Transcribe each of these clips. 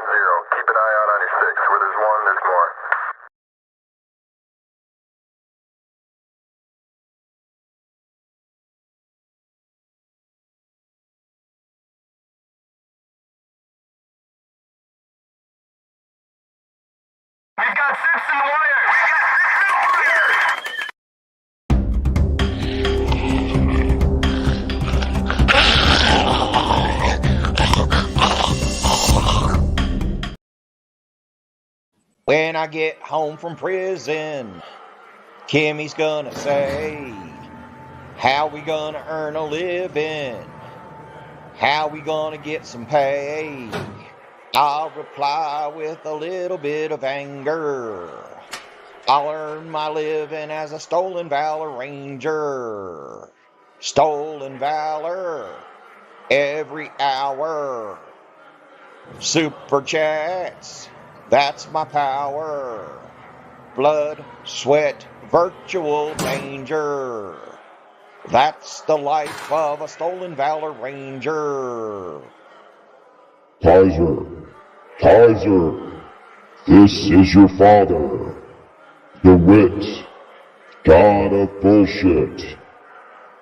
Keep an eye out on your six. Where there's one, there's more. We've got six in the wire! When I get home from prison, Kimmy's gonna say, how we gonna earn a living? How we gonna get some pay? I'll reply with a little bit of anger. I'll earn my living as a Stolen Valor Ranger. Stolen Valor every hour. Super chats, that's my power. Blood, sweat, virtual danger. That's the life of a Stolen Valor Ranger. Kaiser, this is your father, the wit, god of bullshit.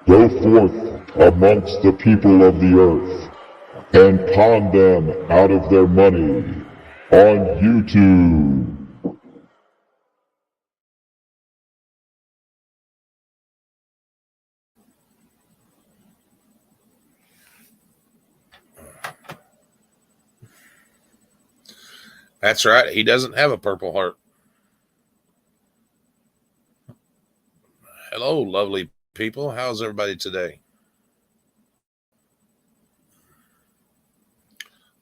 Go forth amongst the people of the earth and con them out of their money on YouTube. That's right. He doesn't have a Purple Heart. Hello, lovely people. How's everybody today?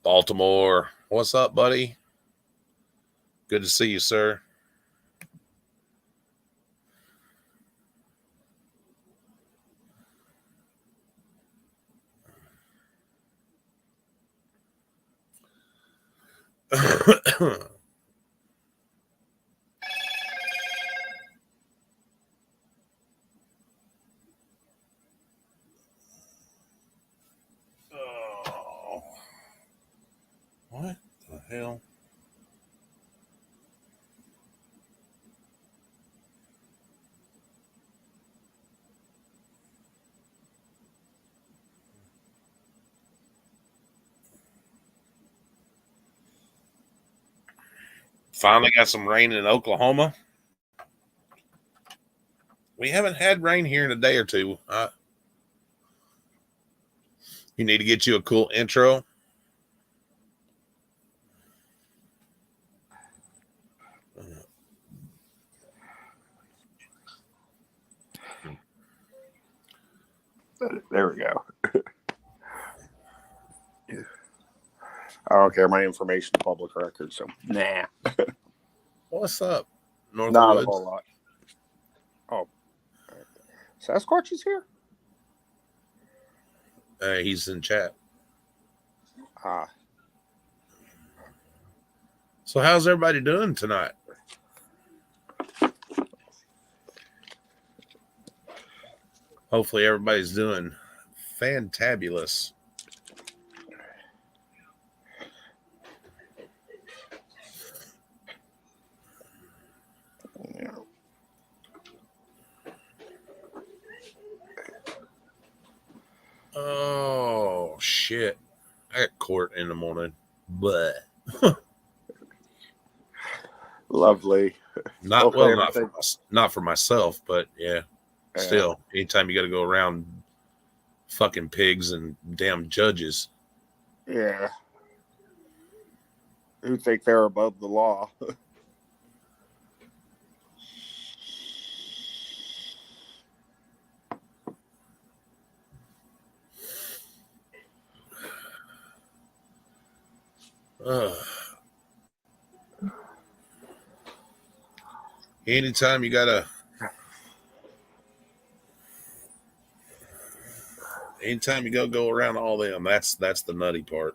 Baltimore. What's up, buddy? Good to see you, sir. Oh, what the hell? Finally got some rain in Oklahoma. We haven't had rain here in a day or two. You need to get you a cool intro. There we go. I don't care. My information is public record, so nah. What's up, Northwoods? Not a whole lot. Oh, Sasquatch is here? He's in chat. So how's everybody doing tonight? Hopefully everybody's doing fantabulous. Yeah. Oh, shit. I got court in the morning. But Lovely. not for myself, but yeah. Still, anytime you got to go around fucking pigs and damn judges. Yeah. Who think they're above the law? Anytime you go around all them, that's the nutty part.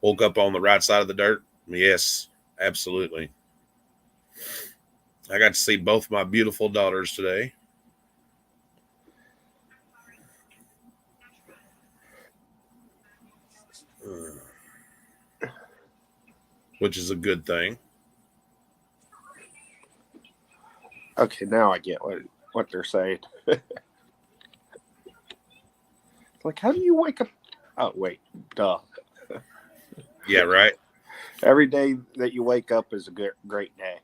Woke up on the right side of the dirt. Yes, absolutely. I got to see both my beautiful daughters today. which is a good thing. Okay, now I get what they're saying. Like, how do you wake up? Oh, wait, duh. Yeah, right. Every day that you wake up is a great day.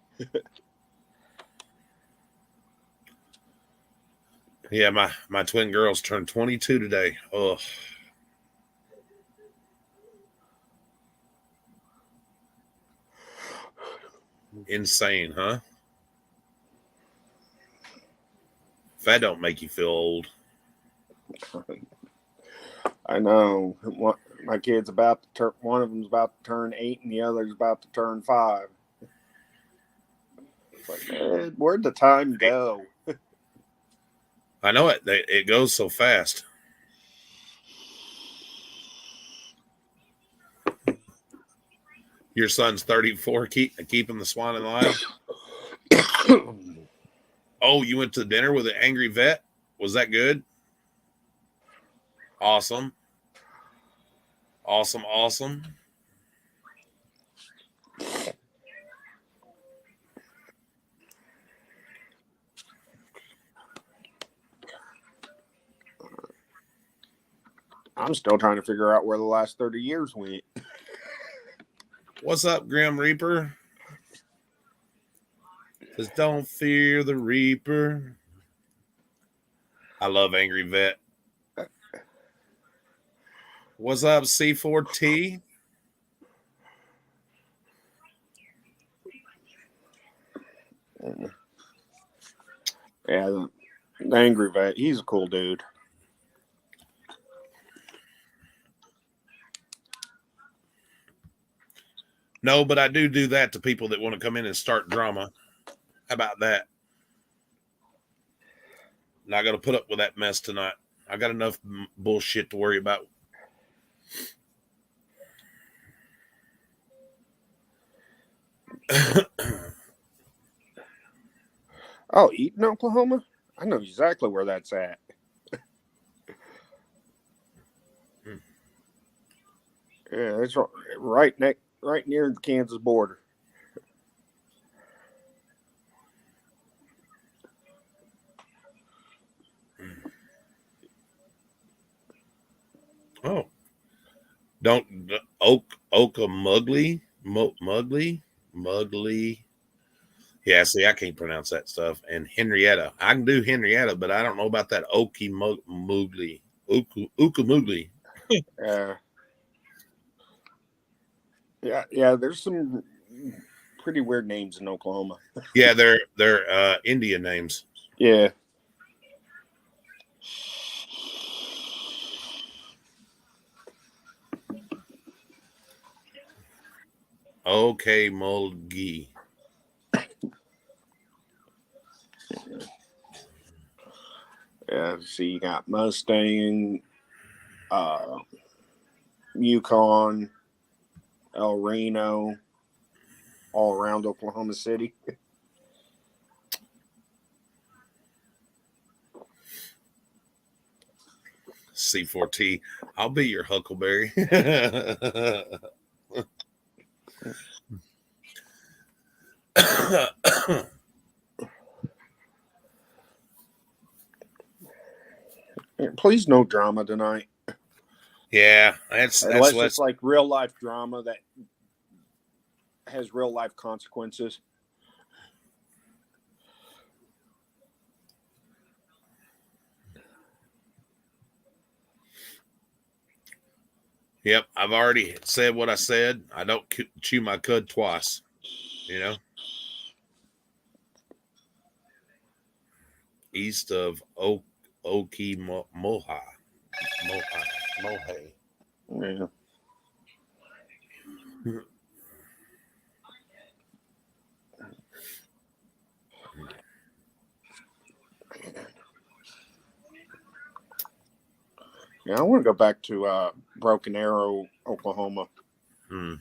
Yeah, my twin girls turned 22 today. Oh, insane, huh? If that don't make you feel old. I know. My kid's about to turn. One of them's about to turn 8, and the other's about to turn 5. It's like, man, where'd the time go? I know it. It goes so fast. Your son's 34. Keeping the swan alive. Oh, you went to dinner with an angry vet? Was that good? Awesome. Awesome. Awesome. I'm still trying to figure out where the last 30 years went. What's up, Grim Reaper? Says, don't fear the Reaper. I love Angry Vet. What's up, C4T? Yeah, the Angry Vet. He's a cool dude. No, but I do that to people that want to come in and start drama. How about that? Not going to put up with that mess tonight. I got enough bullshit to worry about. Oh, Eaton, Oklahoma? I know exactly where that's at. Yeah, it's right near the Kansas border. Oh, don't Mugly. Yeah, see, I can't pronounce that stuff. And Henrietta, I can do Henrietta, but I don't know about that Mugly. Ukamugli. Yeah. There's some pretty weird names in Oklahoma. Yeah, they're Indian names. Yeah. Okay, Mulgi. Yeah, see, you got Mustang, Yukon, El Reno, all around Oklahoma City. C4T. I'll be your Huckleberry. Please, no drama tonight. Yeah, that's Unless what it's like real life drama that has real life consequences. Yep, I've already said what I said. I don't chew my cud twice, you know. East of Mohe. Yeah. Yeah, I want to go back to Broken Arrow, Oklahoma. Ain't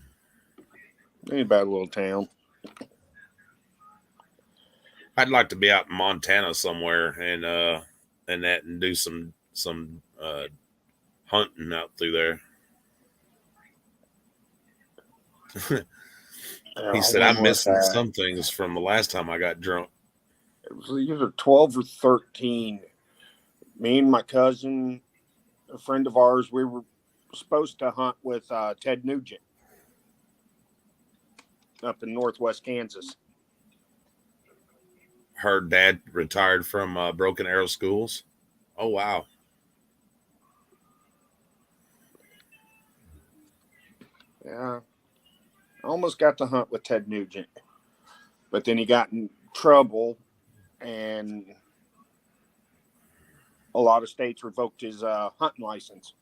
a bad little town. I'd like to be out in Montana somewhere and do some hunting out through there. He said, When I'm was missing that? some things from the last time I got drunk. It was either 12 or 13. Me and my cousin, a friend of ours, we were supposed to hunt with Ted Nugent up in northwest Kansas. Her dad retired from Broken Arrow Schools. Oh, wow. Yeah. I almost got to hunt with Ted Nugent, but then he got in trouble and a lot of states revoked his hunting license.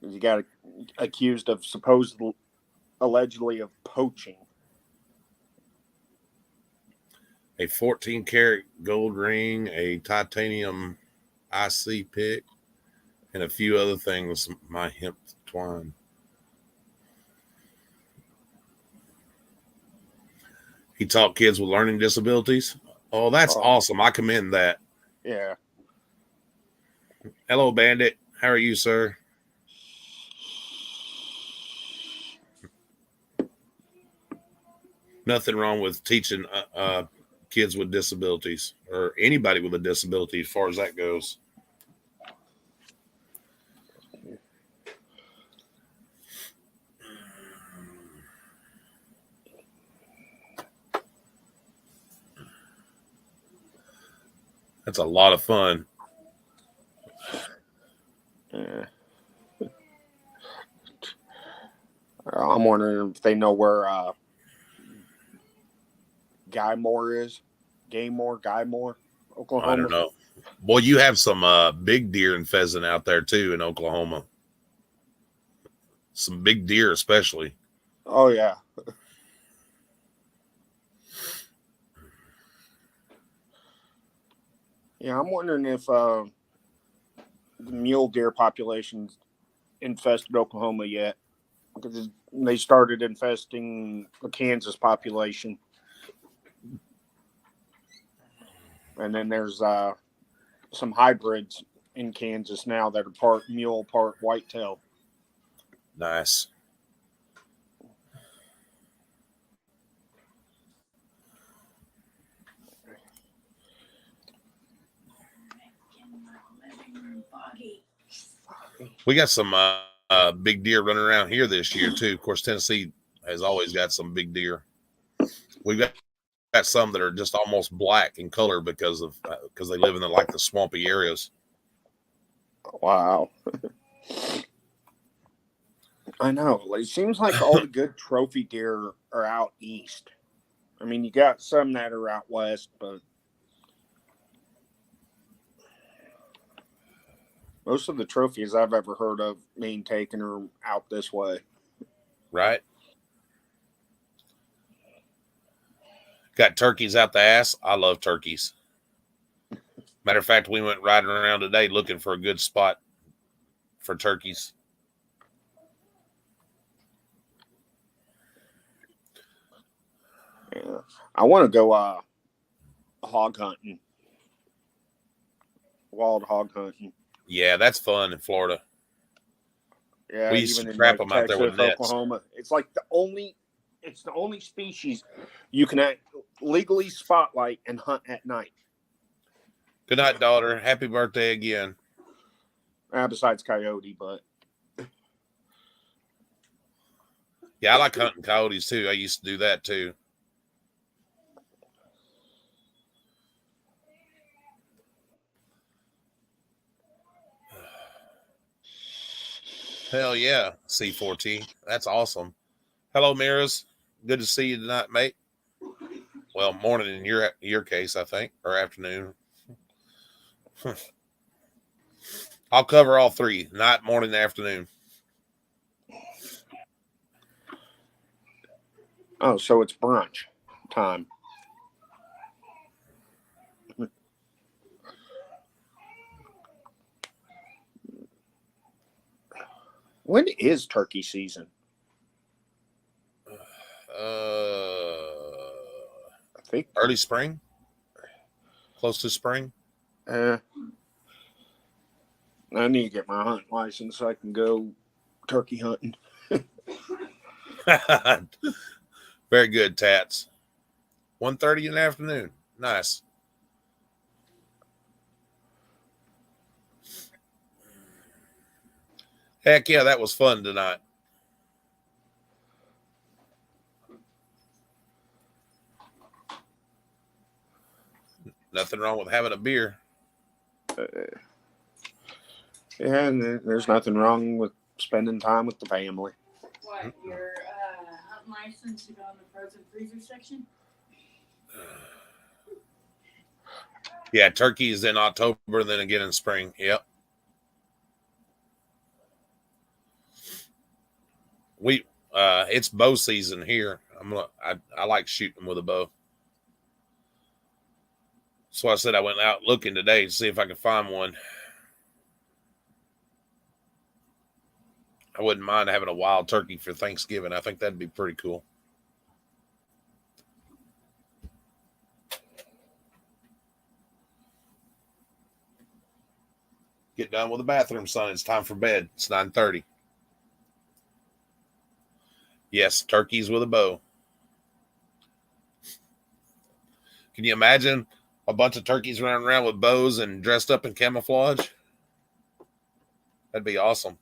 He got accused of allegedly of poaching. A 14-karat gold ring, a titanium IC pick, and a few other things, my hemp twine. He taught kids with learning disabilities. Oh, that's awesome. I commend that. Yeah. Hello, Bandit. How are you, sir? Nothing wrong with teaching kids with disabilities or anybody with a disability as far as that goes. That's a lot of fun. Yeah. I'm wondering if they know where Guymore, Oklahoma. I don't know. Boy, you have some big deer and pheasant out there too in Oklahoma. Some big deer, especially. Oh yeah. Yeah, I'm wondering if the mule deer population's infested Oklahoma yet, because they started infesting the Kansas population, and then there's some hybrids in Kansas now that are part mule, part whitetail. Nice. We got some big deer running around here this year too. Of course, Tennessee has always got some big deer. We've got some that are just almost black in color because they live in the swampy areas. Wow. I know. It seems like all the good trophy deer are out east. I mean, you got some that are out west, but most of the trophies I've ever heard of being taken are out this way. Right. Got turkeys out the ass. I love turkeys. Matter of fact, we went riding around today looking for a good spot for turkeys. Yeah. I want to go hog hunting. Wild hog hunting. Yeah, that's fun in Florida. Yeah, we used even to in trap like them out there with Texas, nets. Oklahoma. It's like the only species you can legally spotlight and hunt at night. Good night, daughter. Happy birthday again. Besides coyote, but yeah, I like hunting coyotes too. I used to do that too. Hell yeah, C4T. That's awesome. Hello, Miras. Good to see you tonight, mate. Well, morning in your case, I think, or afternoon. I'll cover all three: night, morning, afternoon. Oh, so it's brunch time. When is turkey season? I think early spring, close to spring. I need to get my hunting license so I can go turkey hunting. Very good, Tats. 1:30 in the afternoon. Nice. Heck yeah, that was fun tonight. Nothing wrong with having a beer. Yeah, and there's nothing wrong with spending time with the family. What, your hunting license to go in the frozen freezer section? Yeah, turkey is in October, then again in spring. Yep. It's bow season here. I like shooting with a bow. So I said I went out looking today to see if I could find one. I wouldn't mind having a wild turkey for Thanksgiving. I think that'd be pretty cool. Get done with the bathroom, son. It's time for bed. It's 9:30. Yes, turkeys with a bow. Can you imagine a bunch of turkeys running around with bows and dressed up in camouflage? That'd be awesome.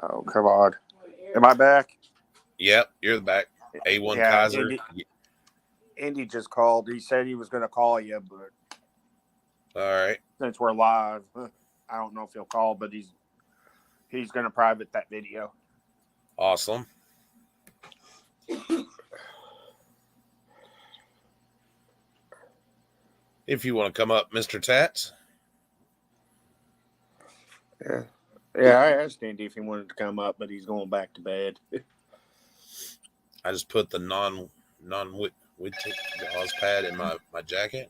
Oh, come on. Am I back? Yep, you're the back. A1 Yeah, Kaiser. Indy just called. He said he was going to call you, but All right. since we're live, I don't know if he'll call, but he's going to private that video. Awesome. If you want to come up, Mr. Tats. Yeah, I asked Indy if he wanted to come up, but he's going back to bed. I just put the non-wit gauze pad in my jacket.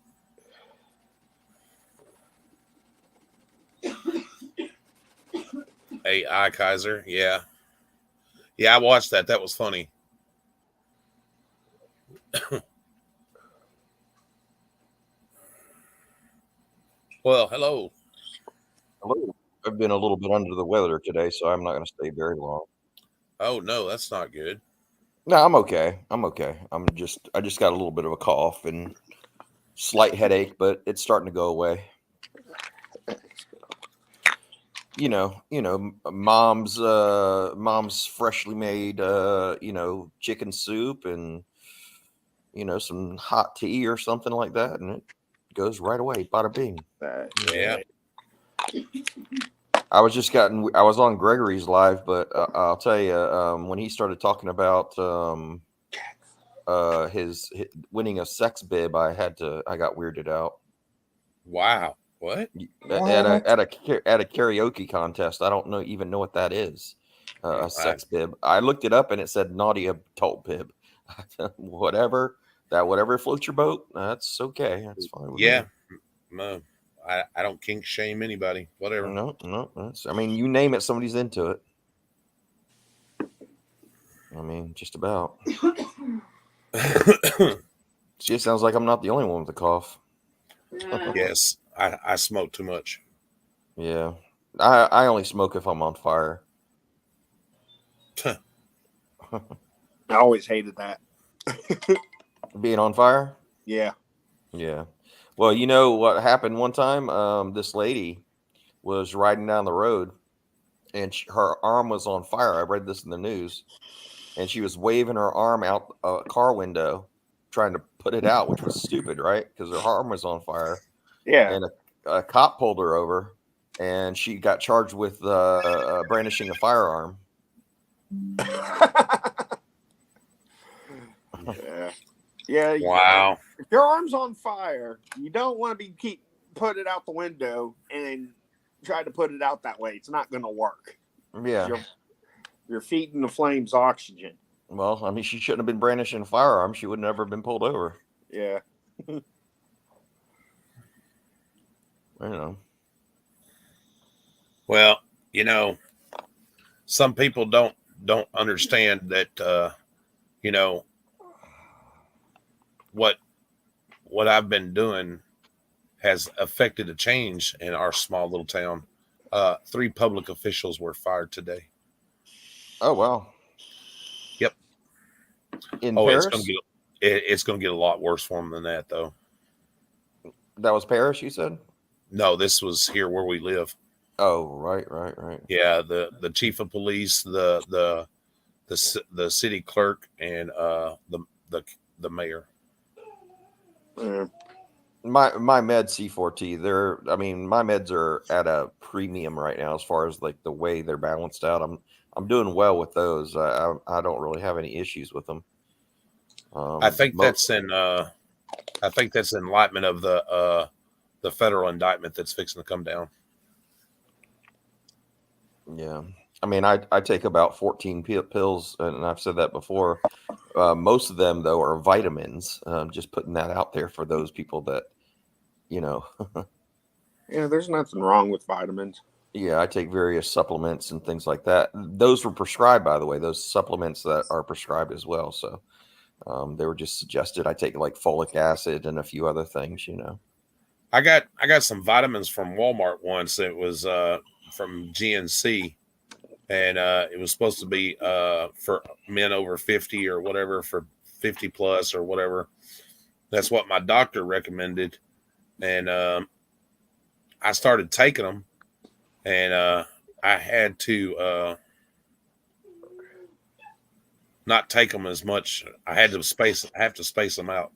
AI Kaiser, yeah. Yeah, I watched that. That was funny. Well, hello. Hello. I've been a little bit under the weather today, so I'm not going to stay very long. Oh no, that's not good. No, I'm okay. I just got a little bit of a cough and slight headache, but it's starting to go away. Mom's freshly made chicken soup and some hot tea or something like that, and it goes right away. Bada bing. Yeah. I was on Gregory's live, but I'll tell you, when he started talking about his winning a sex bib, I got weirded out. Wow. What? At a karaoke contest. I don't even know what that is. A sex bib. I looked it up and it said naughty adult bib. Whatever floats your boat, that's okay. That's fine. Yeah. No, I don't kink shame anybody. Whatever. No. You name it, somebody's into it. Just about. See, it sounds like I'm not the only one with a cough. Yes, I smoke too much. Yeah, I only smoke if I'm on fire. I always hated that. Being on fire? Yeah. Well, you know what happened one time? This lady was riding down the road, and her arm was on fire. I read this in the news, and she was waving her arm out a car window, trying to put it out, which was stupid, right? Because her arm was on fire. Yeah. And a cop pulled her over, and she got charged with brandishing a firearm. Yeah. Wow. If your arm's on fire, you don't want to keep put it out the window and try to put it out that way. It's not going to work. Yeah. You're feeding the flames oxygen. Well, she shouldn't have been brandishing a firearm. She would never have been pulled over. Yeah. You know. Well, you know, some people don't understand that you know what I've been doing has affected a change in our small little town. 3 public officials were fired today. Oh wow. Yep. In Oh, Paris? it's going to get a lot worse for them than that, though. That was Paris, you said? No, this was here where we live. Oh, right. Yeah, the chief of police, the city clerk, and the mayor. Yeah. My Med C4T, my meds are at a premium right now as far as like the way they're balanced out. I'm doing well with those. I don't really have any issues with them. I think that's in enlightenment of the federal indictment that's fixing to come down. Yeah. I mean, I take about 14 pills, and I've said that before. Most of them, though, are vitamins. Just putting that out there for those people that, you know. Yeah, there's nothing wrong with vitamins. Yeah, I take various supplements and things like that. Those were prescribed, by the way, those supplements that are prescribed as well. So they were just suggested. I take like folic acid and a few other things, you know. I got some vitamins from Walmart once. It was from GNC, and it was supposed to be for men over 50 or whatever, for 50 plus or whatever. That's what my doctor recommended, and I started taking them, and I had to not take them as much. I have to space them out.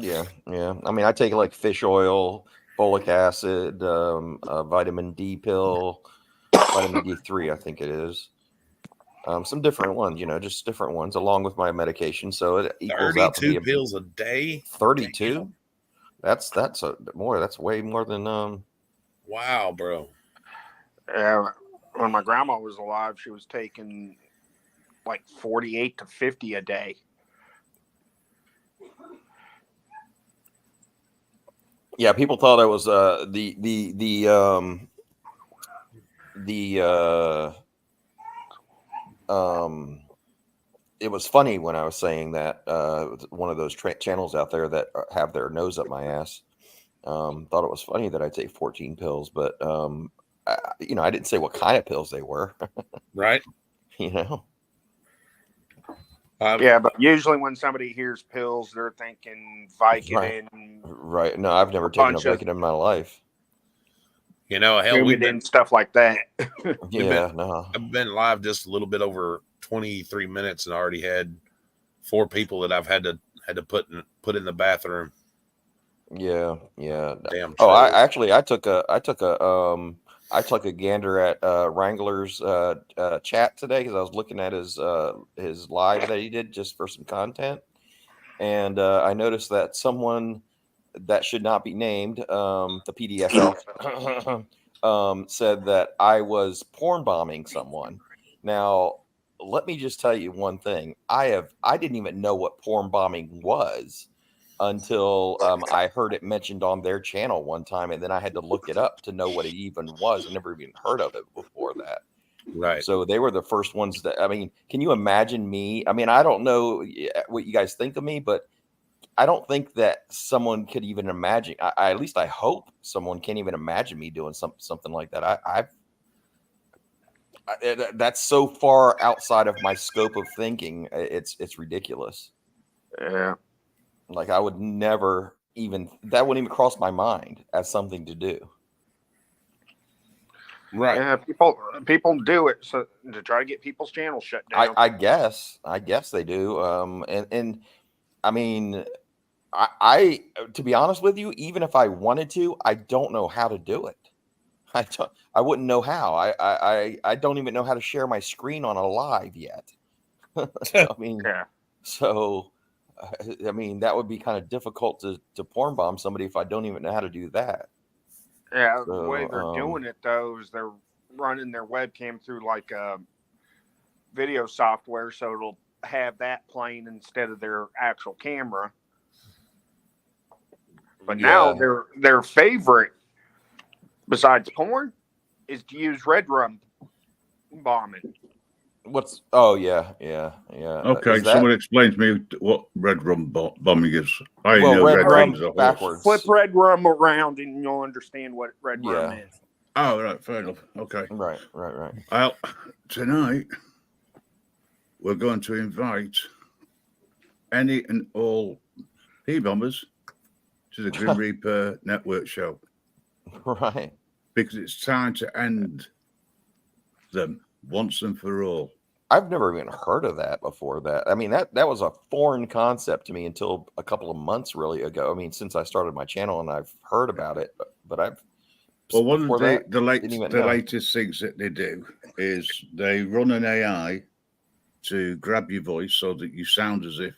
Yeah. I mean, I take like fish oil, folic acid, a vitamin D pill, vitamin D3, I think it is. Some different ones, you know, just different ones along with my medication. So it equals out to be 32 pills a day. 32. Damn. That's way more than Wow, bro. Yeah, when my grandma was alive, she was taking like 48 to 50 a day. Yeah, people thought it was it was funny when I was saying that one of those channels out there that have their nose up my ass thought it was funny that I take 14 pills, but I didn't say what kind of pills they were. Right. You know. Yeah, but usually when somebody hears pills, they're thinking Vicodin, right. No, I've never taken a Vicodin in my life. You know, hell, we've been stuff like that. I've been live just a little bit over 23 minutes and already had 4 people that I've had to put in the bathroom. Yeah. Damn. Oh, I took a gander at Wrangler's chat today because I was looking at his live that he did just for some content, and I noticed that someone that should not be named, the PDFL, said that I was porn bombing someone. Now, let me just tell you one thing: I didn't even know what porn bombing was until I heard it mentioned on their channel one time, and then I had to look it up to know what it even was. I never even heard of it before that. Right. So they were the first ones that, I mean, can you imagine me? I mean, I don't know what you guys think of me, but I don't think that someone could even imagine. At least I hope someone can't even imagine me doing something like that. That's so far outside of my scope of thinking. It's ridiculous. Yeah. Like I would never that wouldn't even cross my mind as something to do. Right. Yeah, people do it so to try to get people's channels shut down. I guess they do. And I mean, I to be honest with you, even if I wanted to, I don't know how to do it. I wouldn't know how. I don't even know how to share my screen on a live yet. I mean, yeah. So, I mean, that would be kind of difficult to porn bomb somebody if I don't even know how to do that. Yeah, the way they're doing it, though, is they're running their webcam through like a video software, so it'll have that playing instead of their actual camera. But now their favorite besides porn, is to use red rum bombing. What's? Oh yeah. Okay, Is that someone explain to me what red rum bombing is. I well? know Red red rum rum's a horse. backwards. Flip red rum around and you'll understand what red rum Yeah. is. Oh, right, fair enough. Okay. Right. Well, tonight we're going to invite any and all P-bombers to the Grim Reaper Network show Right. because it's time to end them once and for all. I've never even heard of that before. That I mean, that was a foreign concept to me until a couple of months really ago. I mean, since I started my channel and I've heard about it, but I've Well, one of before that, the didn't even know. latest things that they do is they run an AI to grab your voice so that you sound as if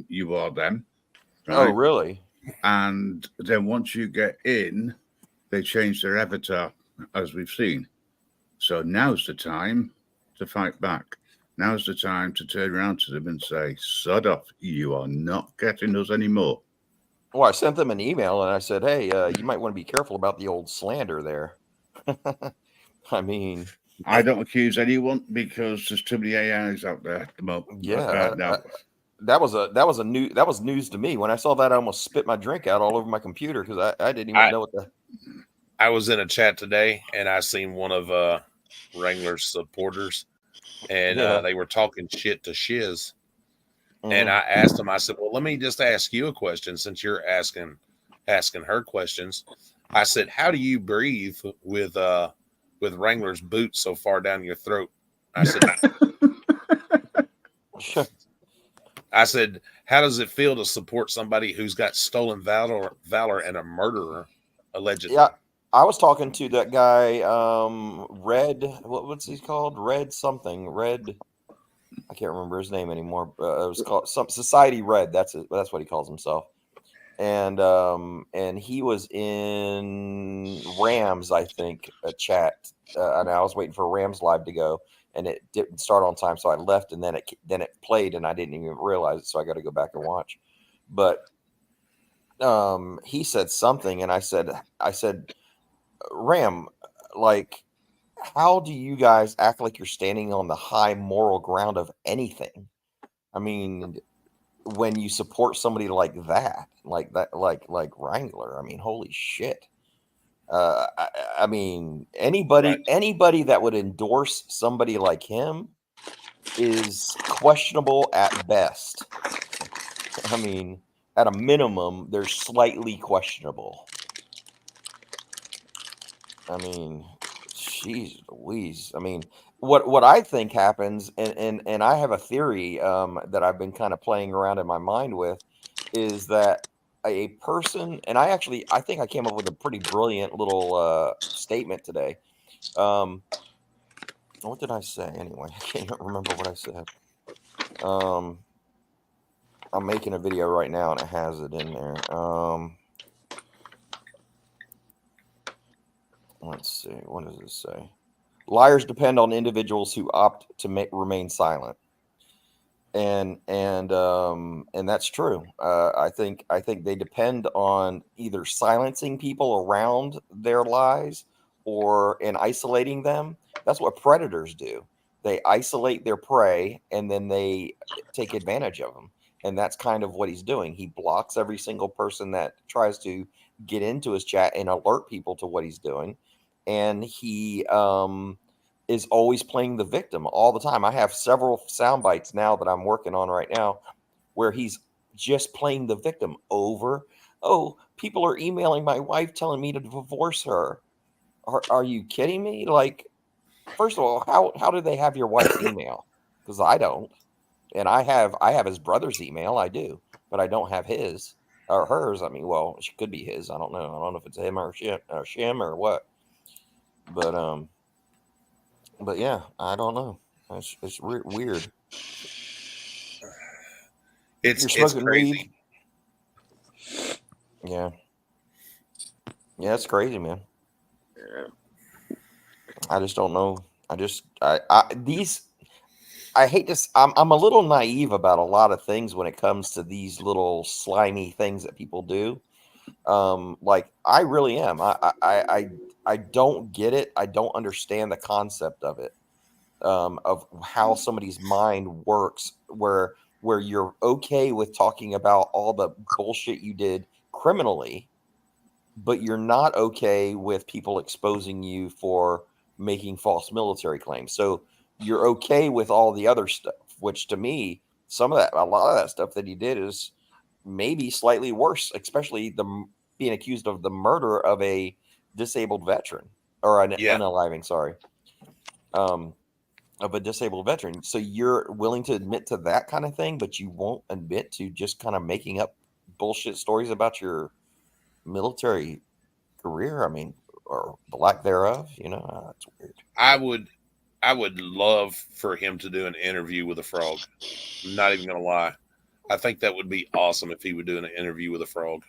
you are them. Oh, Right? really? And then once you get in, they change their avatar, as we've seen. So now's the time to fight back. Now's the time to turn around to them and say, "Sod off, you are not getting us anymore." Well, I sent them an email and I said, "Hey, you might want to be careful about the old slander there." I mean, I don't accuse anyone because there's too many AIs out there at the moment. yeah, No. that was news to me. When I saw that, I almost spit my drink out all over my computer because I didn't even know what the. I was in a chat today and I seen one of Wrangler's supporters, and Yeah. they were talking shit to Shiz. Mhm. And I asked him, I said, well, let me just ask you a question since you're asking her questions. I said, how do you breathe with Wrangler's boots so far down your throat? I said, how does it feel to support somebody who's got stolen valor and a murderer, allegedly? Yeah, I was talking to that guy, Red. What's he called? Red something. Red. I can't remember his name anymore. It was called some Society Red. That's it. That's what he calls himself. And he was in Rams, I think, a chat, and I was waiting for Rams Live to go, and it didn't start on time, so I left, and then it played, and I didn't even realize it, so I got to go back and watch. But he said something, and I said, Ram, like, how do you guys act like you're standing on the high moral ground of anything? I mean, when you support somebody like that, like Wrangler, I mean, holy shit. I mean, anybody that would endorse somebody like him is questionable at best. I mean, at a minimum, they're slightly questionable. I mean, jeez Louise. I mean, what I think happens, and I have a theory that I've been kind of playing around in my mind with, is that a person, and I think I came up with a pretty brilliant little statement today. What did I say anyway? I can't even remember what I said. I'm making a video right now and it has it in there. Let's see. What does it say? Liars depend on individuals who opt to remain silent, and that's true. I think they depend on either silencing people around their lies and isolating them. That's what predators do. They isolate their prey and then they take advantage of them. And that's kind of what he's doing. He blocks every single person that tries to get into his chat and alert people to what he's doing. And he is always playing the victim all the time. I have several sound bites now that I'm working on right now where he's just playing the victim over. Oh, people are emailing my wife telling me to divorce her. Are you kidding me? Like, first of all, how do they have your wife's email? Because I don't. And I have his brother's email. I do, but I don't have his or hers. I mean, well, it could be his. I don't know. I don't know if it's him or Shim or what. But yeah, I don't know. It's weird. It's smoking crazy. weed? Yeah, it's crazy, man. I just don't know. I hate this. I'm a little naive about a lot of things when it comes to these little slimy things that people do. Like I really am. I don't get it. I don't understand the concept of it, of how somebody's mind works, where you're okay with talking about all the bullshit you did criminally, but you're not okay with people exposing you for making false military claims. So you're okay with all the other stuff, which to me, a lot of that stuff that he did is maybe slightly worse, especially being accused of the murder of a disabled veteran or an unaliving, sorry, of a disabled veteran. So you're willing to admit to that kind of thing, but you won't admit to just kind of making up bullshit stories about your military career. I mean, or the lack thereof. That's weird. I would love for him to do an interview with a frog. I'm not even gonna lie. I think that would be awesome if he would do an interview with a frog.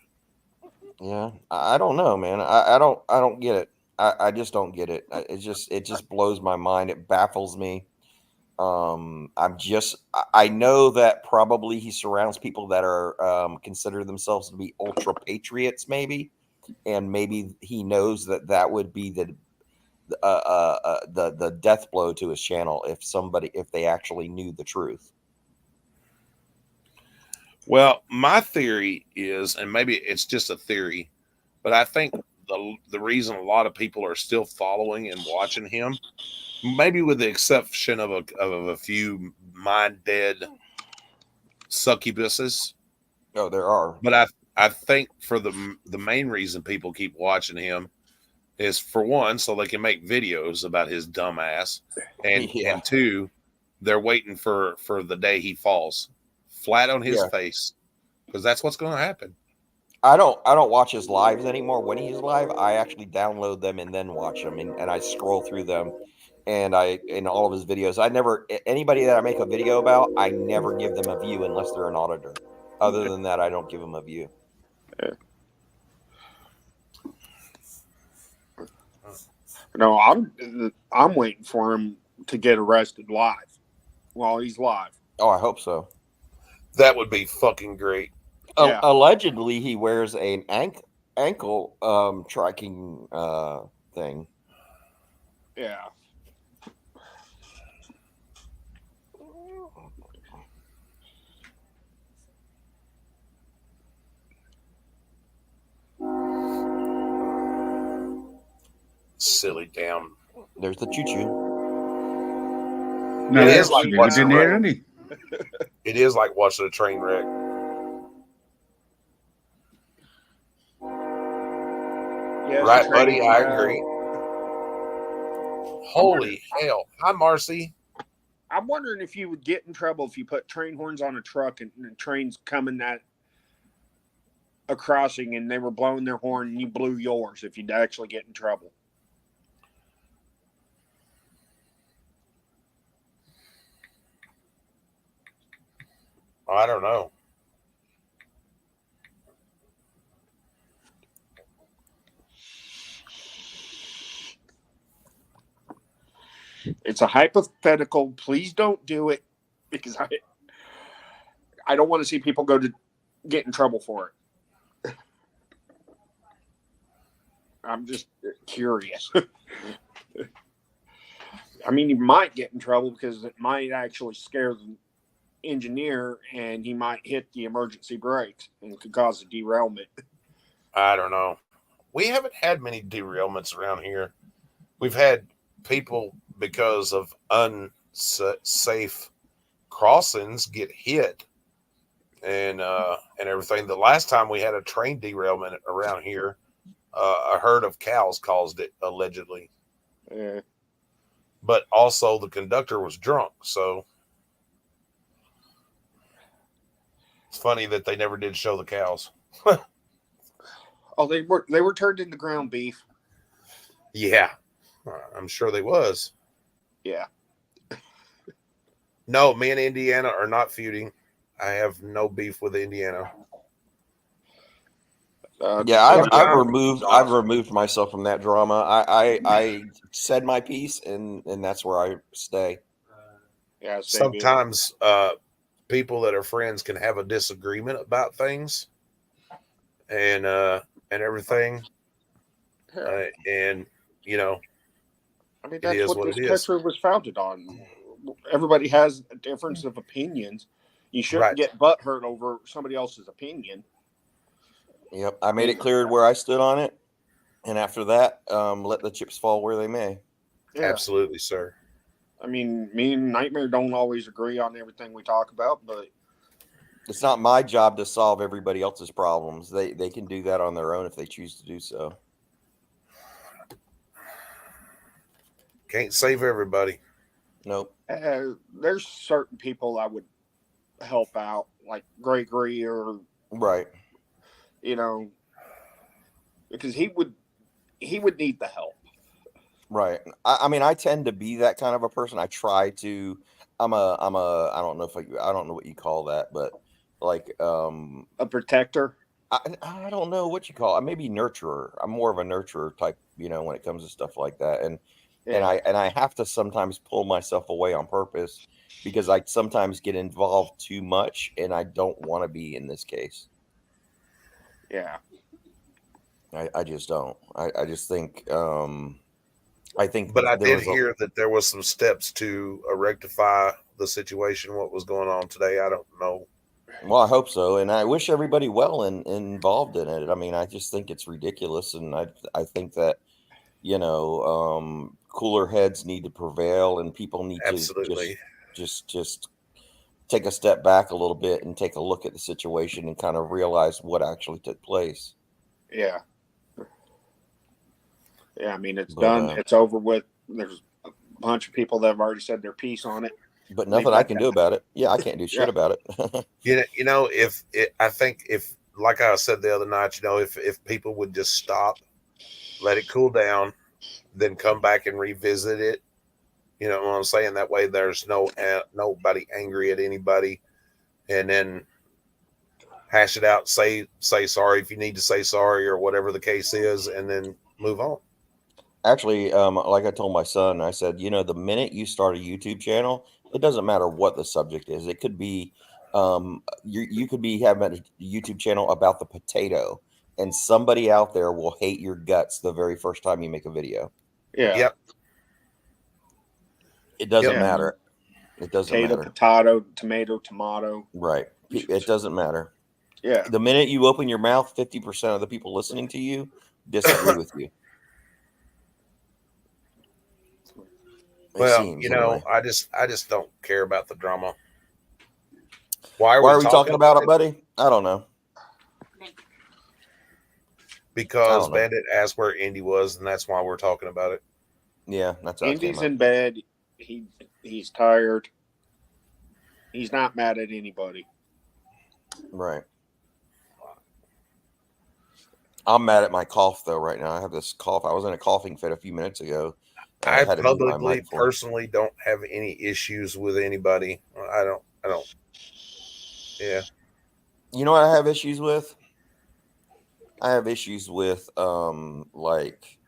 Yeah, I don't know, man. I don't get it. I just don't get it. It just blows my mind. It baffles me. I know that probably he surrounds people that are consider themselves to be ultra patriots, maybe, and maybe he knows that would be the death blow to his channel if they actually knew the truth. Well, my theory is, and maybe it's just a theory, but I think the reason a lot of people are still following and watching him, maybe with the exception of a few mind dead succubuses. Oh, there are. But I think for the main reason people keep watching him is, for one, so they can make videos about his dumb ass, and two, they're waiting for the day he falls flat on his face, because that's what's going to happen. I don't watch his lives anymore. When he's live, I actually download them and then watch them, and I scroll through them, and in all of his videos, anybody that I make a video about, I never give them a view unless they're an auditor. Other than that, I don't give them a view. No, I'm waiting for him to get arrested live while he's live. Oh, I hope so. That would be fucking great. Yeah. Allegedly, he wears an ankle tracking thing. Yeah. Silly damn. There's the choo-choo. No, It it is like we watching didn't hear any. It is like watching a train wreck. Yeah, Right, buddy? I agree. Holy hell. Hi, Marcy. I'm wondering if you would get in trouble if you put train horns on a truck and the train's coming at a crossing and they were blowing their horn and you blew yours, if you'd actually get in trouble. I don't know. It's a hypothetical. Please don't do it, because I don't want to see people get in trouble for it. I'm just curious. I mean, you might get in trouble because it might actually scare the engineer and he might hit the emergency brakes and could cause a derailment. I don't know. We haven't had many derailments around here. We've had people, because of unsafe crossings, get hit and everything. The last time we had a train derailment around here, a herd of cows caused it, allegedly. Yeah. But also the conductor was drunk, so it's funny that they never did show the cows. Oh, they were turned into ground beef. Yeah, I'm sure they was. Yeah. No, me and Indiana are not feuding. I have no beef with Indiana. I've removed myself from that drama. I said my piece, and that's where I stay. Yeah. Sometimes people that are friends can have a disagreement about things and everything, and you know, I mean, it that's is what what this it is. country was founded on. Everybody has a difference of opinions. You shouldn't Right. get butthurt over somebody else's opinion. Yep. I made it clear where I stood on it. And after that, let the chips fall where they may. Yeah. Absolutely, sir. I mean, me and Nightmare don't always agree on everything we talk about, but It's not my job to solve everybody else's problems. They can do that on their own if they choose to do so. Can't save everybody. Nope. there's certain people I would help out, like Gregory, or Right. you know, because he would need the help. Right. I mean, I tend to be that kind of a person. I try to. I don't know if I don't know what you call that, but like A protector. I don't know what you call it. Maybe nurturer. I'm more of a nurturer type, when it comes to stuff like that. And I have to sometimes pull myself away on purpose because I sometimes get involved too much, and I don't want to be in this case. Yeah. I just don't. I just think I think But I there did was hear that there was some steps to rectify the situation. What was going on today, I don't know. Well, I hope so, and I wish everybody well and involved in it. I mean, I just think it's ridiculous, and I think that cooler heads need to prevail, and people need to Absolutely. just take a step back a little bit and take a look at the situation and kind of realize what actually took place. Yeah. Yeah, I mean, it's But, done. It's over with. There's a bunch of people that have already said their piece on it. But nothing I can do about it. Yeah, I can't do shit Yeah. about it. I think if, like I said the other night, if people would just stop, let it cool down, then come back and revisit it. You know what I'm saying? That way, there's nobody angry at anybody, and then hash it out. Say sorry if you need to say sorry or whatever the case is, and then move on. Actually, like I told my son, I said, the minute you start a YouTube channel, it doesn't matter what the subject is. It could be, you could be having a YouTube channel about the potato, and somebody out there will hate your guts the very first time you make a video. Yeah. Yep. It doesn't Yeah. matter. It doesn't Potato, matter. tomato. Right. It doesn't matter. Yeah. The minute you open your mouth, 50% of the people listening to you disagree with you. It Well, seems, anyway. I just don't care about the drama. Why are we talking about it, buddy? I don't know. Because don't know. Bandit asked where Indy was, and that's why we're talking about it. Yeah, that's how it came Indy's up. in bed. He's tired. He's not mad at anybody. Right. I'm mad at my cough though right now. I have this cough. I was in a coughing fit a few minutes ago. I had to mute my publicly, mic for it. personally don't have any issues with anybody. I don't. Yeah. You know what I have issues with? I have issues with like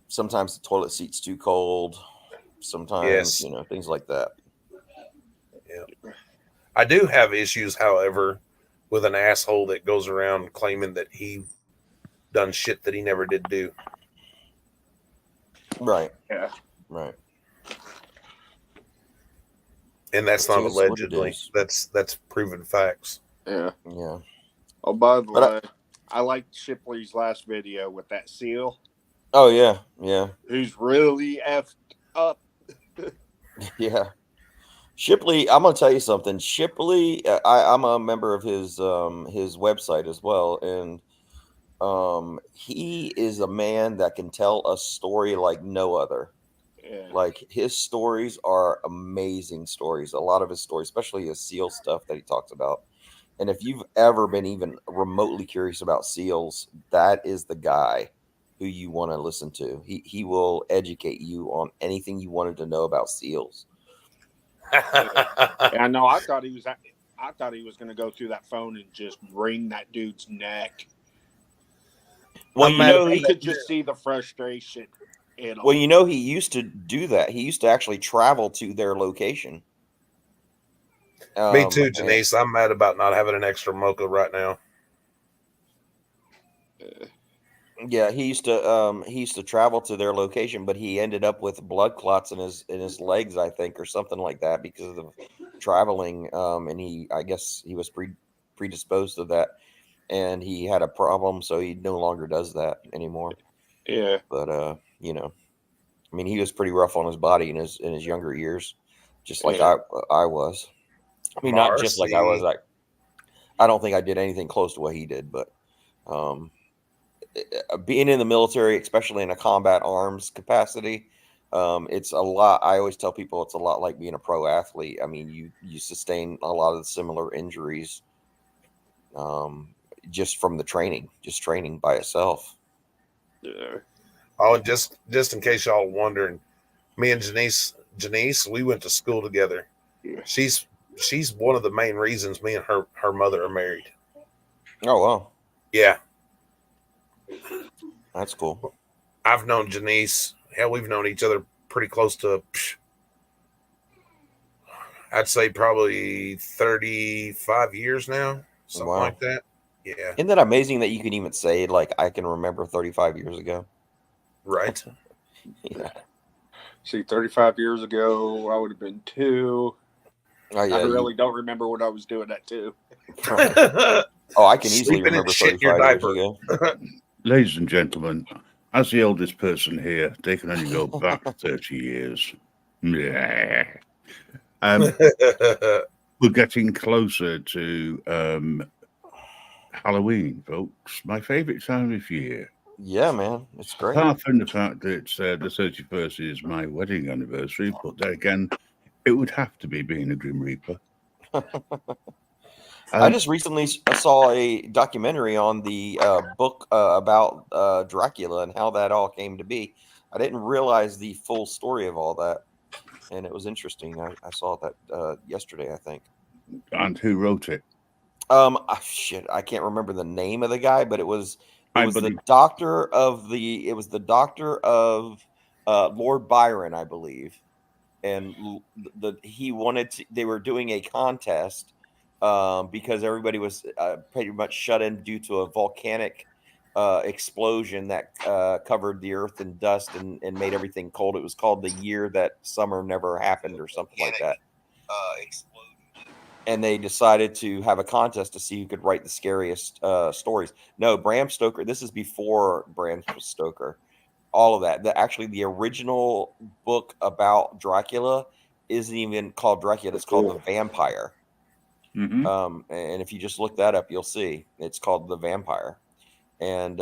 sometimes the toilet seat's too cold. Sometimes, Yes. Things like that. Yeah. I do have issues, however, with an asshole that goes around claiming that he done shit that he never did do. Right. Yeah. Right. And that's not It is what it allegedly. is. That's proven facts. Yeah. Yeah. Oh, by the But way, I liked Shipley's last video with that seal Oh yeah. Yeah. who's really effed up. Yeah. Shipley, I'm gonna tell you something. Shipley, I'm a member of his website as well, and he is a man that can tell a story like no other. Yeah. Like his stories are amazing stories. A lot of his stories, especially his SEAL stuff that he talks about. And if you've ever been even remotely curious about SEALs, that is the guy who you want to listen to. He will educate you on anything you wanted to know about SEALs. I know. I thought he was going to go through that phone and just wring that dude's neck. Well, You could just see the frustration in him. Well, he used to do that. He used to actually travel to their location. Me too, Janice. I'm mad about not having an extra mocha right now. Yeah, he used to travel to their location, but he ended up with blood clots in his legs, I think, or something like that because of traveling. And I guess he was predisposed to that, and he had a problem, so he no longer does that anymore. Yeah. But I mean, he was pretty rough on his body in his younger years, just like Yeah. I was. I mean, not just like I was. Marcy. I don't think I did anything close to what he did, but um, being in the military, especially in a combat arms capacity, it's a lot. I always tell people it's a lot like being a pro athlete. I mean, you sustain a lot of the similar injuries just from the training, just training by itself. Yeah. Oh, and just in case y'all wondering, me and Janice, we went to school together. Yeah. She's one of the main reasons me and her mother are married. Oh wow, Yeah, that's cool. I've known Janice. Hell, we've known each other pretty close to. I'd say probably 35 years now, something Wow, like that. Yeah, isn't that amazing that you can even say like I can remember 35 years ago? right. Yeah. See, 35 years ago, I would have been 2. Oh yeah. I really don't remember what I was doing at 2. Oh, I can easily Sleeping and remember shit in your 35 years diaper. ago. Ladies and gentlemen, as the oldest person here, they can only go back 30 years. Yeah. We're getting closer to Halloween, folks. My favorite time of year. Yeah, man, it's great. Apart from the fact that the 31st is my wedding anniversary, but then again, it would have to be being a Grim Reaper. I just recently saw a documentary on the book about Dracula and how that all came to be. I didn't realize the full story of all that, and it was interesting. I saw that yesterday, I think. And who wrote it? Shit, I can't remember the name of the guy, but it was I the believe- doctor of Lord Byron, I believe, and he wanted to. They were doing a contest because everybody was pretty much shut in due to a volcanic explosion that covered the earth in dust and made everything cold. It was called the year that summer never happened or something like that. And they decided to have a contest to see who could write the scariest stories. No, Bram Stoker. This is before Bram Stoker. All of that. Actually, the original book about Dracula isn't even called Dracula. It's called The Vampire. Mhm. And if you just look that up, you'll see it's called The Vampire. And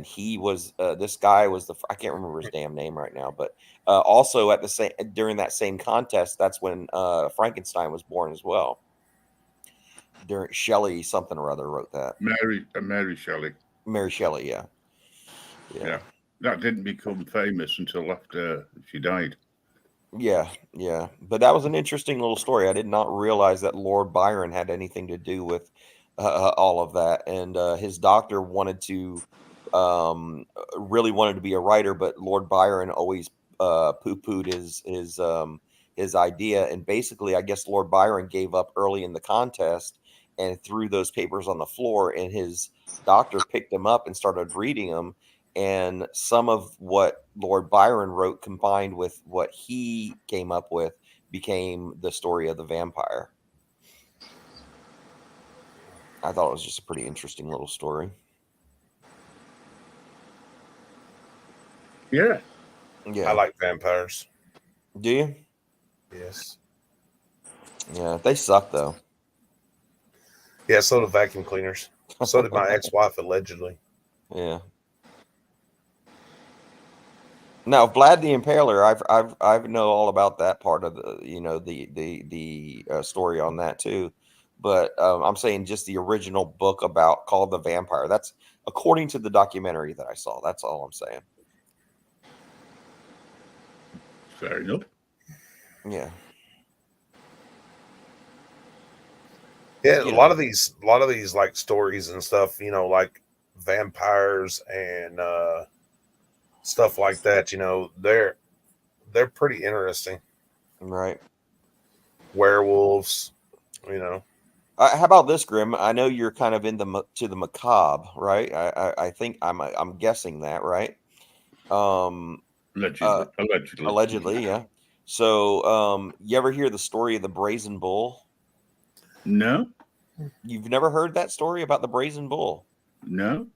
he was this guy was I can't remember his damn name right now, but also at the same during that same contest, that's when Frankenstein was born as well. During Shelley something or other wrote that. Mary Shelley. Mary Shelley, yeah. Yeah. That didn't become famous until after she died. Yeah. But that was an interesting little story. I did not realize that Lord Byron had anything to do with all of that. And his doctor really wanted to be a writer, but Lord Byron always poo-pooed his idea. And basically, I guess Lord Byron gave up early in the contest and threw those papers on the floor. And his doctor picked them up and started reading them. And some of what Lord Byron wrote combined with what he came up with became the story of the vampire. I thought it was just a pretty interesting little story. Yeah. Yeah. I like vampires. Do you? Yes. Yeah, they suck though. Yeah, so do vacuum cleaners. So did my ex-wife, allegedly. Yeah. Now, Vlad the Impaler, I've know all about that part of the story on that too, but I'm saying just the original book called The Vampire. That's according to the documentary that I saw. That's all I'm saying. Fair enough. Yeah. Yeah, a lot of these like stories and stuff, like vampires and stuff like that, they're pretty interesting. Right. Werewolves, How about this, Grim? I know you're kind of in to the macabre, right? I think I'm guessing that, right? Allegedly. Allegedly, yeah. So, you ever hear the story of the Brazen Bull? No, You've never heard that story about the Brazen Bull? no.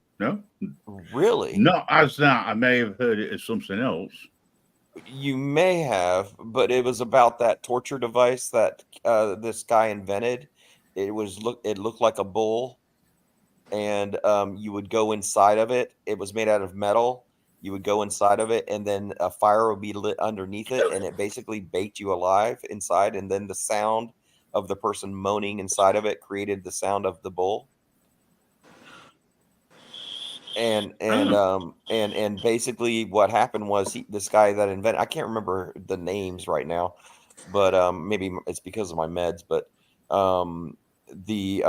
Really? Not as that. I may have heard it as something else. You may have, but it was about that torture device that this guy invented. It looked like a bull, and you would go inside of it. It was made out of metal. You would go inside of it, and then a fire would be lit underneath it, and it basically baked you alive inside. And then the sound of the person moaning inside of it created the sound of the bull. And basically what happened was this guy that invented, I can't remember the names right now, but maybe it's because of my meds, but the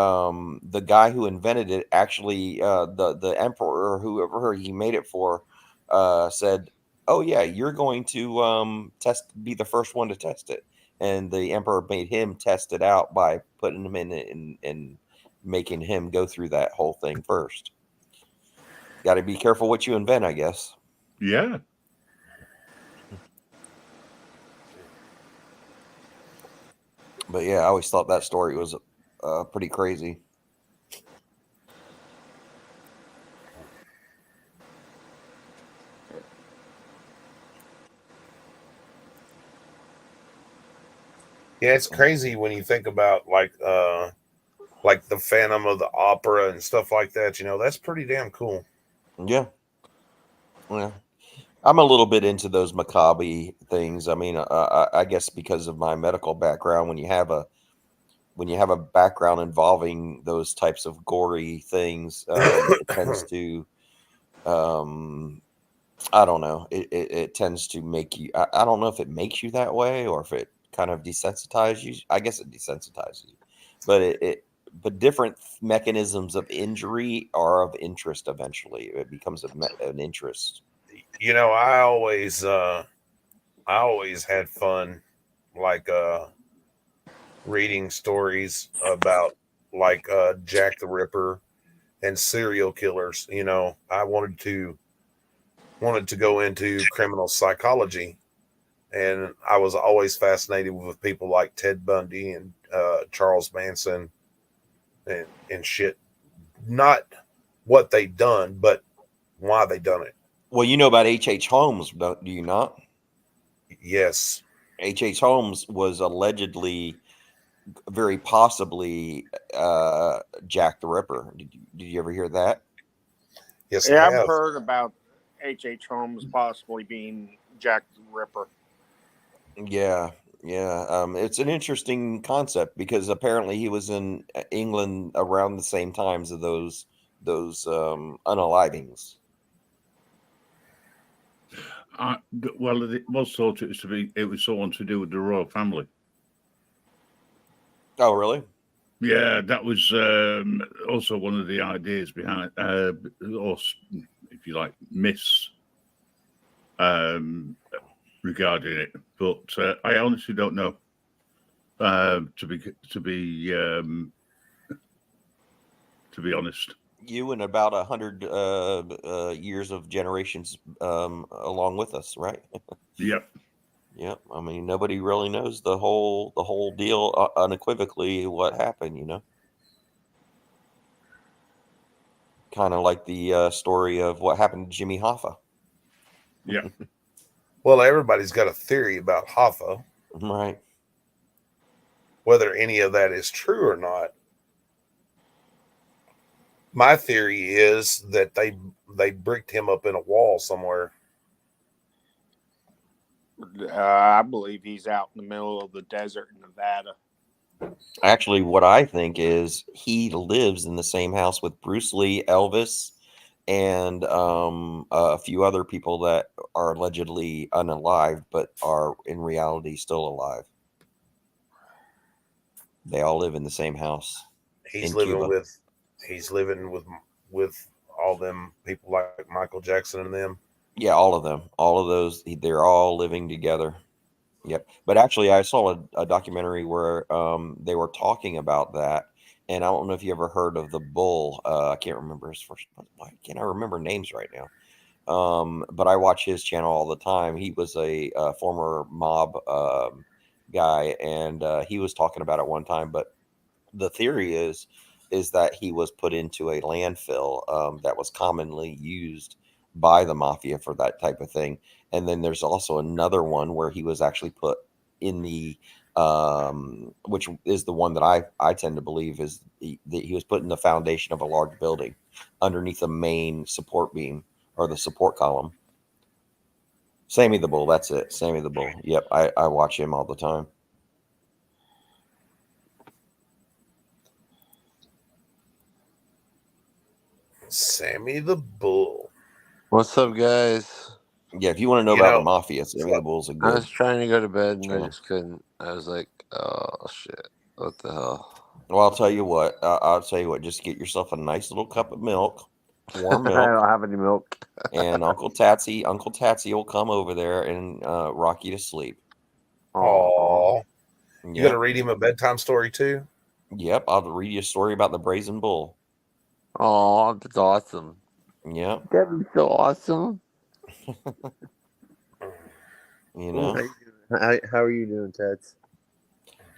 guy who invented it actually the emperor or whoever he made it for said, oh yeah, you're going to be the first one to test it. And the emperor made him test it out by putting him in it and making him go through that whole thing first. Got to be careful what you invent, I guess. Yeah. But yeah, I always thought that story was pretty crazy. Yeah, it's crazy when you think about like the Phantom of the Opera and stuff like that. That's pretty damn cool. Yeah. Yeah. I'm a little bit into those macabre things. I mean, I guess because of my medical background, when you have a background involving those types of gory things, it tends to, I don't know, it tends to make you. I don't know if it makes you that way or if it kind of desensitizes you. I guess it desensitizes you, but different mechanisms of injury are of interest. Eventually, it becomes an interest. I always had fun, like reading stories about like Jack the Ripper and serial killers. I wanted to go into criminal psychology, and I was always fascinated with people like Ted Bundy and Charles Manson and shit. Not what they done, but why they done it. Well, you know about H.H. Holmes, do you not? Yes. H.H. Holmes was allegedly, very possibly, Jack the Ripper. Did you ever hear that? Yes, Yeah, I I've have. heard about H.H. Holmes possibly being Jack the Ripper. Yeah. It's an interesting concept because apparently he was in England around the same times of those unalivings. Well, it was thought it was someone to do with the royal family. Oh, really? Yeah, that was also one of the ideas behind, or if you like, myths regarding it. But I honestly don't know. To be honest. You and about 100 years of generations along with us, right? Yep. Yep. I mean, nobody really knows the whole deal unequivocally what happened. Kind of like the story of what happened to Jimmy Hoffa. Yeah. Well, everybody's got a theory about Hoffa. Right. Whether any of that is true or not. My theory is that they bricked him up in a wall somewhere. I believe he's out in the middle of the desert in Nevada. Actually, what I think is he lives in the same house with Bruce Lee, Elvis, and a few other people that are allegedly unalive, but are in reality still alive. They all live in the same house. He's in living Cuba. with all them people like Michael Jackson and them. Yeah, all of them. All of those, they're all living together. Yep. But actually, I saw a documentary where they were talking about that, and I don't know if you ever heard of the Bull. I can't remember his first. Why can't I remember names right now? But I watch his channel all the time. He was a former mob guy, and he was talking about it one time. But the theory is that he was put into a landfill that was commonly used by the mafia for that type of thing. And then there's also another one where he was actually put in the which is the one that I tend to believe is he was put in the foundation of a large building underneath the main support beam or the support column. Sammy the Bull, that's it. Sammy the Bull. Yep, I watch him all the time. Sammy the Bull. What's up, guys? Yeah, if you want to know You about know, the mafia, Sammy the Bull's a I good. was trying to go to bed and I channel. just couldn't. I was like, oh shit, what the hell? Well, I'll tell you what. Just get yourself a nice little cup of milk, warm I milk, don't have any milk. and Uncle Tatsy will come over there and rock you to sleep. Aw. You Yep. gonna read him a bedtime story too? Yep, I'll read you a story about the Brazen Bull. Oh, that's awesome. Yep, That'd be so awesome. you know. How are you doing, Ted?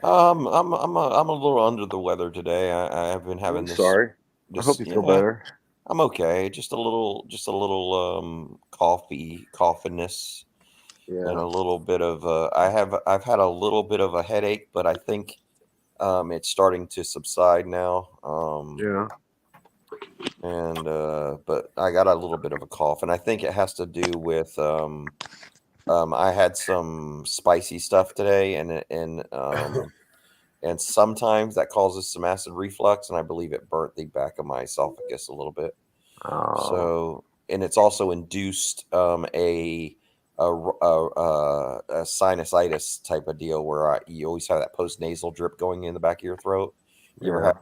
I'm a little under the weather today. I have been having this. Sorry. I Just, hope you feel better. I'm okay. Just a little coughiness, and Yeah. a little bit of I've had a little bit of a headache, but I think it's starting to subside now. Yeah. And but I got a little bit of a cough, and I think it has to do with I had some spicy stuff today, and sometimes that causes some acid reflux, and I believe it burnt the back of my esophagus a little bit. Oh. So, and it's also induced a sinusitis type of deal where you always have that post nasal drip going in the back of your throat. You ever Yeah. have?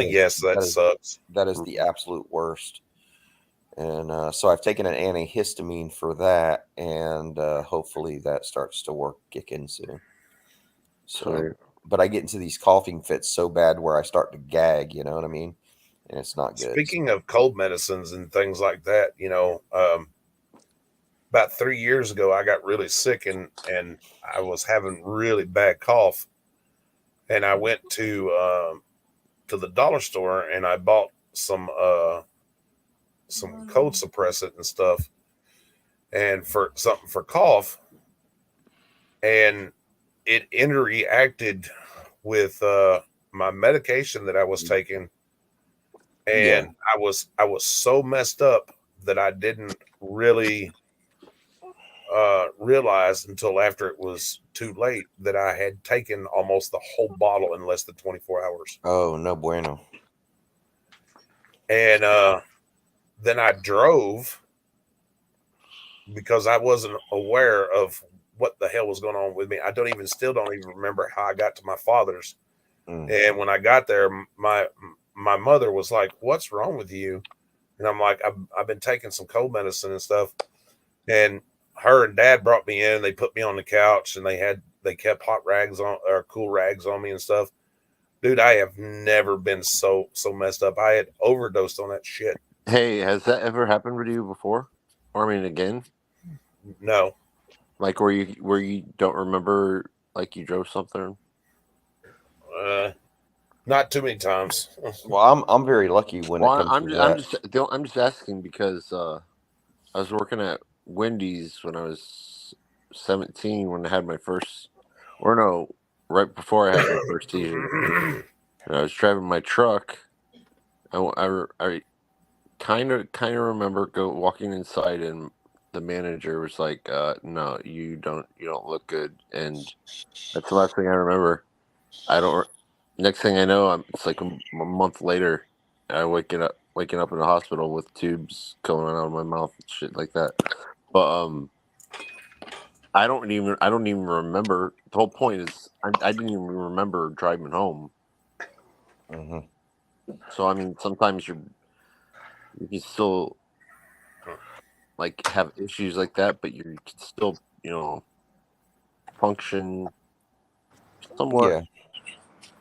Yes, that sucks. That is the absolute worst. And so I've taken an antihistamine for that, and hopefully that starts to kick in soon. So, Sweet. but I get into these coughing fits so bad where I start to gag. You know what I mean? And it's not good. Speaking of cold medicines and things like that, about 3 years ago, I got really sick and I was having really bad cough, and I went to the dollar store and I bought some cold suppressant and stuff, and for something for cough, and it interacted with my medication that I was taking, and I was so messed up that I didn't really realized until after it was too late that I had taken almost the whole bottle in less than 24 hours. Oh, no bueno. And then I drove because I wasn't aware of what the hell was going on with me. I still don't even remember how I got to my father's. And when I got there, my mother was like, "What's wrong with you?" And I'm like, I've been taking some cold medicine and stuff. And her and dad brought me in. They put me on the couch, and they kept hot rags on or cool rags on me and stuff. Dude, I have never been so messed up. I had overdosed on that shit. Hey, has that ever happened to you before? Or I mean, again? No. Like where you don't remember, like you drove something? Not too many times. Well, I'm very lucky when it comes to that. I'm just asking because I was working at Wendy's when I was 17 when I had my first, or no, right before I had my first seizure. And I was driving my truck. I kind of remember walking inside, and the manager was like, "No, you don't look good." And that's the last thing I remember. Next thing I know, it's like a month later. I waking up in the hospital with tubes coming out of my mouth and shit like that. But I don't even remember. The whole point is I didn't even remember driving home. Mm-hmm. So I mean, sometimes you can still like have issues like that, but you can still function somewhat. Yeah.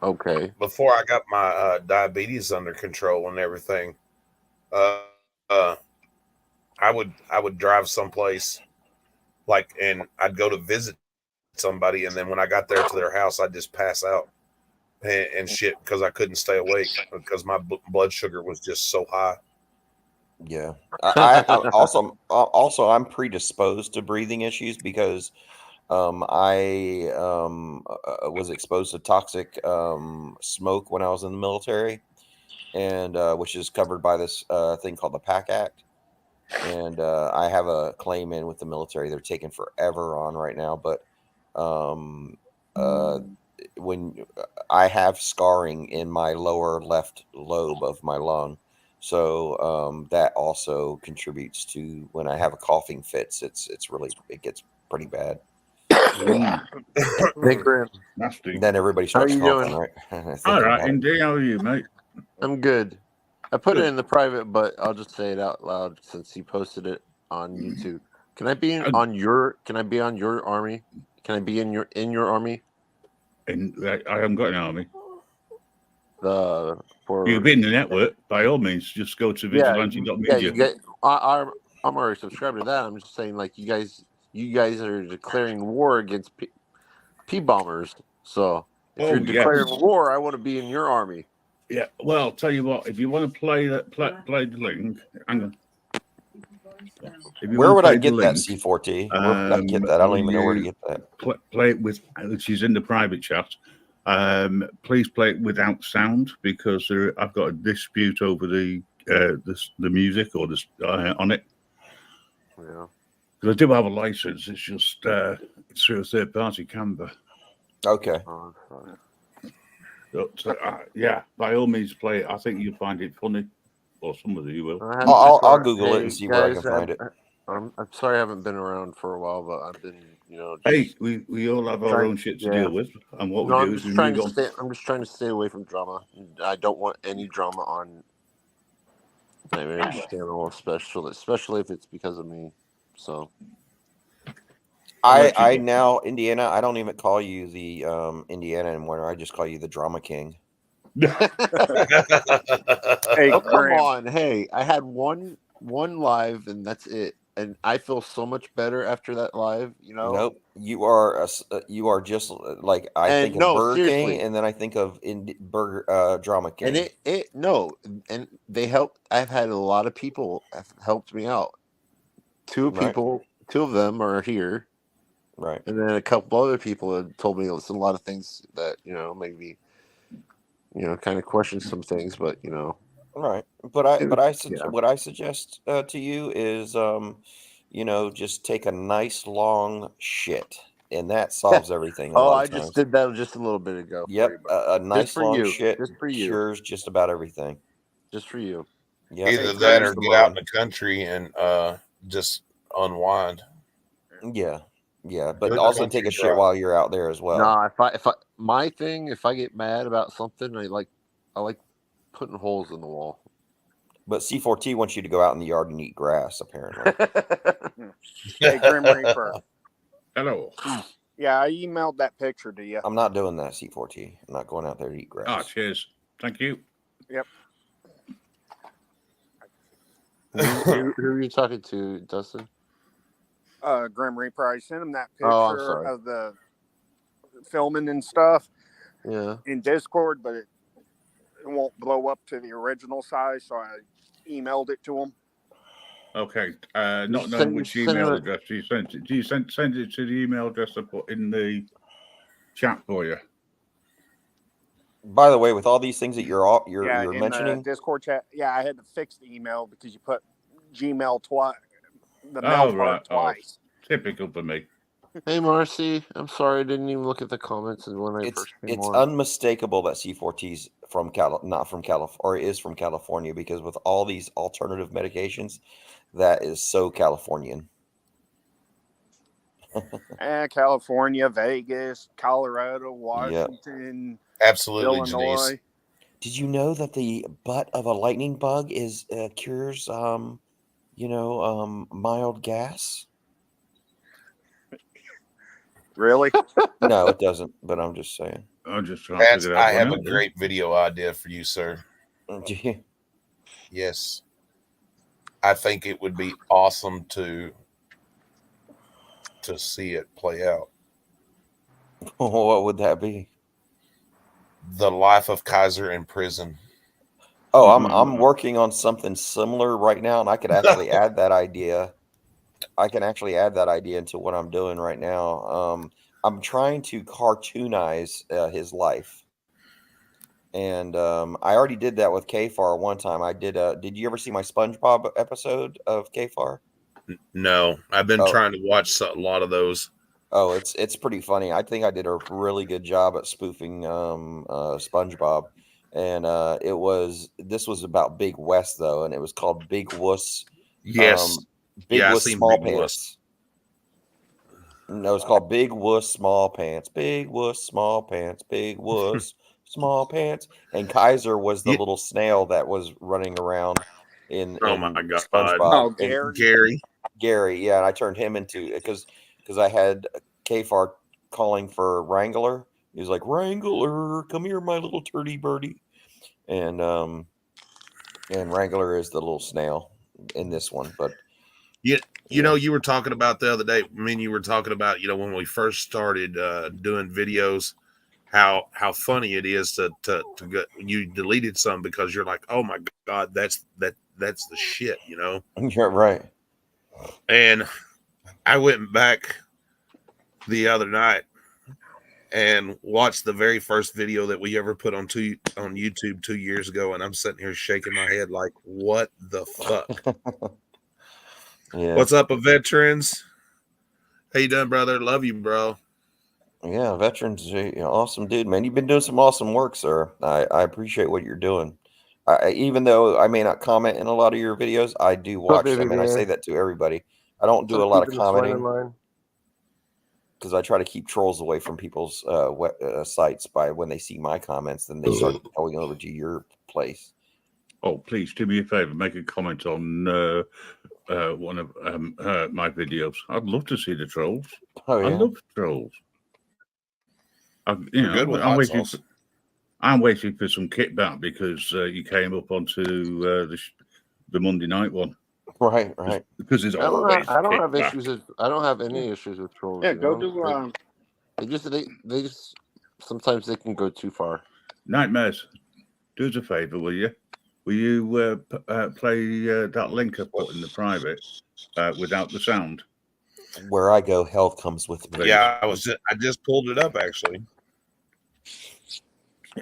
Okay. before I got my diabetes under control and everything, uh, uh, I would drive someplace like, and I'd go to visit somebody, and then when I got there to their house, I'd just pass out and shit because I couldn't stay awake because my blood sugar was just so high. Yeah. I also I'm predisposed to breathing issues because I was exposed to toxic smoke when I was in the military, and which is covered by this thing called the PAC Act. And I have a claim in with the military. They're taking forever on right now, but when I have scarring in my lower left lobe of my lung, so that also contributes to when I have a coughing fits. It gets pretty bad. Hey, Grim. Nasty. Then everybody How starts you coughing, doing? right? All Thinking right, about it. Indy, how are you, mate? I'm good. I put it Good. in the private, but I'll just say it out loud since he posted it on YouTube. Can I be Uh, on your? Can I be on your army? Can I be in your army? And I haven't got an army. For You've been in the network. By all means, just go to yeah, vigilante.media. you get. I'm already subscribed to that. I'm just saying, like you guys are declaring war against P bombers. So if Oh, you're declaring yes. war, I want to be in your army. Yeah. Well, I'll tell you what. If you want to play the link, hang on. If you Where want would to I play the get that link, C4T? Where would I get that? I don't even know where to get that. play it with, which is in the private chat. Please play it without sound because I've got a dispute over the music or this on it. Yeah. Because I do have a license. It's just it's through a third party Canva. Okay. Oh, sorry. But, yeah, by all means, play it. I think you'll find it funny, or some of you will. I'll Google it and see where I can find it. I'm sorry I haven't been around for a while, but I've been, Hey, we all have our own shit to deal with, and what we do is we move on. I'm just trying to stay away from drama. I don't want any drama on Nightmare Channel, especially if it's because of me. So I now Indiana. I don't even call you the Indiana anymore. I just call you the Drama King. Hey, oh, come Graham. on. Hey, I had one live and that's it. And I feel so much better after that live, Nope, you are just like I think of Burger King, and then I think of Drama King. And they helped. I've had a lot of people have helped me out. Two of them are here, right? And then a couple other people have told me a lot of things that maybe kind of question some things, but right. But what I suggest to you is just take a nice long shit, and that solves everything. I just did that just a little bit ago. Yep, a nice long shit just for you. cures just about everything. Just for you. Yeah. Either that or get out in the country and just unwind. Yeah. Yeah, but also take a shit while you're out there as well. Nah, if I get mad about something, I like putting holes in the wall. But C4T wants you to go out in the yard and eat grass, apparently. Hey, Grim Reaper. Hello. Yeah, I emailed that picture to you. I'm not doing that, C4T. I'm not going out there to eat grass. Ah, cheers. Thank you. Yep. Who are you talking to, Dustin? Grim Reaper. I sent him that picture of the filming and stuff. Yeah. In Discord, but it won't blow up to the original size, so I emailed it to him. Okay. Not knowing which email address you sent it. Do you send it to the email address I put in the chat for you? By the way, with all these things that you're in mentioning, the Discord chat, I had to fix the email because you put Gmail twice, the mail part twice. Typical for me. Hey, Marcy, I'm sorry I didn't even look at the comments when I first came it's on. unmistakable that C4T's not from California, or is from California, because with all these alternative medications, that is so Californian. California, Vegas, Colorado, Washington, absolutely, Illinois. Janice. Did you know that the butt of a lightning bug cures mild gas? Really? No, it doesn't. But I'm just saying. I'm just trying to That's, figure out. I have one a out there. great video idea for you, sir. Yes. I think it would be awesome to see it play out. What would that be? The life of Kaiser in prison. Oh, I'm working on something similar right now, and I could actually add that idea. I can actually add that idea into what I'm doing right now. I'm trying to cartoonize his life, and I already did that with Kfar one time. I did. Did you ever see my SpongeBob episode of Kfar? No, I've been Oh. trying to watch a lot of those. Oh, it's pretty funny. I think I did a really good job at spoofing SpongeBob, and this was about Big West though, and it was called Big Wuss. Yes. Big Yeah, I Wuss seen Small Big Pants. No, it's called Big Wuss Small Pants. Big Wuss Small Pants. Big Wuss Small Pants. And Kaiser was the Yeah. little snail that was running around in Oh my God. SpongeBob. Oh, And Gary. Gary. yeah, and I turned him into because I had Kfar calling for Wrangler. He was like, Wrangler, come here, my little turdy birdie. And Wrangler is the little snail in this one. But You know, you were talking about the other day. I mean, you were talking about, when we first started doing videos, how funny it is to go. You deleted some because you're like, oh my God, that's the shit, You're right. And I went back the other night and watched the very first video that we ever put on YouTube 2 years ago, and I'm sitting here shaking my head like, what the fuck? Yeah. What's up, veterans? How you doing, brother? Love you, bro. Yeah, veterans, awesome dude, man. You've been doing some awesome work, sir. I appreciate what you're doing. Even though I may not comment in a lot of your videos, I do watch them, and I say that to everybody. I don't do a lot of commenting because I try to keep trolls away from people's sites by when they see my comments, then they start going over to your place. Oh, please do me a favor, make a comment on one of my videos. I'd love to see the trolls. Oh, yeah. I love trolls. Good with hot sauce. I'm waiting for some kickback because you came up onto the Monday night one. Right. Because there's I don't always have kickback. issues. I don't have any issues with trolls. Yeah, you go know? do. They just sometimes they can go too far. Nightmares, do us a favor, will you? Will you play that link I put in the private without the sound? Where I go, hell comes with me. Yeah, I just pulled it up actually.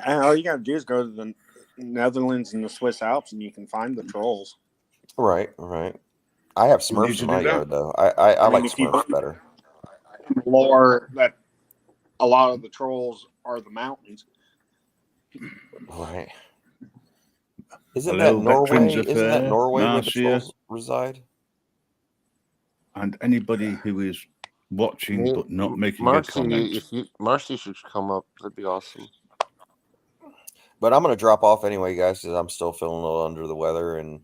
All you gotta do is go to the Netherlands and the Swiss Alps, and you can find the trolls. Right. I have You need Smurfs to in do my that. yard, though. I mean, like if you- Smurfs better. Lore that a lot of the trolls are the mountains. Right. Isn't Hello, that Norway? Veterans Isn't that Affair, Norway where the Marcia. trolls reside? And anybody who is watching but not making a comment. Marcy should come up. That'd be awesome. But I'm going to drop off anyway, guys, because I'm still feeling a little under the weather, and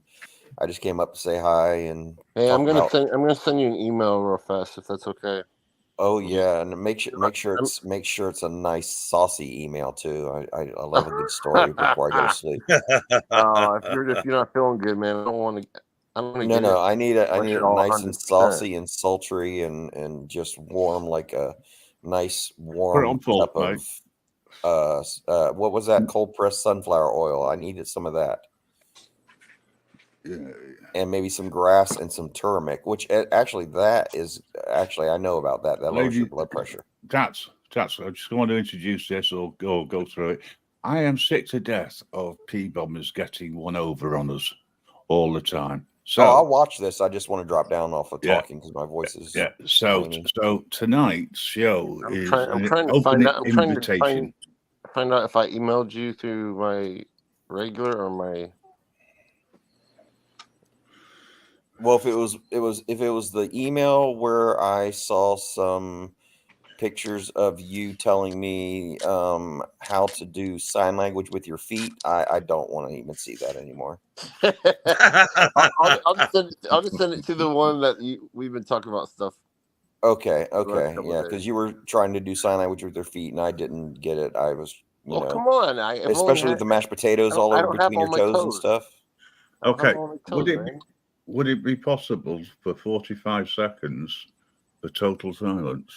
I just came up to say hi and. Hey, talk I'm gonna about- send you an email real fast if that's okay. Oh yeah, and make sure it's a nice saucy email too. I love a good story before I go to sleep. If you're not feeling good, man, I don't want to. No, I need it it all nice and 100%. saucy and sultry and just warm, like a nice Put it warm on full, cup of what was that, cold pressed sunflower oil. I needed some of that. Yeah. And maybe some grass and some turmeric, which actually I know about that. That lowers your blood pressure. That's. I just want to introduce this or go through it. I am sick to death of P-bombers getting one over on us all the time. So I'll watch this. I just want to drop down off of Yeah. talking because my voice is. yeah. So tonight's show is I'm trying to an find out. opening invitation. Find out if I emailed you through my regular or my. Well, if it was the email where I saw some pictures of you telling me how to do sign language with your feet, I don't want to even see that anymore. I'll just send it to the one that we've been talking about stuff. Okay, the last okay, couple yeah, days. because you were trying to do sign language with your feet, and I didn't get it. I was, Well, come on. I've only especially with had. the mashed potatoes I all over don't have between your all my toes and toes. stuff. I don't have Okay. all my Would toes, it man. would it be possible for 45 seconds for total silence?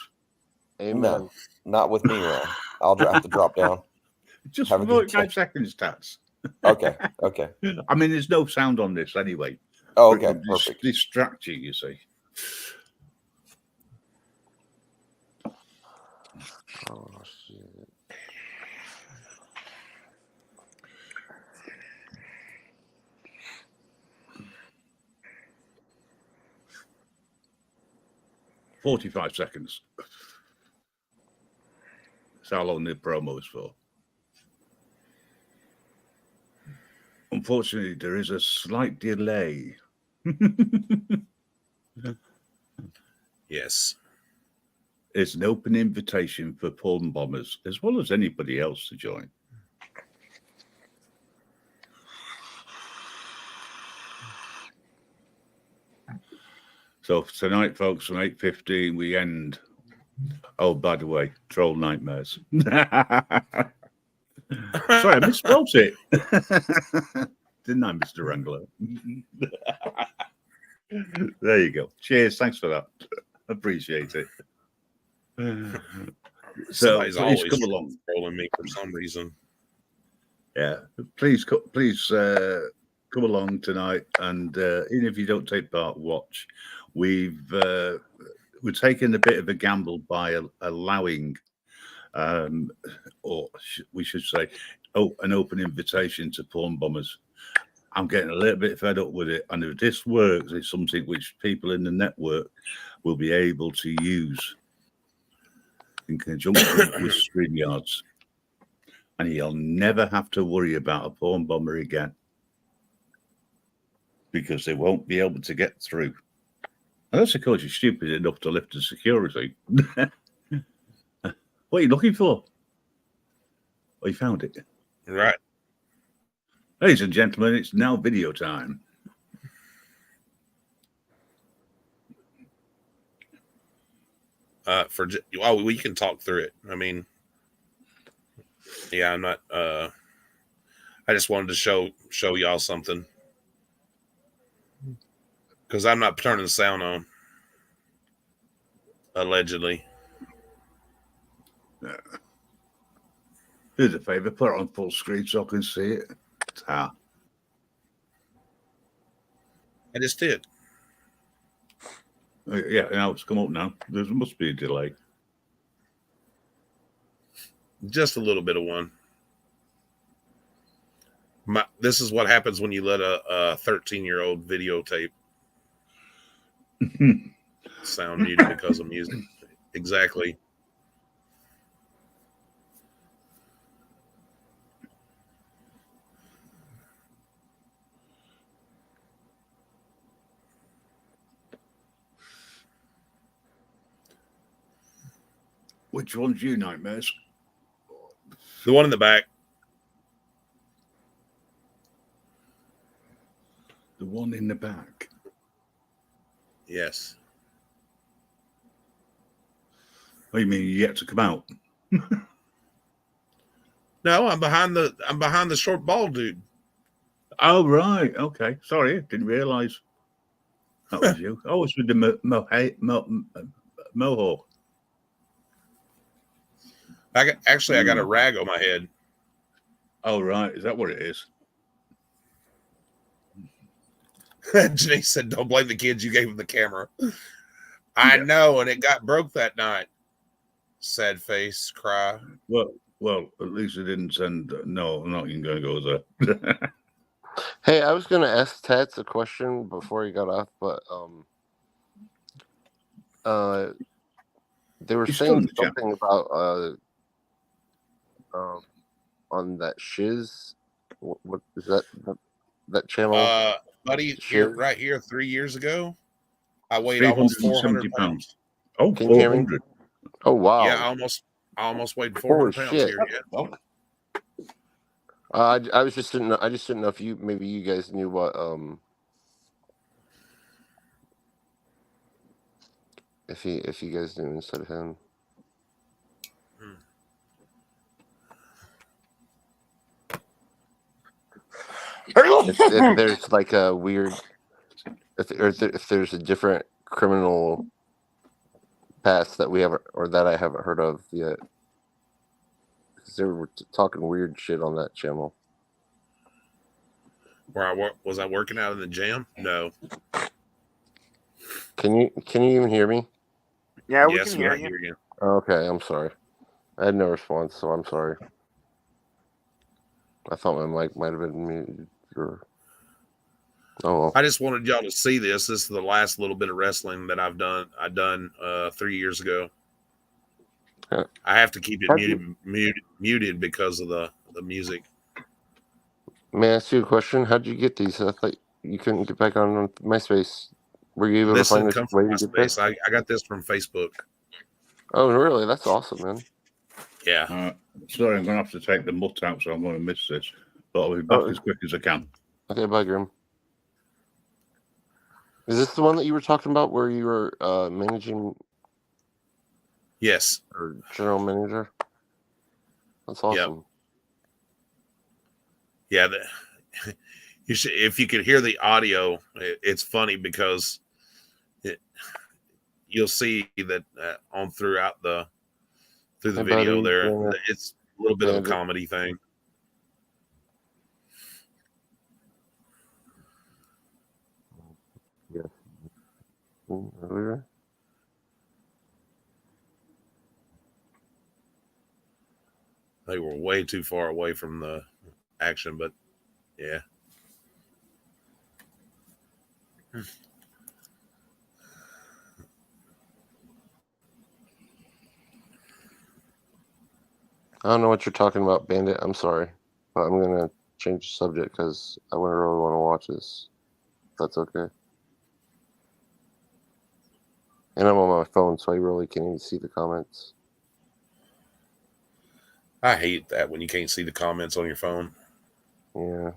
Amen. No, not with me around. I'll have to drop down. Just Have for a good 45 day. seconds, Tats. Okay, okay. I mean, there's no sound on this anyway. Oh, but it okay, would perfect. distract you see. Oh, shit. "45 seconds. That's how long the promo is for. Unfortunately, there is a slight delay. Yes. It's an open invitation for Porn Bombers, as well as anybody else to join. So for tonight, folks, from 8:15, we end. Oh, by the way, Troll Nightmares. Sorry, I misspelled it. Didn't I, Mr. Wrangler? There you go. Cheers. Thanks for that. Appreciate it. So Somebody's please always come along. trolling me for some reason. Yeah, please come along tonight, and even if you don't take part, watch. We're taking a bit of a gamble by allowing, we should say, an open invitation to Porn Bombers. I'm getting a little bit fed up with it, and if this works, it's something which people in the network will be able to use in conjunction with StreamYards. And he'll never have to worry about a Porn Bomber again, because they won't be able to get through. Unless, of course, you're stupid enough to lift the security. What are you looking for? Oh, you found it. Right. Ladies and gentlemen, it's now video time. We can talk through it. I mean, yeah, I'm not. I just wanted to show y'all something, because I'm not turning the sound on. Allegedly. Do us a favor, put it on full screen so I can see it. I just did. Yeah, now it's come up now. There must be a delay. Just a little bit of one. This is what happens when you let a 13-year-old videotape sound muted because of music. Exactly. Which one's you, Nightmares? The one in the back. The one in the back. Yes. Oh, you mean you yet to come out? No, I'm behind the short bald dude. Oh, right. Okay. Sorry, didn't realise that was you. I was with the mohawk. I got a rag on my head. Oh, right. Is that what it is? Janice said, "Don't blame the kids. You gave them the camera." I know, and it got broke that night. Sad face, cry. Well, at least it didn't send. No, I'm not even going to go there. Hey, I was going to ask Tats a question before he got off, but they were He's still saying in the chat. something about on that Shiz. What is that channel? Buddy, Sure. right here, 3 years ago, I weighed almost 400 pounds. Oh, Can you hear me? 400. Oh wow! Yeah, I almost weighed 400 pounds shit. here. Yeah. I just didn't know if maybe you guys knew what if you guys do instead of him. If there's like a weird, if there's a different criminal past that we haven't, or that I haven't heard of yet, because they were talking weird shit on that channel. Where was I working out in the gym? No. Can you even hear me? Yeah, we Yes, can hear I you. hear you. Okay, I'm sorry. I had no response, so I'm sorry. I thought my mic might have been muted. Or... Oh well. I just wanted y'all to see this. This is the last little bit of wrestling that I've done. 3 years ago. Yeah. I have to keep it muted because of the music. May I ask you a question? How did you get these? I thought you couldn't get back on MySpace. Were you able This to find didn't this come way from to get this? MySpace. I got this from Facebook. Oh, really? That's awesome, man. Yeah. Sorry, I'm going to have to take the mutt out, so I'm going to miss this. But I'll be back as quick as I can. Okay, bye, Grim. Is this the one that you were talking about where you were managing? Yes. Or general manager? That's awesome. Yep. Yeah. You should, if you could hear the audio, it's funny because you'll see that on throughout the video there, it's a little bit of a comedy thing. Yeah. Earlier. They were way too far away from the action, but yeah. I don't know what you're talking about, Bandit. I'm sorry, but I'm gonna change the subject because I really want to watch this. If that's okay. And I'm on my phone, so I really can't even see the comments. I hate that when you can't see the comments on your phone. Yeah.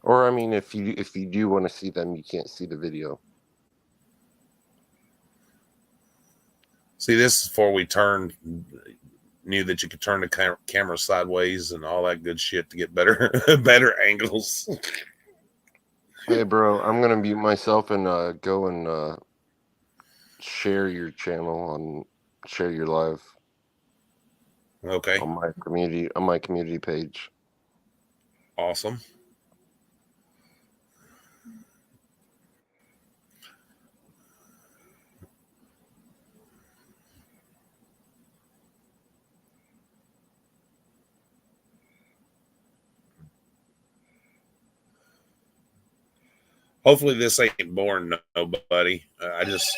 Or I mean, if you do want to see them, you can't see the video. See, this is before we knew that you could turn the camera sideways and all that good shit to get better angles. Hey, bro, I'm gonna mute myself and go and share your channel and share your live. Okay. On my community page. Awesome. Hopefully this ain't boring nobody. I just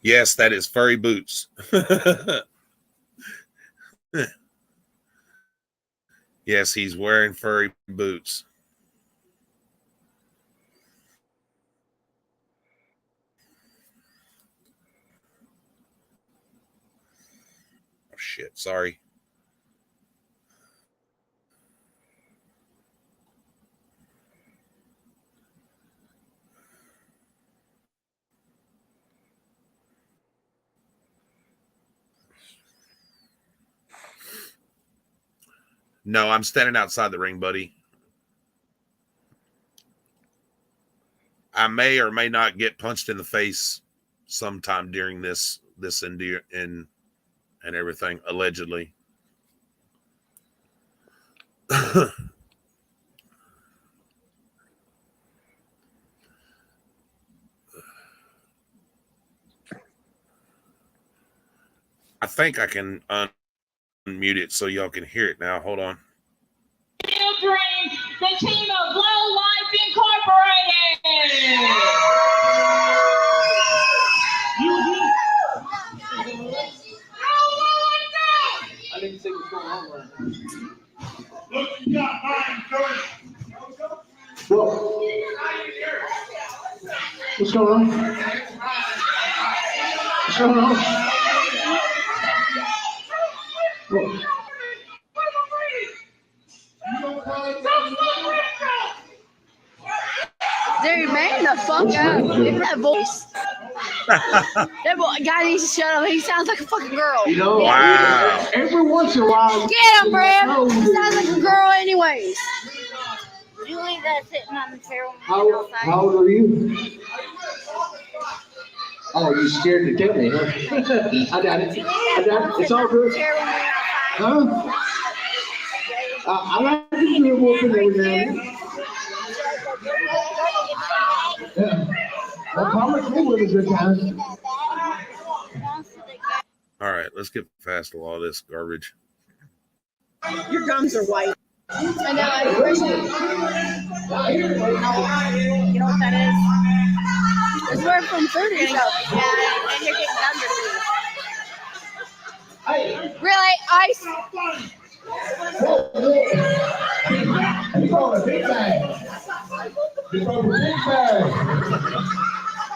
yes, that is furry boots. Yes, he's wearing furry boots. Oh, shit, sorry. No, I'm standing outside the ring, buddy. I may or may not get punched in the face sometime during this and everything, allegedly. I think I can unmute it so y'all can hear it now. Hold on. Brain. the team of Low Life Incorporated. I didn't see what's going on right now. Look, you got mine, George. Whoa. What's going on? What's going on? Whoa. Dude, man, the fuck up. That voice. That boy, guy needs to shut up. He sounds like a fucking girl. You know, Wow. every once in a while. Get him, Brad. He sounds like a girl anyways. You leave that sitting on the chair when How, we get outside. how old are you? Oh, you scared to tell me, huh? I got it. It's all good. Chair when we get outside. Huh? I like to do a whooping every now and then. Yeah. Well, promise me with a good time. All right, let's get past a lot of this garbage. Your gums are white. I know. I appreciate it. You know what that is? It's where from food you're gonna go. Yeah, and you're getting gum disease. Really? Ice? You call a big bag. You call a big bag.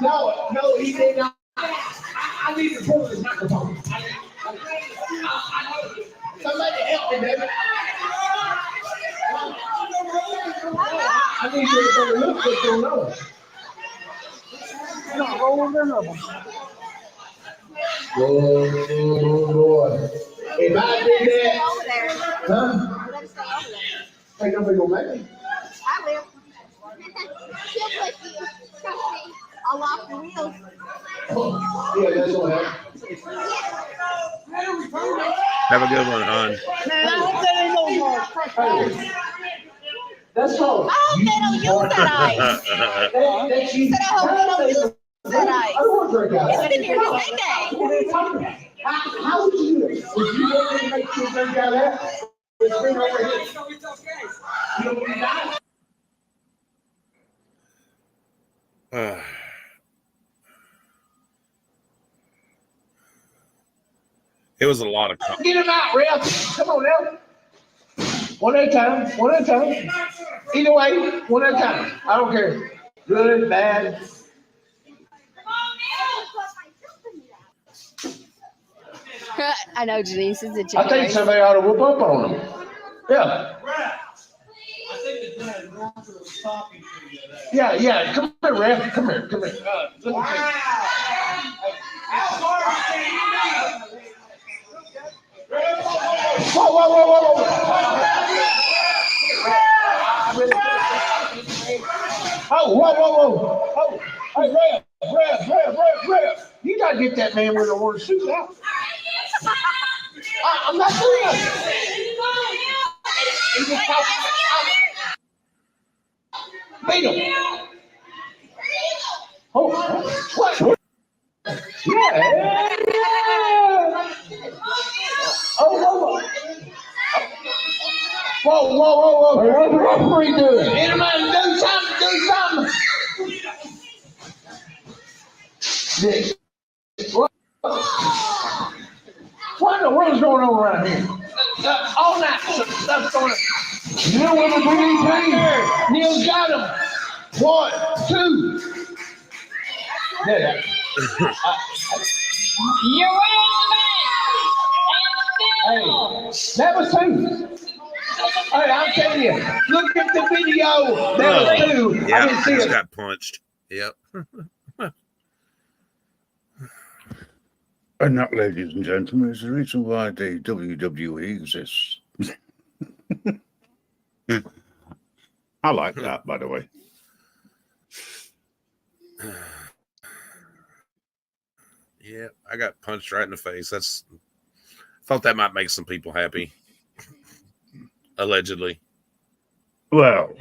No, he did not. I need to pull this microphone. Somebody help me, baby. I need you to look what's going on. Roll over and over. Boy. If I did that, huh? Ain't nobody gonna make me. I will. She'll push you. Trust me. I'll lock the wheels. Yeah, that's all right. Have a good one, hon. Man, I hope they don't go hard. That's all. I hope they don't use that ice. That's you. I hope they don't use that ice. I don't want to drink out. It's been here the same day. What are you talking about? How would you do it? Would you want me to make you drink out of that? It's been over here. You don't want to die? It was a lot of. Get him out, Ralph. Come on now. One at a time. One at a time. Either way, one at a time. I don't care. Good, bad. I know, Denise is a I chicken think race. somebody ought to whoop up on them. Yeah. Yeah. Come here, Ralph. Come here. Let me see. Whoa. Oh, whoa. Oh, hey, Rev. You gotta get that man with the orange suit out. I'm not doing that. He just talking. Beat him. Oh, what? Yeah. Oh, whoa. What's the referee doing? Anybody do something. This. What in the world's going on around here? All that stuff's going on. Neil with the DDT. Neil's got him. 1, 2. Yeah. You're winning the match. And still. Hey, that was 2. Hey, I'm telling you, look at the video. That was 2. Yeah, I didn't see just it. got punched. Yep. And that, ladies and gentlemen, is the reason why the WWE exists. I like that, by the way. Yeah, I got punched right in the face. Thought that might make some people happy. Allegedly. Well,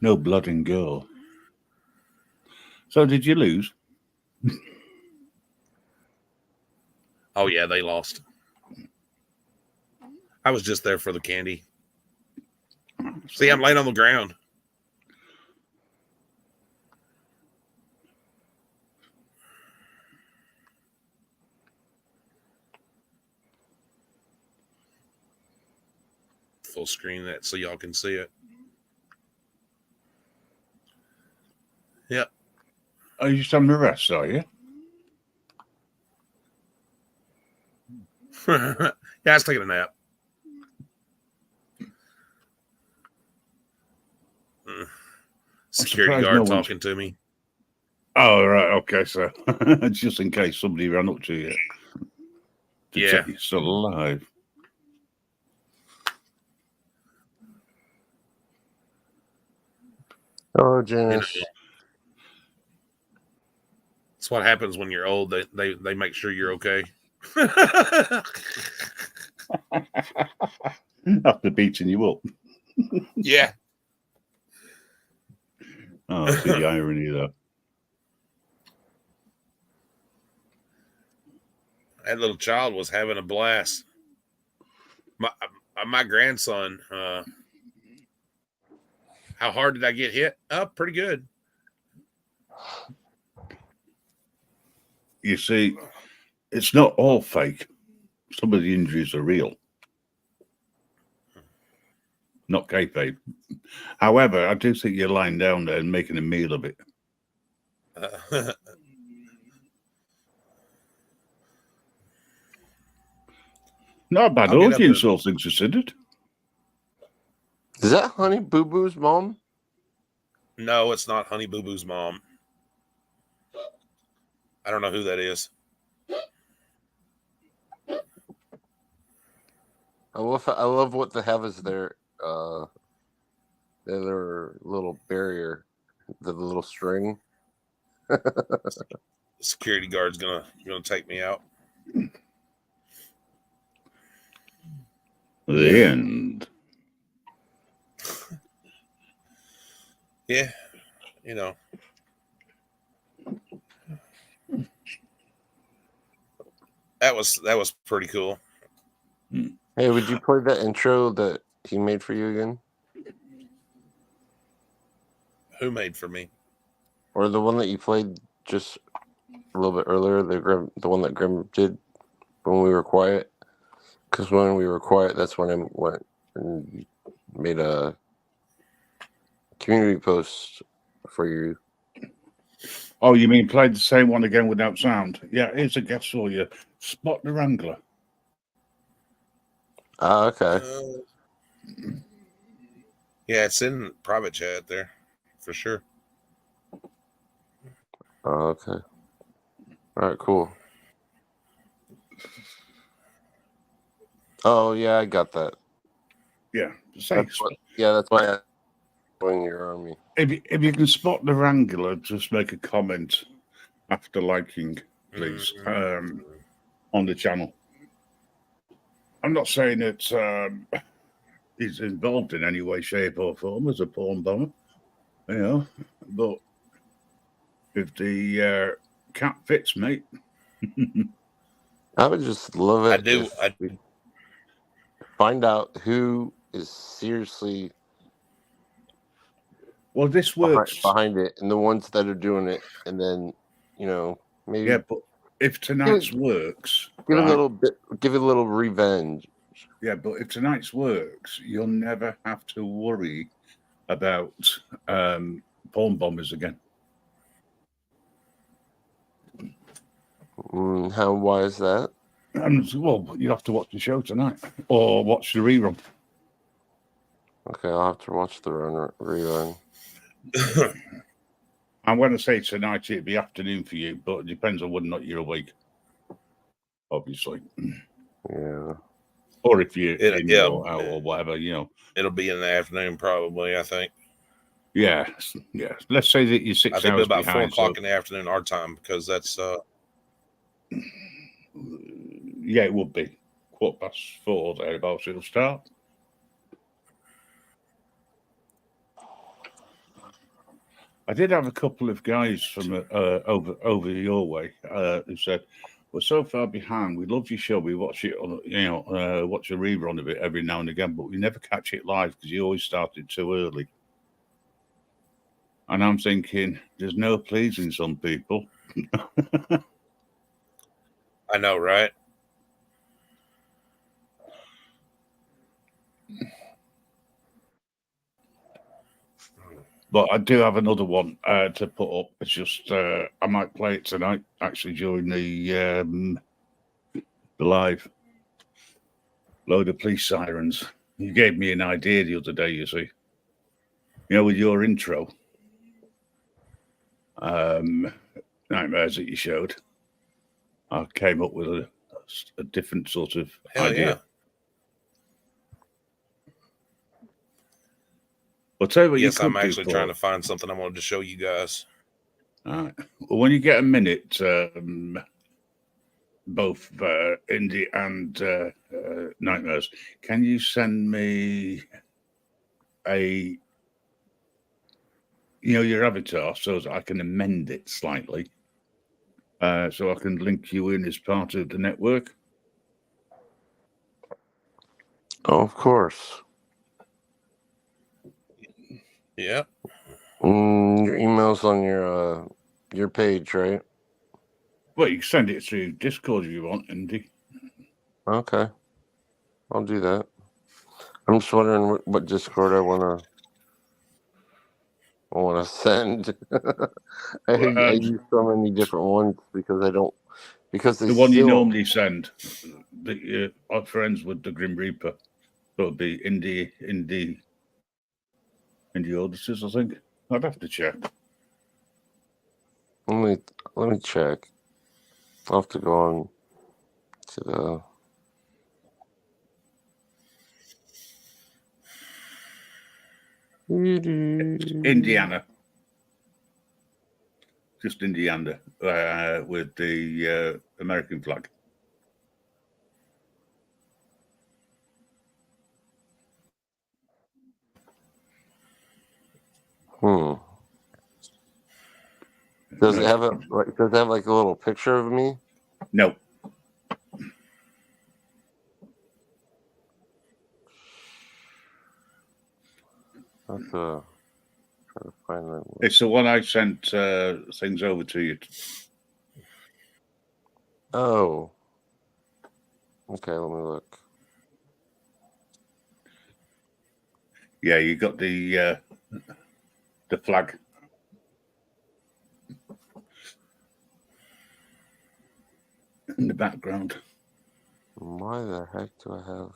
no blood and gore. So did you lose? Oh yeah, they lost. I was just there for the candy. See, I'm laying on the ground. Full screen that so y'all can see it. Yep. Are you just having a rest, are you? Yeah, I was taking a nap. Security surprised guard no one's- talking to me. Oh, right. Okay, so just in case somebody ran up to you to Yeah. check you're still alive. Oh, Janice. That's what happens when you're old. They make sure you're okay. After beating you up. Yeah. Oh, see the irony there. That little child was having a blast. My grandson, how hard did I get hit? Pretty good. You see, it's not all fake. Some of the injuries are real. Not kayfabe. However, I do think you're lying down there and making a meal of it. Not a bad I'll get up audience, there. all things considered. Is that Honey Boo Boo's mom? No, it's not Honey Boo Boo's mom. I don't know who that is. I love what they have as their little barrier, the little string. The security guard's gonna take me out. The end. Yeah, you know. That was pretty cool. Hey, would you play that intro that he made for you again? Who made for me? Or the one that you played just a little bit earlier, the one that Grim did when we were quiet? Because when we were quiet, that's when I went and made a community post for you. Oh, you mean played the same one again without sound? Yeah, here's a guess for you. Spot the Wrangler. Ah, okay. Yeah, it's in private chat there for sure. Oh, okay. All right, cool. Oh, yeah, I got that. Yeah, That's why I when you're on me. If you can spot the Wrangler, just make a comment after liking, please, on the channel. I'm not saying that he's involved in any way, shape, or form as a porn bomber, you know, but if the cat fits, mate. I would just love it. I do. if we find out who is seriously Well, this works. behind it, and the ones that are doing it, and then maybe Yeah, but if tonight's works, give it a right? little bit, give it a little revenge. Yeah, but if tonight's works, you'll never have to worry about porn bombers again. Why is that? Well, you have to watch the show tonight or watch the rerun. Okay, I'll have to watch the rerun. And when I say tonight, it'd be afternoon for you, but it depends on whether or not you're awake. Obviously. Yeah. Or if you're in yeah. or out or whatever, It'll be in the afternoon probably, I think. Yeah. Let's say that you're 6 I think hours about behind. 4 o'clock in the afternoon our time because that's Yeah, it would be 4:15 thereabouts. It'll start. I did have a couple of guys from over your way who said, We're so far behind. We love your show. We watch it on, watch a rerun of it every now and again, but we never catch it live because you always start it too early. And I'm thinking, there's no pleasing some people. I know, right? But I do have another one to put up. It's just I might play it tonight, actually, during the live. Load of police sirens. You gave me an idea the other day, you see. With your intro, nightmares that you showed, I came up with a different sort of idea. Yeah. I'll tell you what. Yes, you I'm could actually trying to find something I wanted to show you guys. All right. Well, when you get a minute, both Indy and Nightmares, can you send me your avatar so that I can amend it slightly, so I can link you in as part of the network? Oh, of course. Yeah. Your email's on your page, right? Well, you can send it through Discord if you want, Indy. Okay, I'll do that. I'm just wondering what Discord I want to send. I use so many different ones because the one you normally send. Our friends with the Grim Reaper. So it'll be Indy Odysseus, I think. I'd have to check. Let me check. I'll have to go on to the. Indiana. Just Indiana with the American flag. Does it have like a little picture of me? No. Let's try to find that. It's the one I sent things over to you. Oh. Okay, let me look. Yeah, you got the flag. In the background. Why the heck do I have?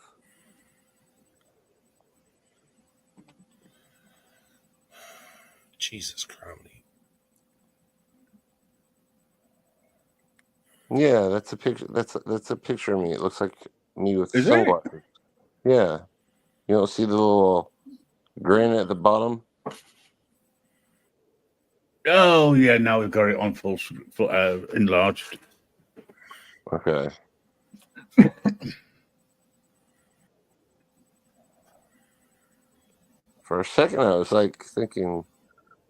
Jesus Christ. Yeah, that's a picture. That's a picture of me. It looks like me with Is sunglasses. It? Yeah, you don't see the little grin at the bottom. Oh yeah, now we've got it on full enlarged. Okay. For a second, I was like thinking,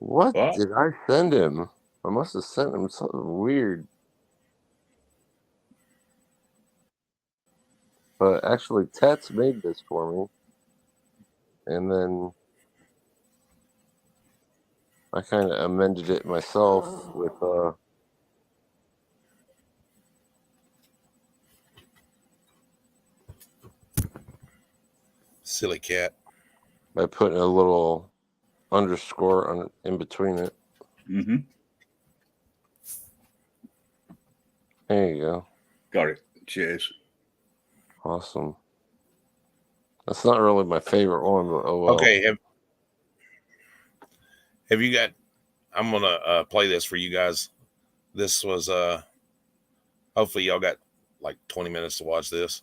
what did I send him? I must have sent him something weird. But actually, Tats made this for me. And then I kind of amended it myself with silly cat. By putting a little underscore in between it. Mm-hmm. There you go. Got it. Cheers. Awesome. That's not really my favorite one, but oh well. Okay. Have you got? I'm gonna play this for you guys. This was hopefully y'all got like 20 minutes to watch this.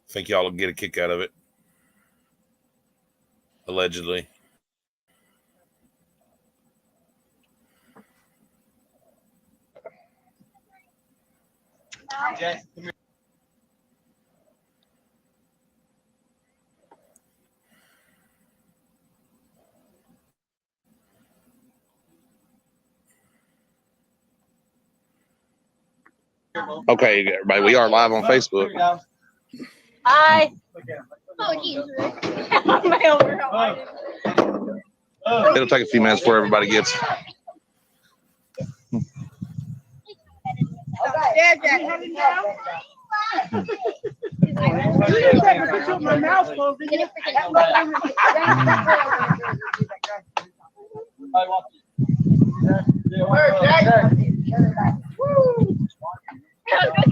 Think y'all will get a kick out of it. Allegedly. Jess, come here. Okay, everybody, we are live on Facebook. Hi. Oh, geez. My overall. It'll take a few minutes before everybody gets. Go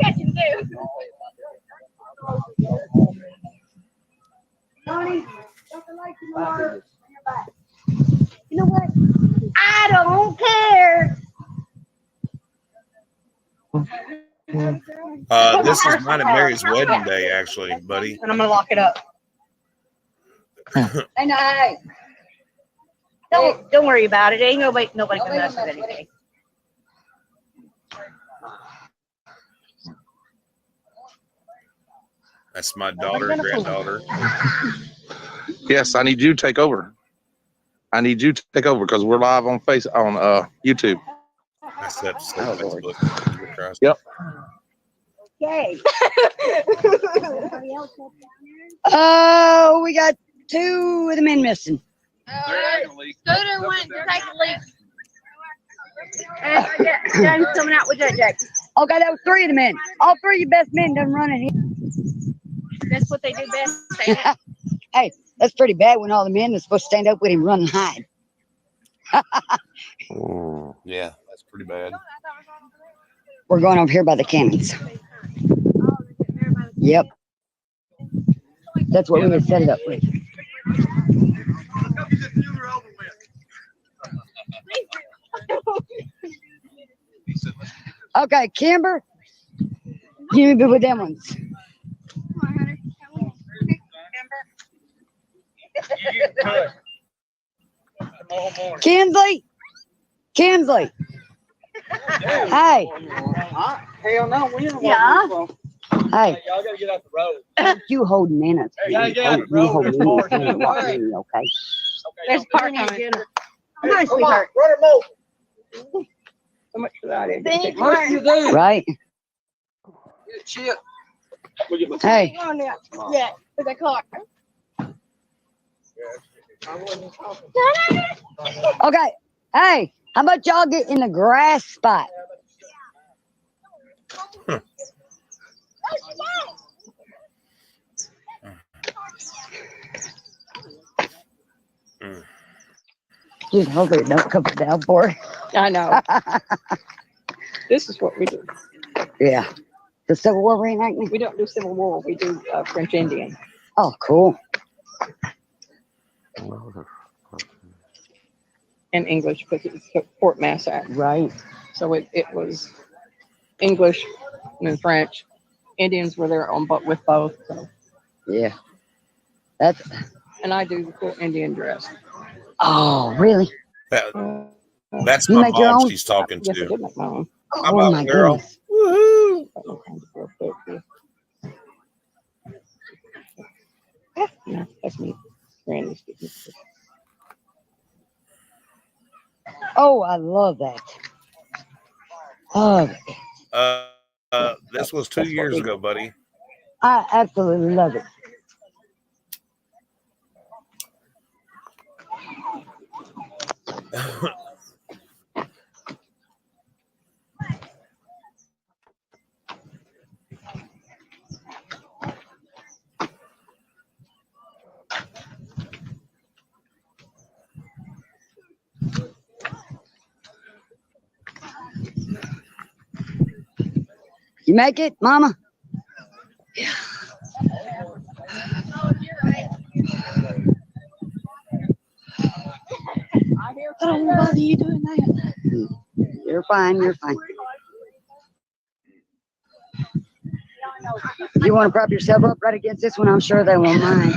catch him too. You know what? I don't care. This is mine and Mary's wedding day, actually, buddy. And I'm gonna lock it up. Hey, night. Don't worry about it. Ain't nobody can mess with anything. That's my daughter and granddaughter. Yes, I need you to take over. I need you to take over because we're live on YouTube. That's Facebook. Yep. Yay. Oh, we got 2 of the men missing. Scooter went to take a leak. And James coming out with that jacket. Okay, that was 3 of the men. All 3 of your best men done running here. That's what they do best. Ain't it? Hey, that's pretty bad when all the men are supposed to stand up with him, run and hide. Yeah, that's pretty bad. We're going over here by the cannons. Yep. That's what we would set it up with. Okay, Kimber, give me with them ones. Kinsley, hey. Hell no, we don't Yeah. want Hey, y'all gotta get out the road. you hold minutes. Yeah, yeah, You hold road. minutes. Okay. There's part coming. Hi, sweetheart. Run them over. So much for that. Thank What you do? Right. Shit. Hey, Yeah, with the car. okay. Hey, how about y'all get in the grass spot? Just hope it don't come down for it. I know. This is what we do. Yeah. The Civil War reenactment? We don't do Civil War. We do French Indian. Oh, cool. In English because it's the Fort Mass Act. Right. So it was English and then French. Indians were there on but with both. So. Yeah. That's. And I do the full Indian dress. Oh, really? That's You my make your mom own? she's talking Yes, I to. did make my own. How Oh about my girl? goodness. Woohoo! Yeah, that's me. Randy's getting it. Oh, I love that. Oh, This was 2 years ago, buddy. I absolutely love it. You make it, Mama? Yeah. I don't know why you doing that. You're fine. You're fine. You want to prop yourself up right against this one? I'm sure they won't mind.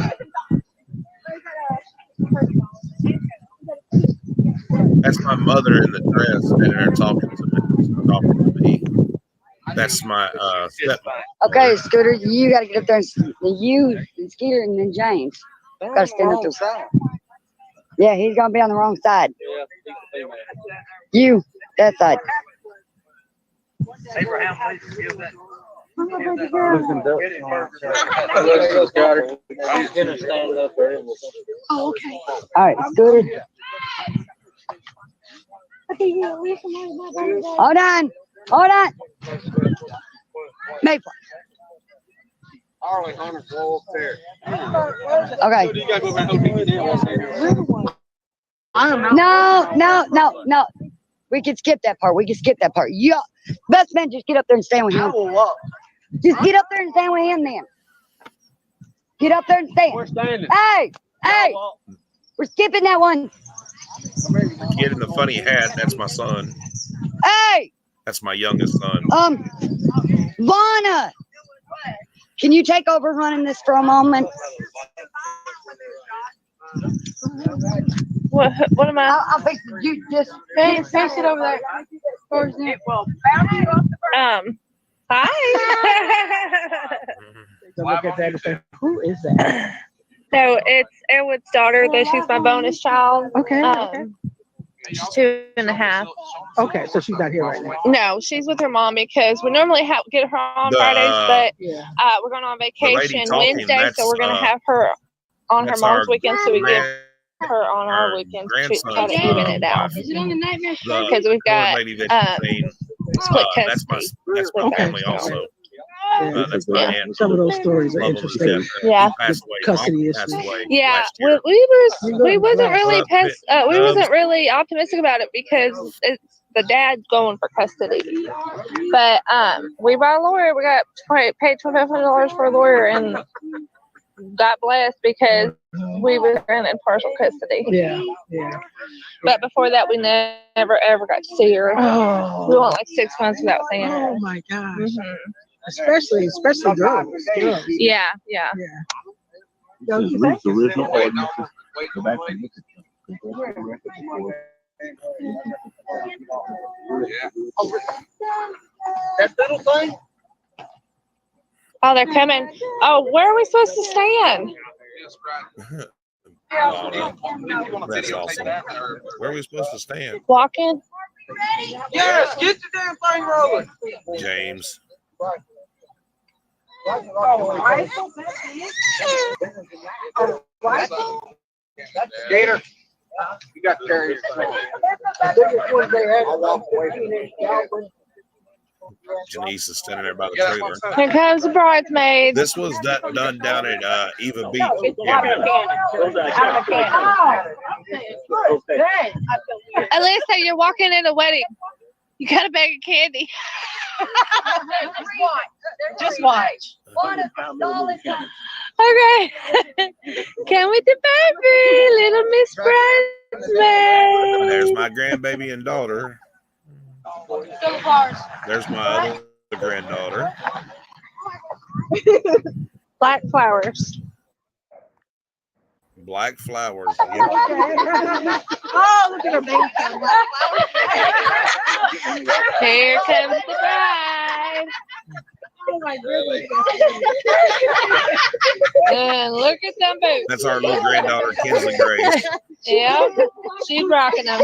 That's my mother in the dress standing there talking to me. That's my step. Okay, Scooter, you got to get up there. You, and Skeeter, and then James. Got to stand up there. Yeah, he's going to be on the wrong side. You, that side. Abraham, please give that. Oh, okay. All right, Scooter. Hold on. Hold on. Maple. Okay. No. We can skip that part. Yeah. Best man, just get up there and stand with him. Just get up there and stand with him then. Get up there and stand. We're standing. Hey. We're skipping that one. The kid in the funny hat, that's my son. Hey. That's my youngest son. Vonna. Can you take over running this for a moment? What am I? I'll fix it. You just Face it over there. Hi. Look at that and say, who is that? So it's Elwood's daughter, though she's my bonus child. Okay. She's 2.5. Okay, so she's not here right now. No, she's with her mom because we normally get her on Fridays, but we're going on vacation talking, Wednesday, so we're going to have her on her that's mom's our weekend, so we give her on our our weekend to grandson's, try to even it out. wife. Is it on the Nightmare Show? Because we've got lady that you've seen, split that's custody. my Okay. family also. That's my Yeah, aunt. some of those stories are Love him to interesting. death. Yeah. He passed away. Custody Mom issues. passed away Yeah, last year. we wasn't really we Dubs. wasn't really optimistic about it because it's the dad's going for custody. But we bought a lawyer. We got paid $2,500 for a lawyer and got blessed because we were in partial custody. Yeah. But before that, we never ever got to see her. Oh. We went like 6 months without seeing her. Oh my gosh. Mhm. Especially girls. Yeah. This Rick's original ordinances. Go back and look at them. That little thing? Oh, they're coming. Oh, where are we supposed to stand? That's awesome. Where are we supposed to stand? Walking? Yes, get the damn thing rolling. James. Gator, you got carriers. Janice is standing there by the trailer. Here comes the bridesmaid. This was done down at Eva Beach. Alyssa, you're walking in a wedding. You got a bag of candy. Just watch. Okay. Come with the baby, little Miss Bridesmaid. There's my grandbaby and daughter. There's my other granddaughter. Black flowers. Black flowers. Yep. Oh, look at her baby. Here comes the bride. Oh my goodness. And look at them boots. That's our little granddaughter, Kinsley Grace. Yeah, she's rocking them.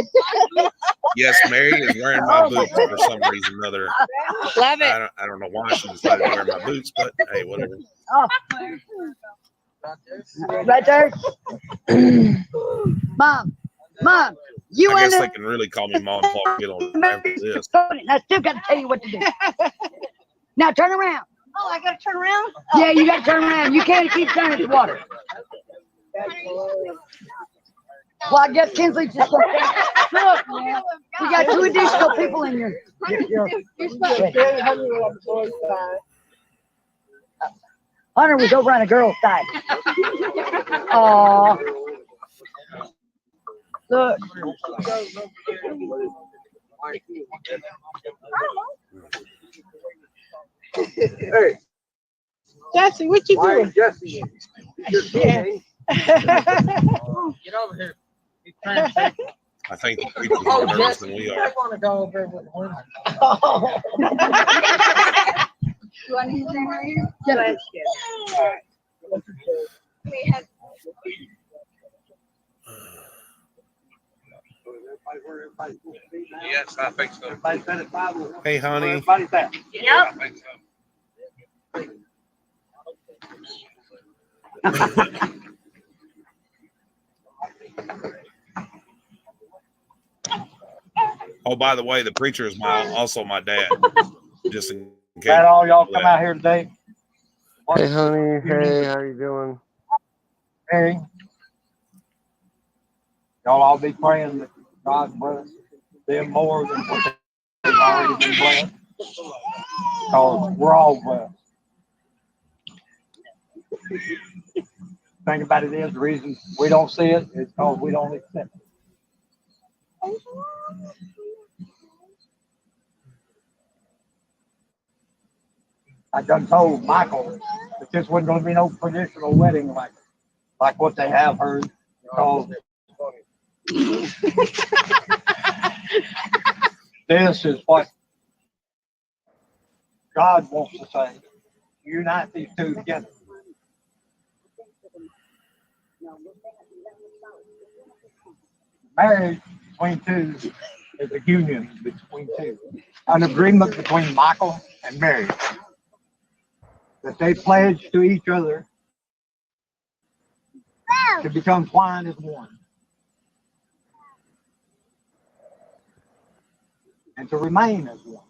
Yes, Mary is wearing my boots for some reason or other. Love it. I don't know why she decided to wear my boots, but hey, whatever. Oh. Right there. Mom, you I guess under- they can really call me Mom Paul get on after this. And I still got to tell you what to do. Now turn around. Oh, I gotta turn around? Yeah, you got to turn around. You can't keep turning the water. Well, I guess Kinsley just look, man. We got 2 additional people in here. Hunter was over on a girl's side. Aw. Look. Hey. Jesse, what you doing? Jesse. Get over here. I think the preacher's more nervous than we I are. want to go over with one. Do I need to stand right here? Yes, I think so. Everybody said it 501. Hey, honey. Everybody's that. Yep. I think so. Oh, by the way, the preacher is also my dad. Just in case. That all y'all come out here today? Hey, honey. Hey, how you doing? Hey. Y'all all be praying that God bless them more than what they've already been blessed. Because we're all blessed. Thing about it is, the reason we don't see it is because we don't accept it. I done told Michael that this wasn't going to be no traditional wedding like what they have heard. Because this is what God wants to say. Unite these two together. Marriage between two is a union between two. An agreement between Michael and Mary that they pledge to each other to become twined as one. And to remain as one.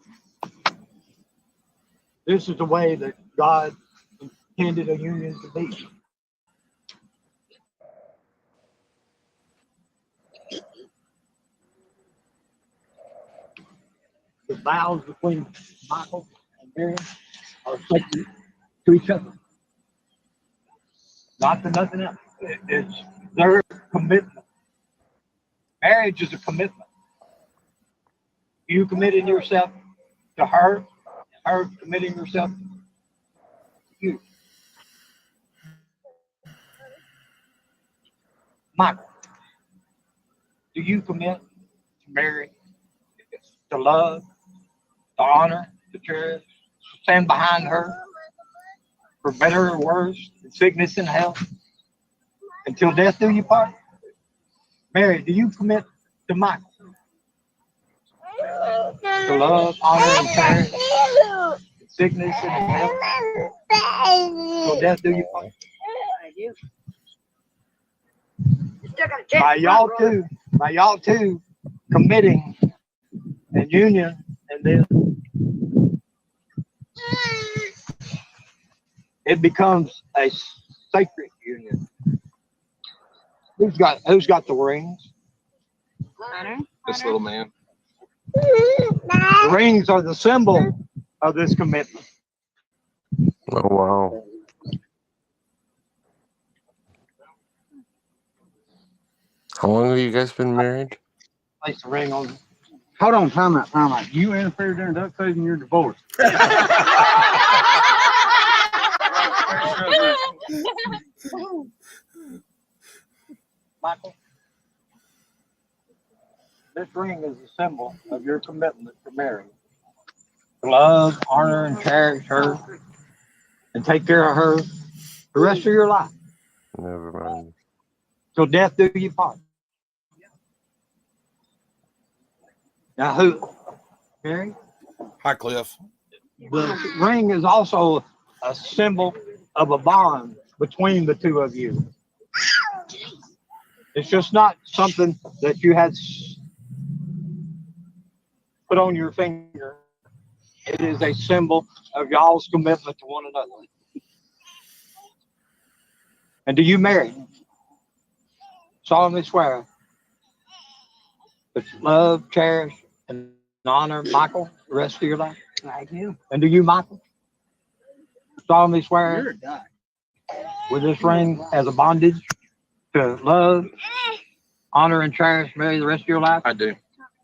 This is the way that God intended a union to be. The vows between Michael and Mary are sacred to each other. Not to nothing else. It's their commitment. Marriage is a commitment. You committing yourself to her, her committing herself to you. Michael, do you commit to Mary, to love, to honor, to cherish, to stand behind her for better or worse, in sickness and health, until death do you part? Mary, do you commit to Michael? To love, honor, and cherish, in sickness and in health, until death do you part? I do. By y'all two committing and union, and then it becomes a sacred union. Who's got the rings? This little man. The rings are the symbol of this commitment. Oh, wow. How long have you guys been married? Place the ring on. Hold on, time out. You interfered during duck feed and you're divorced. Michael, this ring is a symbol of your commitment to Mary. To love, honor, and cherish her, and take care of her the rest of your life. Never mind. Till death do you part. Now who? Mary? Hi, Cliff. The ring is also a symbol of a bond between the two of you. It's just not something that you had put on your finger. It is a symbol of y'all's commitment to one another. And do you marry? Solemnly swear that you love, cherish, and honor Michael the rest of your life? I do. And do you, Michael? Solemnly swear You're a guy. with this ring as a bondage to love, honor, and cherish Mary the rest of your life? I do.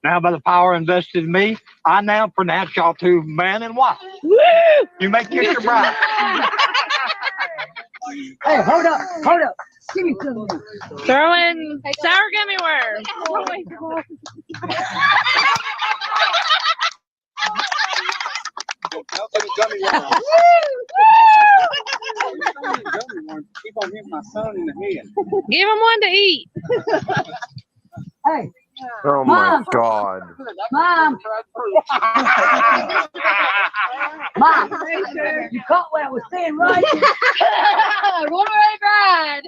Now, by the power invested in me, I now pronounce y'all two man and wife. Woo! You may kiss your bride. Hey, hold up. Give me some. Throw in sour gummy worms. Oh my God. Keep on hitting my son in the head. Give him one to eat. Hey, Oh my God. Mom. Mom. You caught what I was saying, right? One way ride.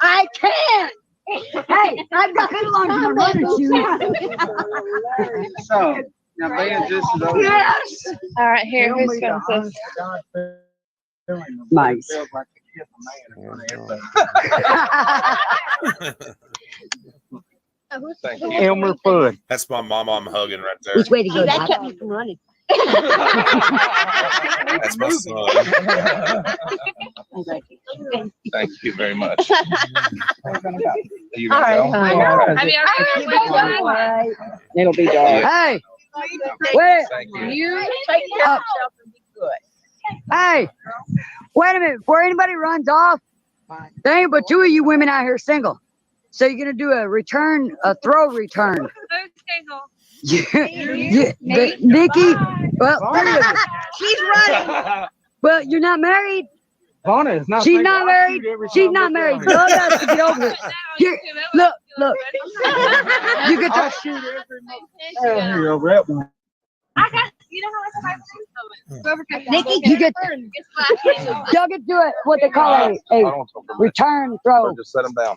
I can't. Hey, I've got it along to my running shoes. So, now Ben just is over. Yes. All right, here, who's going to Nice. Thank you. Elmer Fudd. That's my mama I'm hugging right there. Which way to go? That kept me from running. That's my son. Thank you very much. You All right, gonna go? fine. Okay. It'll be dark. Hey, wait. Thank you. You take care of yourself and be good. Hey, wait a minute. Before anybody runs off, there ain't but two of you women out here single. So you're gonna do a throw return. Nikki, well, She's running. well, you're not married. Vonna is not. She's single. not I married. shoot every She's time not I married. get Doug has to get over it. Here, look. You can I try. shoot every. You're a rep one. I got, you know how it's Nikki, you get Doug can do it. What they call a return throw. Just set them down.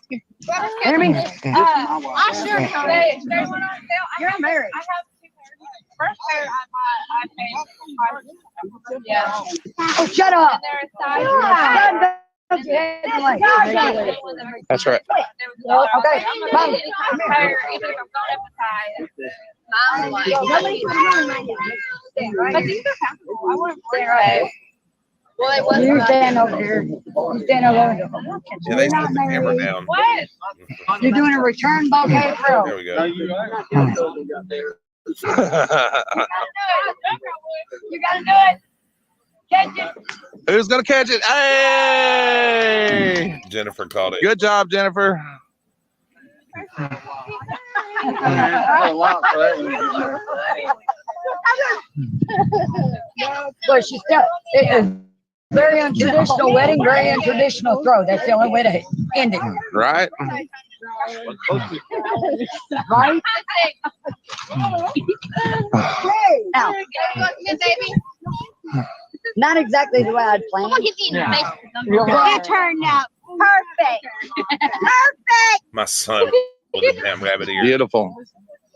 Hear me? I sure can. There's one on sale. You're married. I have two pairs. First pair I paid. Yeah. Oh, shut up. And they're a size. That's right. Okay, Mom. Well, it was You stand over here. You stand over there. Yeah, they put the camera down. What? You're doing a return bouquet throw. There we go. You gotta do it. Catch it. Who's gonna catch it? Hey! Jennifer caught it. Good job, Jennifer. But she's still very untraditional wedding, very untraditional throw. That's the only way to end it. Right? Right? Now, not exactly the way I'd planned. It turned out perfect. Perfect. My son with a damn rabbit ear. Beautiful.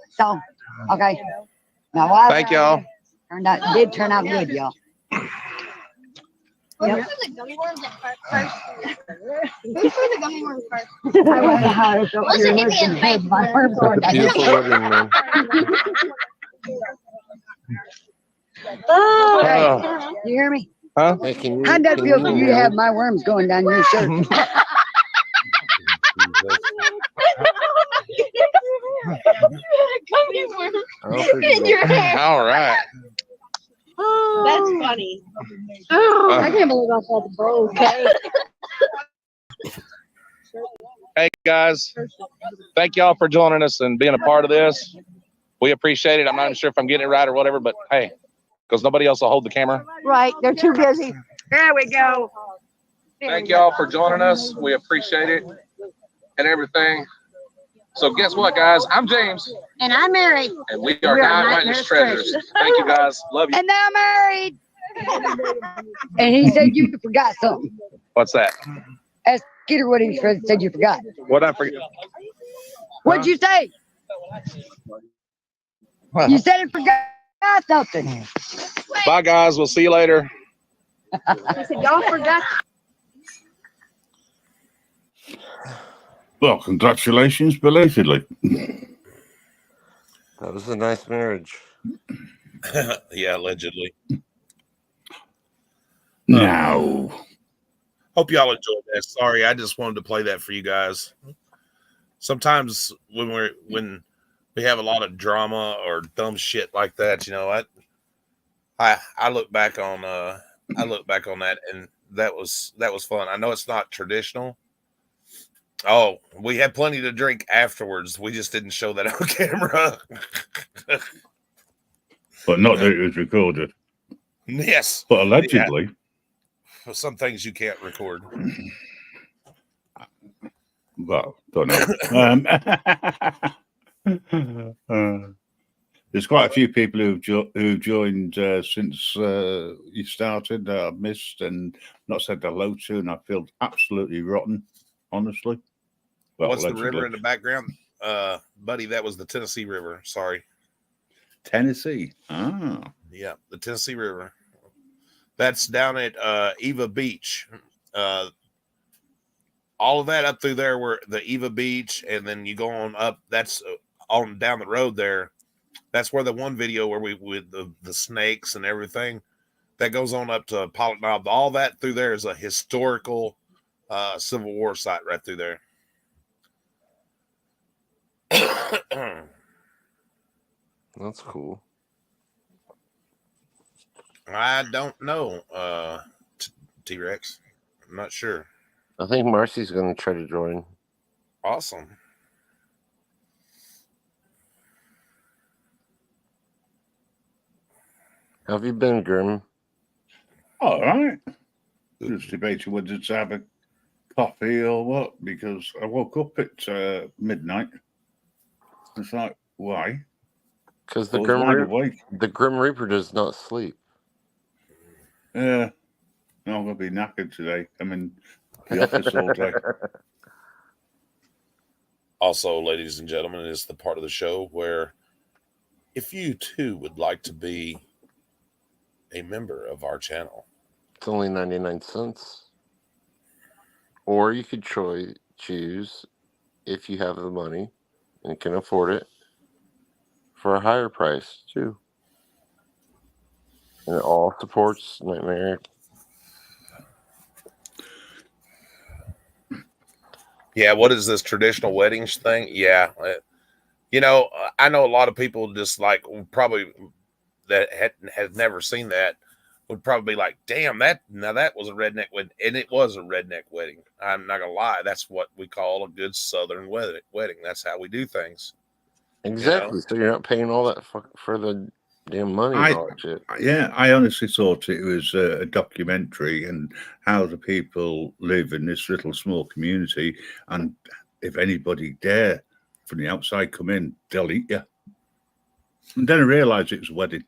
So, okay. Now, why? Thank y'all. Did turn out good, y'all. Yep. Who's the gummy worms at first? Who's the gummy worms first? Beautiful wedding, man. Oh, you hear me? Huh? Hey, How'd that feel for you to have my worms going down your shirt? Gummy worms Oh, in your hair. All right. That's funny. Oh, I can't believe I saw the bowl. Okay. Hey guys, thank y'all for joining us and being a part of this. We appreciate it. I'm not even sure if I'm getting it right or whatever, but hey, because nobody else will hold the camera. Right, they're too busy. There we go. Thank y'all for joining us. We appreciate it and everything. So guess what, guys? I'm James, And I'm married. and we are Not Witness Treasures. Thank you, guys. Love you. And now I'm married. And he said you forgot something. What's that? Ask Skeeter what he said you forgot. What I forget? What'd you say? You said it forgot something. Bye, guys. We'll see you later. I said, y'all forgot. Well, congratulations belatedly. That was a nice marriage. Yeah, allegedly. Now, Hope y'all enjoyed that. Sorry, I just wanted to play that for you guys. Sometimes when we have a lot of drama or dumb shit like that, you know, I look back on that, and that was fun. I know it's not traditional. Oh, we had plenty to drink afterwards. We just didn't show that on camera. but not that it was recorded. Yes. But allegedly. Yeah. Some things you can't record. Well, don't know. There's quite a few people who've joined since you started that I've missed and not said hello to, and I feel absolutely rotten, honestly. Well, What's the allegedly. river in the background? Buddy, that was the Tennessee River. Sorry. Tennessee. Ah. Yeah, the Tennessee River. That's down at Eva Beach. All of that up through there where the Eva Beach, and then you go on up, that's on down the road there. That's where the one video where we with the snakes and everything that goes on up to Pollock Knob. All that through there is a historical Civil War site right through there. That's cool. I don't know, T-Rex. I'm not sure. I think Marcy's going to try to join. Awesome. How have you been, Grim? All right. Just debating whether to have a coffee or what, because I woke up at midnight. It's like, why? Because I was wide awake. the Grim Reaper does not sleep. Yeah. No, I'm going to be knackered today. I'm in the office all day. Also, ladies and gentlemen, it's the part of the show where if you too would like to be a member of our channel, It's only 99 cents. Or you could choose, if you have the money and can afford it, for a higher price too. And it all supports Nightmare. yeah, what is this traditional weddings thing? Yeah. You know, I know a lot of people just like probably that had never seen that would probably be like, damn, that was a redneck wedding. And it was a redneck wedding. I'm not going to lie. That's what we call a good Southern wedding. That's how we do things. Exactly. You know? So you're not paying all that for the damn money and all that shit. Yeah, I honestly thought it was a documentary and how the people live in this little small community. And if anybody dare from the outside come in, they'll eat you. And then I realised it was a wedding.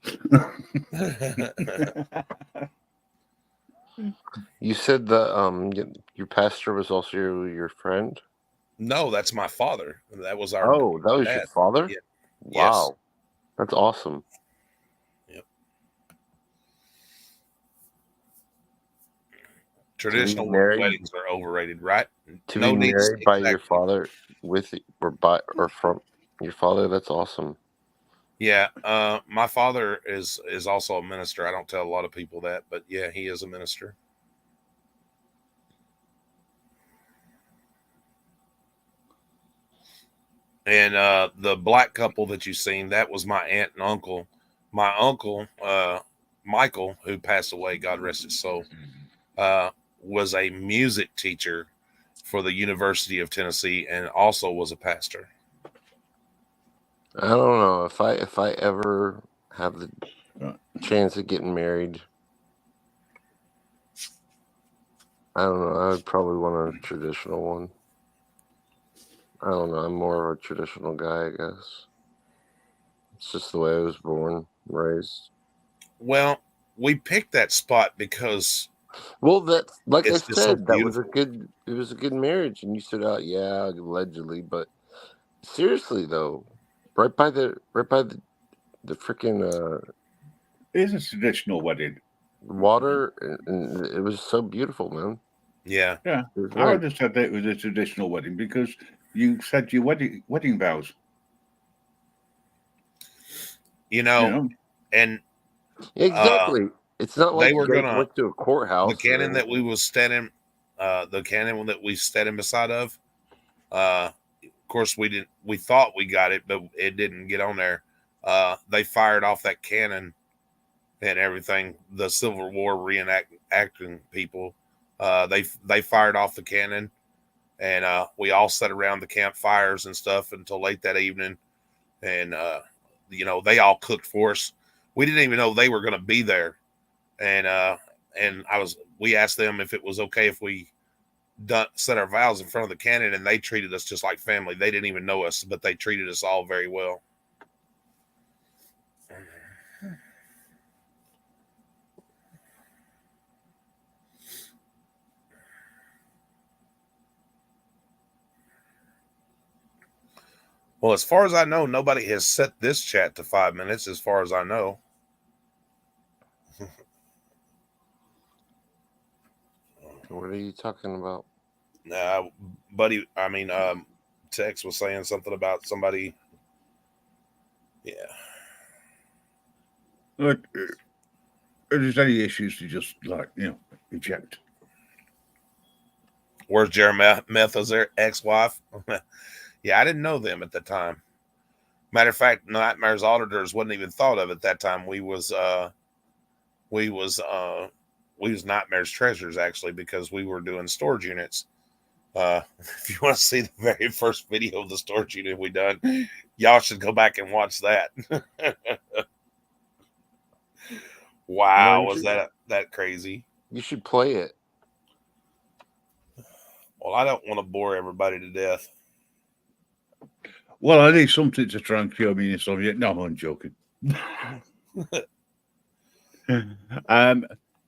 You said that your pastor was also your friend? No, that's my father. That was our that was dad. your father? Yeah. Wow. Yes. That's awesome. Yep. Traditional weddings are overrated, right? To be married by your father or from your father, that's awesome. Yeah, my father is also a minister. I don't tell a lot of people that, but yeah, he is a minister. And the black couple that you've seen, that was my aunt and uncle. My uncle, Michael, who passed away, God rest his soul, was a music teacher for the University of Tennessee and also was a pastor. I don't know if I ever have the chance of getting married. I don't know. I would probably want a traditional one. I don't know. I'm more of a traditional guy, I guess. It's just the way I was born, raised. Well, we picked that spot because, well, that like I it's just so said, that was beautiful. it was a good marriage, and you said, yeah, allegedly, but seriously though, right by the freaking It is a traditional wedding. water, and it was so beautiful, man. Yeah. Yeah. I would have said that it was a traditional wedding because you said your wedding vows. And exactly. It's not like they were gonna went to a courthouse. The cannon that we was standing, the cannon that we standing beside of. Of course, we thought we got it, but it didn't get on there. They fired off that cannon and everything. The Civil War reenacting people. They fired off the cannon, and we all sat around the campfires and stuff until late that evening. And they all cooked for us. We didn't even know they were going to be there. And we asked them if it was okay if we said our vows in front of the cannon, and they treated us just like family. They didn't even know us, but they treated us all very well. Well, as far as I know, nobody has set this chat to 5 minutes, as far as I know. What are you talking about? Buddy, I mean, Tex was saying something about somebody. Yeah. Look, if there's any issues, to just eject. Where's Jeremiah Metha's ex-wife? Yeah, I didn't know them at the time. Matter of fact, Nightmares Auditors wasn't even thought of at that time. We was Nightmares Treasures, actually, because we were doing storage units. If you want to see the very first video of the storage unit we done, y'all should go back and watch that. Wow, was that crazy? You should play it. Well, I don't want to bore everybody to death. Well, I need something to try and cure me in Soviet. No, I'm joking.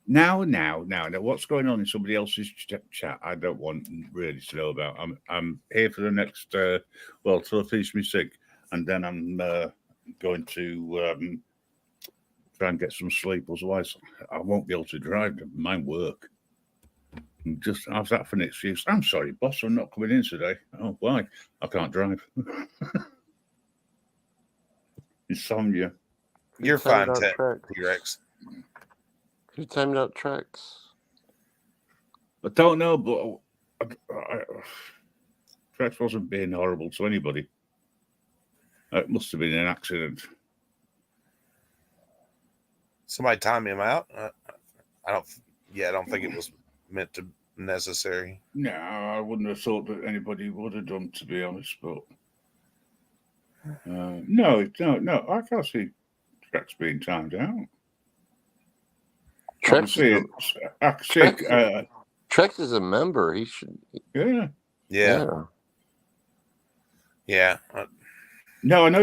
Now, what's going on in somebody else's chat? I don't want really to know about. I'm here for the next, till I finish my sick, and then I'm going to try and get some sleep. Otherwise, I won't be able to drive. My work. Just how's that for an excuse? I'm sorry, boss, I'm not coming in today. Oh, why? I can't drive. Insomnia. You're fine, T-Rex. Who timed out tracks? I don't know, but Trex wasn't being horrible to anybody. It must have been an accident. Somebody time him out? I don't think it was meant to necessary. No, I wouldn't have thought that anybody would have done, to be honest. But no, I can't see Trex being timed out. Trex is a member. He should. Yeah. No, I know.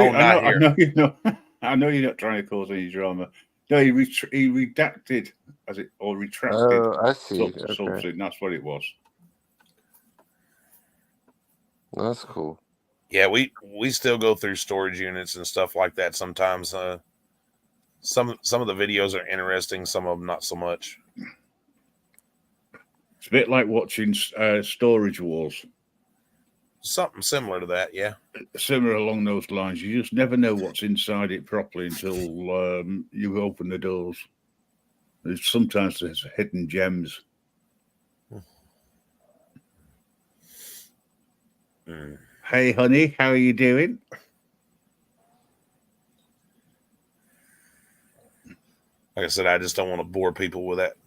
I know you're not trying to cause any drama. No, he redacted, or retracted. Oh, I see. Something. Okay. That's what it was. That's cool. Yeah, we still go through storage units and stuff like that sometimes. Some of the videos are interesting, some of them not so much. It's a bit like watching Storage Wars. Something similar to that, yeah. Similar along those lines. You just never know what's inside it properly until you open the doors. Sometimes there's hidden gems. Hey, honey, how are you doing? Like I said, I just don't want to bore people with it.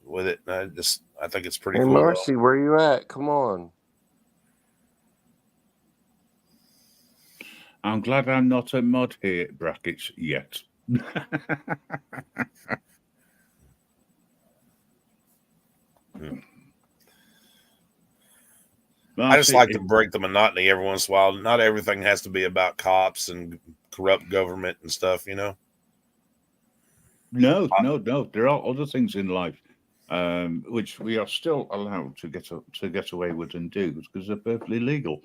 I think it's pretty Hey, cool. Marcy, where you at? Come on. I'm glad I'm not a mod here, brackets, yet. I just like to break the monotony every once in a while. Not everything has to be about cops and corrupt government and stuff, you know? No. There are other things in life which we are still allowed to get away with and do because they're perfectly legal.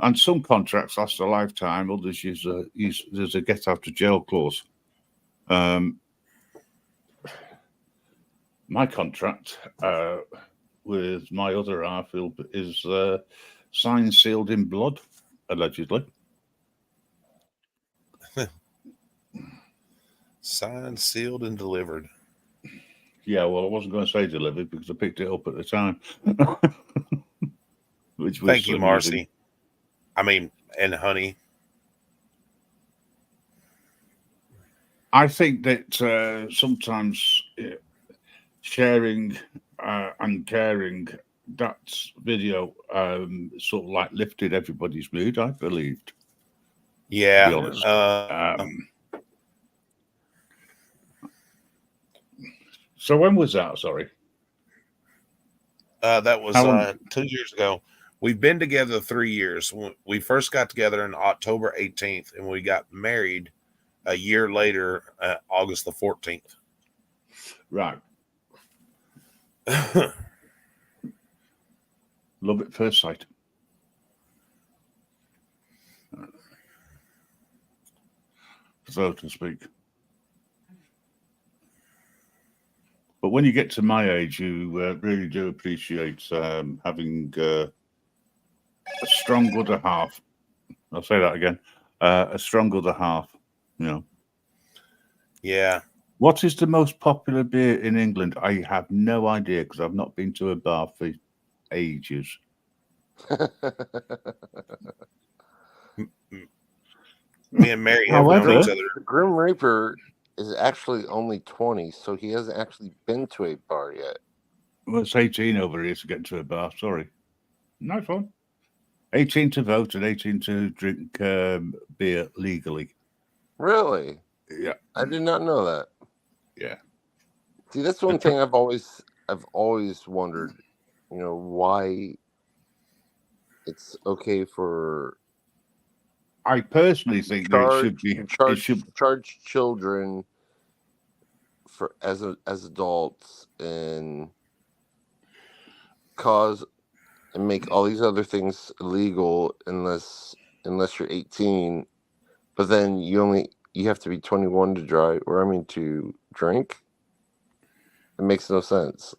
And some contracts last a lifetime. Others there's a get out of jail clause. My contract with my other half is signed, sealed in blood, allegedly. Signed, sealed, and delivered. Yeah, well, I wasn't going to say delivered because I picked it up at the time. Which was Thank you, Marcy. And honey. I think that sometimes sharing and caring, that video sort of like lifted everybody's mood, I believed. Yeah. To be honest. So when was that? Sorry. That was How long? 2 years ago. We've been together 3 years. We first got together on October 18th, and we got married a year later, August the 14th. Right. Love at first sight. So to speak. But when you get to my age, you really do appreciate having a strong other half. I'll say that again. A strong other half, you know. Yeah. What is the most popular beer in England? I have no idea because I've not been to a bar for ages. Me and Mary have known each other. The Grim Reaper is actually only 20, so he hasn't actually been to a bar yet. Well, it's 18 over here to get to a bar. Sorry. Nice one. 18 to vote and 18 to drink beer legally. Really? Yeah. I did not know that. Yeah. See, that's one thing I've always wondered, you know, why it's okay for. I personally think that it should be charge children for as adults and cause and make all these other things illegal unless you're 18, but then you have to be 21 to drive, to drink. It makes no sense.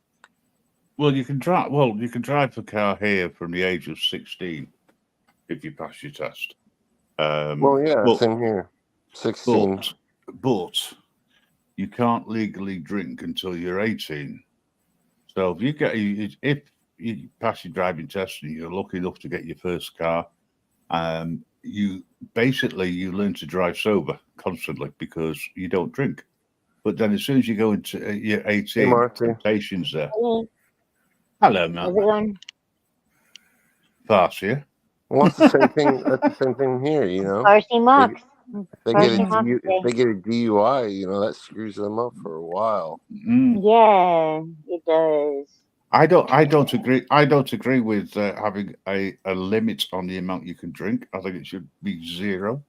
Well, you can drive. Well, you can drive a car here from the age of 16 if you pass your test. Same here. 16. But you can't legally drink until you're 18. So if you pass your driving test and you're lucky enough to get your first car, you learn to drive sober constantly because you don't drink. But then as soon as you go into you're 18, temptation's there. Hello, man. How's it going? Fast, yeah? Well, that's the same thing. That's the same thing here, you know. RC Mox. They get a DUI, you know, that screws them up for a while. Yeah, it does. I don't agree. I don't agree with having a limit on the amount you can drink. I think it should be 0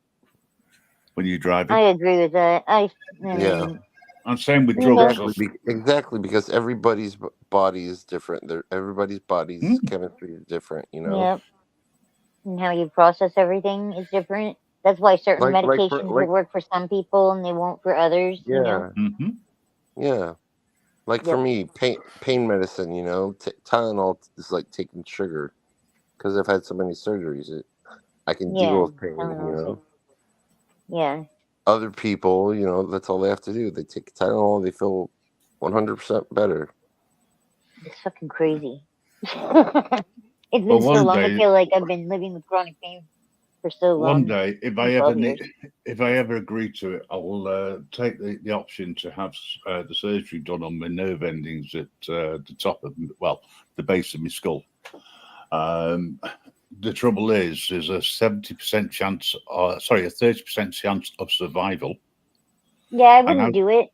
when you're driving. I agree with that. Yeah. And same with drugs. Exactly, because everybody's body is different. Everybody's body's chemistry is different, you know. Yep. And how you process everything is different. That's why certain medications will work for some people and they won't for others. Yeah. You know? Mm-hmm. Yeah. Like for me, pain medicine, you know, Tylenol is like taking sugar because I've had so many surgeries. I can deal with pain, you know. Yeah. Other people, you know, that's all they have to do. They take Tylenol, they feel 100% better. It's fucking crazy. It's been so long. I feel like I've been living with chronic pain for so long. One day, if I ever agree to it, I'll take the option to have the surgery done on my nerve endings at the top of, the base of my skull. The trouble is, there's a 70% chance, a 30% chance of survival. Yeah, I wouldn't do it.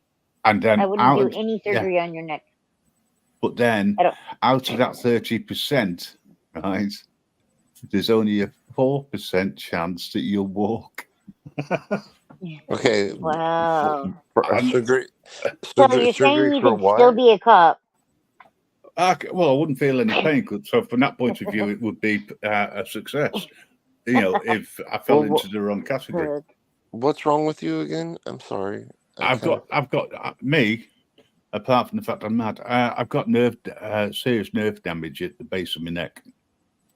And then I wouldn't do any surgery on your neck. But then, out of that 30%, right, there's only a 4% chance that you'll walk. Okay. Wow. Surgery. So you're saying you could still be a cop? I wouldn't feel any pain. So from that point of view, it would be a success. You know, if I fell into the wrong category. What's wrong with you again? I'm sorry. I've got me. Apart from the fact I'm mad, I've got serious nerve damage at the base of my neck.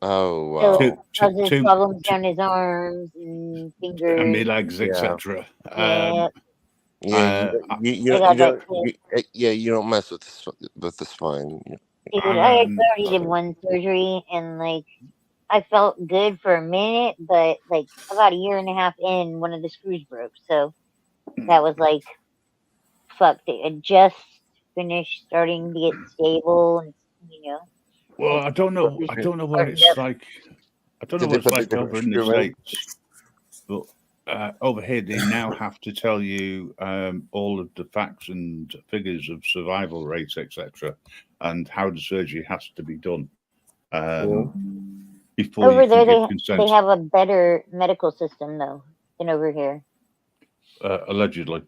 Oh wow! So causes problems down his arms and fingers and my legs, etc. You don't mess with the spine. Dude, I already did one surgery and I felt good for a minute, but about a year and a half in, one of the screws broke. So that was fuck. I just finished starting to get stable, and Well, I don't know what it's like. I don't know what it's like over in the States, but over here, they now have to tell you all of the facts and figures of survival rates, etc., and how the surgery has to be done before Over you there, can give they consent. have a better medical system though than over here. Allegedly.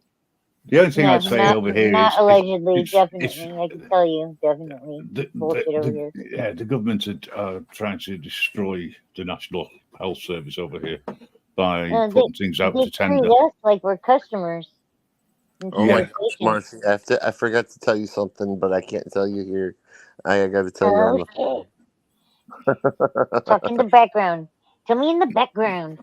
The only thing No, I'd say over here not is allegedly. it's Definitely, I can tell you, definitely bullshit over here. yeah, the government are trying to destroy the National Health Service over here by putting things out They to treat tender. us like we're customers. Oh instead my of gosh, patients. Marcy, I forgot to tell you something, but I can't tell you here. I got to tell you on Oh the shit! Talk in the background. Tell me in the background.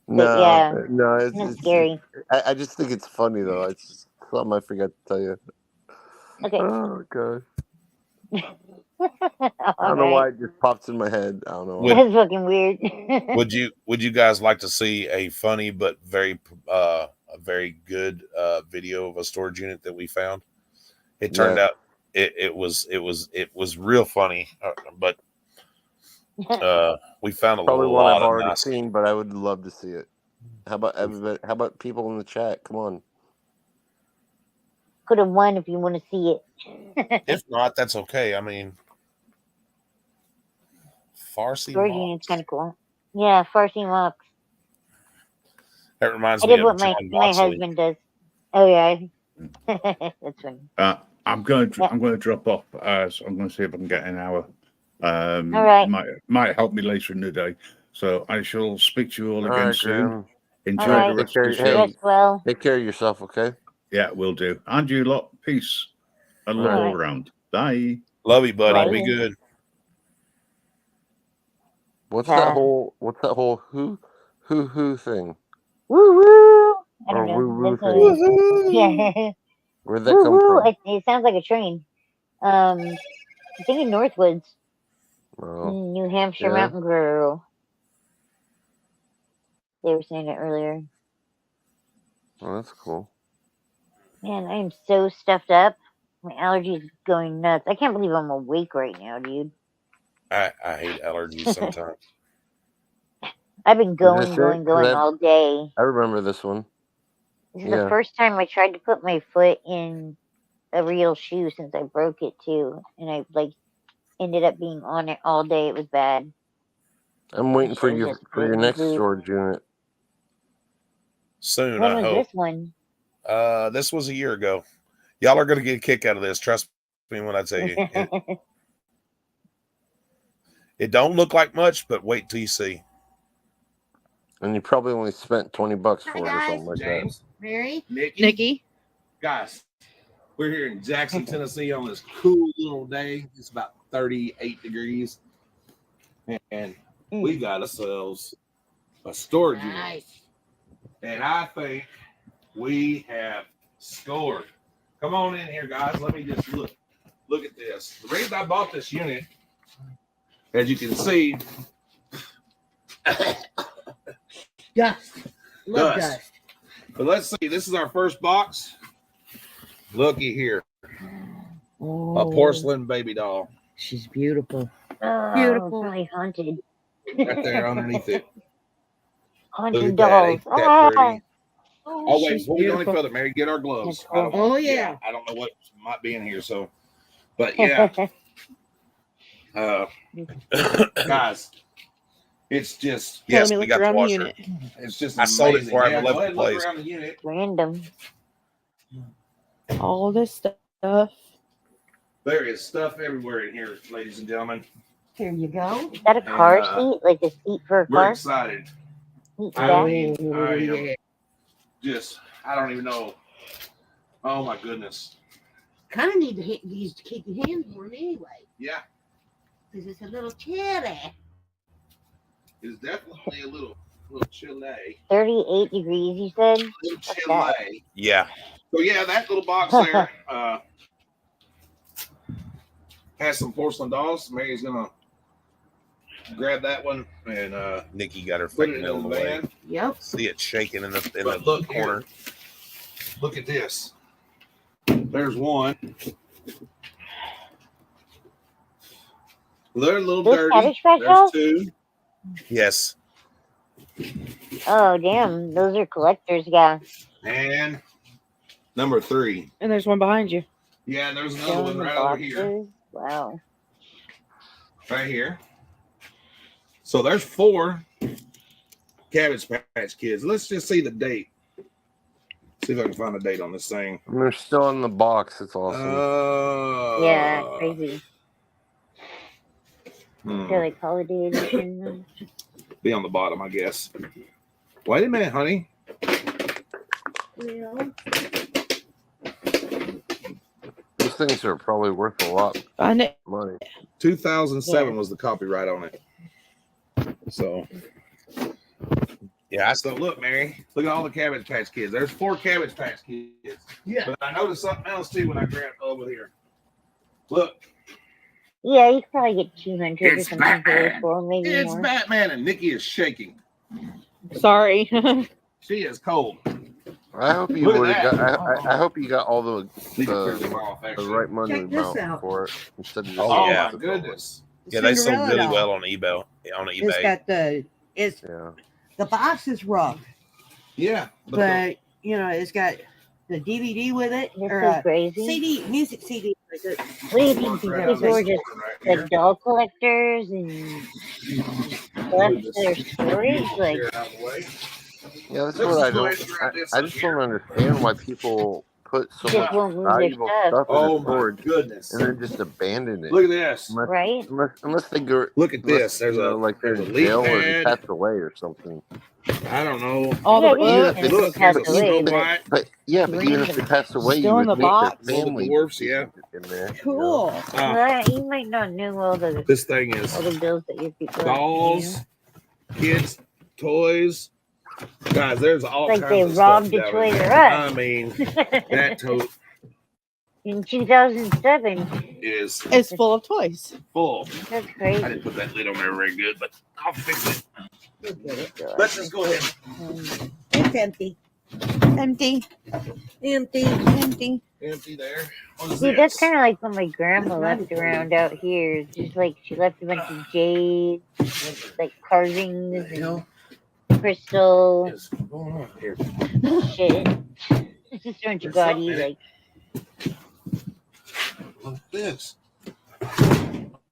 But yeah, no, it's scary. I just think it's funny though. It's just something I forgot to tell you. Okay. Oh god. I All don't know why right. it just pops in my head. I don't know why. That's fucking weird. Would you guys like to see a funny but very good video of a storage unit that we found? It turned out it was real funny, but we found a Probably one lot I've of already nice. seen, but I would love to see it. How about everybody? How about people in the chat? Come on. Could have won if you want to see it. If not, that's okay. I mean, Farsi Storage Mox. unit's kind of cool. Yeah, Farsi Mox. That reminds I me did of what John my Moxley. husband does. Oh yeah, that's funny. I'm going to drop off. So I'm going to see if I can get an hour. All right. Might help me later in the day. So I shall speak to you all All again right, soon. Graham. Enjoy All right. the rest Take of the care. show. Hey, Rest well. take care of yourself, okay? Yeah, will do. And you lot, peace and love All all right. around. Bye. Love you, buddy. Bye. Be good. What's that whole who thing? Woo woo. I Or don't know. woo woo That's thing? yeah. Where'd that Woo come woo. from? It sounds like a train. I think in Northwoods, Oh, New Hampshire yeah. Mountain Girl. They were saying it earlier. Oh, that's cool. Man, I am so stuffed up. My allergies going nuts. I can't believe I'm awake right now, dude. I hate allergies sometimes. I've been Is going this it? 'Cause all day. I remember this one. This is Yeah. the first time I tried to put my foot in a real shoe since I broke it too, and I ended up being on it all day. It was bad. I'm waiting for should've you just for put it your in the next boot. storage unit. Soon, When I was hope. this one? This was a year ago. Y'all are going to get a kick out of this. Trust me when I tell you. It don't look like much, but wait till you see. And you probably only spent $20 for it or guys. something like James, Mary, Nikki. guys, we're here in Jackson, Tennessee on this cool little day. It's about 38 degrees. And we got ourselves a storage unit. And I think we have scored. Come on in here, guys. Let me just look. Look at this. The reason I bought this unit, as you can see, Dust. Love Dust. dust. but let's see. This is our first box. Looky here. Oh, A porcelain baby doll she's beautiful. Oh, Beautiful. probably haunted. right there underneath it. Look Haunted at that. dolls. Ain't that Ah! pretty? Oh, wait, she's before we go any beautiful. further, Mary, get our gloves. That's I don't cool. know. Oh, yeah. I don't know what might be in here. So, but yeah, guys, it's just, Yes, me we look got the around the washer. unit. it's just I sold it amazing. before I Yeah, ever go left ahead the and look place. around the unit. Random. All this stuff. There is stuff everywhere in here, ladies and gentlemen. Here you go. Is that a And, car seat? Like a seat for a We're car? excited. Seat I back? mean, I am yeah. just, I don't even know. Oh my goodness. Kind of need to these to keep your hands warm anyway, Yeah, because it's a little chilly. it's definitely a little chilly. 38 degrees, you said? Little What's that? chilly. Yeah. So yeah, that little box there has some porcelain dolls. Mary's gonna grab that one and Nikki got her put fake it nail in in the the way. van. Yep. See it shaking in the But look corner. here. Look at this. There's one. They're a little Those dirty. Cabbage Patch There's Dolls? two. Yes. Oh, damn. Those are collectors, yeah. And number 3. And there's one behind you. Yeah, there's another Still one in the right over here. boxes. Wow. Right here. So there's 4 Cabbage Patch Kids. Let's just see the date. See if I can find a date on this thing. And they're still in the box. It's awesome. Yeah, crazy. Hmm. They're like holiday edition. Be on the bottom, I guess. Wait a minute, honey. Yeah. Those things are probably worth a lot Find of it. money. 2007 was the copyright on it. So, yeah, so look, Mary. Look at all the Cabbage Patch Kids. There's 4 Cabbage Patch Kids. Yeah. But I noticed something else too when I grabbed over here. Look, Yeah, you could probably get 200 or it's something for Batman. this one, maybe It's more. Batman, and Nikki is shaking. Sorry. She is cold. I hope you Look at would have that. got. I hope you got all the Need to clear them off, the actually. right money Check this amount out. for it instead of just. Oh, yeah. my goodness. Yeah, they sold Cinderella really doll. well on eBay. It's got Yeah. the box is rough, Yeah. but you know it's got the DVD with it This or is a crazy. CD, music CD. What do you think these Right are on this gorgeous? corner right The here. doll collectors and collect their storage? Like, Clear it out of the way. Yeah, that's Let's what I just go don't. ahead and grab this I up just here. don't understand why people put so just much won't move their valuable stuff, stuff in Oh a my storage goodness. and then just abandon it. Look at this. right? Unless they go. Look at Unless, this. There's you a know, like they're there's a in leaf jail or they pad. passed away or something. I don't know. All Yeah, the these Even books. if they things Look, have here's to a wait, Snow but White. But yeah, but even if they passed away, you Still in would the make box. their All the family dwarfs, yeah. in there. Cool. you might not know all the This thing is bills that your people have to dolls, kids, toys. Guys, there's all Like kinds they of robbed stuff a down Toys in R there. Us. I mean, that tote in 2007. is It's full of toys. full. That's I crazy. didn't put that lid on there very good, but I'll fix it. Ridiculous. Let's just go ahead. It's empty, Empty. empty. Empty. Empty there. What is See, that's this? kind of like what my grandma left around out here. Just like she left a bunch of jade, like carvings and crystal What is going on here? shit. It's just a bunch of There's something gaudy, in it. like, Look at this.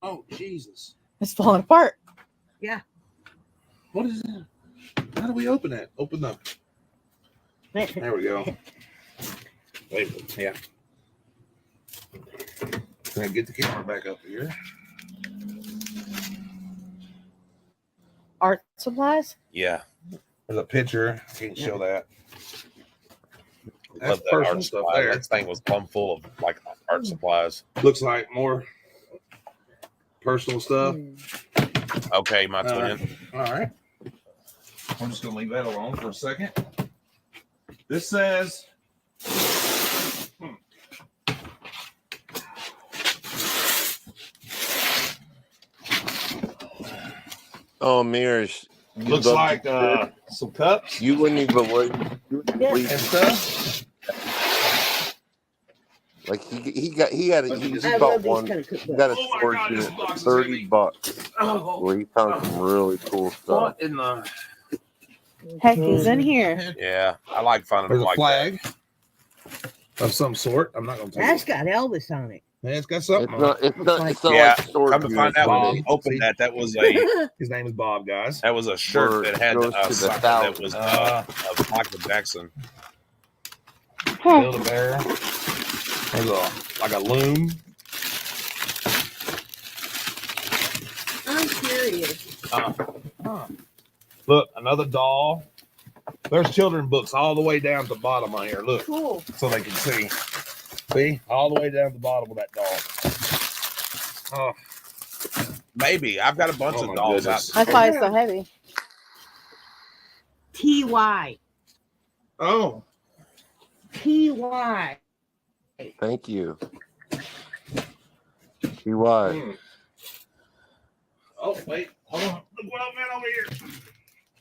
Oh, Jesus. It's falling apart. What is that? How do we open that? Open up. There we go. Wait, yeah. Can I get the camera back up here? Art supplies. Yeah. There's a picture. I can't show that. That's Love that personal art stuff supply. there. That thing was plumb full of like art supplies. Looks like more personal stuff. Okay, my twin. All right. I'm just gonna leave that alone for a second. This says Oh, mirrors. You'd looks love like to- some cups you wouldn't even believe. You wouldn't and believe stuff. like he got Let me he just- I bought love these one. kind of He cookbooks. got a Oh my storage God, this unit box for is $30 Oh, where he found some really cool stuff. what in the? Heck is in here. Yeah, I like finding There's them a like flag of some sort. I'm not gonna take That's it. got Elvis on it. Man, it's got something. It's on not. It's not. It's not Yeah, like storage. Come to find units out, where when they- we opened that was a it. His name is Bob, guys. shirt Where that it had goes to a the sucker south. that was of Michael Jackson. Build a bear. There's like a loom. I'm curious. Look, another doll. There's children books all the way down to the bottom on here. Look, Cool. so they can see. See, all the way down to the bottom of that doll. Oh, Maybe I've got a bunch Oh of my dolls goodness. out. That's why it's so heavy. TY. oh, TY. Thank you. TY. Hmm. Oh, wait, hold on. Look what I found over here.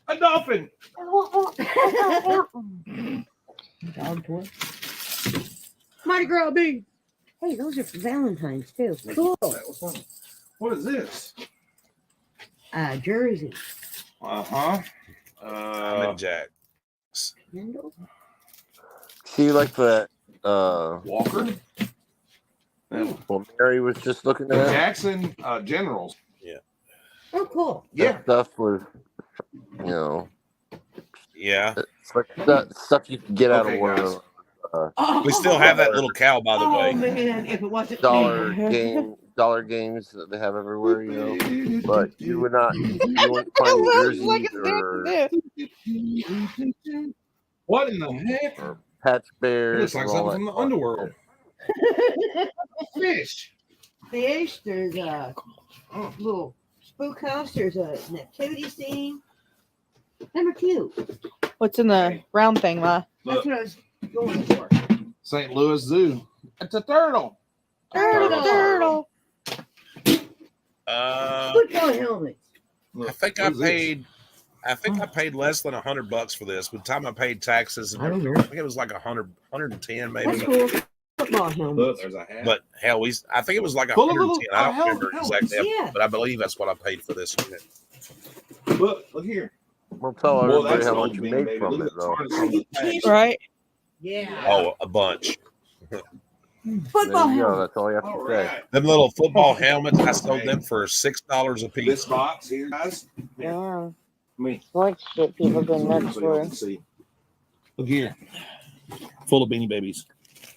A dolphin. Dog toy. Mardi Gras beads. Hey, those are for Valentine's too. Cool. What is this? Jersey. Uh huh. I'm in Jack's. See, like the Walker. well, Mary was just looking The at. Jackson Generals. Yeah. Oh, cool. Yeah. That stuff was, you know, Yeah. it's like that stuff you can get out of Okay, one guys. of those We still have that little cow, by the Oh way. man, if it wasn't dollar games that they have everywhere, you know. But you wouldn't find jerseys What in the heck? or patch It bears. looks like and all something that from the underworld. fish. Fish. There's a little spook house. There's a nativity scene. Number 2. What's in the round thing, Ma? That's what I was going for. St. Louis Zoo. It's a turtle. Turtle. Football helmets. I think I paid less than $100 for this. By the time I paid taxes, I don't know. I think it was like 110 maybe. That's cool. Football helmets. Look, there's a hat. But hell, I think it was like Full of 110. I don't remember helmets, exactly, yeah. but I believe that's what I paid for this unit. Look here. We'll tell Well, everybody that's how an much old you bean, made baby. from Look it, at the though. tarnish on the patch. Right? Yeah. Oh, a bunch. Football There you go. helmets. That's all you have to All say. right. Them little football helmets, I sold them for $6 a piece. This box here, guys. Yeah. Me. Sports shit people go nuts So y'all for. can see. Look here. Full of Beanie Babies.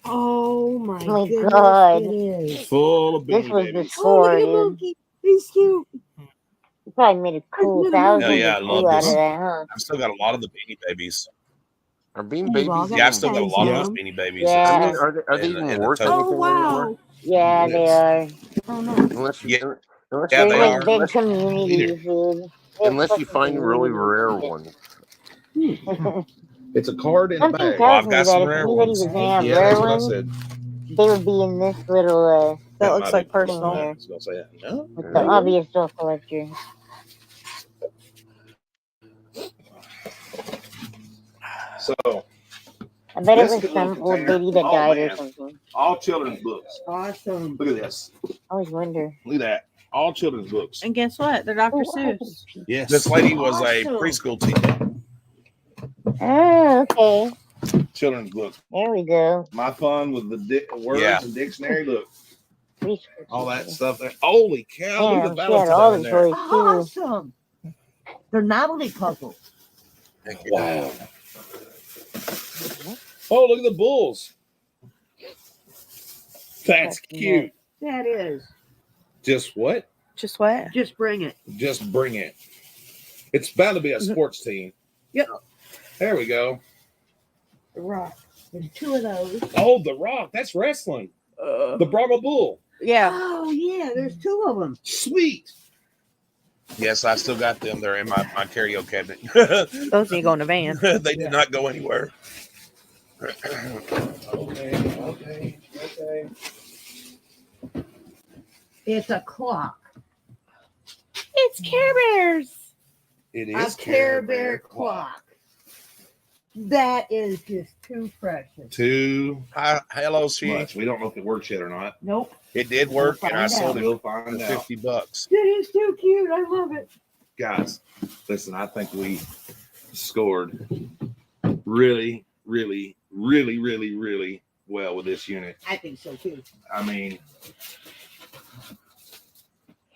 Oh my Oh my goodness, God. it is. Full of This Beanie was the Babies. score, Oh, look at the dude. monkey. He's cute. You probably made a cool Hell thousand yeah, I or love two out this. of that, huh? I've still got a lot of the Beanie Babies. Are Bean You've all Babies? got Yeah, I've still got a lot of Yeah. those Beanie Babies. I Yeah. mean, are they In even the worth total. Oh anything wow. anymore? Yeah, they Yes. are. Oh no. Unless you, Yeah, unless yeah, you They're they find, like are. big unless you, communities, dude. They're unless you fucking find really communities. rare ones. It's a card in a Something bag. Well, tells I've me got that some if rare anybody ones. was gonna have Yeah, rare that's what I ones, said. they would be in this little That That looks might like be personal. thing I here was gonna say that. No. with the obvious doll collector. So I bet it this was is a little some old container. lady that Oh died or man. something. All children's books. Awesome. Look at this. I always wonder. Look at that. All children's books. And guess what? They're Dr. Oh, Seuss. Yes. This lady was a Awesome. preschool teacher. Oh, okay. Children's books. There we go. My fun with the words Yeah. and dictionary. Look, Preschool all that teacher. stuff there. Holy cow! Damn, Look at she had all Valentine in the there. toys too. Awesome. They're novelty puzzles. Wow. Oh, look at the bulls. That's cute. That is. Just what? Just what? Just bring it. Just bring it. It's bound to be a sports team. Yep. There we go. The Rock. There's 2 of those. Oh, The Rock. That's wrestling. The Brahma Bull. Yeah. Oh yeah, there's 2 of them. Sweet. Yes, I still got them. They're in my karaoke cabinet. Those need to go in a van. They did not go anywhere. Okay. It's a clock. It's Care Bears. It A is Care Bear clock. That is just too precious. Hello, she. Much. We don't know if it works yet or not. Nope. It did work, We'll and I find sold out. it We'll for find out. $50. It is too cute. I love it. Guys, listen, I think we scored really, really, really, really, really well with this unit. I think so too. I mean,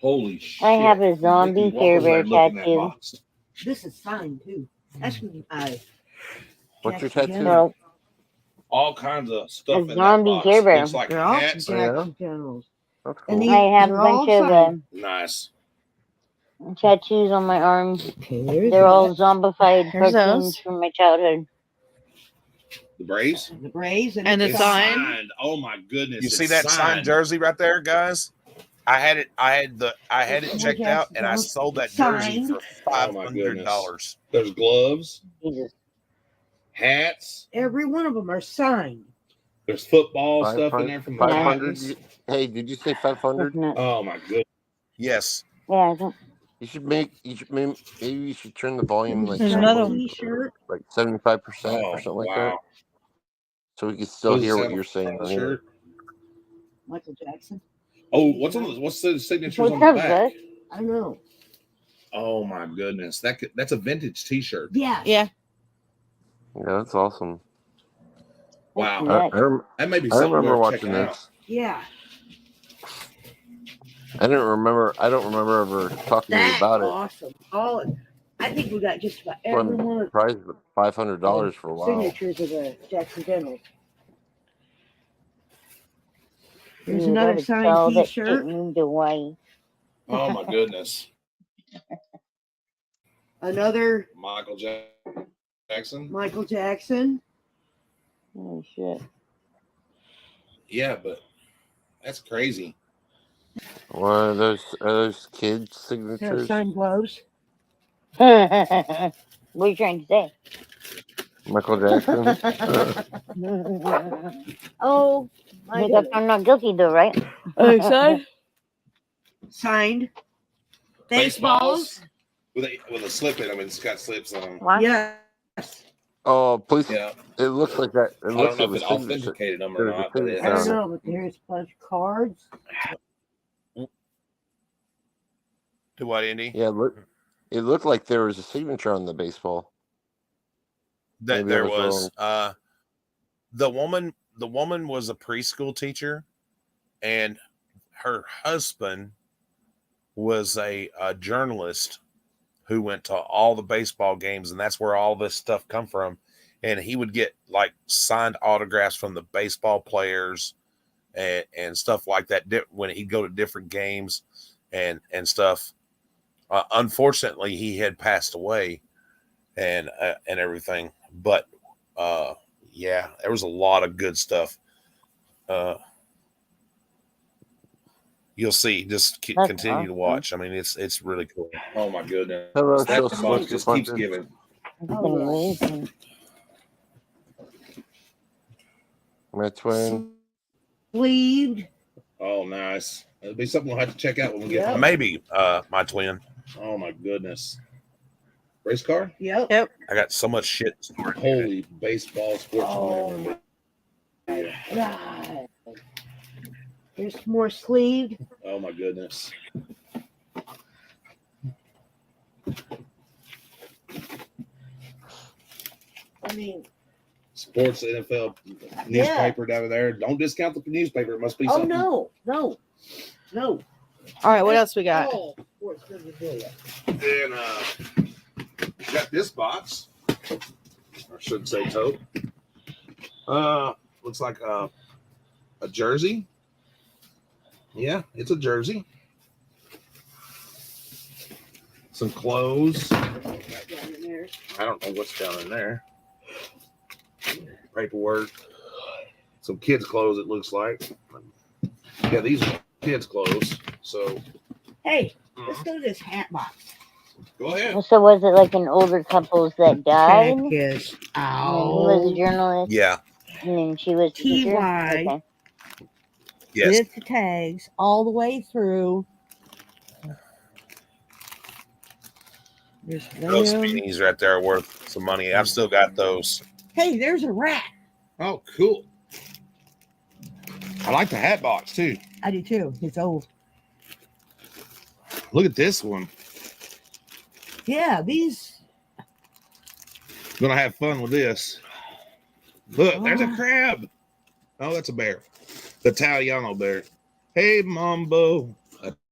holy shit. I have a zombie Mickey, walk Care over Bear there and look in that tattoo. box. This is signed too. That's What's your Jackson tattoo? No, All kinds of stuff A in that zombie box. Care Bear. Looks like They're all hats. Jackson Generals. That's And cool. these- I have a they're all bunch of signed. Nice. tattoos on my arms. Okay, there's They're all that. zombified There's cartoons those. from my childhood. The Braves. The Braves And It's it's signed. signed. Oh my goodness. You see it's that signed jersey right there, guys? I had it checked out, and I sold that jersey for $500. There's gloves, Jesus. hats. Every one of them are signed. There's football stuff in there from the 500. Titans. Hey, did you say 500? Oh my goodness. Yes. Yeah, I don't- You should maybe you should turn the volume like There's another one. T-shirt. like 75% or Oh, something like wow. that, so we can still Does it hear what sound you're saying. like a on here. shirt? Michael Jackson. Oh, what's the signatures What's on the up, back? Gus? I know. Oh my goodness, that's a vintage T-shirt. Yeah. Yeah. Yeah, that's awesome. Wow, that may be I something remember worth watching checking out. this. Yeah. I don't remember ever talking to you That's about it. awesome. I think we got just about When every one of price $500 for a the while. signatures of the Jackson Generals. There's Dude, I another would signed sell that shit T-shirt. and move to Hawaii. Oh my goodness, Another Michael Jackson. Michael Jackson. Oh shit. Yeah, but that's crazy. What are those kids' They're signatures? signed gloves. What are you trying to say? Michael Jackson. Oh, my You got goodness. found not guilty though, right? Excited? Signed baseballs. with a slip in them. It's got slips on them. What? Yes. Oh, please! Yeah, It looks like that. It I looks don't know like if a it signature. authenticated them or There's a not, but it signature I don't has. on it. know, but there's a bunch of cards. Do what, Indy? Yeah, it looked like there was a signature on the baseball. That Maybe I there was was. The woman was a preschool teacher, and her husband was a journalist who went to all the baseball games, and that's where all this stuff come from. And he would get like signed autographs from the baseball players and stuff like that when he'd go to different games and stuff. Unfortunately, he had passed away and everything, but yeah, there was a lot of good stuff. You'll see. Just That's continue to awesome. watch. I mean, it's really cool. Oh my goodness, Hello, that Phil box Smoke just keeps Punches. giving. That's amazing. My twin. Sleeved. Oh, nice. It'll be something we'll have to check out when we get home. Maybe my twin. Oh my goodness. Race car? Yep. Yep. I got so much shit stored. Holy baseball sports. Oh, God. There's more sleeved. Oh my goodness. I mean, Sports NFL newspaper down there. Don't discount the newspaper. It must be oh something. no. All right, what else we got? Oh, sports memorabilia. Then we got this box. I should say tote. Looks like a jersey. Yeah, it's a jersey. Some clothes. I don't know what's down in there. Paperwork. Some kids' clothes, it looks like. Yeah, these are kids' clothes. So Hey, let's go to this hat box. go ahead. So was it like an older couples that died? Check this And he was a out. journalist, Yeah. and then she was the teacher? TY. Okay. Yes. With the tags all the way through. There's Those Ram. beanies right there are worth some money. I've still got those. Hey, there's a rat. Oh, cool. I like the hat box too. I do too. It's old. Look at this one. Yeah, these. Gonna have fun with this. Look, there's a crab. Oh, that's a bear. The Italiano bear. Hey, Mambo.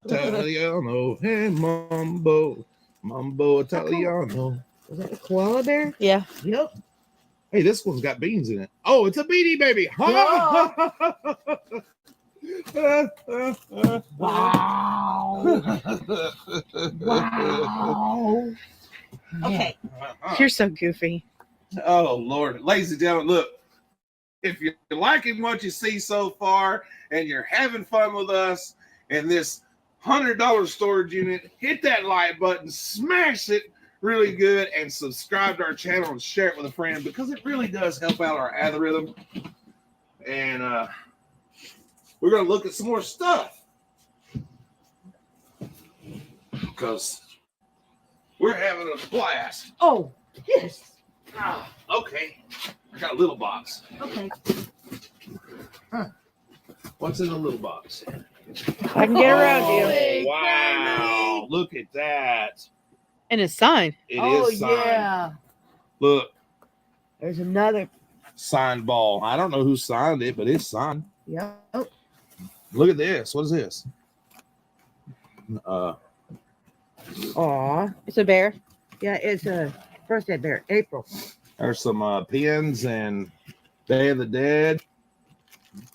Italiano. Hey, Mambo. Mambo Italiano. Was that a koala bear? Yeah. Yep. Hey, this one's got beans in it. Oh, it's a Beanie Baby. Wow. Wow. Okay. You're so goofy. Oh, Lord. Ladies and gentlemen, look. If you're liking what you see so far and you're having fun with us in this $100 storage unit, hit that like button, smash it really good, and subscribe to our channel and share it with a friend because it really does help out our algorithm. And we're going to look at some more stuff because we're having a blast. Oh, yes. Okay. I got a little box. Okay. What's in the little box? I can get around you. Wow. Look at that. And it's signed. It Oh is signed. yeah. Look, There's another. signed ball. I don't know who signed it, but it's signed. Yep. Look at this. What is this? Aw. It's a bear. Yeah, it's a birthday bear. April. There's some pins and Day of the Dead.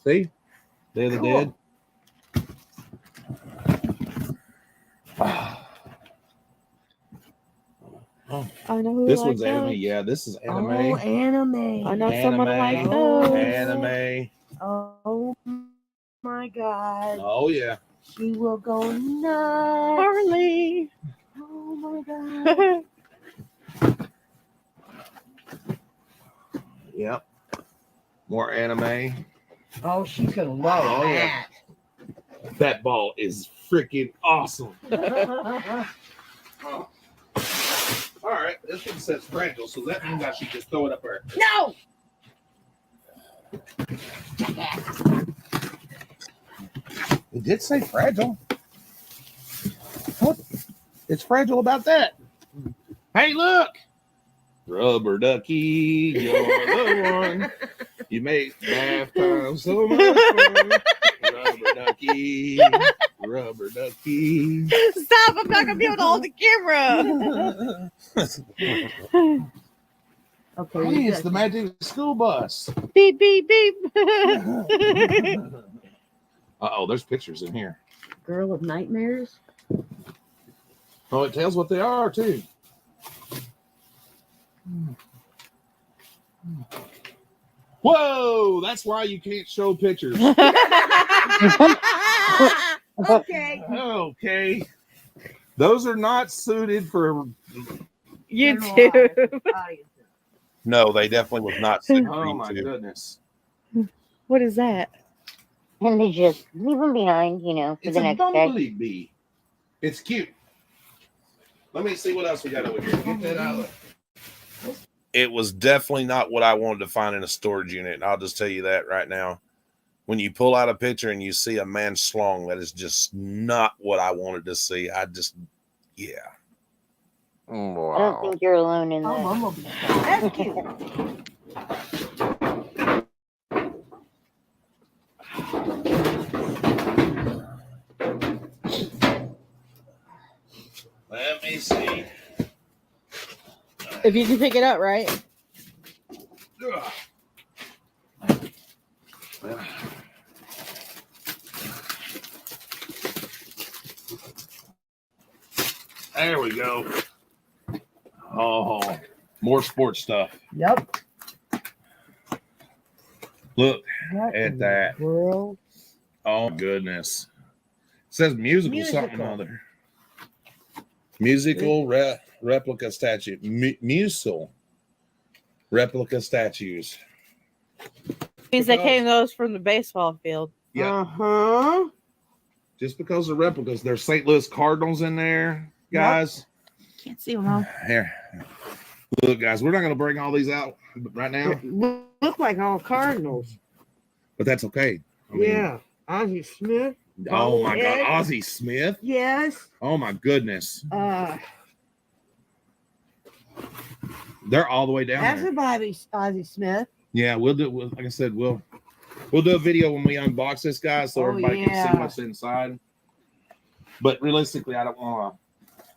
See? Day of the Cool. Dead. Oh, I know who this likes one's anime. those. Yeah, this is anime. Oh, anime. I know someone likes Anime. those. Anime. Oh my God. Oh yeah. She will go nuts. Harley. Oh my God. Yep. More anime. Oh, she's gonna love Oh, yeah. That ball is freaking awesome. that. All right, this one says fragile, so that means I should just throw it up there. No. It did say fragile. What? It's fragile about that. Hey, look. Rubber ducky, you're the one. You make bath time so much fun. Rubber ducky, rubber ducky. Stop! I'm not gonna be able to hold the camera. Okay. Hey, it's the magic school bus. Beep beep beep. Uh-oh, there's pictures in here. Girl of Nightmares. Oh, it tells what they are, too. Whoa, that's why you can't show pictures. Okay. Okay. Those are not suited for YouTube. No, they definitely was not suited for Oh my YouTube. goodness. What is that? And they just leave them behind, you know, for It's the a next day. bumblebee. It's cute. Let me see what else we got over here. Get that out of It was definitely not what I wanted to find in a storage unit. I'll just tell you that right now. When you pull out a picture and you see a man schlong, that is just not what I wanted to see. Yeah. I don't think you're alone in that. Bumblebee. That's cute. Let me see. If you can pick it up, right? There we go. Oh, more sports stuff. Yep. Look What at in that. the world? Oh, goodness. It says musical something or other. Musical replica statue. Musil replica statues. Means they came those from the baseball field. Yeah. Uh-huh. Just because they're replicas, there's St. Louis Cardinals in there, guys. Can't see them all. Here. Look, guys, we're not going to bring all these out right now, Look like all Cardinals. but that's okay. I mean, Yeah. Ozzie Smith. Oh, my God. Ed. Ozzie Smith. Yes. Oh, my goodness. They're all the way down That's there. a Ozzie Smith. Yeah, like I said, we'll do a video when we unbox this guy so Oh, everybody can see yeah. what's inside. But realistically, I don't want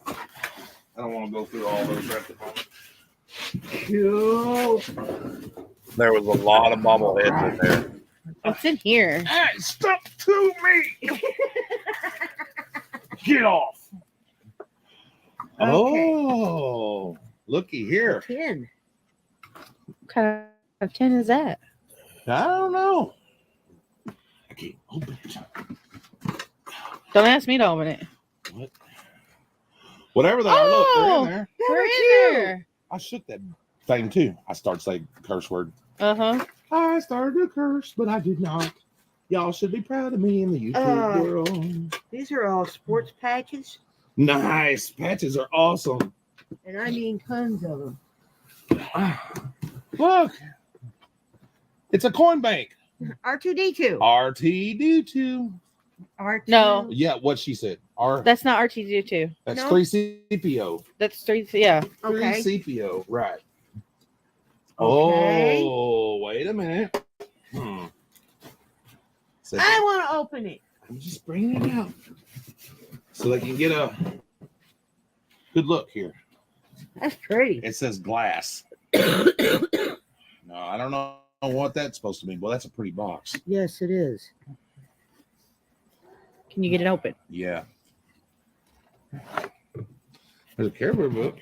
to go through all those right at the moment. There was a lot of bobbleheads in there. What's in here? Hey, stop to me! Get off! Oh, looky here. Tin. What kind of tin is that? I don't know. I can't open it. Don't ask me to open it. What? Whatever they are, look, they're Oh, in there. we're in there. I shook that thing too. I started saying curse word. Uh-huh. I started to curse, but I did not. Y'all should be proud of me in the YouTube world. These are all sports patches, Nice. Patches are awesome. and I mean tons of them. Look. It's a coin bank. R2D2. RTD2. R2? No. Yeah, what she said. That's not R2D2. That's No. 3CPO. That's 3. Yeah. Okay. 3CPO, right. Okay. Oh, wait a minute. So I want to open it. I'm just bringing it out so they can get a good look here. That's pretty. It says glass. No, I don't know what that's supposed to mean. Well, that's a pretty box. Yes, it is. Can you get it open? Yeah. There's a Care Bear book.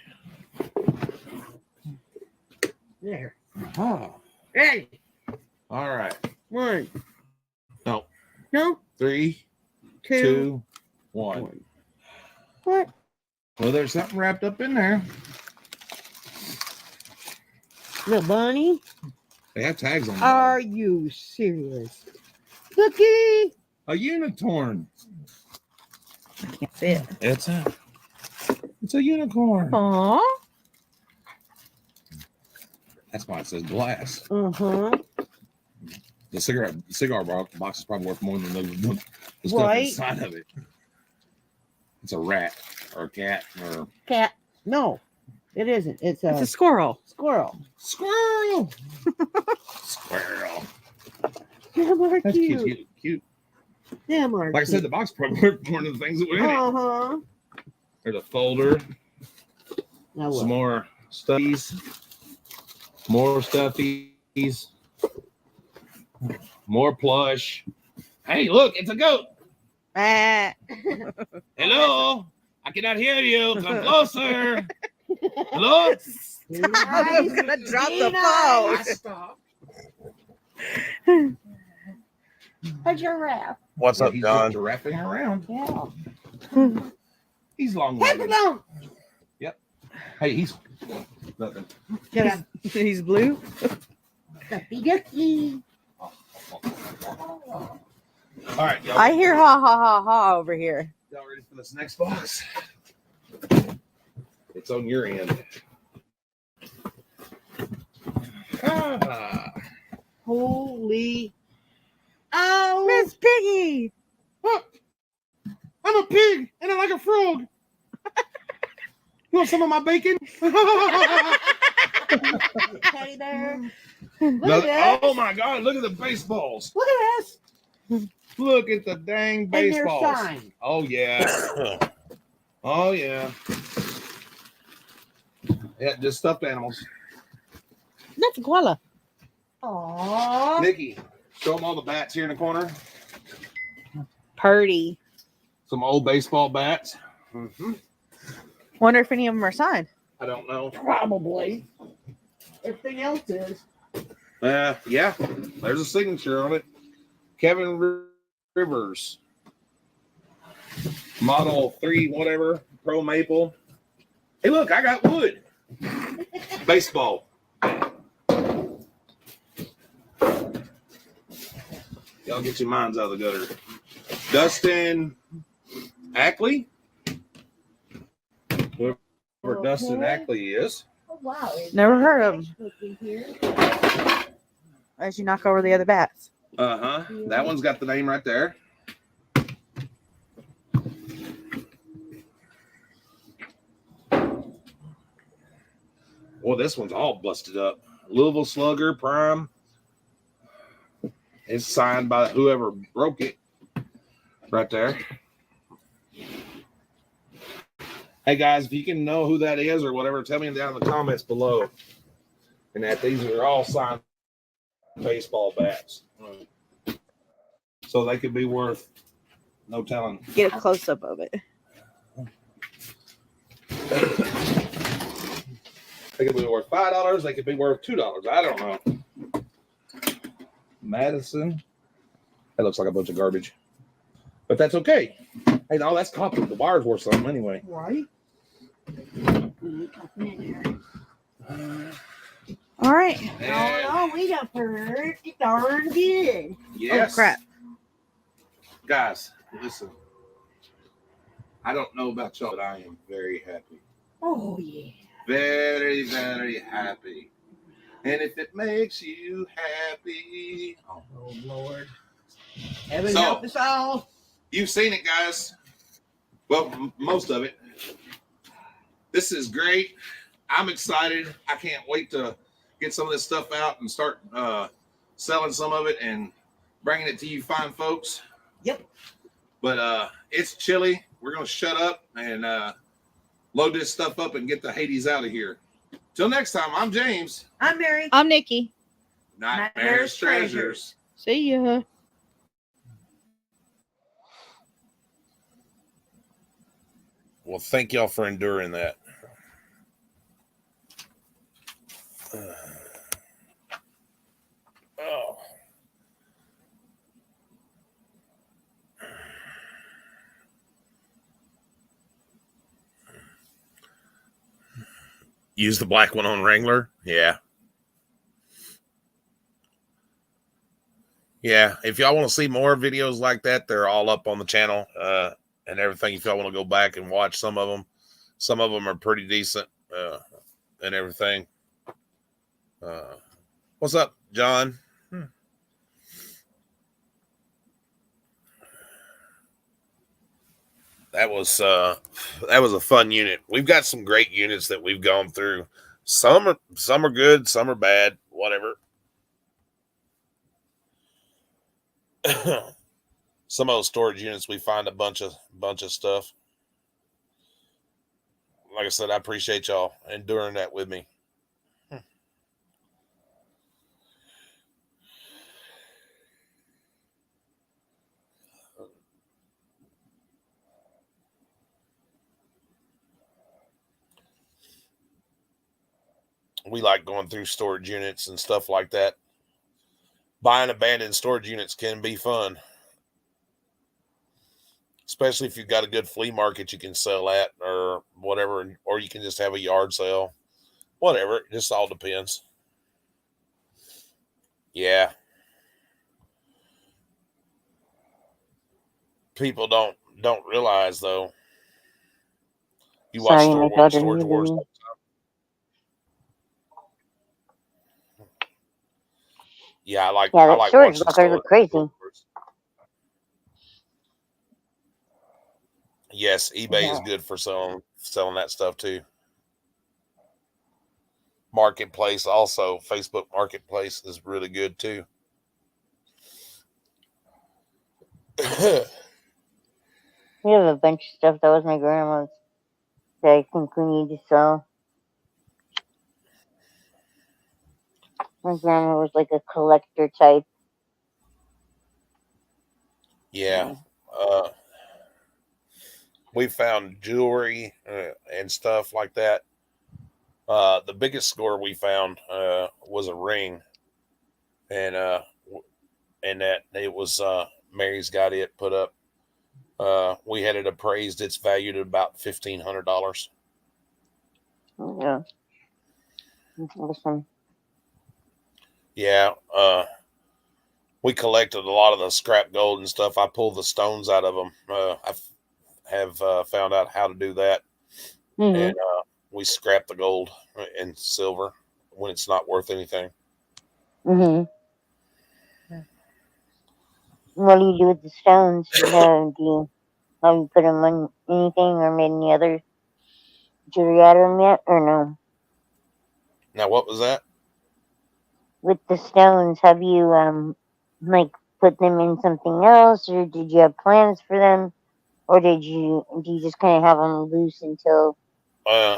There. Oh. Ready. All right. 1. No. No. 3, 2, 1. What? Well, there's something wrapped up in there. The bunny? They have tags on them. Are you serious? Cookie. A unicorn. I can't see it. It's a unicorn. Aww. That's why it says glass. Uh-huh. The cigar box is probably worth more than the stuff Right. inside of it. It's a rat or a cat or Cat. No, it isn't. It's It's a a squirrel. squirrel. squirrel. Squirrel. Them are That's cute. cute. Them are Like I said, the box probably worth more than the things that were in it. Uh-huh. There's a folder. Now Some what? more stuffies. More stuffies. More plush. Hey, look, it's a goat. Ah. Hello. I cannot hear you. Come closer. Hello. Be I'm nice. gonna drop Be the nice. phone. A giraffe. What's up, He's John? giraffing around. Yeah. He's long. Head along. Yep. Hey, he's nothing. Get up. He's blue. Ducky ducky. All right, y'all. I hear ha ha ha ha over here. Y'all ready for this next box? It's on your end. Ah. Holy. Oh. Miss Piggy. I'm a pig and I like a frog. You want some of my bacon? Teddy bear. Look at that. Oh my God! Look at the baseballs. Look at this. Look at the dang And their baseballs. sign. Oh yeah. Oh yeah. Yeah, just stuffed animals. That's a koala. Aww. Nikki, show them all the bats here in the corner. Purdy. Some old baseball bats. Mm-hmm. Wonder if any of them are signed. I don't know. Probably. Everything else is. Yeah. There's a signature on it. Kevin Rivers. Model 3, whatever. Pro Maple. Hey, look, I got wood. Baseball. Y'all get your minds out of the gutter. Dustin Ackley. Whoever Dustin Ackley is. Oh, wow. Never heard of them. Looking here. As you knock over the other bats. Uh-huh. That one's got the name right there. Well, this one's all busted up. Louisville Slugger Prime. It's signed by whoever broke it. Right there. Hey guys, if you can know who that is or whatever, tell me down in the comments below. And that these are all signed baseball bats. So they could be worth no telling. Get a close up of it. They could be worth $5. They could be worth $2. I don't know. Madison. That looks like a bunch of garbage. But that's okay. Hey, no, that's copper. The wire's worth something anyway. Right. All right. Oh, we got pretty darn good. Yes. Oh, crap. Guys, listen. I don't know about y'all, but I am very happy. Oh, yeah. Very, very happy. And if it makes you happy. Oh, Lord. Heaven So- help us all. you've seen it, guys. Well, most of it. This is great. I'm excited. I can't wait to get some of this stuff out and start selling some of it and bringing it to you fine folks. Yep. But it's chilly. We're going to shut up and load this stuff up and get the Hades out of here. Till next time, I'm James. I'm Mary. I'm Nikki. Nightmares Treasures. See ya. Well, thank y'all for enduring that. Oh. Use the black one on Wrangler? Yeah. Yeah, if y'all want to see more videos like that, they're all up on the channel and everything. If y'all want to go back and watch some of them are pretty decent and everything. What's up, John? That was a fun unit. We've got some great units that we've gone through. Some are good, some are bad, whatever. Some of those storage units, we find a bunch of stuff. Like I said, I appreciate y'all enduring that with me. We like going through storage units and stuff like that. Buying abandoned storage units can be fun. Especially if you've got a good flea market you can sell at or whatever, or you can just have a yard sale. Whatever, it just all depends. Yeah. People don't realize, though. You watch Storage Wars. Yeah, I like storage watching lockers are crazy. Yes, eBay is good for selling that stuff too. Marketplace also, Facebook Marketplace is really good too. We have a bunch of stuff that was my grandma's that I think we need to sell. My grandma was like a collector type. Yeah. We found jewelry and stuff like that. The biggest score we found was a ring, and that it was Mary's got it put up. We had it appraised. It's valued at about $1,500. Yeah. Awesome. Yeah. We collected a lot of the scrap gold and stuff. I pulled the stones out of them. I have found out how to do that. Mm-hmm. And we scrap the gold and silver when it's not worth anything. Mm-hmm. What do you do with the stones? Have you put them on anything or made any other jewelry out of them yet, or no? Now, what was that? With the stones, have you put them in something else, or did you have plans for them, or do you just kind of have them loose until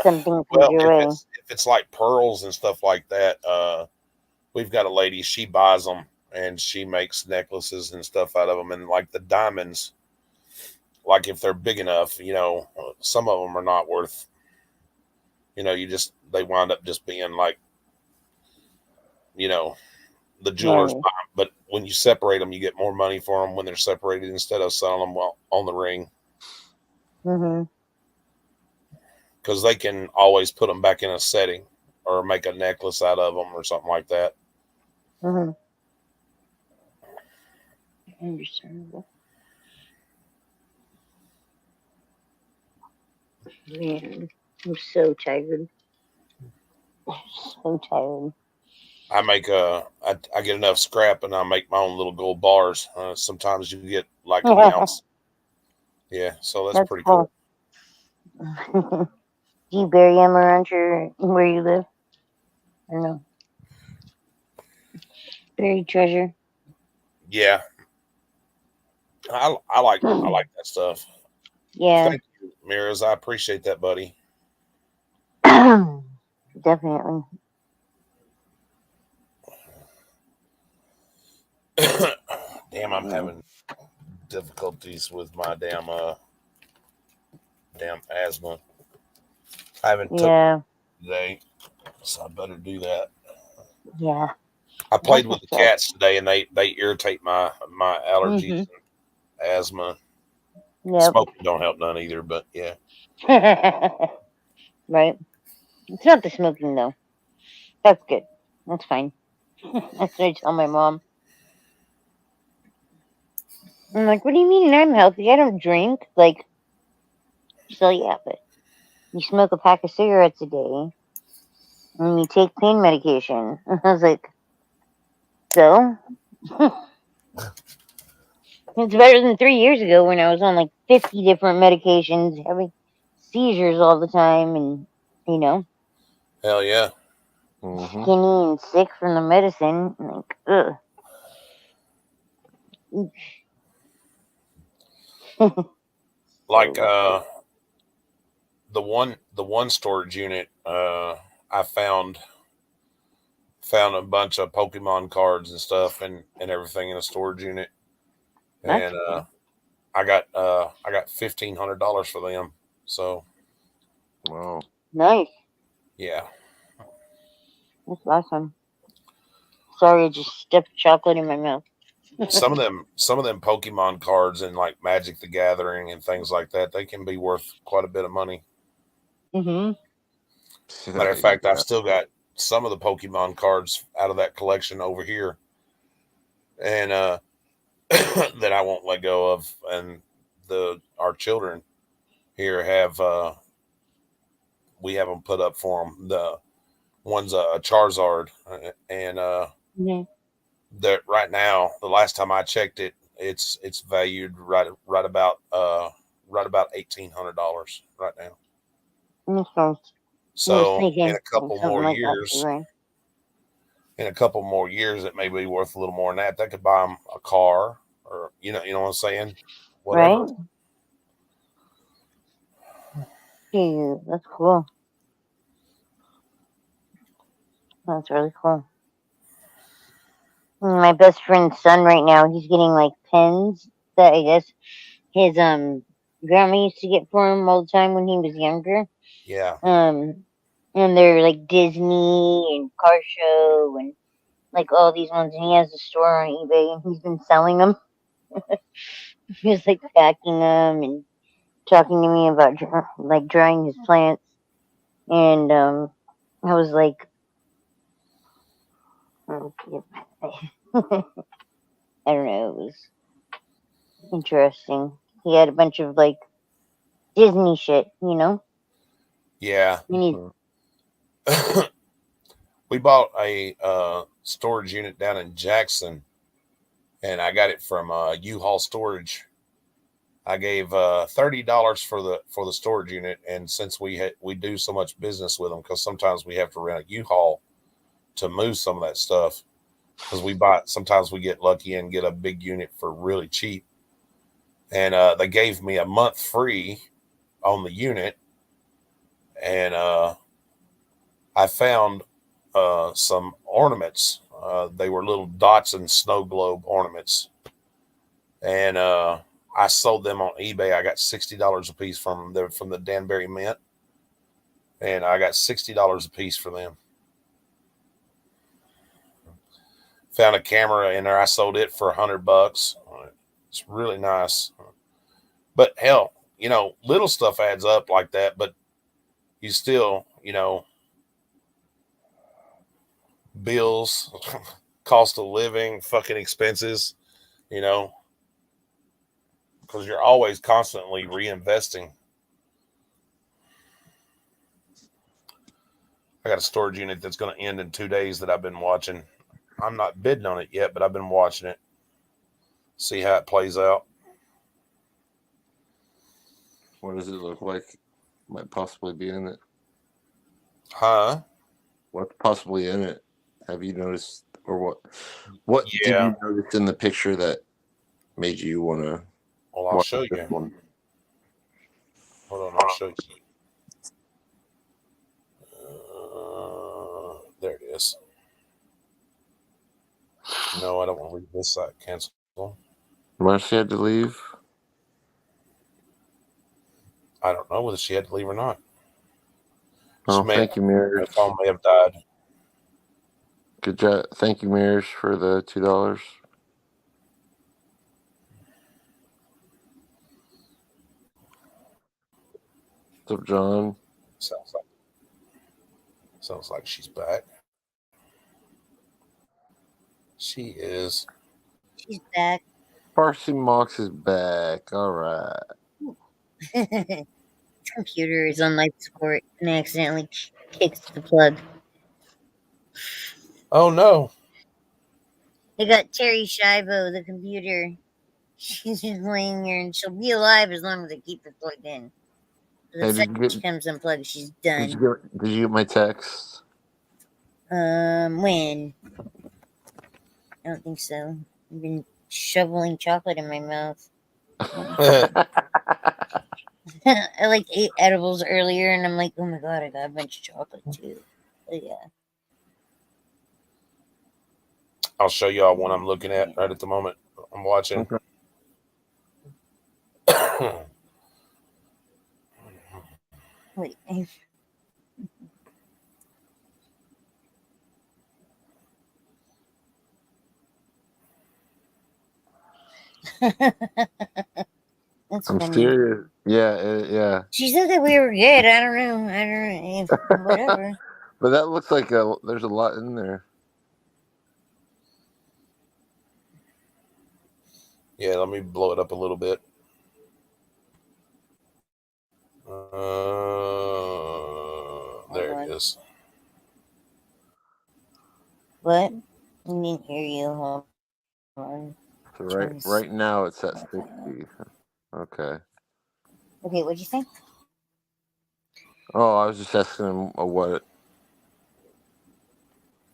something comes your way? If it's like pearls and stuff like that, we've got a lady, she buys them and she makes necklaces and stuff out of them. And like the diamonds, like if they're big enough, some of them are not worth, they wind up just being like, the jeweler's buy 'em. But when you separate them, you get more money for them when they're separated instead of selling them on the ring. Mm-hmm. Because they can always put them back in a setting or make a necklace out of them or something like that. Mm-hmm. Understandable. Man, I'm so tired. So tired. I get enough scrap and I make my own little gold bars. Sometimes you get like an ounce. Yeah, so that's That's pretty cool. cool. Do you bury them around where you live? Or no? Buried treasure. Yeah, I like that stuff. Yeah. Thank you, Miraz. I appreciate that, buddy. Definitely. Damn, I'm having difficulties with my damn asthma. I haven't took Yeah. today, so I better do that. Yeah. I played That's with the what's up. cats today, and they irritate my allergies Mhm. and asthma. Yep. Smoking don't help none either, but yeah. Right. It's not the smoking though. That's good. That's fine. That's what I tell my mom. I'm like, what do you mean I'm healthy? I don't drink. Like, so yeah, but you smoke a pack of cigarettes a day and you take pain medication. I was like, so? It's better than 3 years ago when I was on like 50 different medications, having seizures all the time, and you know, Hell yeah. Mm-hmm. skinny and sick from the medicine. Like, ugh. Like the one storage unit, I found a bunch of Pokemon cards and stuff and everything in a storage unit, That's and cool. I got $1,500 for them. So Wow. Nice. yeah, That's awesome. Sorry, I just stuffed chocolate in my mouth. some of them Pokemon cards and like Magic the Gathering and things like that, they can be worth quite a bit of money. Mm-hmm. Matter of fact, Yeah. I've still got some of the Pokemon cards out of that collection over here, and that I won't let go of. And our children here have we have them put up for them. The one's a Charizard, and Mm-hmm. that right now, the last time I checked it, it's valued right about $1,800 right now. Okay. I was So thinking in a couple something more like that too, years, right? it may be worth a little more than that. That could buy them a car, or you know what I'm saying, whatever. Right? Gee, that's cool. That's really cool. My best friend's son right now, he's getting like pens that I guess his grandma used to get for him all the time when he was younger. Yeah. And they're like Disney and Car Show and like all these ones, and he has a store on eBay and he's been selling them. He was like packing them and talking to me about like drying his plants, and I was like, okay. I don't know, it was interesting. He had a bunch of like Disney shit, you know. Yeah. And We bought a storage unit down in Jackson, and I got it from U-Haul Storage. I gave $30 for the storage unit, and since we do so much business with them, because sometimes we have to rent a U-Haul to move some of that stuff, because sometimes we get lucky and get a big unit for really cheap, and they gave me a month free on the unit, and I found some ornaments. They were little dots and snow globe ornaments, and I sold them on eBay. I got $60 a piece from them. They're from the Danbury Mint, and I got $60 a piece for them. Found a camera in there. I sold it for $100. It's really nice. But hell, little stuff adds up like that. But you still, bills, cost of living, fucking expenses, because you're always constantly reinvesting. I got a storage unit that's going to end in 2 days that I've been watching. I'm not bidding on it yet, but I've been watching it. See how it plays out. What does it look like? Might possibly be in it. Huh? What's possibly in it? Have you noticed, or what? What did Yeah. you notice in the picture that made you want to Well, I'll watch show this you. one? Hold on, I'll show you. There it is. No, I don't want to read this side. Cancel. Marcy had to leave. I don't know whether she had to leave or not. Oh, She may, thank you, her Mirrors. phone may have died. Good job. Thank you, Mirrors, for the $2. What's up, John? Sounds like she's back. She is. She's back. Farsi Mox is back. All right. Computer is on life support and accidentally kicks the plug. Oh no! They got Terry Schiavo, the computer. She's just laying there, and she'll be alive as long as they keep her plugged in. The Hey, second she comes unplugged, she's done. Did you get my text? When? I don't think so. I've been shoveling chocolate in my mouth. I like ate edibles earlier, and I'm like, oh my god, I got a bunch of chocolate too. But yeah. I'll show y'all one I'm looking at right at the moment. I'm watching. Wait. That's I'm funny. serious. Yeah, yeah. She said that we were good. I don't know. Whatever. But that looks like there's a lot in there. Yeah, let me blow it up a little bit. There it is. What? I didn't hear you. Hold on. So right now it's at 60. Okay. Okay, what'd you think? Oh, I was just asking him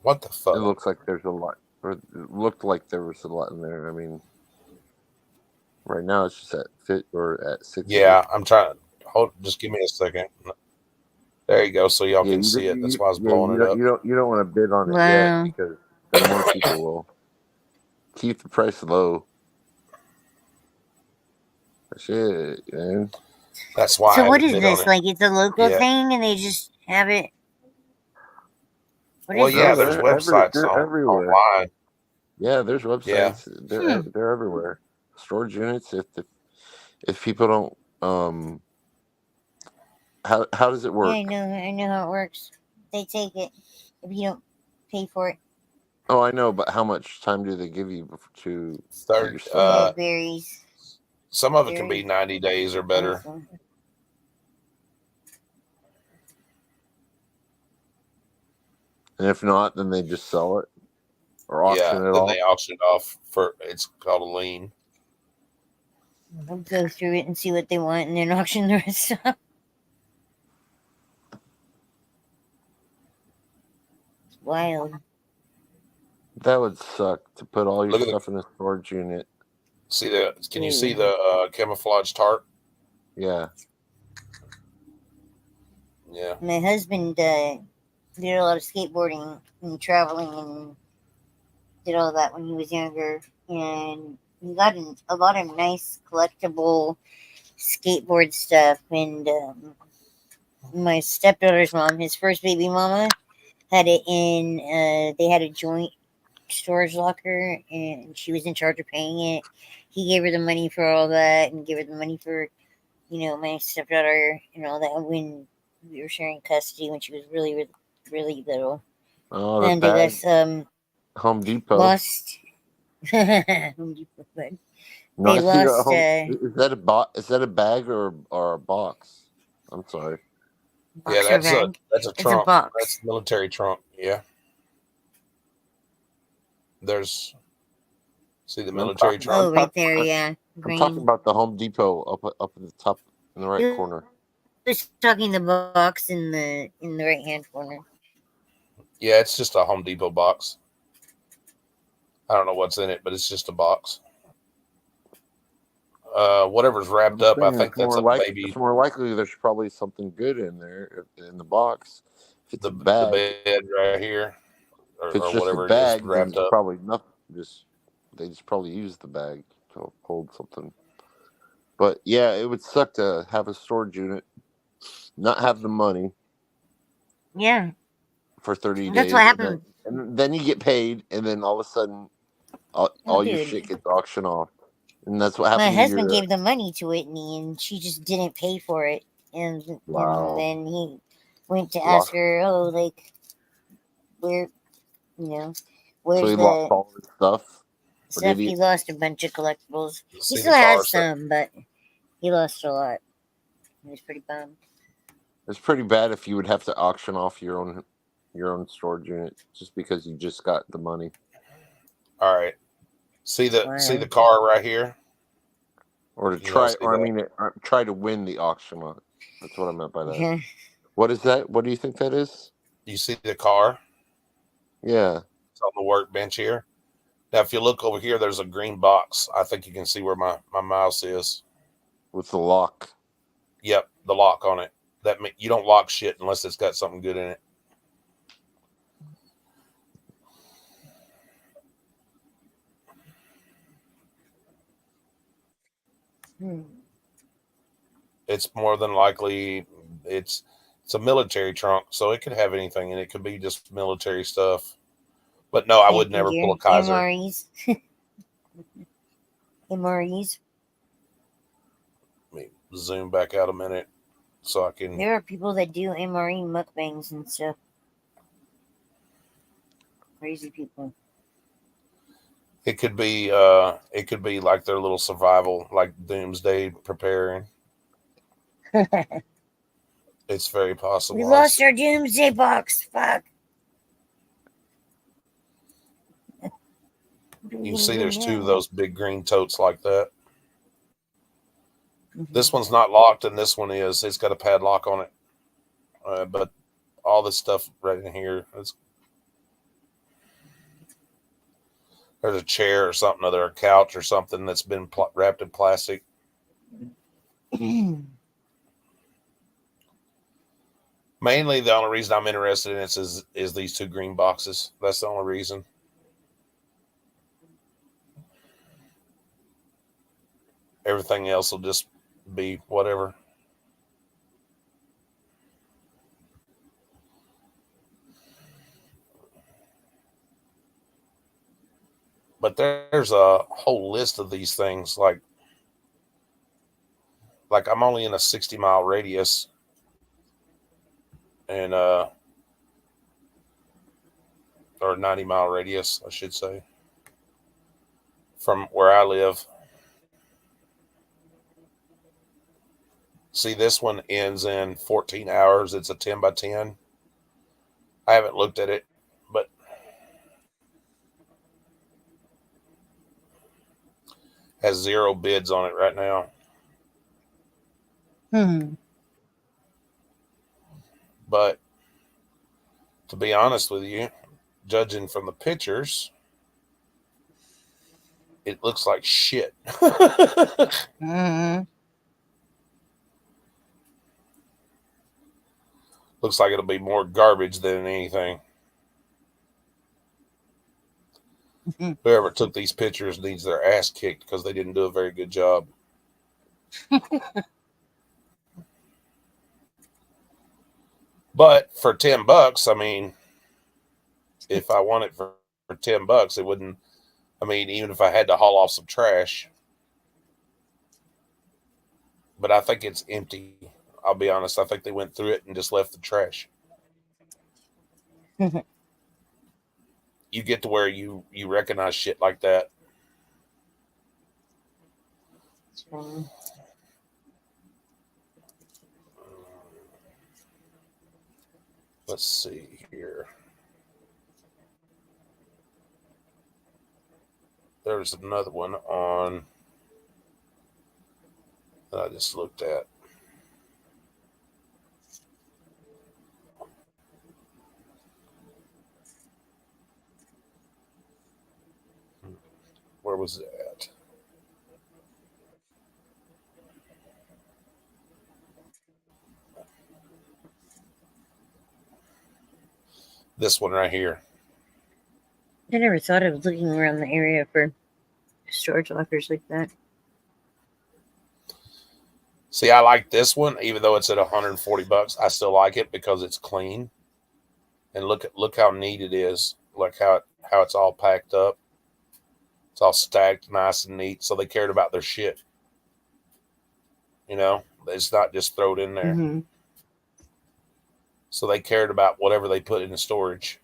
what the fuck? It looks like there's a lot. Or it looked like there was a lot in there. I mean, right now it's just at 60. Yeah, I'm trying. Just give me a second. There you go, so y'all can see it. That's why I was blowing it up. You don't want to bid on it Wow. yet because then more people will. Keep the price low. Shit, man. That's why. So I what haven't is bid on this? it. Like it's a local Yeah. thing, and they just have it. What Well, is yeah, this? there's websites they're everywhere. online. Yeah, there's websites. Yeah. They're everywhere. Storage units. If people don't how does it work? Yeah, I know how it works. They take it if you don't pay for it. Oh, I know, but how much time do they give you to Third, your stuff? It varies. Some of it can be 90 days or better. Awesome. And if not, then they just sell it or auction it Then off. they auction it off for. It's called a lien. I'll go through it and see what they want, and then auction the rest off. It's wild. That would suck to put all your Look at stuff in a storage unit. See the? Can you see the camouflage tarp? Yeah. Yeah. My husband did a lot of skateboarding and traveling and did all that when he was younger. And he got a lot of nice collectible skateboard stuff. And my stepdaughter's mom, his first baby mama, had it in, they had a joint storage locker, and she was in charge of paying it. He gave her the money for all that and gave her the money for, my stepdaughter and all that when we were sharing custody when she was really, really, really little. Oh, And I guess Home Depot. lost. Home Depot, but No, they lost. Is that a bag or a box? I'm sorry. Yeah, Boxer that's bag. that's a It's a trunk. box. That's a military trunk. Yeah. There's. See the military trunk. Oh, right there, yeah. I'm talking Green. about the Home Depot up at the top in the right You're corner. just talking the box in the right hand corner. Yeah, it's just a Home Depot box. I don't know what's in it, but it's just a box. Whatever's wrapped up, I think that's a baby. It's more likely there's probably something good in there in the box. If it's The a bag, bed right here, if it's or just a whatever it bag, is then wrapped it's up. probably nothing. They just probably use the bag to hold something. But yeah, it would suck to have a storage unit, not have the money Yeah, for 30 that's days, what happened. and then you get paid, and then all of a sudden, all your dude. shit gets auctioned off, and that's what My happened to husband your. gave the money to Whitney, and she just didn't pay for it. And Wow. then he went to Lost. ask her, "Oh, like, where, you know, So where's he lost the all his stuff. Or stuff?" did He he? lost a bunch of collectibles. He See still the has cars that some, but he lost a lot. He was pretty bummed. It's pretty bad if you would have to auction off your own storage unit just because you just got the money. All right. See the Wow. car right here? Or to Can y'all try, see or I that? mean, try to win the auction on it. That's what I meant by that. Yeah. What is that? What do you think that is? You see the car? Yeah. It's on the workbench here. Now, if you look over here, there's a green box. I think you can see where my mouse is. With the lock. Yep, the lock on it. You don't lock shit unless it's got something good in it. It's more than likely it's a military trunk, so it could have anything in it. It could be just military stuff. But no, I would never pull a Kaiser. MREs. MREs. Let me zoom back out a minute so I can. There are people that do MRE mukbangs and stuff. Crazy people. It could be like their little survival, like doomsday preparing. It's very possible. We lost our doomsday box. Fuck. You see there's two of those big green totes like that. This one's not locked and this one is. It's got a padlock on it. But all this stuff right in here, there's a chair or something, or a couch or something that's been wrapped in plastic. Mainly the only reason I'm interested in it is these two green boxes. That's the only reason. Everything else will just be whatever. But there's a whole list of these things. Like I'm only in a 60-mile radius. And or 90-mile radius, I should say, from where I live. See, this one ends in 14 hours. It's a 10 by 10. I haven't looked at it, but has 0 bids on it right now. But to be honest with you, judging from the pictures, it looks like shit. Looks like it'll be more garbage than anything. Whoever took these pictures needs their ass kicked because they didn't do a very good job. But for $10, I mean, if I want it for $10, it wouldn't. I mean, even if I had to haul off some trash. But I think it's empty. I'll be honest. I think they went through it and just left the trash. You get to where you recognize shit like that. Let's see here. There's another one on that I just looked at. Where was it at? This one right here. I never thought of looking around the area for storage lockers like that. See, I like this one, even though it's at $140. I still like it because it's clean. And look how neat it is. Like how it's all packed up. It's all stacked nice and neat. So they cared about their shit. You know, it's not just thrown in there. Mm-hmm. So they cared about whatever they put in the storage.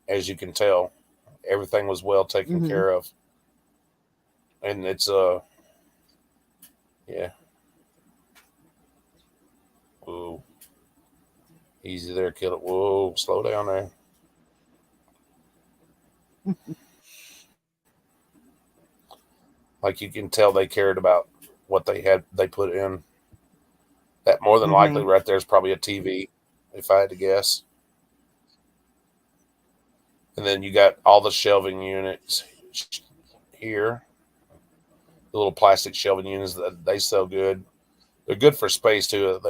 As you can tell, everything was well taken Mm-hmm. care of. And it's yeah. Whoa. Easy there, kill it. Whoa, slow down there. Like you can tell they cared about what they put in. That more than likely Mm-hmm. right there is probably a TV, if I had to guess. And then you got all the shelving units here. The little plastic shelving units that they sell good. They're good for space too.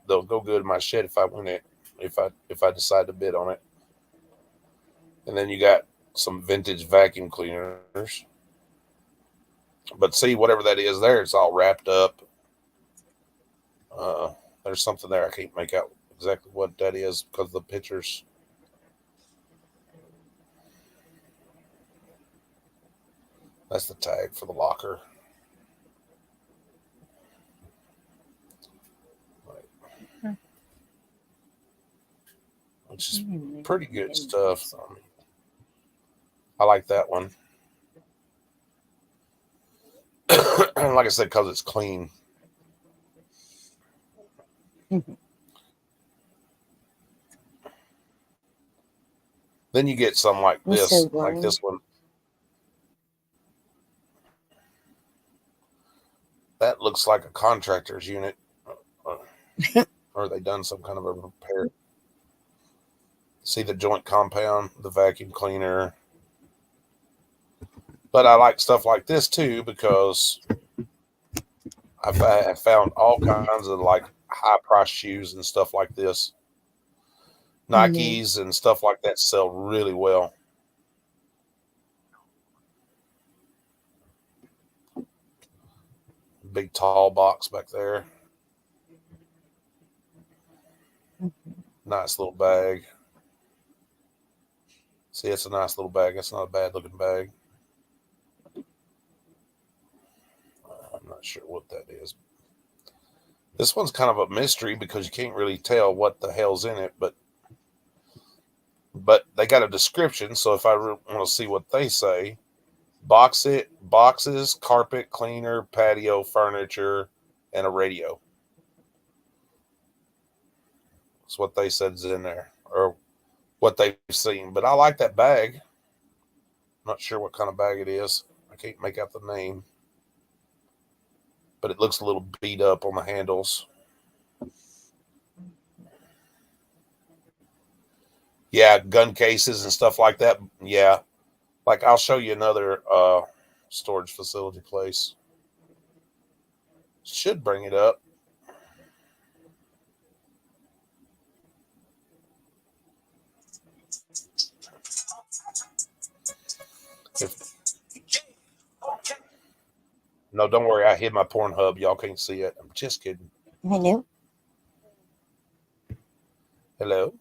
They'll go good in my shed if I win it. If I decide to bid on it. And then you got some vintage vacuum cleaners. But see, whatever that is there, it's all wrapped up. There's something there. I can't make out exactly what that is because of the pictures. That's the tag for the locker. Which is pretty good stuff. I like that one. Like I said, because it's clean. Then you get some like That's this, so like boring. this one. That looks like a contractor's unit. Or they done some kind of a repair. See the joint compound, the vacuum cleaner. But I like stuff like this too because I've found all kinds of like high price shoes and stuff like this. Nikes and stuff like that sell really well. Big tall box back there. Nice little bag. See, it's a nice little bag. It's not a bad looking bag. I'm not sure what that is. This one's kind of a mystery because you can't really tell what the hell's in it, but they got a description. So if I want to see what they say, boxes, carpet cleaner, patio furniture, and a radio. That's what they said is in there, or what they've seen. But I like that bag. Not sure what kind of bag it is. I can't make out the name. But it looks a little beat up on the handles. Yeah, gun cases and stuff like that. Yeah. Like I'll show you another storage facility place. Should bring it up. No, don't worry. I hid my Pornhub. Y'all can't see it. I'm just kidding. Hello. Hello.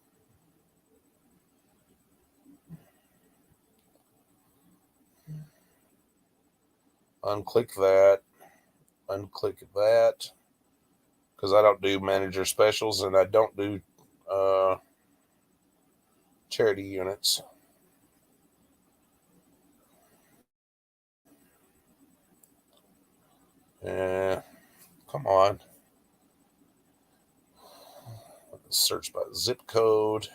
Unclick that. Unclick that. Because I don't do manager specials and I don't do charity units. Come on. Search by zip code.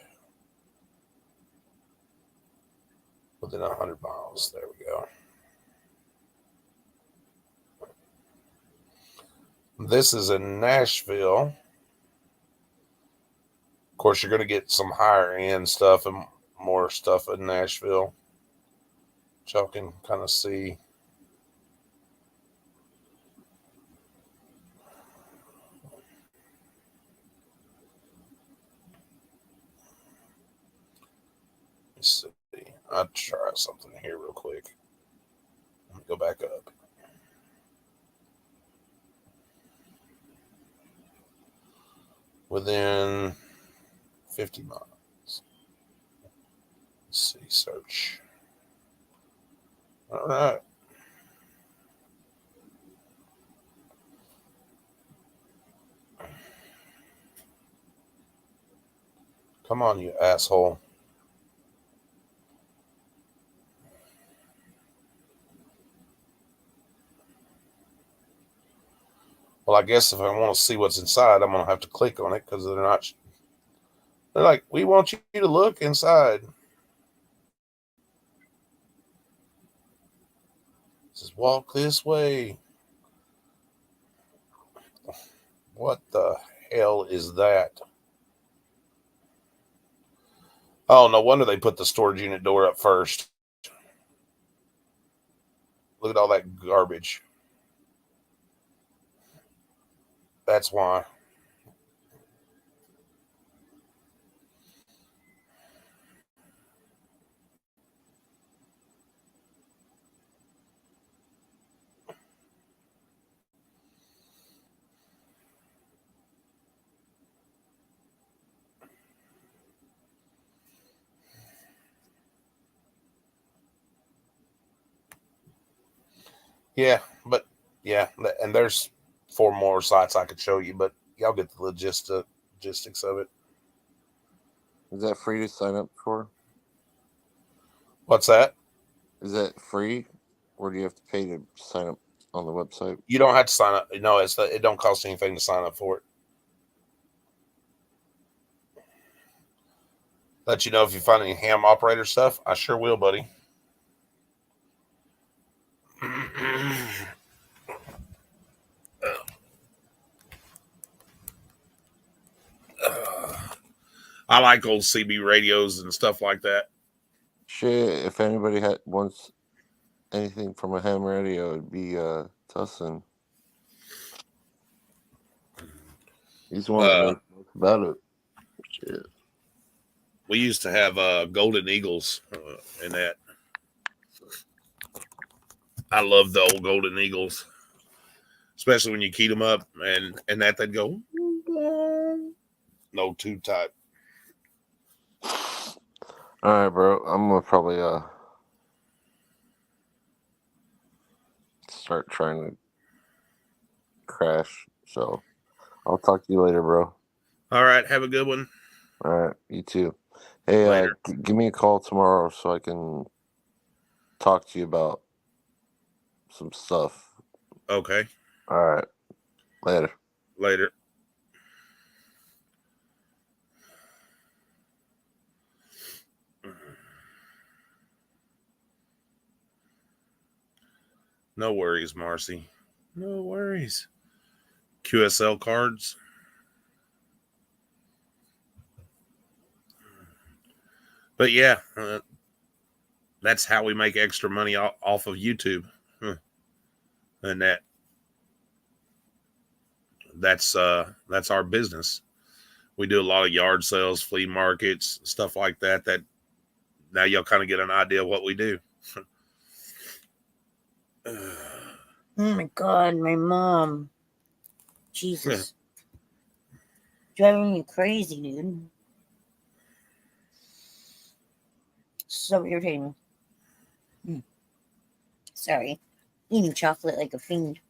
Within 100 miles. There we go. This is in Nashville. Of course, you're going to get some higher end stuff and more stuff in Nashville. y'all can kind of see. Let's see. I'll try something here real quick. Let me go back up. Within 50 miles. Let's see, search. All right. Come on, you asshole. Well, I guess if I want to see what's inside, I'm going to have to click on it because they're like, we want you to look inside. Just walk this way. What the hell is that? Oh, no wonder they put the storage unit door up first. Look at all that garbage. That's why. Yeah, but yeah, and there's 4 more sites I could show you, but y'all get the logistics of it. Is that free to sign up for? What's that? Is that free, or do you have to pay to sign up on the website? You don't have to sign up. No, it don't cost anything to sign up for it. Let you know if you find any ham operator stuff. I sure will, buddy. I like old CB radios and stuff like that. Shit, if anybody wants anything from a ham radio, it'd be Tussin. He's the one that knows most about it. Shit. We used to have Golden Eagles in that. I love the old Golden Eagles, especially when you keyed them up and that they'd go no tube type. All right, bro. I'm gonna probably start trying to crash. So I'll talk to you later, bro. All right, have a good one. All right, you too. Hey, give me a call tomorrow so I can talk to you about some stuff. Okay. All right. Later. Later. No worries, Marcy. No worries. QSL cards. But yeah, that's how we make extra money off of YouTube. And that's our business. We do a lot of yard sales, flea markets, stuff like that. That now y'all kind of get an idea of what we do. Oh my God, my mom. Jesus. Driving me crazy, dude. So irritating. Sorry. Eating chocolate like a fiend.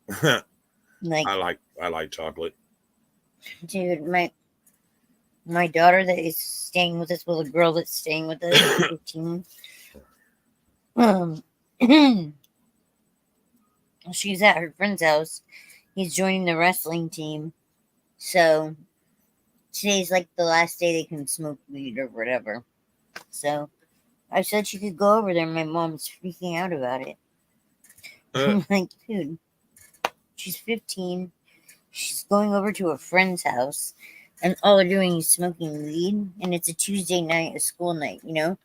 Like I like chocolate. Dude, my daughter that is staying with us, well, the girl that's staying with us, 15. She's at her friend's house. He's joining the wrestling team. So today's like the last day they can smoke weed or whatever. So I said she could go over there. My mom's freaking out about it. I'm like, dude, she's 15. She's going over to a friend's house, and all they're doing is smoking weed, and it's a Tuesday night, a school night, you know?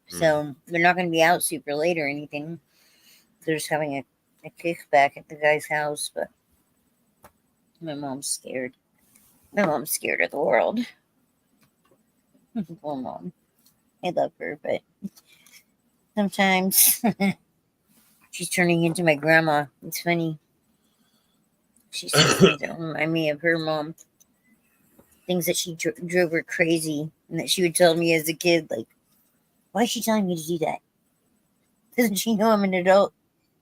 So they're not going to be out super late or anything. They're just having a kickback at the guy's house, but my mom's scared. My mom's scared of the world. Poor mom. I love her, but sometimes she's turning into my grandma. It's funny. She says things that remind me of her mom. Things that she drove her crazy, and that she would tell me as a kid, like, why is she telling me to do that? Doesn't she know I'm an adult?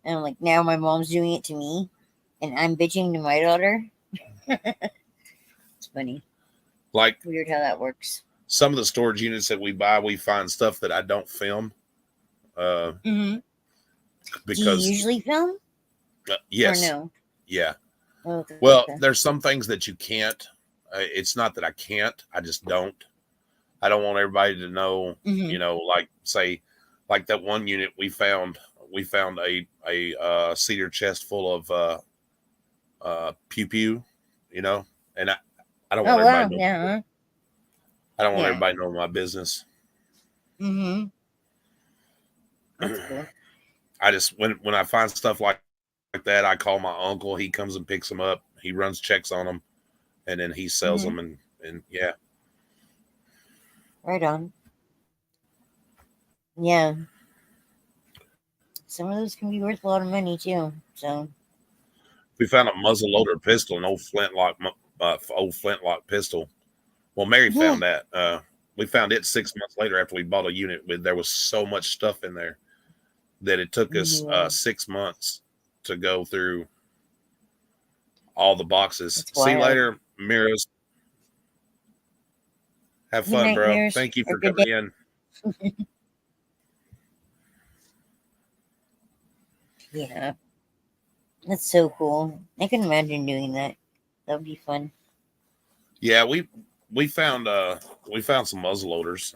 And I'm like, now my mom's doing it to me, and I'm bitching to my daughter. It's funny. Like, Weird how that works. some of the storage units that we buy, we find stuff that I don't film. Mm-hmm. Do you Because usually film? yes, Or no? yeah. Oh, okay. Well, there's some things that you can't. It's not that I can't. I just don't. I don't want everybody to know. Mhm. You know, like say, like that one unit we found. We found a cedar chest full of pew pew. You know, and I don't want Oh, wow. everybody. Yeah. I don't want Yeah. everybody knowing my business. Mm-hmm. That's cool. I just when I find stuff like that, I call my uncle. He comes and picks them up. He runs checks on them, and then he sells Mhm. them. And yeah, Right on. Yeah. Some of those can be worth a lot of money too. So we found a muzzle loader pistol, an old flintlock pistol. Well, Mary Yeah. found that. We found it 6 months later after we bought a unit. There was so much stuff in there that it took us Yeah. 6 months to go through all the boxes. That's See you wild. later, Miros. Have Good fun, night, bro. Miros. Thank you Or for good coming day. in. Yeah. That's so cool. I can imagine doing that. That would be fun. Yeah, we found some muzzle loaders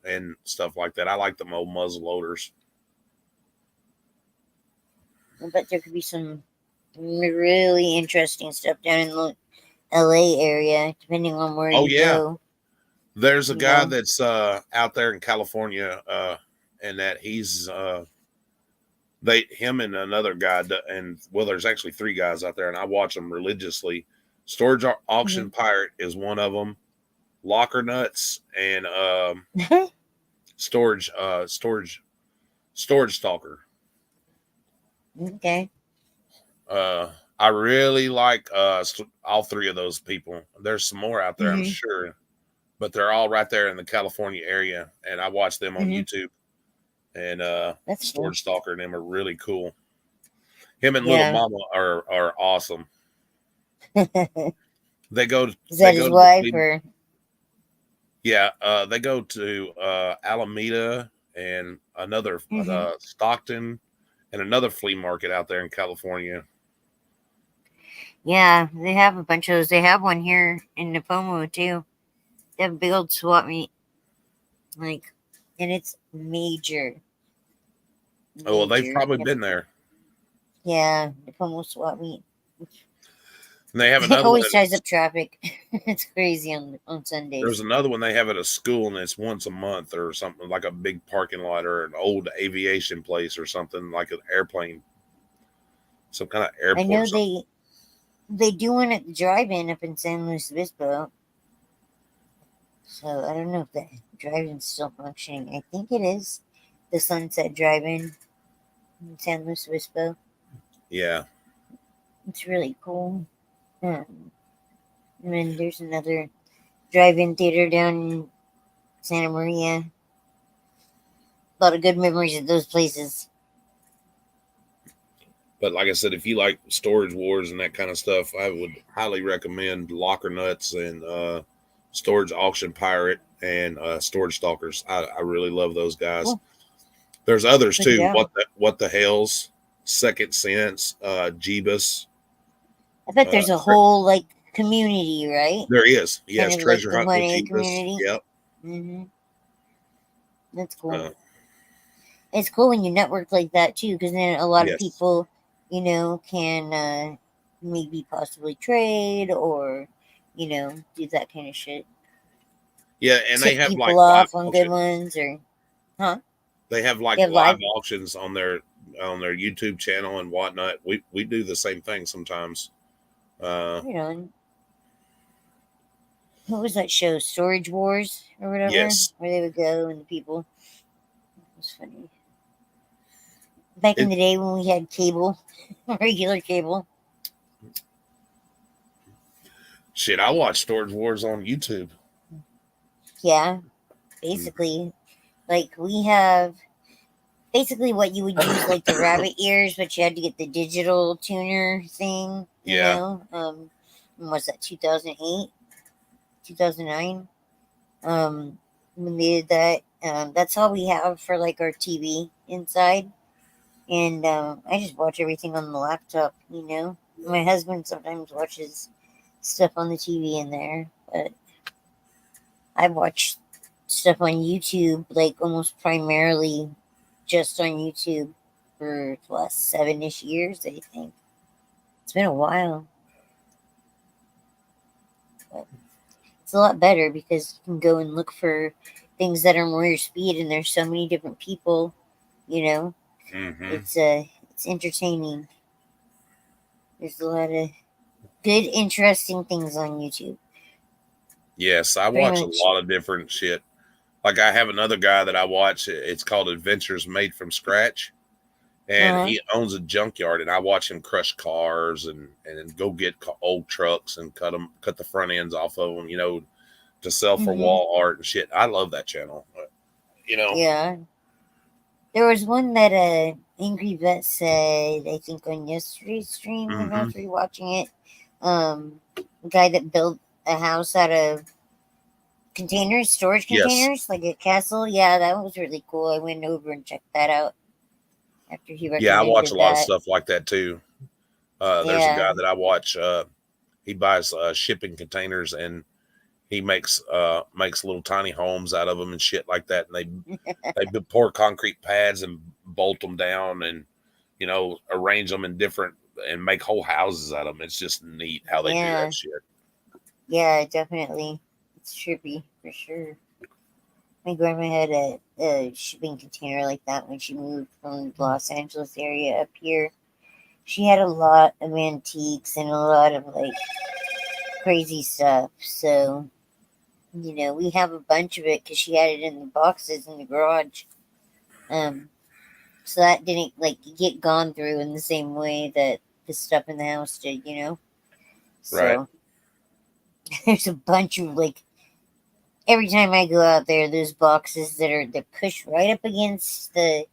and stuff like that. I like them old muzzle loaders. I bet there could be some really interesting stuff down in the LA area, depending on where Oh you yeah. go. There's a You guy know? that's out there in California, and that he's him and another guy, and well, there's actually 3 guys out there, and I watch them religiously. Storage Auction Pirate is one of them. Locker Nuts and Storage Stalker. Okay. I really like all 3 of those people. There's some more out there, I'm Mhm. sure, but they're all right there in the California area, and I watch them on Mhm. YouTube. And That's Storage cool. Stalker and them are really cool. Him and Little Yeah. Mama are awesome. They go. Is They that go his to wife the or? yeah. They go to Alameda and another Mhm. Stockton and another flea market out there in California. Yeah, they have a bunch of those. They have one here in Napomo too. They have a big old swap meet, like, and it's major. Oh, well, they've Major. probably Yep. been there. Yeah, Napomo swap meet. And they have It another one. always ties up traffic. It's crazy on Sundays. There's another one they have at a school, and it's once a month or something, like a big parking lot or an old aviation place or something, like an airplane, some kind of I airport. know Or something. they do one at the drive-in up in San Luis Obispo. So I don't know if the drive-in's still functioning. I think it is. The Sunset Drive-In in San Luis Obispo. Yeah. It's really cool. And then there's another drive-in theater down in Santa Maria. A lot of good memories of those places. But like I said, if you like Storage Wars and that kind of stuff, I would highly recommend Locker Nuts and Storage Auction Pirate and Storage Stalkers. I really love those guys. Cool. There's others Check it too. out. What the Hells, Second Sense, Jeebus. I bet there's a whole like community, right? There is. Yes, Kind of Treasure like the Hunt with 1A Jeebus. community. Yep. Mm-hmm. That's cool. It's cool when you network like that too, because then a lot of Yes. people, you know, can maybe possibly trade or, you know, do that kind of shit. Yeah, and they Tip have people like off live on good auctions. ones or, huh? They have like They have live live. auctions on their YouTube channel and whatnot. We do the same thing sometimes. Right on. What was that show? Storage Wars or whatever? Yes. Where they would go and the people. It was funny. Back in the day when we had cable, regular cable. Shit, I watch Storage Wars on YouTube. Yeah. Basically. Like we have basically what you would use like the rabbit ears, but you had to get the digital tuner thing, you Yeah. know. When was that 2008? 2009? When they did that. That's all we have for like our TV inside. And I just watch everything on the laptop, you know. My husband sometimes watches stuff on the TV in there, but I watch stuff on YouTube, like almost primarily just on YouTube for the last 7-ish years, I think. It's been a while. But it's a lot better because you can go and look for things that are more your speed, and there's so many different people, you know. It's entertaining. There's a lot of good, interesting things on YouTube. Yes, I Pretty watch much. a lot of different shit. Like I have another guy that I watch. It's called Adventures Made from Scratch, and he owns a junkyard. And I watch him crush cars and go get old trucks and cut the front ends off of them, you know, to sell for wall art and shit. I love that channel. You know. Yeah. There was one that Angry Vet said, I think on yesterday's stream when I was rewatching it. A guy that built a house out of containers, storage Yes. containers, like a castle. Yeah, that was really cool. I went over and checked that out after he recommended Yeah, I watch a lot of that. stuff like that too. There's a Yeah. guy that I watch. He buys shipping containers and he makes little tiny homes out of them and shit like that. And they pour concrete pads and bolt them down and, you know, arrange them in different and make whole houses out of them. It's just neat how they do Yeah. that shit. Yeah, definitely. It's trippy for sure. My grandma had a shipping container like that when she moved from the Los Angeles area up here. She had a lot of antiques and a lot of like crazy stuff. So, you know, we have a bunch of it because she had it in the boxes in the garage. So that didn't like get gone through in the same way that the stuff in the house did, you know? So Right. there's a bunch of like every time I go out there, there's boxes that push right up against the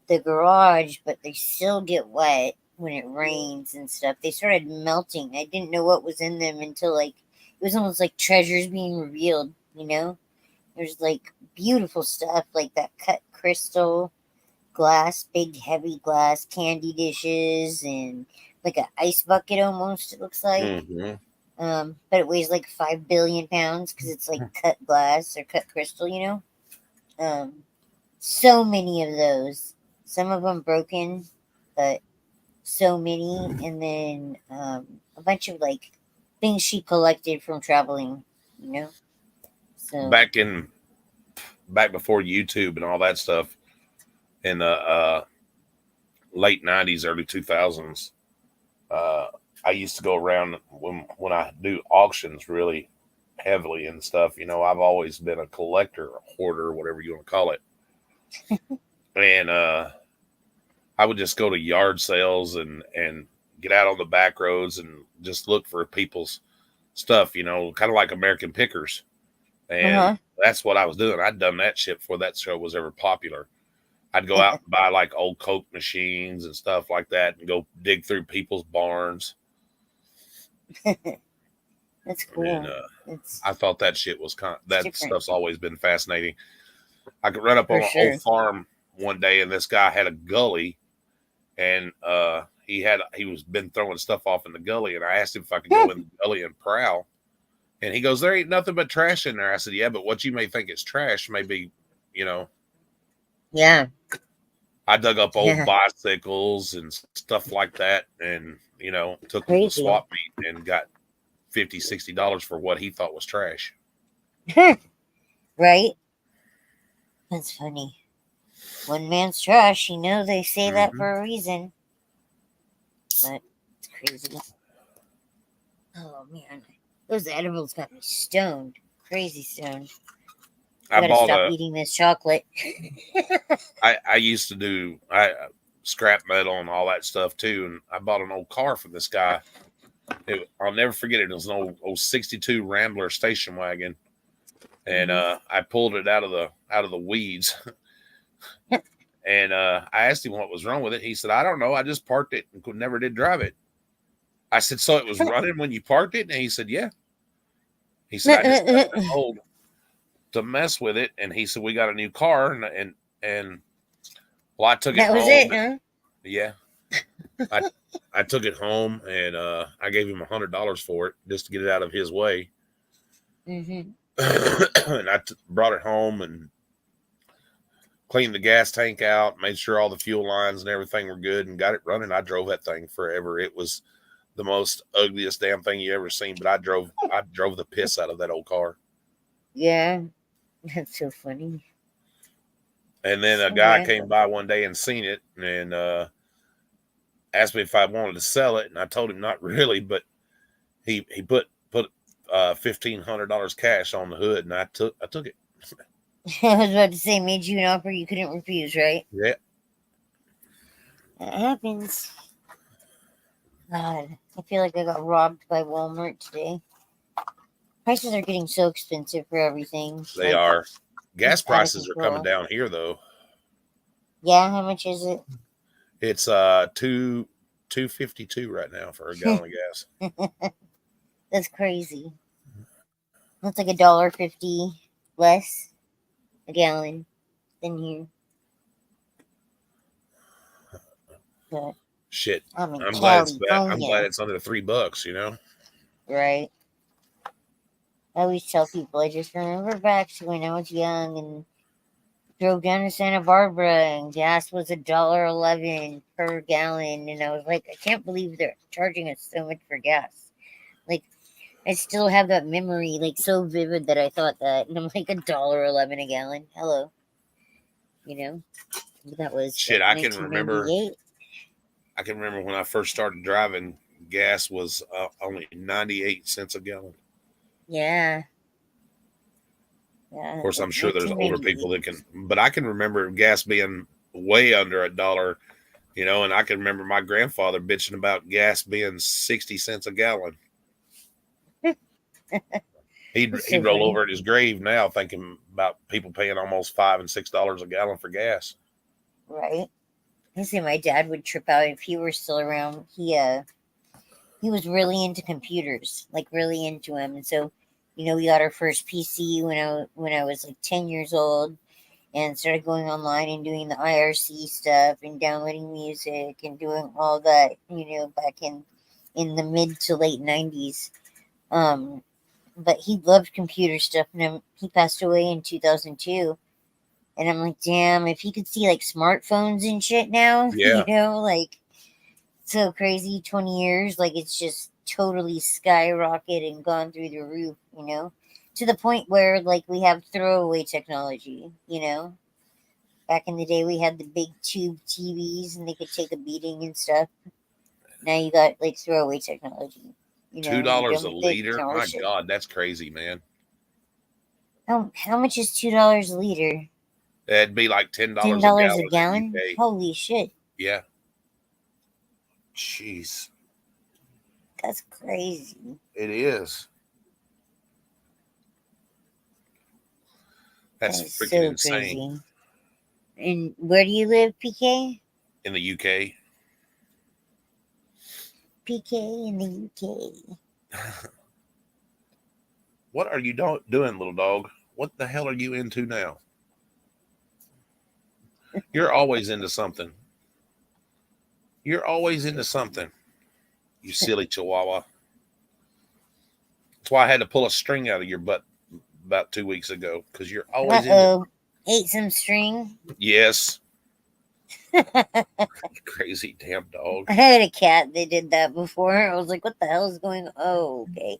garage, but they still get wet when it rains and stuff. They started melting. I didn't know what was in them until like it was almost like treasures being revealed, you know? There's like beautiful stuff like that cut crystal glass, big heavy glass candy dishes and like an ice bucket almost, it looks like. But it weighs like 5 billion pounds because it's like cut glass or cut crystal, you know? So many of those. Some of them broken, but so many. And then a bunch of like things she collected from traveling, you know? So Back before YouTube and all that stuff in the late 90s, early 2000s, I used to go around when I do auctions really heavily and stuff. You know, I've always been a collector, a hoarder, whatever you want to call it. And I would just go to yard sales and get out on the back roads and just look for people's stuff, you know, kind of like American Pickers. And that's what I was doing. I'd done that shit before that show was ever popular. I'd go out and buy like old Coke machines and stuff like that and go dig through people's barns. That's cool. And It's I thought that shit was that different. stuff's always been fascinating. I could run up on For an sure. old farm one day and this guy had a gully and he was been throwing stuff off in the gully and I asked him if I could go in the gully and prowl. And he goes, there ain't nothing but trash in there. I said, yeah, but what you may think is trash may be, you know. Yeah. I dug up old Yeah. bicycles and stuff like that and, you know, took them to the Crazy. swap meet and got $50, $60 for what he thought was trash. Right? That's funny. One man's trash. You know they say that Mhm. for a reason. But it's crazy. Oh man, those edibles got me stoned. Crazy stoned. I I gotta bought stop a. eating this chocolate. I used to do scrap metal and all that stuff too, and I bought an old car from this guy. I'll never forget it. It was an old '62 Rambler station wagon, and I pulled it out of the weeds. And I asked him what was wrong with it. He said, "I don't know. I just parked it and never did drive it." I said, "So it was running when you parked it?" And he said, "Yeah." He said, "I just got it old to mess with it." And he said, "We got a new car," and well, I took it That was home. it, huh? Yeah, I took it home and I gave him $100 for it just to get it out of his way. Mm-hmm. And I brought it home and cleaned the gas tank out, made sure all the fuel lines and everything were good, and got it running. I drove that thing forever. It was the most ugliest damn thing you ever seen, but I drove the piss out of that old car. Yeah, that's so funny. And then a guy came by one day and seen it and asked me if I wanted to sell it, and I told him not really, but he put $1,500 cash on the hood, and I took it. I was about to say, made you an offer you couldn't refuse, right? Yeah. That happens. God, I feel like I got robbed by Walmart today. Prices are getting so expensive for everything. They are. Gas it's out of prices are coming control. down here though. Yeah, how much is it? It's $2.52 right now for a gallon of gas. That's crazy. That's like $1.50 less a gallon than here. But Shit. I'm in I'm glad California. it's under $3, you know? Right. I always tell people I just remember back to when I was young and drove down to Santa Barbara and gas was $1.11 per gallon, and I was like, I can't believe they're charging us so much for gas. Like, I still have that memory, like, so vivid that I thought that, and I'm like, $1.11 a gallon. Hello, you know, that was Shit. like, I can remember 1998. when I first started driving, gas was only 98 cents a gallon. Yeah. Yeah. Of course, I'm sure there's older 1998. people that can, but I can remember gas being way under $1, you know, and I can remember my grandfather bitching about gas being 60 cents a gallon. He'd So roll funny. over at his grave now thinking about people paying almost $5 and $6 a gallon for gas. Right. I say my dad would trip out if he were still around. He was really into computers, like really into them, and so, you know, we got our first PC when I was like 10 years old, and started going online and doing the IRC stuff and downloading music and doing all that, you know, back in the mid to late 90s. But he loved computer stuff, and he passed away in 2002. And I'm like, damn, if he could see like smartphones and shit now, Yeah. you know, like, so crazy. 20 years, like, it's just totally skyrocketed and gone through the roof, you know, to the point where like we have throwaway technology, you know. Back in the day we had the big tube TVs and they could take a beating and stuff. Now you got like throwaway technology, you know. $2 a liter. My God, that's crazy, man. How much is $2 a liter? That'd be like $10 $10 a a gallon? UK. Holy shit. Yeah. Jeez. That's crazy. It is. That's That is freaking so insane. crazy. And where do you live, PK? In the UK. PK in the UK. What are you doing, little dog? What the hell are you into now? You're always into something. You're always into something. You silly chihuahua. That's why I had to pull a string out of your butt about 2 weeks ago, because you're always into. Ate some string. Yes. Crazy damn dog. I had a cat that did that before. I was like, what the hell is going on? Oh, okay.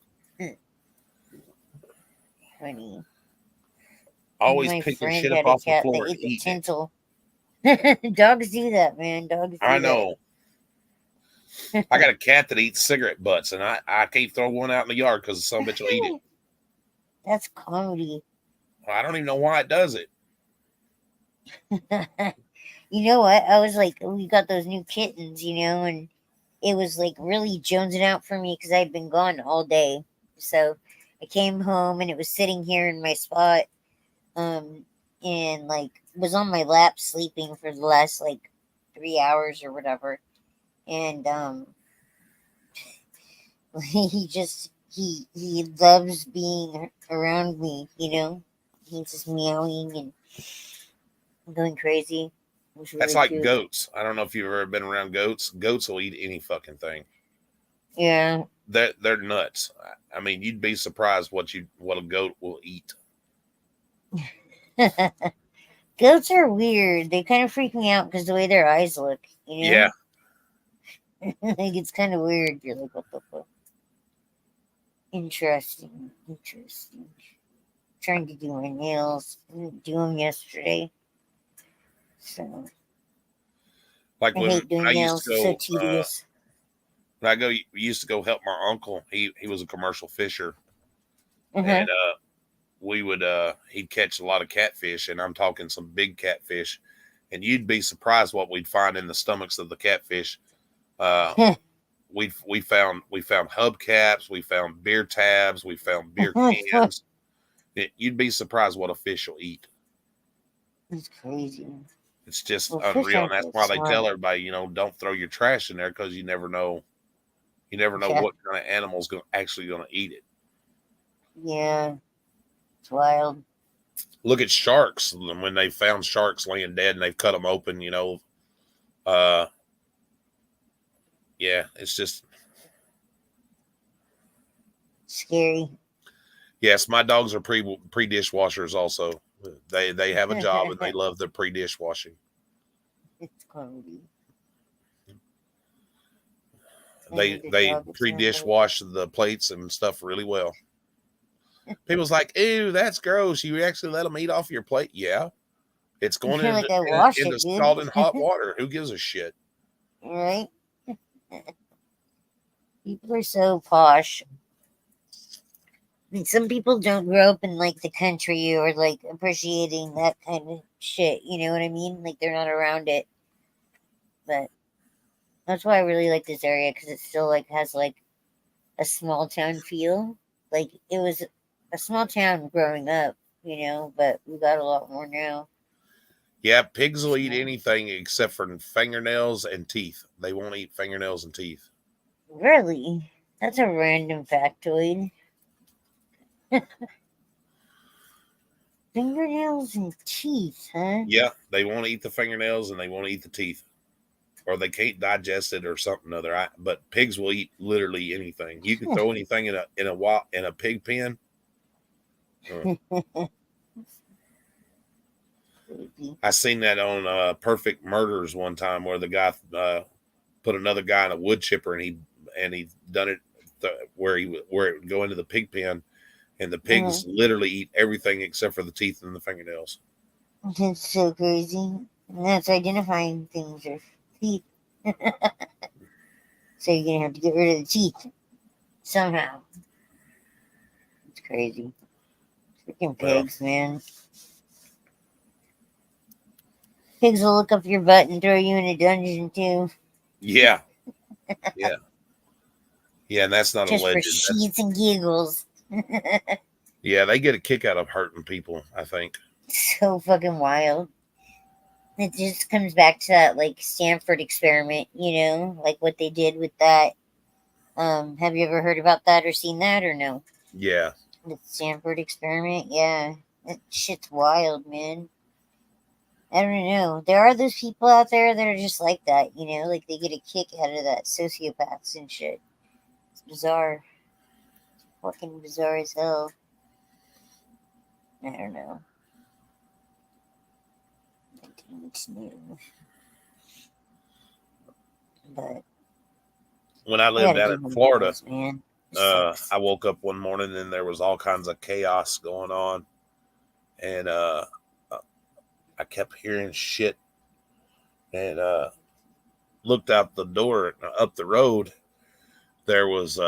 Funny. Always My picking friend shit had up a off the cat floor that and ate the eating it. tinsel. Dogs do that, man. Dogs do I that. know. I got a cat that eats cigarette butts, and I can't throw one out in the yard because some bitch will eat it. That's comedy. I don't even know why it does it. You know what? I was like, we got those new kittens, and it was like really jonesing out for me because I'd been gone all day. So I came home and it was sitting here in my spot, and like was on my lap sleeping for the last like 3 hours or whatever. And he loves being around me, He's just meowing and going crazy. That's like goats. I don't know if you've ever been around goats. Goats will eat any fucking thing. Yeah. They're nuts. I mean, you'd be surprised what a goat will eat. Goats are weird. They kind of freak me out because the way their eyes look, Yeah. Like it's kind of weird. You're like, what the fuck? Interesting. Trying to do my nails. I didn't do them yesterday. So Like I when hate doing I nails. used to So go, tedious. when I used to go help my uncle. He was a commercial fisher, Uh-huh. and we would he'd catch a lot of catfish, and I'm talking some big catfish, and you'd be surprised what we'd find in the stomachs of the catfish. We found hubcaps, we found beer tabs, we found beer cans. You'd be surprised what a fish will eat. It's crazy. It's just Well, fish unreal, and aren't that's that why they smart. tell everybody, don't throw your trash in there because you never know. You never know Yeah. what kind of animal's actually going to eat it. Yeah. It's wild. Look at sharks. When they found sharks laying dead and they've cut them open, yeah, it's just scary. Yes, my dogs are pre dishwashers also. They have a job and they love their pre dishwashing. It's comedy. They pre dishwash the plates and stuff really well. People's like, ew, that's gross. You actually let them eat off your plate? Yeah. It's going Like I wash it, into dude. scalding hot water. Who gives a shit? Right? People are so posh. I mean, some people don't grow up in like the country or like appreciating that kind of shit. You know what I mean? Like they're not around it. But that's why I really like this area because it still like has like a small town feel. Like it was a small town growing up, but we got a lot more now. Yeah, pigs will eat anything except for fingernails and teeth. They won't eat fingernails and teeth. Really? That's a random factoid. Fingernails and teeth, huh? Yeah, they won't eat the fingernails and they won't eat the teeth. Or they can't digest it or something other. But pigs will eat literally anything. You can throw anything in a pig pen. I seen that on Perfect Murders one time where the guy put another guy in a wood chipper and he done it where it would go into the pig pen, and the pigs literally eat everything except for the teeth and the fingernails. That's so crazy. And that's identifying things or teeth. So you're gonna have to get rid of the teeth somehow. It's crazy. Freaking pigs, man. Pigs will look up your butt and throw you in a dungeon too. Yeah. Yeah. Yeah, and that's not Just a legend. for sheets and giggles. Yeah, they get a kick out of hurting people, I think. So fucking wild. It just comes back to that like Stanford experiment, like what they did with that. Have you ever heard about that or seen that or no? Yeah. The Stanford experiment, yeah. That shit's wild, man. I don't know. There are those people out there that are just like that, like they get a kick out of that, sociopaths and shit. It's bizarre. It's fucking bizarre as hell. I don't know. It's new. But when I lived down in Florida, man. I woke up one morning and there was all kinds of chaos going on, and I kept hearing shit and looked out the door up the road. There was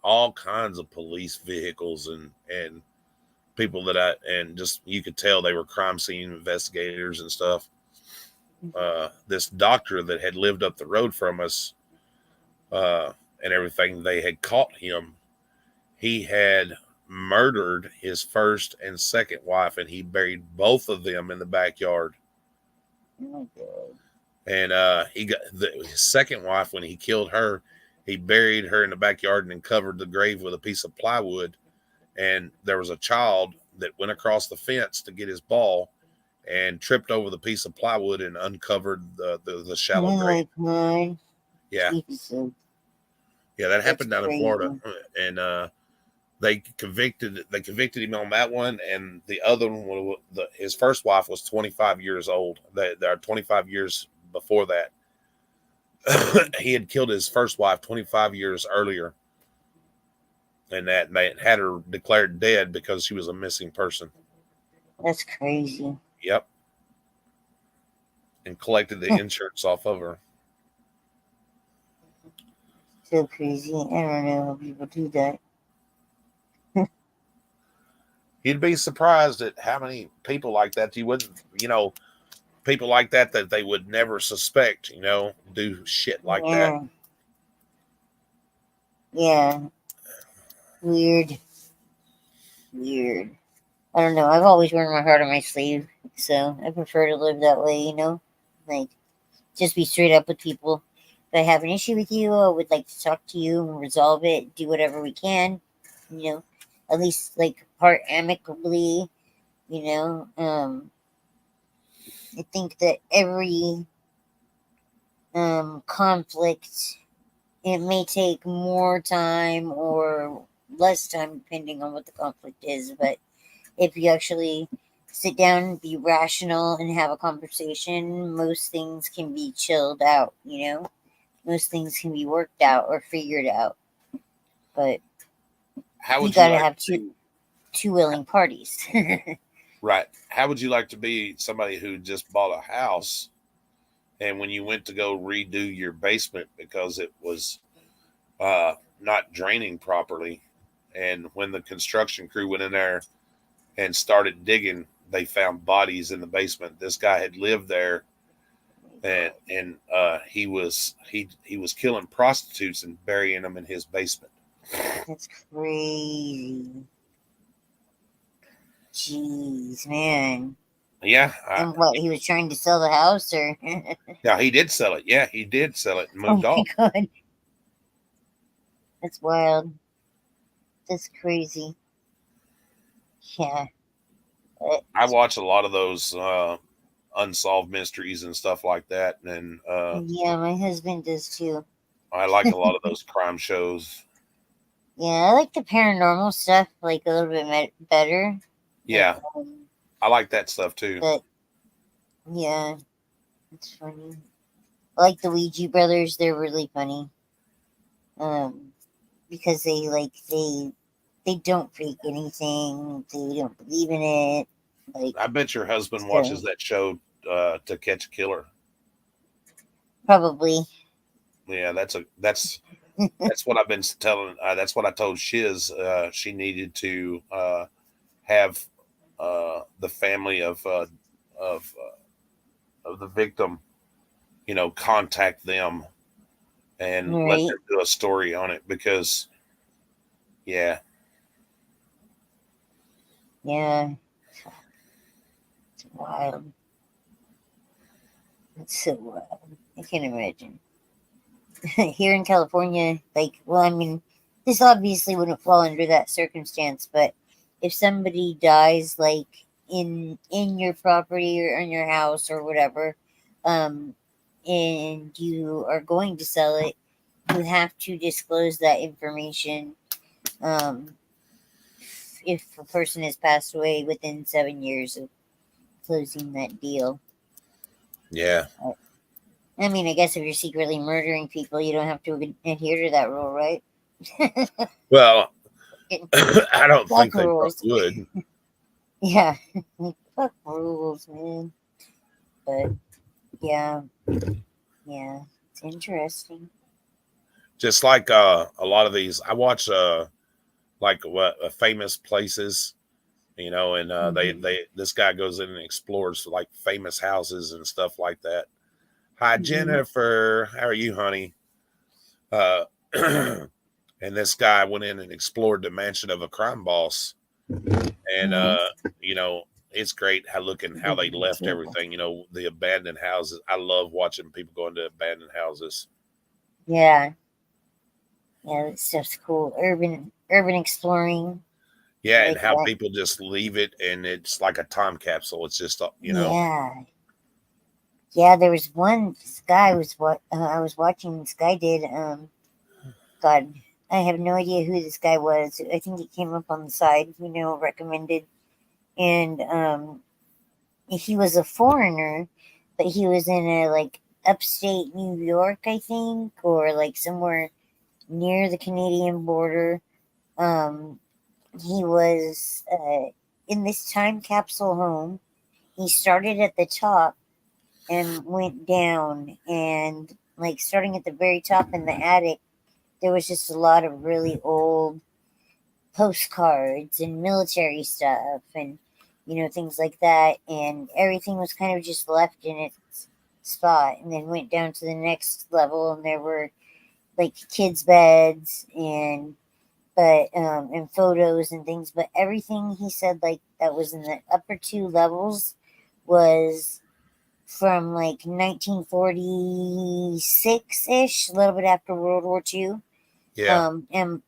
all kinds of police vehicles and people and just you could tell they were crime scene investigators and stuff. This doctor that had lived up the road from us and everything, they had caught him. He had murdered his first and second wife, and he buried both of them in the backyard. Oh my God. And he got his second wife, when he killed her, he buried her in the backyard and then covered the grave with a piece of plywood. And there was a child that went across the fence to get his ball and tripped over the piece of plywood and uncovered the shallow grave. God. Yeah. Jesus. Yeah, that happened down in crazy. Florida. And they convicted him on that one, and the other one, his first wife was 25 years old. They are 25 years before that. He had killed his first wife 25 years earlier, and that they had her declared dead because she was a missing person. That's crazy. Yep. And collected the insurance off of her. So crazy. I don't know how people do that. You'd be surprised at how many people like that you wouldn't, people like that they would never suspect, do shit like that. Yeah. Weird. I don't know. I've always worn my heart on my sleeve, so I prefer to live that way, like just be straight up with people. If I have an issue with you, I would like to talk to you and resolve it, do whatever we can, at least like part amicably, I think that every conflict, it may take more time or less time depending on what the conflict is, but if you actually sit down, be rational, and have a conversation, most things can be chilled out, most things can be worked out or figured out. But how would you gotta like have two willing parties. Right. How would you like to be somebody who just bought a house, and when you went to go redo your basement because it was not draining properly, and when the construction crew went in there and started digging, they found bodies in the basement. This guy had lived there, and he was killing prostitutes and burying them in his basement. That's crazy. Jeez, man. Yeah. And what, he was trying to sell the house, or? Yeah, he did sell it. Yeah, he did sell it and moved Oh off. my God. That's wild. That's crazy. Yeah. I watch a lot of those unsolved mysteries and stuff like that, and Yeah, my husband does too. I like a lot of those crime shows. Yeah, I like the paranormal stuff, like a little bit better. Yeah, I like that stuff too. But yeah, it's funny. I like the Ouija brothers. They're really funny. Because they don't fake anything. They don't believe in it. Like, I bet your husband so- watches that show To Catch a Killer. probably. Yeah, that's what I've been telling. That's what I told Shiz. She needed to have the family of the victim, contact them and let Right. them do a story on it, because, yeah, Yeah. It's wild. It's so wild. I can't imagine. Here in California, this obviously wouldn't fall under that circumstance, but if somebody dies, in your property or in your house or whatever, and you are going to sell it, you have to disclose that information. If a person has passed away within 7 years of closing that deal. yeah. I mean, I guess if you're secretly murdering people, you don't have to adhere to that rule, right? Well, I don't Fuck think they rules. would. Yeah. Fuck rules, man. But Yeah. Yeah. It's interesting. Just like a lot of these, I watch like what famous places, you know, and they this guy goes in and explores like famous houses and stuff like that. Hi, Jennifer. How are you, honey? Uh, and this guy went in and explored the mansion of a crime boss, and you know, it's great how they left everything. You know, the abandoned houses. I love watching people go into abandoned houses. Yeah. Yeah, that stuff's cool. Urban exploring. Yeah, Like and how that. people just leave it, and it's like a time capsule. It's just you know. Yeah. Yeah, there was one. This guy was what I was watching. This guy did. God, I have no idea who this guy was. I think he came up on the side. You know, recommended, and he was a foreigner, but he was in a like upstate New York, I think, or like somewhere near the Canadian border. He was in this time capsule home. He started at the top and went down, and like starting at the very top in the attic, there was just a lot of really old postcards and military stuff and things like that, and everything was kind of just left in its spot, and then went down to the next level, and there were like kids beds and photos and things, but everything he said like that was in the upper two levels was from like 1946-ish, a little bit after World War II. Yeah. And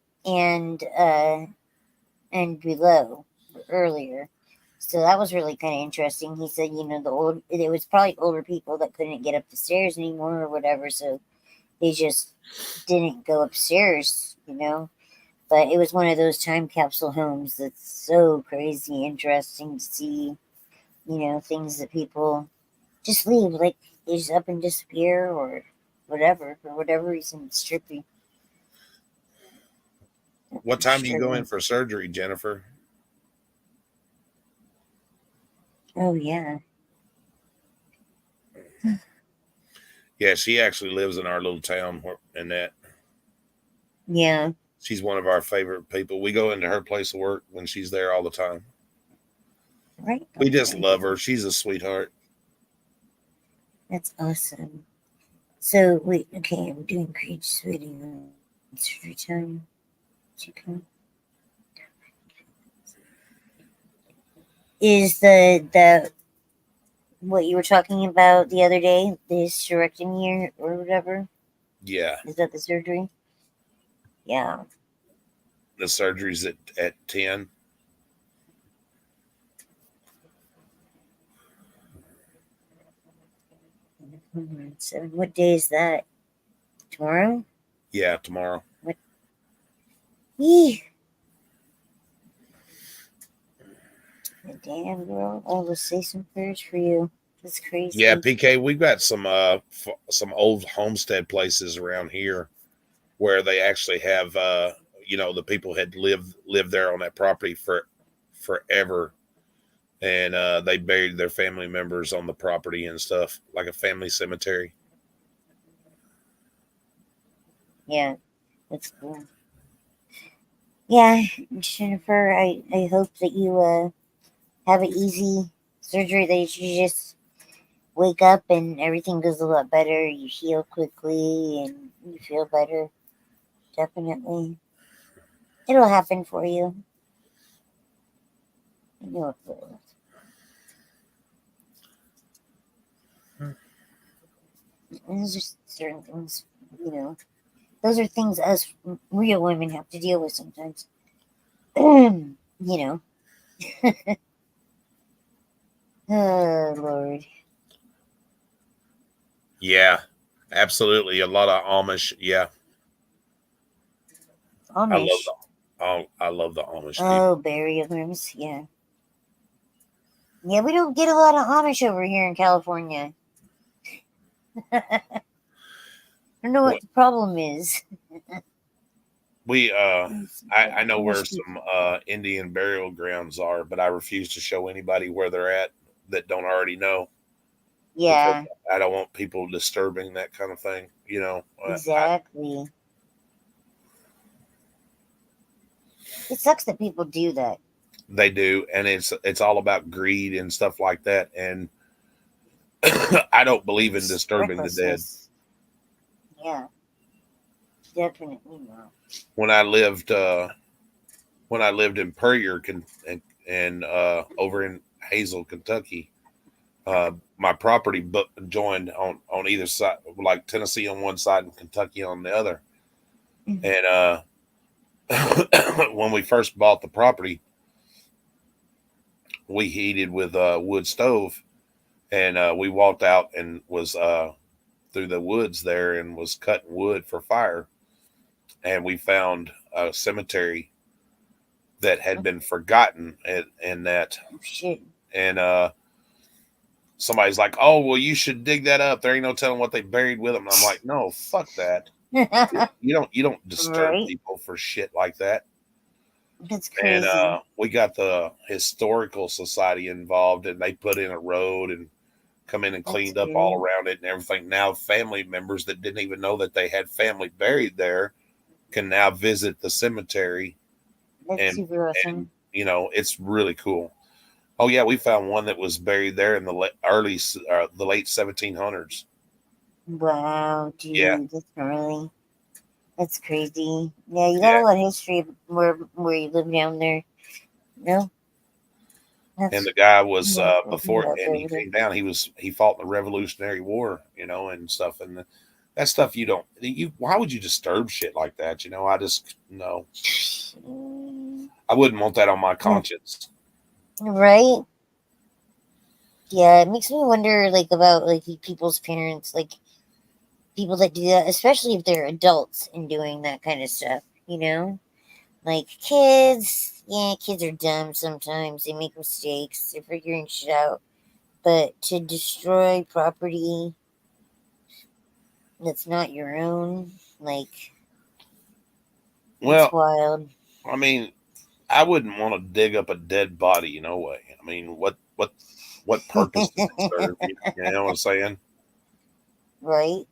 below earlier. So that was really kind of interesting. He said, it was probably older people that couldn't get up the stairs anymore or whatever, so they just didn't go upstairs, But it was one of those time capsule homes that's so crazy interesting to see, things that people just leave, like they just up and disappear or whatever, for whatever reason. It's trippy. What time do you go in for surgery, Jennifer? Oh, yeah. Yeah, she actually lives in our little town and that. Yeah. She's one of our favorite people. We go into her place of work when she's there all the time. Right. We just love her. She's a sweetheart. That's awesome. So, wait, okay, I'm doing great sweetie. Surgery time. Is the what you were talking about the other day, the hysterectomy or whatever? Yeah. Is that the surgery? Yeah. The surgery's at 10. Seven. What day is that? Tomorrow? Yeah, tomorrow. What? Yee. Damn, girl. I will say some prayers for you. That's crazy. Yeah, PK, we've got some old homestead places around here where they actually have the people had lived there on that property for forever, and they buried their family members on the property and stuff, like a family cemetery. Yeah, that's cool. Yeah, Jennifer, I hope that you have an easy surgery, that you just wake up and everything goes a lot better. You heal quickly and you feel better. Definitely. It'll happen for you. I know it will. Those are certain things, those are things us real women have to deal with sometimes. Oh, Lord. Yeah, absolutely. A lot of Amish. Yeah. Amish. I love the Amish Oh, people. burial rooms. Yeah. Yeah, we don't get a lot of Amish over here in California. I don't know what the problem is. We I know where some Indian burial grounds are, but I refuse to show anybody where they're at that don't already know. Yeah, I don't want people disturbing that kind of thing. exactly. It sucks that people do that. They do, and it's all about greed and stuff like that. And I don't believe in disturbing the dead. Recklessness. Yeah, definitely not. When I lived in Puryear and over in Hazel, Kentucky, my property joined on either side, like Tennessee on one side and Kentucky on the other. And when we first bought the property, we heated with a wood stove, and we walked out and was through the woods there and was cutting wood for fire, and we found a cemetery that had been forgotten, and that shit. And somebody's like, "Oh, well, you should dig that up. There ain't no telling what they buried with them." And I'm like, "No, fuck that. You don't disturb Right. people for shit like that." That's crazy. And we got the historical society involved, and they put in a road and come in and cleaned up all good. around it and everything. Now family members that didn't even know that they had family buried there can now visit the cemetery. That's and, super awesome. and it's really cool. Oh yeah, we found one that was buried there in the late 1700s. Wow, dude, Yeah. that's crazy. Yeah, you got a lot of history where you live down there. No, And the guy was Yeah, before, yeah, and he over there. came down. He fought in the Revolutionary War, and stuff. And that stuff why would you disturb shit like that? I just no. I wouldn't want that on my conscience. Right? Yeah, it makes me wonder, like, about like people's parents, like people that do that, especially if they're adults and doing that kind of stuff. Like kids. Yeah, kids are dumb sometimes. They make mistakes. They're figuring shit out. But to destroy property that's not your own, like, Well, it's wild. I mean, I wouldn't want to dig up a dead body, way. I mean, what purpose does it serve? You know what I'm saying? Right?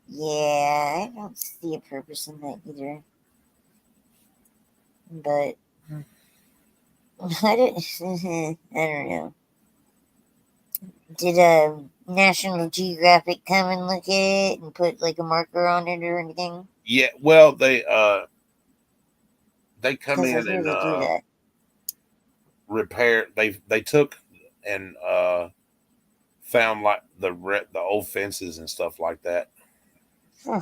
Yeah, I don't see a purpose in that either. But I don't know. Did National Geographic come and look at it and put like a marker on it or anything? Yeah. Well, they come 'Cause I in hear and they do that. repair. They took and found like the old fences and stuff like that. Huh.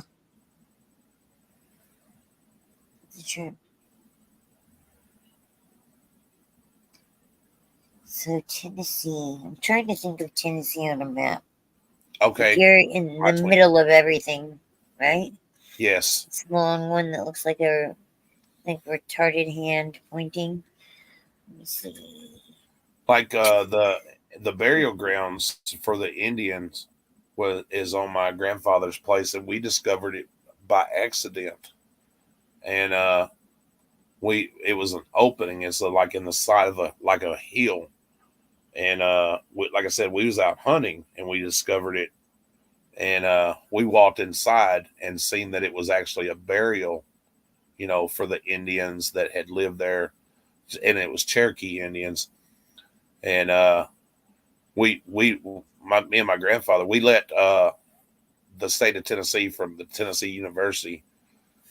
True. So Tennessee. I'm trying to think of Tennessee on a map. Okay. You're in the middle of everything, right? Yes. It's the long one that looks like a retarded hand pointing. Let me see. Like the burial grounds for the Indians is on my grandfather's place, and we discovered it by accident. And it was an opening. It's like in the side of a hill. And like I said, we was out hunting and we discovered it. And we walked inside and seen that it was actually a burial, for the Indians that had lived there, and it was Cherokee Indians. And me and my grandfather, we let the state of Tennessee from the Tennessee University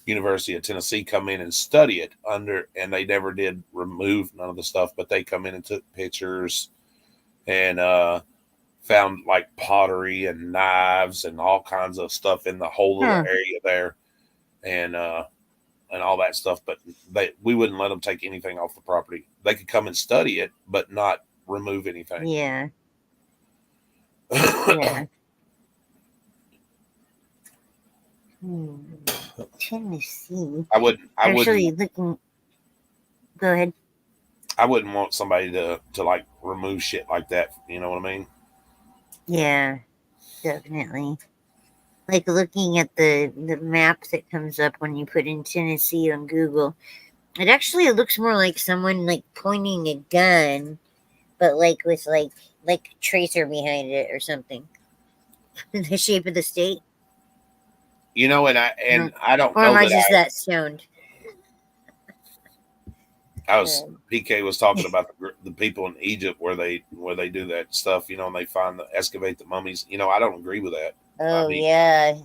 of Tennessee come in and study it and they never did remove none of the stuff, but they come in and took pictures and found like pottery and knives and all kinds of stuff in the whole little area there, and all that stuff. But we wouldn't let them take anything off the property. They could come and study it, but not remove anything. Yeah. Yeah. Tennessee. I wouldn't. Looking. Go ahead. I wouldn't want somebody to like remove shit like that. You know what I mean? Yeah, definitely. Like looking at the map that comes up when you put in Tennessee on Google, it looks more like someone like pointing a gun, but like with like tracer behind it or something. The shape of the state. You know, and I don't Or know am I that just that stoned? PK was talking about the people in Egypt where they do that stuff, you know, and they excavate the mummies. You know, I don't agree with that. Oh yeah.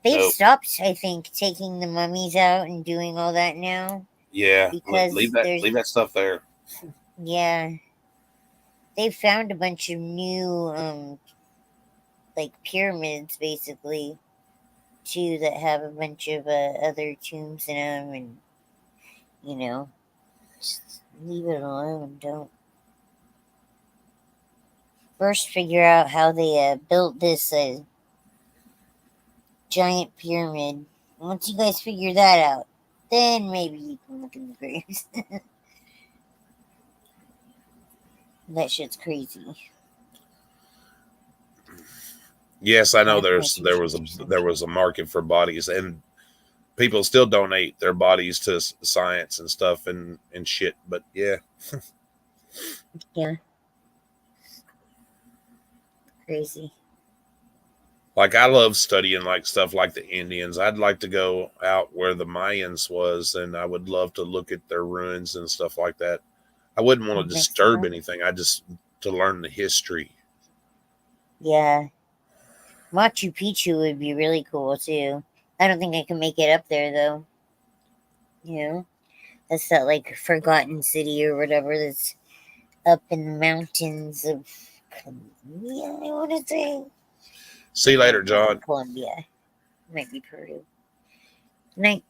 They've Nope. stopped, I think, taking the mummies out and doing all that now. Yeah, Because leave that stuff there. Yeah. They found a bunch of new like pyramids basically too that have a bunch of other tombs in them, and you know, just leave it alone. Don't first figure out how they built this giant pyramid. Once you guys figure that out, then maybe you can look in the graves. That shit's crazy. Yes, I know there was a market for bodies, and people still donate their bodies to science and stuff and shit. But yeah, Yeah, crazy. Like I love studying like stuff like the Indians. I'd like to go out where the Mayans was, and I would love to look at their ruins and stuff like that. I wouldn't want to disturb anything. I just to learn the history. Yeah. Machu Picchu would be really cool too. I don't think I can make it up there though. You know? That's that like forgotten city or whatever that's up in the mountains of Colombia, I want to say. See you later, John. Colombia. Might be Peru. Nap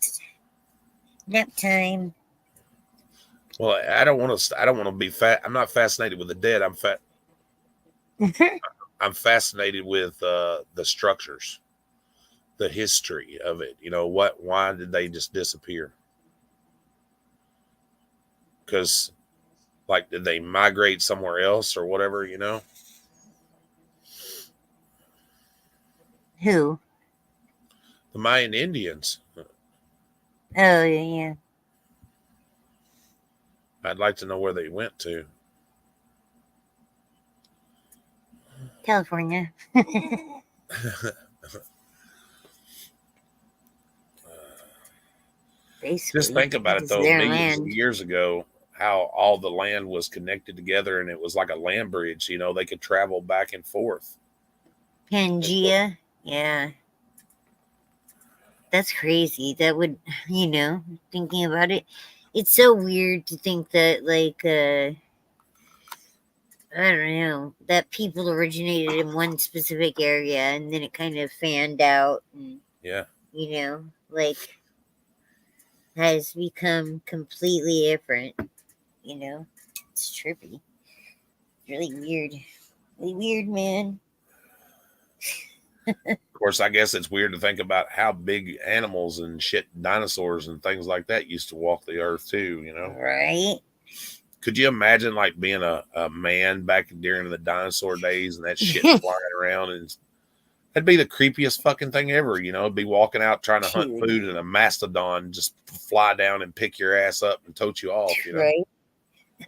time. Well, I don't want to be fat. I'm not fascinated with the dead. I'm fascinated with the structures, the history of it. You know, why did they just disappear? Because, like, did they migrate somewhere else or whatever, you know? Who? The Mayan Indians. Oh, yeah. I'd like to know where they went to. California. Just think about it, though. Millions of years ago, how all the land was connected together, and it was like a land bridge. You know, they could travel back and forth. Pangea. Yeah. That's crazy. That would, you know, thinking about it, it's so weird to think that, like, I don't know, that people originated in one specific area and then it kind of fanned out and, yeah, you know, like, has become completely different, you know? It's trippy. Really weird. Really weird, man. Of course, I guess it's weird to think about how big animals and shit, dinosaurs and things like that used to walk the earth too, you know? Right. Could you imagine like being a man back during the dinosaur days and that shit flying around? And that'd be the creepiest fucking thing ever, you know? It'd be walking out trying to hunt food and a mastodon just fly down and pick your ass up and tote you off, you know?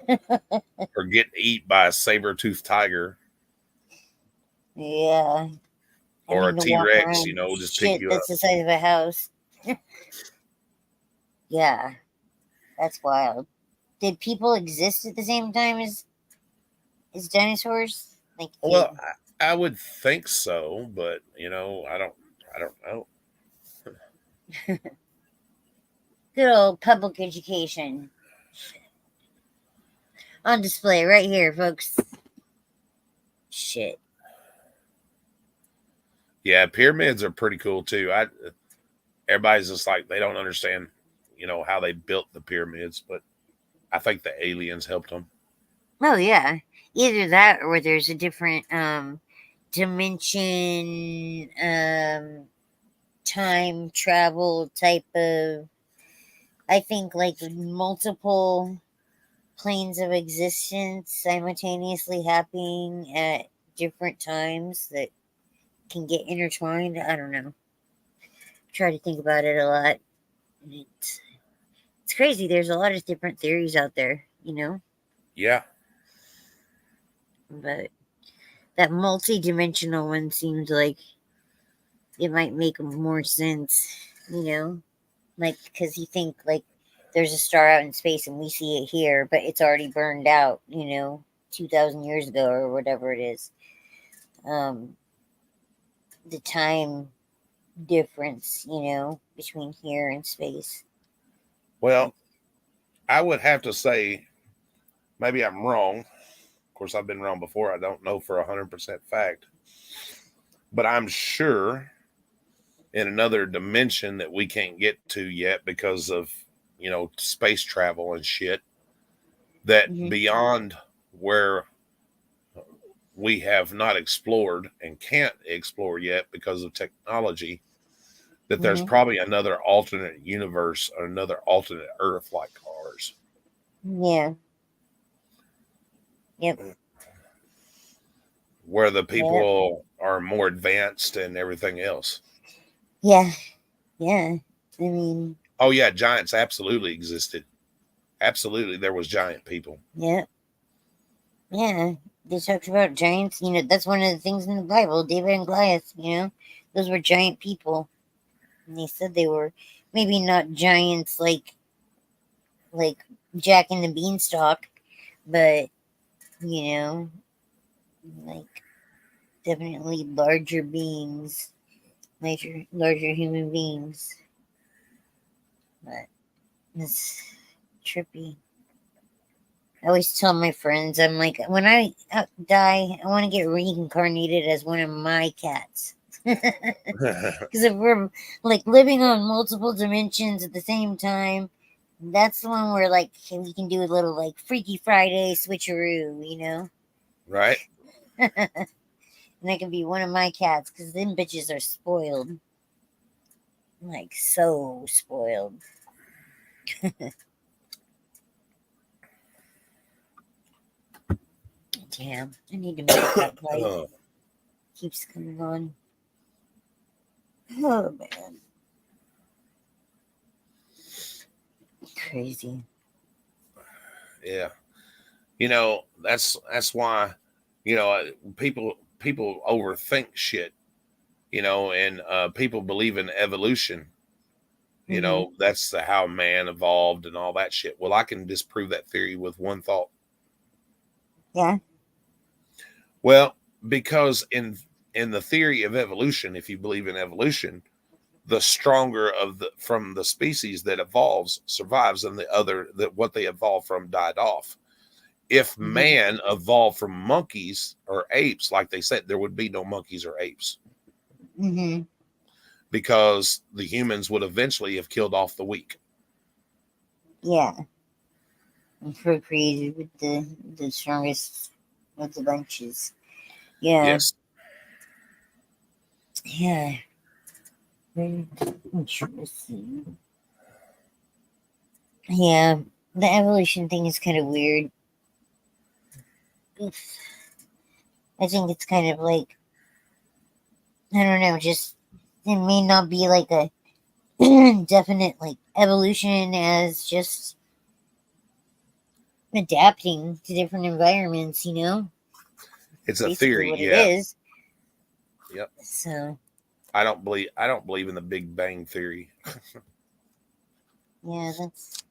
Right. Or get eat by a saber-toothed tiger. Yeah. Or a T-Rex, you know, just pick you up. That's the size of a house. Yeah. That's wild. Did people exist at the same time as dinosaurs? Like, well, I would think so, but you know, I don't know. Good old public education on display right here, folks. Shit. Yeah, pyramids are pretty cool too. Everybody's just like they don't understand, you know, how they built the pyramids, but I think the aliens helped them. Oh yeah, either that or there's a different dimension, time travel type of. I think like multiple planes of existence simultaneously happening at different times that can get intertwined. I don't know. Try to think about it a lot. It's crazy. There's a lot of different theories out there, you know? Yeah. but that multi-dimensional one seems like it might make more sense, you know, like because you think like there's a star out in space and we see it here, but it's already burned out, you know, 2,000 years ago or whatever it is. The time difference, you know, between here and space. Well, I would have to say, maybe I'm wrong. Of course, I've been wrong before. I don't know for 100% fact, but I'm sure in another dimension that we can't get to yet because of, you know, space travel and shit, that beyond where we have not explored and can't explore yet because of technology, that there's probably another alternate universe or another alternate Earth like ours. Yeah. Yep. Where the people are more advanced and everything else. Yeah. Yeah. I mean, oh yeah, giants absolutely existed. Absolutely, there was giant people. yeah. Yeah. They talked about giants, you know, that's one of the things in the Bible, David and Goliath, you know, those were giant people. And they said they were maybe not giants like Jack and the Beanstalk, but, you know, like definitely larger beings, larger human beings. But it's trippy. I always tell my friends, I'm like, when I die, I want to get reincarnated as one of my cats. Because if we're like living on multiple dimensions at the same time, that's the one where like we can do a little like Freaky Friday switcheroo, you know? Right. And I can be one of my cats because them bitches are spoiled. Like so spoiled. Damn, I need to make that light. Keeps coming on. Oh man. Crazy. Yeah. You know, that's why, you know, people overthink shit, you know, and people believe in evolution. You know, that's how man evolved and all that shit. Well, I can disprove that theory with one thought. Yeah. Well, because in the theory of evolution, if you believe in evolution, the stronger from the species that evolves survives, and the other that what they evolved from died off. If man evolved from monkeys or apes, like they said, there would be no monkeys or apes. Because the humans would eventually have killed off the weak. Yeah. And procreated with the strongest of the bunches. Yeah. Yes. Yeah. Very interesting. Yeah. The evolution thing is kind of weird. I think it's kind of like, I don't know, just it may not be like a definite like evolution as just adapting to different environments, you know? It's a Basically theory, what yeah. it is. Yep. So I don't believe in the Big Bang theory. yeah, that's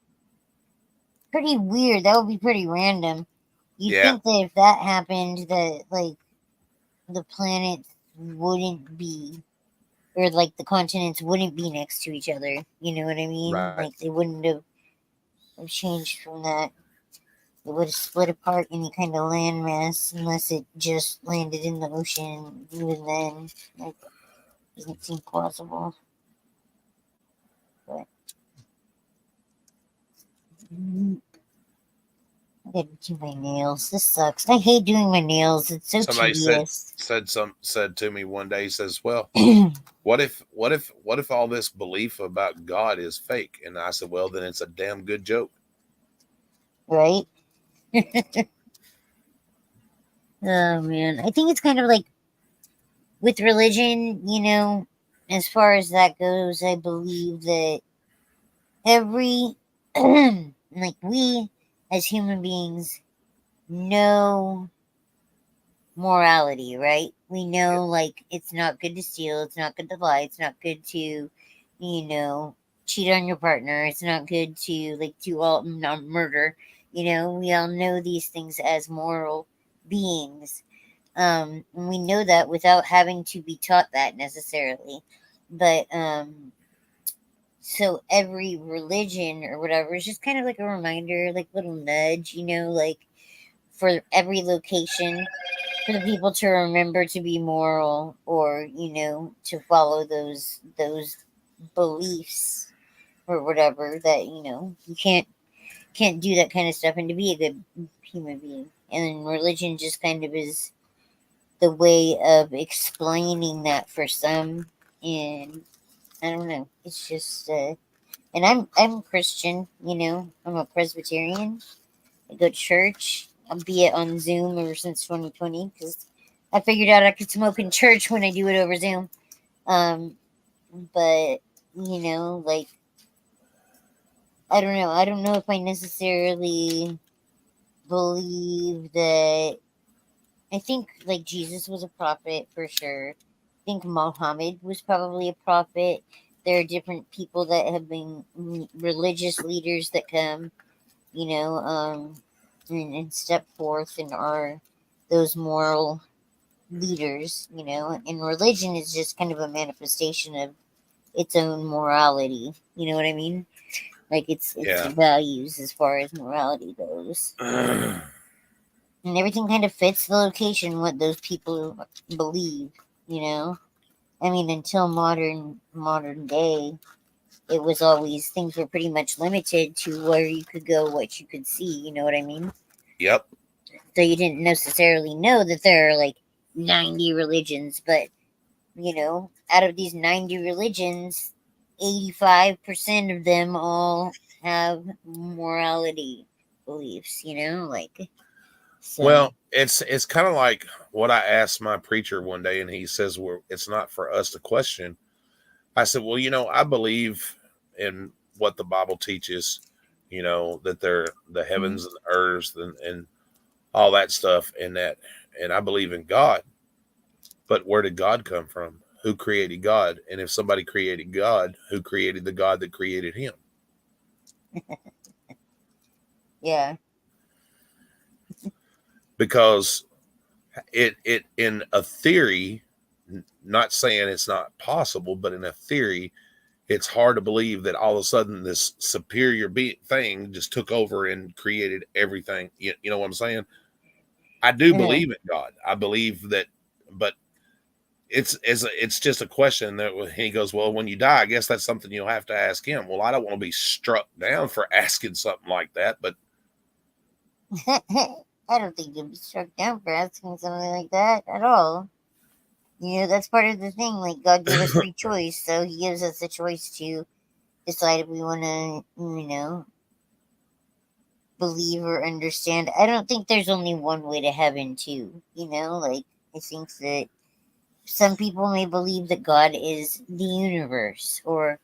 pretty weird. That would be pretty random. You'd think that if that happened, that like the planets wouldn't be, or like the continents wouldn't be next to each other. You know what I mean? Right. Like they wouldn't have changed from that. It would have split apart any kind of landmass unless it just landed in the ocean. Even then, like, doesn't seem plausible. But I gotta do my nails. This sucks. I hate doing my nails. It's so Somebody tedious. said to me one day, he says, well, what if all this belief about God is fake? And I said, well, then it's a damn good joke. Right? Oh man. I think it's kind of like with religion, you know, as far as that goes, I believe that every like we as human beings know morality, right? We know like it's not good to steal, it's not good to lie, it's not good to, you know, cheat on your partner, it's not good to like do all not murder. You know, we all know these things as moral beings. And we know that without having to be taught that necessarily. But so every religion or whatever is just kind of like a reminder, like little nudge, you know, like for every location for the people to remember to be moral or, you know, to follow those beliefs or whatever that, you know, you can't do that kind of stuff and to be a good human being. And then religion just kind of is the way of explaining that for some. And I don't know. It's just and I'm Christian, you know. I'm a Presbyterian. I go to church. I'll be it on Zoom ever since 2020 because I figured out I could smoke in church when I do it over Zoom. But you know, like I don't know. I don't know if I necessarily believe that. I think like Jesus was a prophet for sure. I think Muhammad was probably a prophet. There are different people that have been religious leaders that come, you know, and step forth and are those moral leaders, you know. And religion is just kind of a manifestation of its own morality. You know what I mean? Like its values as far as morality goes. And everything kind of fits the location, what those people believe, you know. I mean, until modern day, it was always things were pretty much limited to where you could go, what you could see. You know what I mean? Yep. So you didn't necessarily know that there are like 90 religions, but you know, out of these 90 religions, 85% of them all have morality beliefs. You know, like. So. Well, it's kind of like what I asked my preacher one day, and he says, "Well, it's not for us to question." I said, "Well, you know, I believe in what the Bible teaches, you know, that they're the heavens and the earth and all that stuff, and I believe in God. But where did God come from? Who created God? And if somebody created God, who created the God that created him?" Yeah. Because it in a theory, not saying it's not possible, but in a theory, it's hard to believe that all of a sudden this superior thing just took over and created everything. You know what I'm saying? I do believe in God. I believe that, but it's just a question that he goes, well, when you die, I guess that's something you'll have to ask him. Well, I don't want to be struck down for asking something like that, but I don't think you'd be struck down for asking something like that at all. You know, that's part of the thing. Like, God gave us free choice, so he gives us the choice to decide if we want to, you know, believe or understand. I don't think there's only one way to heaven, too. You know, like, I think that some people may believe that God is the universe or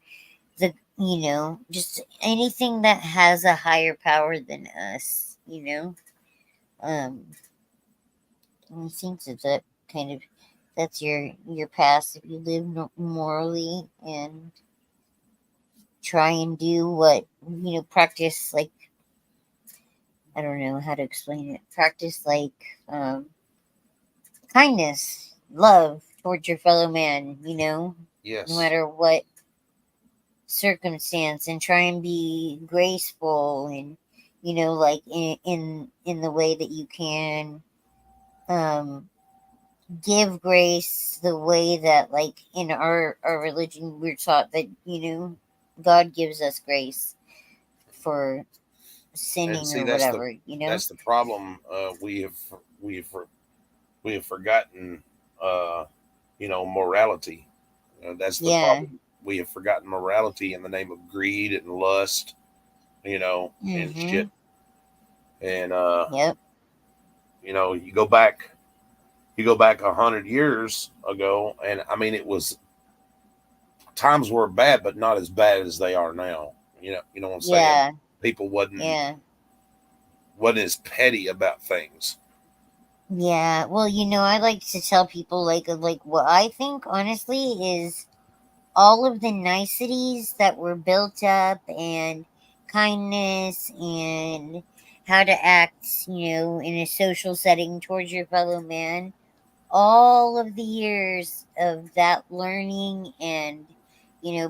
the, you know, just anything that has a higher power than us, you know. I think that kind of that's your past if you live morally and try and do what, you know, practice, like, I don't know how to explain it, practice like kindness, love towards your fellow man, you know. Yes. No matter what circumstance, and try and be graceful and, you know, like in the way that you can give grace, the way that, like, in our religion we're taught that, you know, God gives us grace for sinning and see, or whatever, you know. That's the problem. We have forgotten you know, morality. That's the problem. We have forgotten morality in the name of greed and lust, you know, and shit. And you know, you go back 100 years ago, and I mean, it was times were bad, but not as bad as they are now. You know what I'm saying? Yeah. People wasn't as petty about things. Yeah, well, I like to tell people like what I think honestly is all of the niceties that were built up and kindness and how to act, in a social setting towards your fellow man. All of the years of that learning and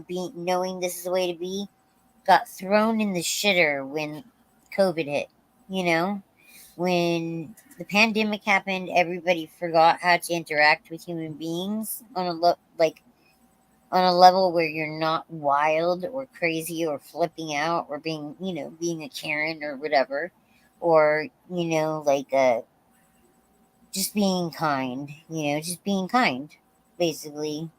being knowing this is the way to be got thrown in the shitter when COVID hit. You know, when the pandemic happened, everybody forgot how to interact with human beings on on a level where you're not wild or crazy or flipping out or being a Karen or whatever, or just being kind. Just being kind. Basically,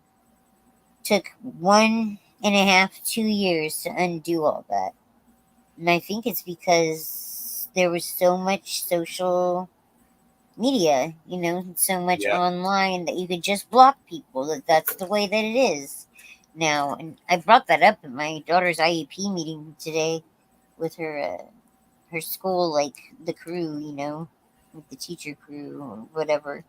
took 1.5, 2 years to undo all that, and I think it's because there was so much social media, so much Yeah. online that you could just block people. That's the way that it is now. And I brought that up at my daughter's IEP meeting today with her school, like the crew, like the teacher crew or whatever.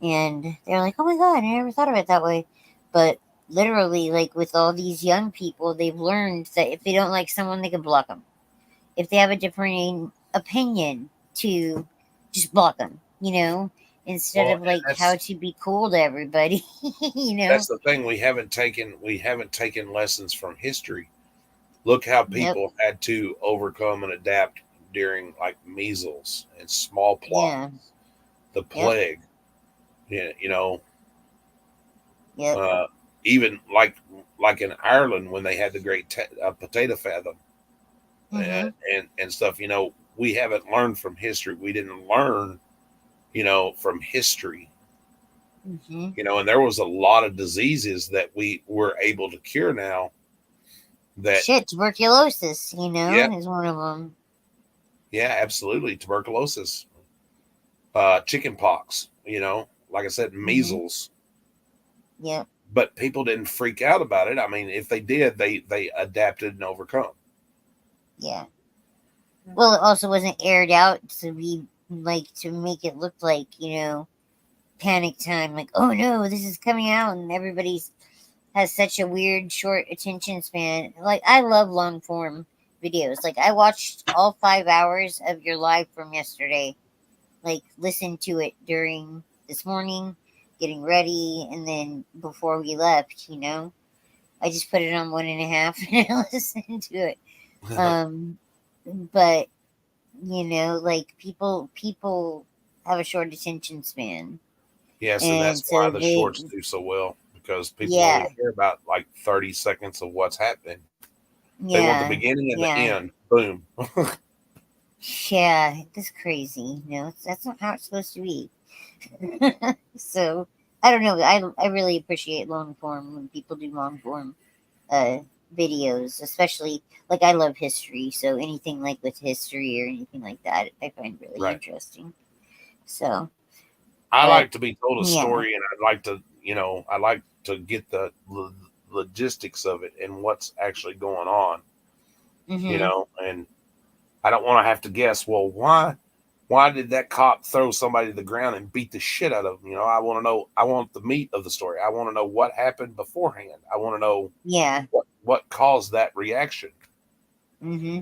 And they're like, "Oh my god, I never thought of it that way." But literally, like with all these young people, they've learned that if they don't like someone, they can block them. If they have a differing opinion, to just block them, instead Well, of like and how to be cool to everybody, that's the thing. We haven't taken lessons from history. Look how Yep. people had to overcome and adapt during like measles and smallpox, Yeah. the Yep. plague. Yeah, Yep. even like in Ireland when they had the great potato famine Mm-hmm. and stuff. We haven't learned from history. We didn't learn, from history. Mm-hmm. And there was a lot of diseases that we were able to cure now. That Shit, tuberculosis, yeah, is one of them. yeah, absolutely, tuberculosis, chicken pox. Like I said, Mm-hmm. measles. Yep. But people didn't freak out about it. I mean, if they did, they adapted and overcome. Yeah. Well, it also wasn't aired out to be like to make it look like panic time. Like, oh no, this is coming out, and everybody's has such a weird short attention span. Like, I love long form videos. Like, I watched all 5 hours of your live from yesterday. Like, listened to it during this morning, getting ready, and then before we left. I just put it on 1.5 and I listened to it. But like people have a short attention span. Yes, and And that's why so the they, shorts do so well because people yeah, only care about like 30 seconds of what's happening. They want the yeah, beginning and the yeah, end. Boom. yeah. That's crazy. That's not how it's supposed to be. So I don't know. I really appreciate long form when people do long form videos, especially like I love history. So anything like with history or anything like that, I find really Right. interesting. So, I but like to be told a yeah, story, and I like to get the logistics of it and what's actually going on. mm-hmm. And I don't want to have to guess. Well, why did that cop throw somebody to the ground and beat the shit out of them? I want to know. I want the meat of the story. I want to know what happened beforehand. I want to know Yeah. what caused that reaction. Mm-hmm.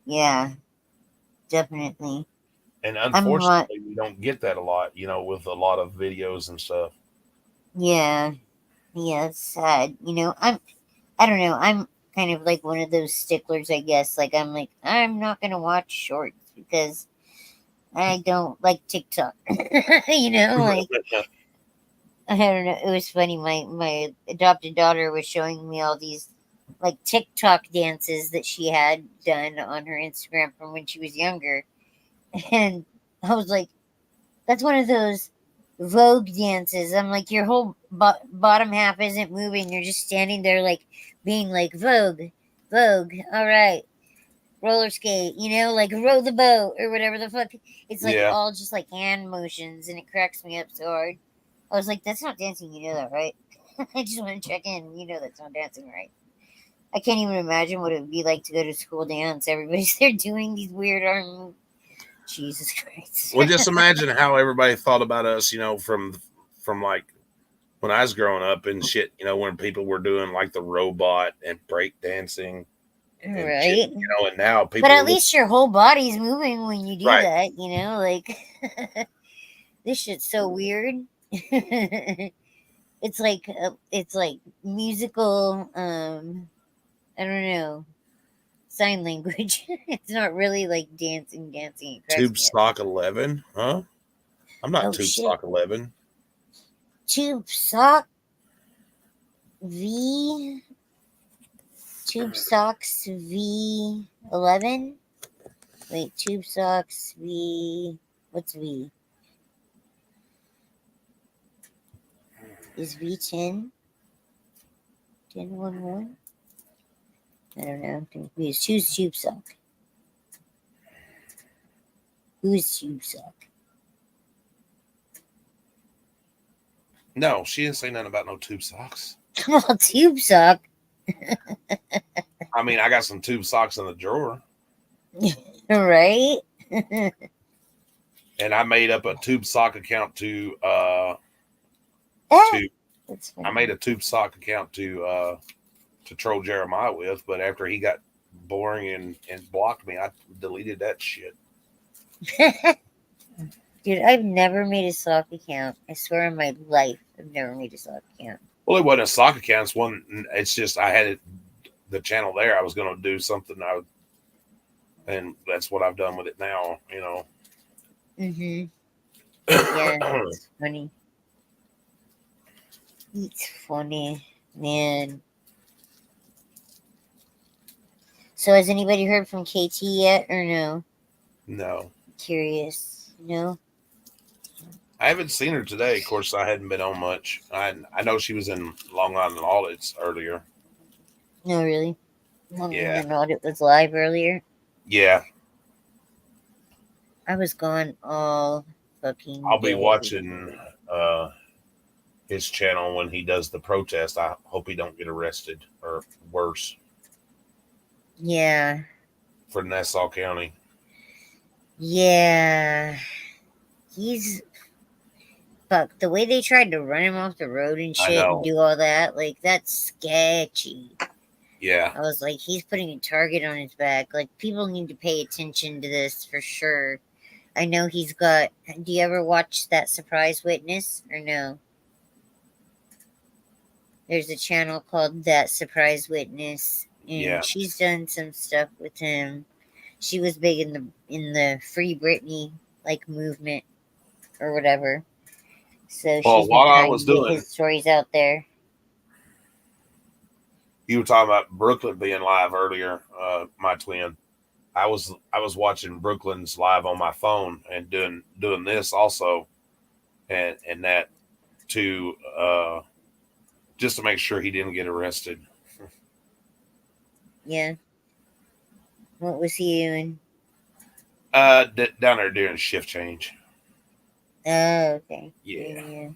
Yeah, definitely. And I'm not. unfortunately, we don't get that a lot. With a lot of videos and stuff. Yeah, yeah. It's sad. I don't know. I'm kind of like one of those sticklers, I guess. Like I'm not gonna watch shorts because I don't like TikTok. Like I don't know. It was funny. My adopted daughter was showing me all these like TikTok dances that she had done on her Instagram from when she was younger, and I was like, "That's one of those Vogue dances." I'm like, "Your whole bottom half isn't moving. You're just standing there, like being like Vogue, Vogue. All right, roller skate. Like row the boat or whatever the fuck." It's like Yeah. all just like hand motions, and it cracks me up so hard. I was like, "That's not dancing. You know that, right?" I just want to check in. That's not dancing, right? I can't even imagine what it would be like to go to school dance. Everybody's there doing these weird arm Jesus Christ. Well, just imagine how everybody thought about us, you know, from like when I was growing up and shit, you know, when people were doing like the robot and break dancing and Right. shit, you know, and now people But at look- least your whole body's moving when you do Right. that, you know, like this shit's so weird. it's like musical I don't know, sign language. It's not really like dancing. It cracks Tube me up. Sock 11, huh? I'm not Oh, Tube shit. Sock 11. Tube Sock V. Tube Socks V11. Wait, Tube Socks V. What's V? Is V10? 1011? I don't know. I'm confused. Who's Tube Sock? Who's Tube Sock? No, she didn't say nothing about no tube socks. Well, Tube Sock. I mean, I got some tube socks in the drawer, Right? and I made up a tube sock account to That's I funny. made a tube sock account to troll Jeremiah with, but after he got boring and blocked me, I deleted that shit. Dude, I've never made a sock account. I swear on my life, I've never made a sock account. Well, it wasn't a sock account. It's one. It's just I had the channel there. I was going to do something. And that's what I've done with it now. You know. Mm-hmm. Yeah, it's funny. It's funny, man. So has anybody heard from KT yet or no? No, Curious. No? I haven't seen her today. Of course, I hadn't been on much. I know she was in Long Island Audits earlier. No, really? Yeah. I know it was live earlier. Yeah, I was gone all fucking I'll be day. watching his channel when he does the protest. I hope he don't get arrested or worse Yeah. for Nassau County. Yeah. He's fuck. The way they tried to run him off the road and I shit know. and do all that, like that's sketchy. Yeah. I was like, he's putting a target on his back. Like people need to pay attention to this for sure. I know he's got. Do you ever watch that Surprise Witness or no? There's a channel called That Surprise Witness, and Yeah. she's done some stuff with him. She was big in the Free Britney like movement or whatever. So Well, she's while been I trying was to get doing- his stories out there. You were talking about Brooklyn being live earlier, my twin. I was watching Brooklyn's live on my phone and doing this also, and that to just to make sure he didn't get arrested. Yeah. What was he doing? Down there during shift change. Oh, okay. Yeah.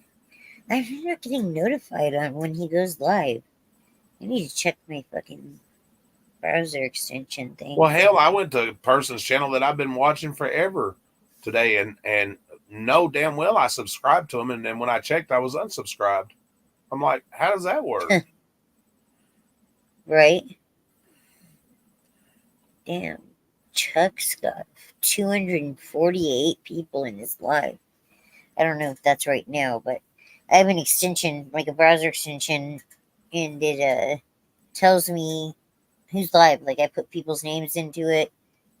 I'm not getting notified on when he goes live. I need to check my fucking browser extension thing. Well, hell, I went to a person's channel that I've been watching forever today, and know damn well I subscribed to him, and then when I checked, I was unsubscribed. I'm like, how does that work? Right? Damn. Chuck's got 248 people in his live. I don't know if that's right now, but I have an extension, like a browser extension, and it tells me who's live. Like I put people's names into it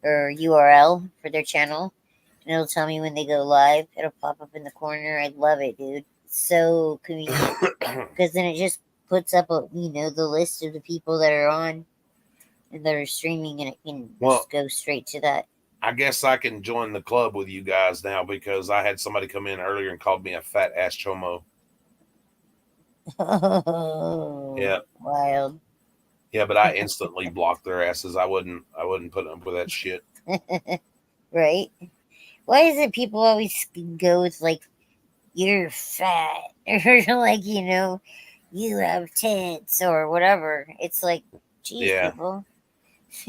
or URL for their channel, and it'll tell me when they go live. It'll pop up in the corner. I love it, dude. It's so convenient because then it just puts up the list of the people that are on and that are streaming, and it can Well, just go straight to that. I guess I can join the club with you guys now because I had somebody come in earlier and called me a fat ass chomo. Oh, Yeah. wild. Yeah, but I instantly blocked their asses. I wouldn't put up with that shit. Right? Why is it people always go with like, you're fat, or like, you have tits or whatever? It's like, geez, Yeah. people,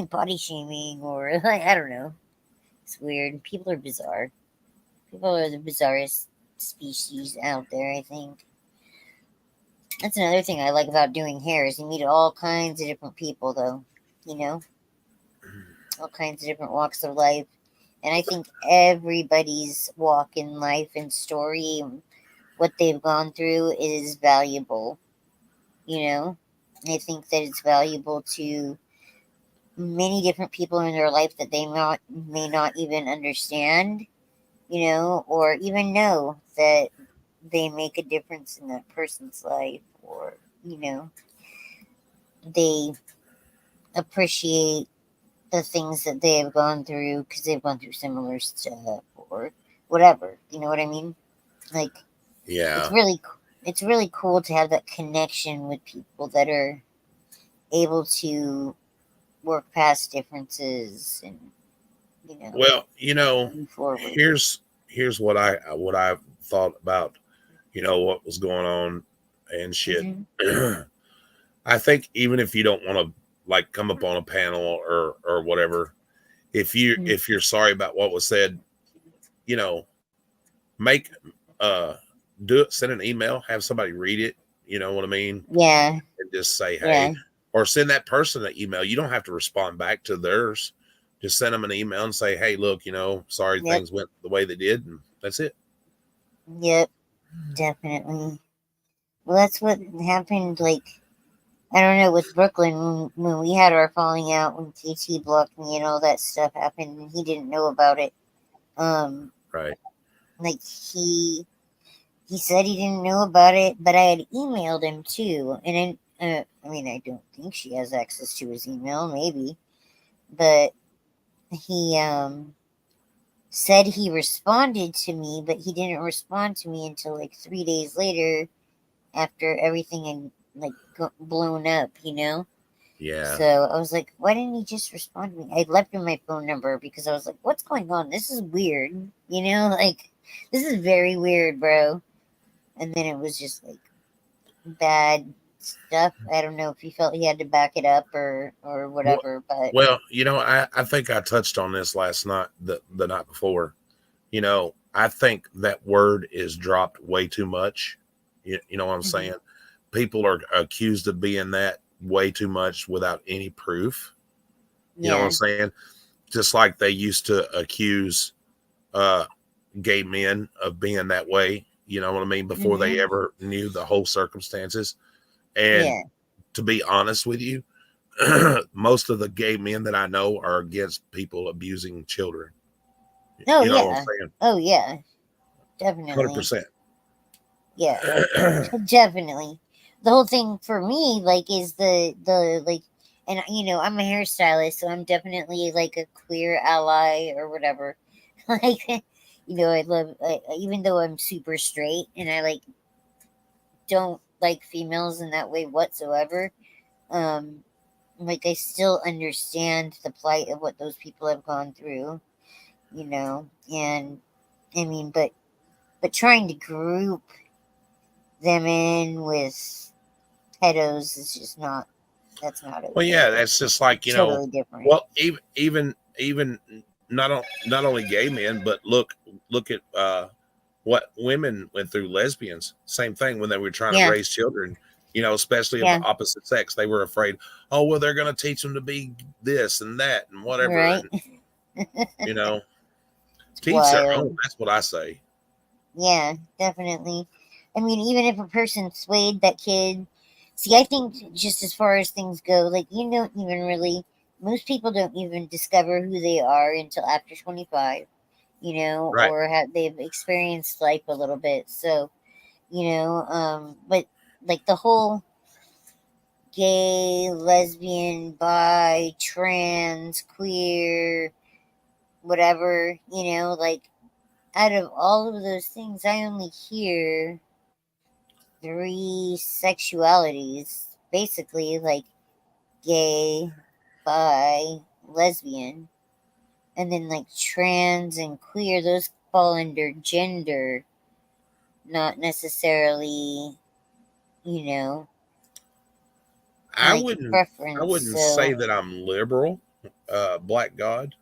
body shaming or like, I don't know. It's weird. People are bizarre. People are the bizarrest species out there, I think. That's another thing I like about doing hair is you meet all kinds of different people, though. You know? All kinds of different walks of life. And I think everybody's walk in life and story, what they've gone through, is valuable. You know? I think that it's valuable to many different people in their life that they may not even understand, you know, or even know that they make a difference in that person's life, or, you know, they appreciate the things that they have gone through because they've gone through similar stuff or whatever. You know what I mean? Like, Yeah. it's really cool to have that connection with people that are able to work past differences and, you know. Well, you know, move forward. here's what I thought about, you know, what was going on and shit. Mhm. I think even if you don't want to like come up on a panel or whatever, if you're sorry about what was said, you know, make do it, send an email, have somebody read it, you know what I mean? Yeah. And just say, hey, Yeah. or send that person an email. You don't have to respond back to theirs. Just send them an email and say, hey, look, you know, sorry Yep. things went the way they did, and that's it. Yep. Definitely. Well, that's what happened. Like, I don't know, with Brooklyn when we had our falling out, when KT blocked me and all that stuff happened, and he didn't know about it. Right. Like he said he didn't know about it, but I had emailed him too, and I mean, I don't think she has access to his email, maybe, but he said he responded to me, but he didn't respond to me until like 3 days later, after everything had like blown up, you know. Yeah. So I was like, why didn't he just respond to me? I left him my phone number because I was like, what's going on? This is weird, you know, like this is very weird, bro. And then it was just like bad stuff. I don't know if he felt he had to back it up or whatever, but Well, you know, I think I touched on this last night, the night before. You know, I think that word is dropped way too much. You know what I'm saying? People are accused of being that way too much without any proof. You know what I'm saying? Just like they used to accuse gay men of being that way. You know what I mean? Before they ever knew the whole circumstances. And to be honest with you, most of the gay men that I know are against people abusing children. oh You know yeah, what I'm saying? oh yeah, definitely, 100%. yeah, definitely. The whole thing for me, like, is the like, and you know, I'm a hairstylist, so I'm definitely like a queer ally or whatever. Like, you know, I love, even though I'm super straight and I like don't like females in that way whatsoever. Like I still understand the plight of what those people have gone through, you know, and I mean, but trying to group them in with pedos is just not. That's not okay. Well, yeah, that's just like, you Totally know, different. well, even not only gay men, but look at what women went through, lesbians, same thing when they were trying to raise children, you know, especially of the opposite sex. They were afraid, oh, well, they're going to teach them to be this and that and whatever. Right. And, you know, It's teach their wild. own. That's what I say. Yeah, definitely. I mean, even if a person swayed that kid, see, I think just as far as things go, like, you don't even really, most people don't even discover who they are until after 25, you know, Right. or they've experienced life a little bit. So, you know, but like the whole gay, lesbian, bi, trans, queer, whatever, you know, like out of all of those things, I only hear 3 sexualities, basically, like gay, bi, lesbian, and then like trans and queer, those fall under gender, not necessarily, you know, I like wouldn't preference. say So that I'm liberal, Black God.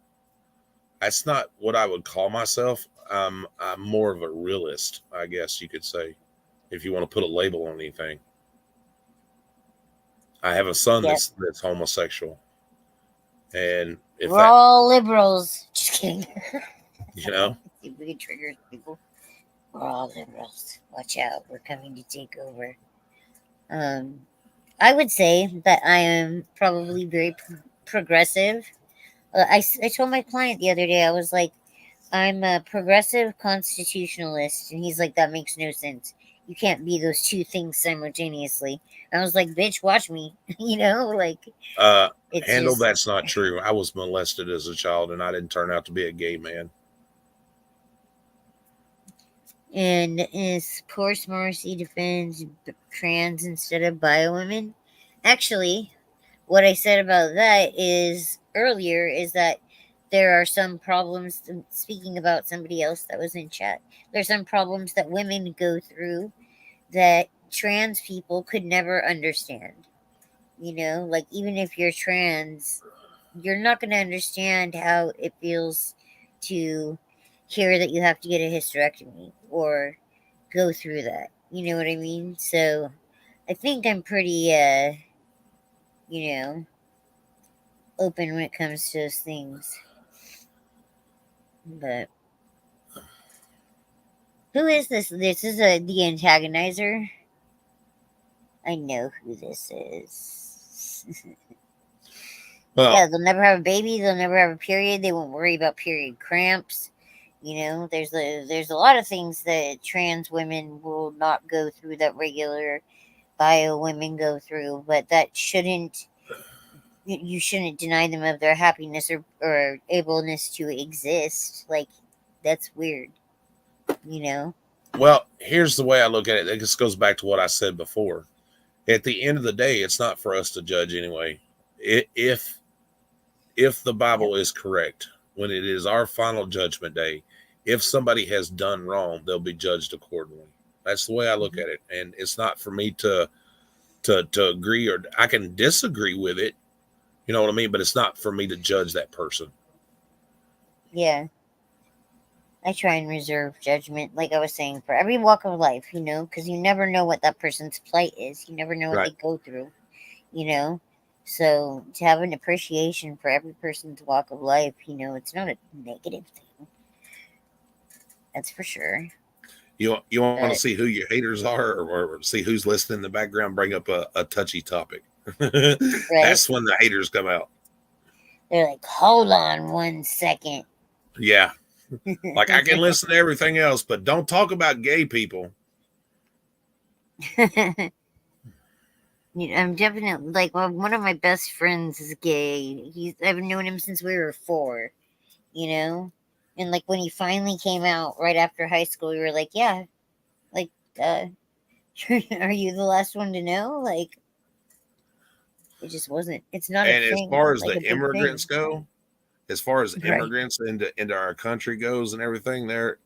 That's not what I would call myself. I'm more of a realist, I guess you could say, if you want to put a label on anything. I have a son Yep. that's homosexual, and if We're that, all liberals. Just kidding. you know, See if we can trigger people. We're all liberals. Watch out. We're coming to take over. I would say that I am probably very progressive. I told my client the other day, I was like, I'm a progressive constitutionalist. And he's like, that makes no sense. You can't be those two things simultaneously. I was like, bitch, watch me. You know, like, it's handle just, that's not true. I was molested as a child, and I didn't turn out to be a gay man. and of course, Marcy defends trans instead of bio women. Actually, what I said about that is earlier is that there are some problems. Speaking about somebody else that was in chat, there's some problems that women go through that trans people could never understand. You know, like even if you're trans, you're not going to understand how it feels to hear that you have to get a hysterectomy or go through that. You know what I mean? So I think I'm pretty, you know, open when it comes to those things. But who is this? This is the antagonizer. I know who this is. Well, Yeah, they'll never have a baby. They'll never have a period. They won't worry about period cramps. You know, there's a lot of things that trans women will not go through that regular bio women go through, but that shouldn't. You shouldn't deny them of their happiness or ableness to exist. Like, that's weird. You know? well, here's the way I look at it. It just goes back to what I said before. At the end of the day, it's not for us to judge anyway. If the Bible is correct, when it is our final judgment day, if somebody has done wrong, they'll be judged accordingly. That's the way I look at it. And it's not for me to agree, or I can disagree with it. You know what I mean? But it's not for me to judge that person. Yeah. I try and reserve judgment, like I was saying, for every walk of life, you know, because you never know what that person's plight is. You never know what Right. they go through, you know? So to have an appreciation for every person's walk of life, you know, it's not a negative thing. That's for sure. You want to But see who your haters are, or see who's listening in the background, bring up a touchy topic. right, That's when the haters come out. they're like, hold on 1 second. Yeah. Like, I can listen to everything else, but don't talk about gay people. I'm definitely like one of my best friends is gay. I've known him since we were 4, you know, and like when he finally came out right after high school, we were like, yeah, like, are you the last one to know? Like, it just wasn't. It's not And a as thing. far as Like the a big immigrants thing. go, as far as Right. immigrants into our country goes and everything, there,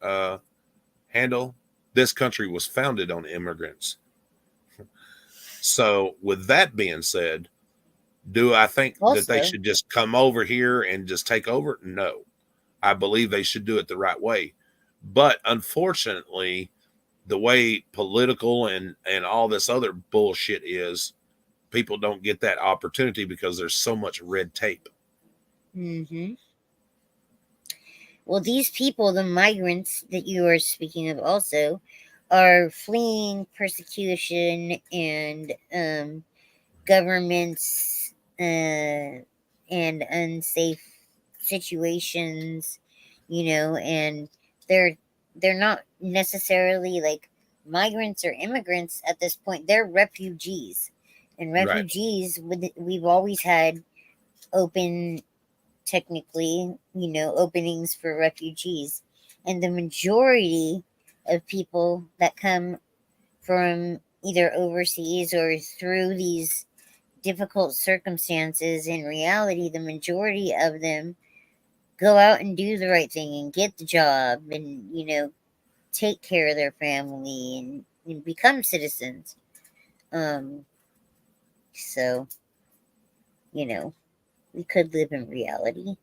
handle this country was founded on immigrants. So, with that being said, do I think that they Also, should just come over here and just take over? No, I believe they should do it the right way. But unfortunately, the way political and all this other bullshit is, people don't get that opportunity because there's so much red tape. mm-hmm. Well, these people, the migrants that you are speaking of, also are fleeing persecution and governments and unsafe situations, you know, and they're not necessarily like migrants or immigrants at this point. They're refugees, and Right. refugees we've always had open, technically, you know, openings for refugees, and the majority of people that come from either overseas or through these difficult circumstances, in reality, the majority of them go out and do the right thing and get the job and, you know, take care of their family and become citizens. So, you know, we could live in reality.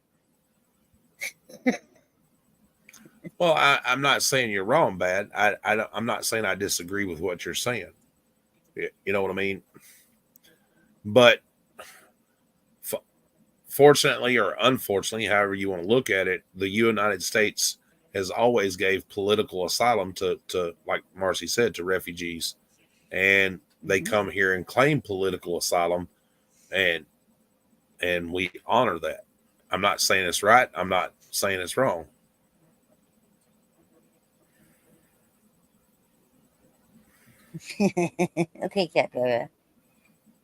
Well, I'm not saying you're wrong, bad. I'm not saying I disagree with what you're saying. You know what I mean? But fortunately or unfortunately, however you want to look at it, the United States has always gave political asylum to like Marcy said, to refugees, and they come here and claim political asylum, and we honor that. I'm not saying it's right. I'm not saying it's wrong. Okay, Capybara.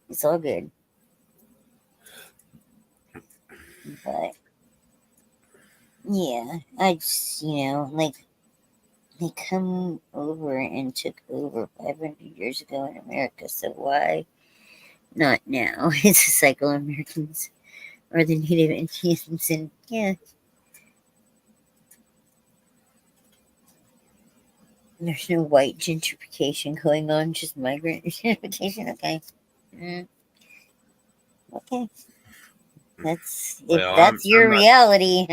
It's all good. But yeah, I just, like, they come over and took over 500 years ago in America, so why not now? It's a cycle of Americans or the Native Indians, and yeah. There's no white gentrification going on, just migrant gentrification. Okay. Okay. That's your reality.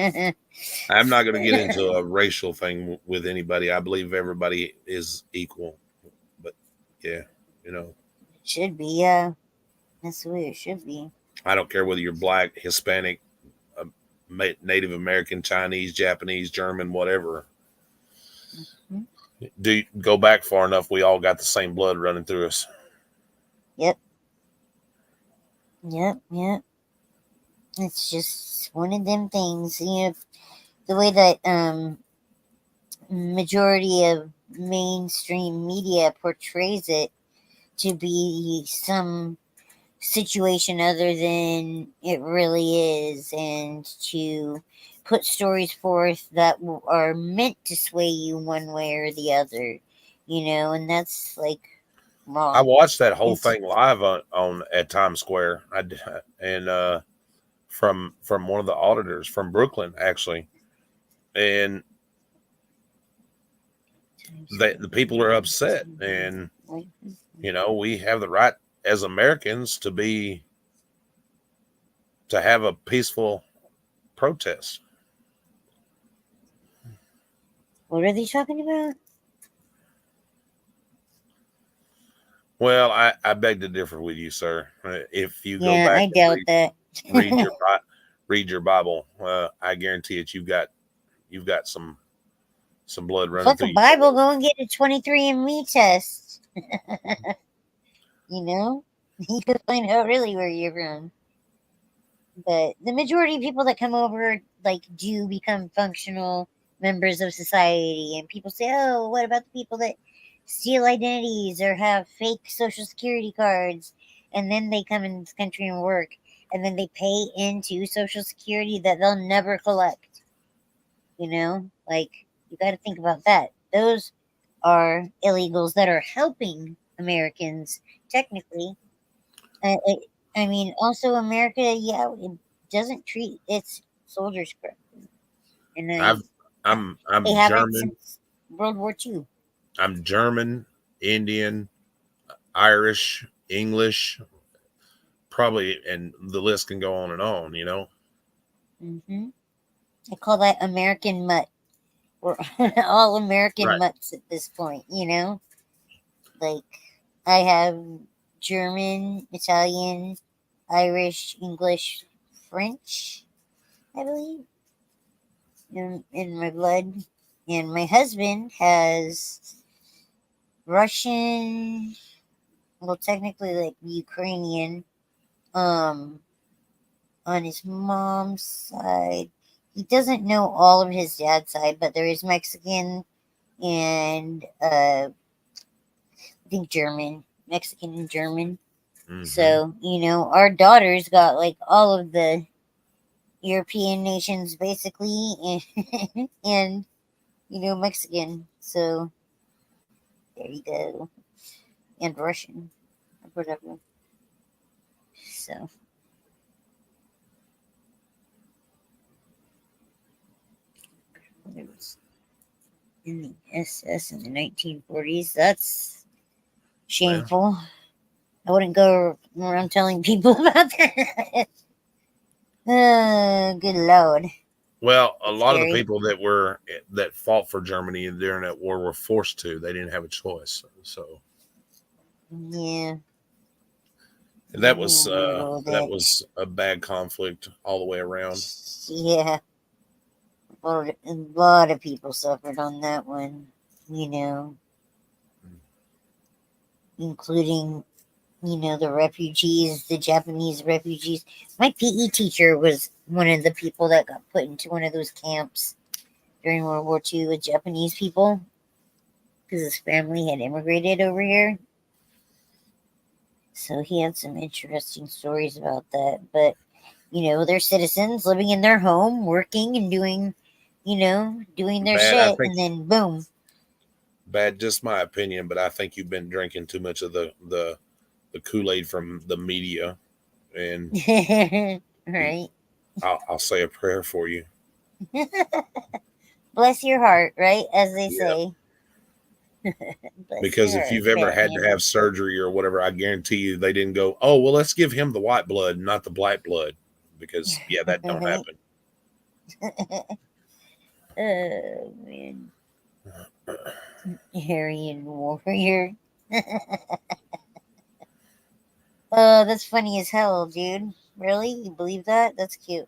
I'm not going to get into a racial thing with anybody. I believe everybody is equal. But yeah, should be, yeah. That's the way it should be. I don't care whether you're black, Hispanic, Native American, Chinese, Japanese, German, whatever. Mm-hmm. Do you go back far enough, we all got the same blood running through us. Yep. It's just one of them things, the way that majority of mainstream media portrays it to be some situation other than it really is, and to put stories forth that are meant to sway you one way or the other, and that's like wrong. I watched that whole thing live on at Times Square. And from one of the auditors from Brooklyn, actually, and the people are upset, and we have the right as Americans to have a peaceful protest. What are they talking about? Well, I beg to differ with you, sir. If you go back, I doubt that. read your Bible. I guarantee it. You've got some blood running Fuck through the Bible. Go and get a 23andMe test. You can find out really where you're from. But the majority of people that come over do become functional members of society, and people say, oh, what about the people that steal identities or have fake social security cards, and then they come in this country and work, and then they pay into social security that they'll never collect. You got to think about that. Those are illegals that are helping Americans technically. Also America, it doesn't treat its soldiers correctly. And I'm they haven't German. Since World War II. I'm German, Indian, Irish, English, probably, and the list can go on and on. Mm-hmm. I call that American mutt. We're all American mutts at this point. I have German, Italian, Irish, English, French, I believe, in my blood. And my husband has Russian, well, technically Ukrainian, on his mom's side. He doesn't know all of his dad's side, but there is Mexican and I think German, Mexican and German. Mm-hmm. So, our daughters got all of the European nations basically, and Mexican. So there you go. And Russian or whatever. So it was in the SS in the 1940s. That's shameful. Yeah. I wouldn't go around telling people about that. Good Lord. Well, a lot of the Scary. people that fought for Germany during that war were forced to. They didn't have a choice. So Yeah. that I'm was a little bit. a bad conflict all the way around. Yeah. A lot of people suffered on that one, you know, including, you know, the refugees, the Japanese refugees. My PE teacher was one of the people that got put into one of those camps during World War II with Japanese people because his family had immigrated over here. So he had some interesting stories about that. But, you know, they're citizens living in their home, working and doing, you know, doing their Bad, I shit, think. and then boom. Bad, just my opinion, but I think you've been drinking too much of the Kool-Aid from the media, and Right. I'll say a prayer for you. Bless your heart, right? As they Yeah. say. Bless Because your if heart, you've ever had to Batman. have surgery or whatever, I guarantee you they didn't go, oh, well, let's give him the white blood, not the black blood. Because, yeah, that don't happen. Oh, man. Aryan warrior. Oh, that's funny as hell, dude. Really? You believe that? That's cute.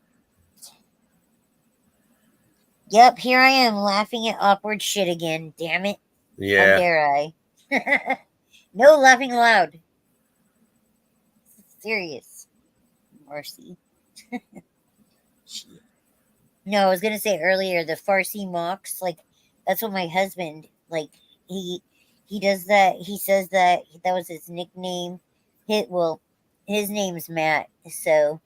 Yep, here I am laughing at awkward shit again. Damn it. How Yeah. dare I? No laughing aloud. Serious. Mercy. Shit. No, I was gonna say earlier the Farsi mocks, like that's what my husband like. He does that. He says that was his nickname. His name's Matt, so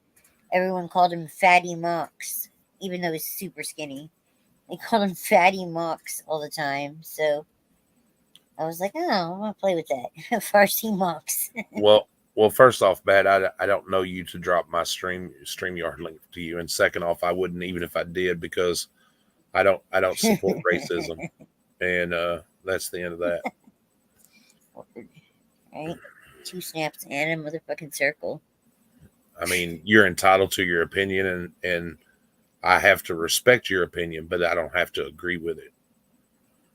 everyone called him Fatty Mocks, even though he's super skinny. They called him Fatty Mocks all the time. So I was like, oh, I'm gonna play with that. Farsi Mocks. Well, first off, Bad, I don't know you to drop my StreamYard link to you, and second off, I wouldn't even if I did because I don't support racism, and that's the end of that. Right? 2 snaps and a motherfucking circle. I mean, you're entitled to your opinion, and I have to respect your opinion, but I don't have to agree with it.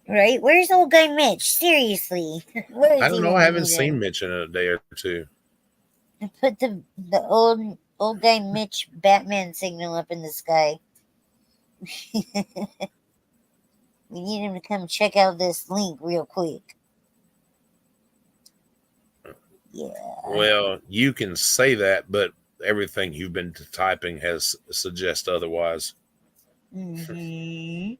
Right? Where's old guy Mitch? Seriously. Where is I he don't know. when I we haven't need seen him? Mitch in a day or two. Put the old guy Mitch Batman signal up in the sky. We need him to come check out this link real quick. Yeah. Well, you can say that, but everything you've been typing has suggest otherwise. Mm-hmm.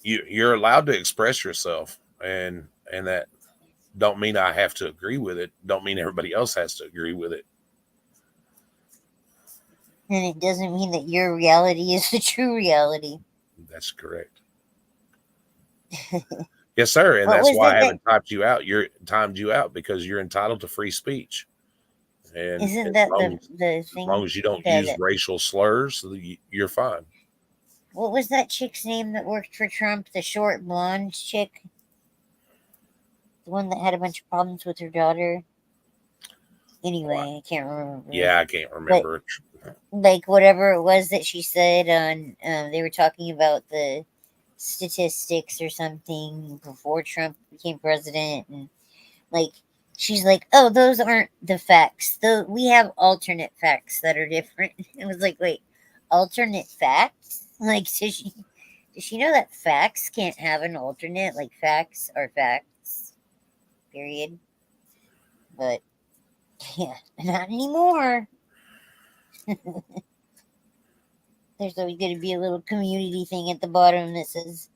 You're allowed to express yourself, and that don't mean I have to agree with it. Don't mean everybody else has to agree with it. And it doesn't mean that your reality is the true reality. That's correct. Yes, sir. And What that's was why I that? haven't timed you out because you're entitled to free speech. And Isn't as that long the as thing? long as you don't that- use racial slurs, you're fine. What was that chick's name that worked for Trump? The short blonde chick? The one that had a bunch of problems with her daughter? Anyway, I can't remember. Yeah, I can't remember. Like whatever it was that she said on, they were talking about the statistics or something before Trump became president, and like she's like, "Oh, those aren't the facts. Though we have alternate facts that are different." It was like, wait, alternate facts? Like, does she know that facts can't have an alternate? Like, facts are facts. Period. But yeah, not anymore. There's always going to be a little community thing at the bottom that says,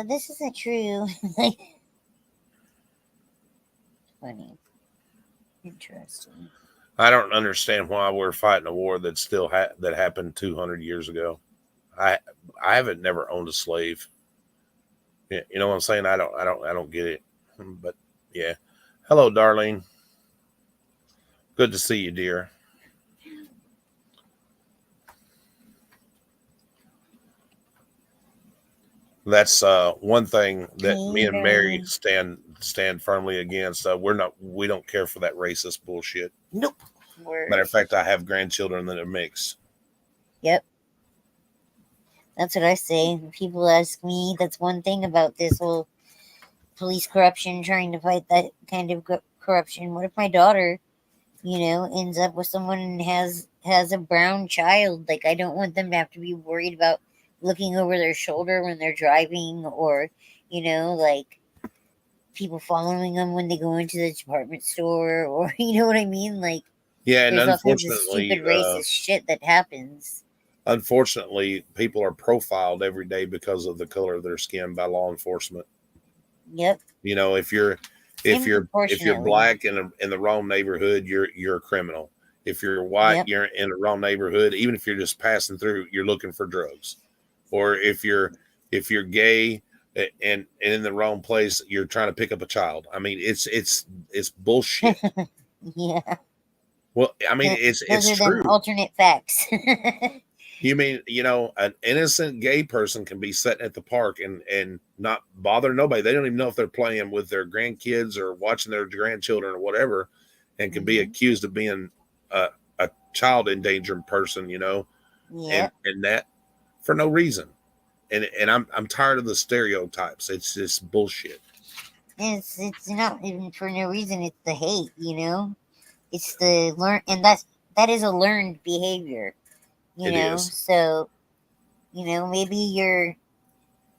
this isn't true. Funny. Interesting. I don't understand why we're fighting a war that still that happened 200 years ago. I haven't never owned a slave. You know what I'm saying? I don't get it. But yeah. Hello, Darlene. Good to see you, dear. That's one thing that me and Mary stand firmly against. We don't care for that racist bullshit. Nope. Matter of fact, I have grandchildren that are mixed. Yep. That's what I say. When people ask me, that's one thing about this whole police corruption, trying to fight that kind of corruption. What if my daughter, ends up with someone and has a brown child? Like, I don't want them to have to be worried about looking over their shoulder when they're driving, or, like people following them when they go into the department store, or you know what I mean? Like, Yeah, and there's all kinds of unfortunately, stupid racist shit that happens. unfortunately, people are profiled every day because of the color of their skin by law enforcement. Yep. If you're Disproportionately. black in the wrong neighborhood, you're a criminal. If you're white, Yep. you're in the wrong neighborhood. Even if you're just passing through, you're looking for drugs. Or if you're gay and in the wrong place, you're trying to pick up a child. I mean, it's bullshit. Yeah. Well, I mean, it's Those are true. them alternate facts. You mean, an innocent gay person can be sitting at the park and not bother nobody. They don't even know if they're playing with their grandkids or watching their grandchildren or whatever, and can be accused of being a child endangering person, Yeah. and that for no reason. And I'm tired of the stereotypes. It's just bullshit. It's not even for no reason. It's the hate, It's the and that is a learned behavior, It is. So, maybe your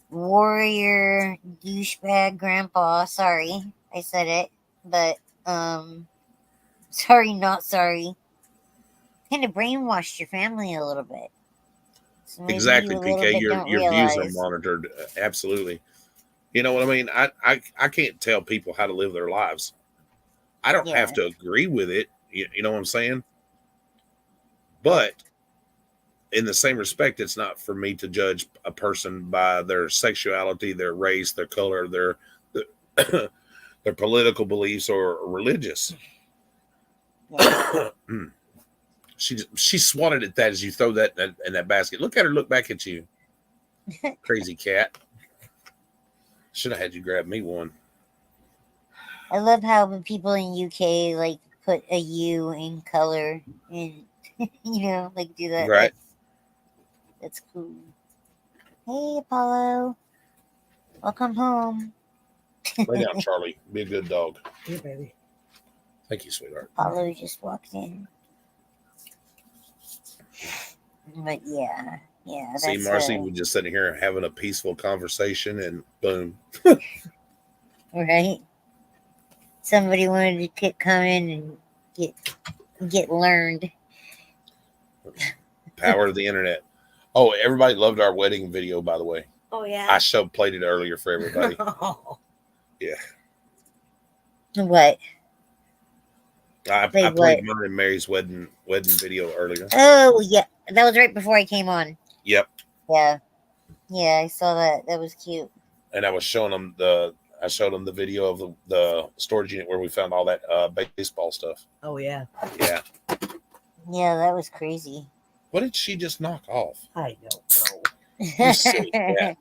warrior douchebag grandpa. Sorry, I said it, but sorry, not sorry. Kind of brainwashed your family a little bit. So maybe Exactly, you a little PK. bit Your don't views are realize. monitored. Absolutely. You know what I mean? I can't tell people how to live their lives. I don't have to agree with it. You know what I'm saying? But in the same respect, it's not for me to judge a person by their sexuality, their race, their color, their political beliefs, or religious. She swatted at that as you throw that in that basket. Look at her look back at you. Crazy cat. Should have had you grab me one. I love how the people in UK like put a U in color and like do that. Right. That's cool. Hey Apollo. Welcome home. Lay down, Charlie. Be a good dog. Yeah, baby. Thank you, sweetheart. Apollo just walked in. But yeah. See, That's Marcy, we're just sitting here having a peaceful conversation, and boom. right. Somebody wanted to come in and get learned. Power of the internet. Oh, everybody loved our wedding video, by the way. Oh yeah. I played it earlier for everybody. Yeah. What? I Played played mine and Mary's wedding video earlier. Oh yeah, that was right before I came on. Yep. Yeah, I saw that. That was cute. And I was showing them the video of the storage unit where we found all that baseball stuff. Oh yeah. Yeah. Yeah, that was crazy. What did she just knock off? I don't know. You silly cat.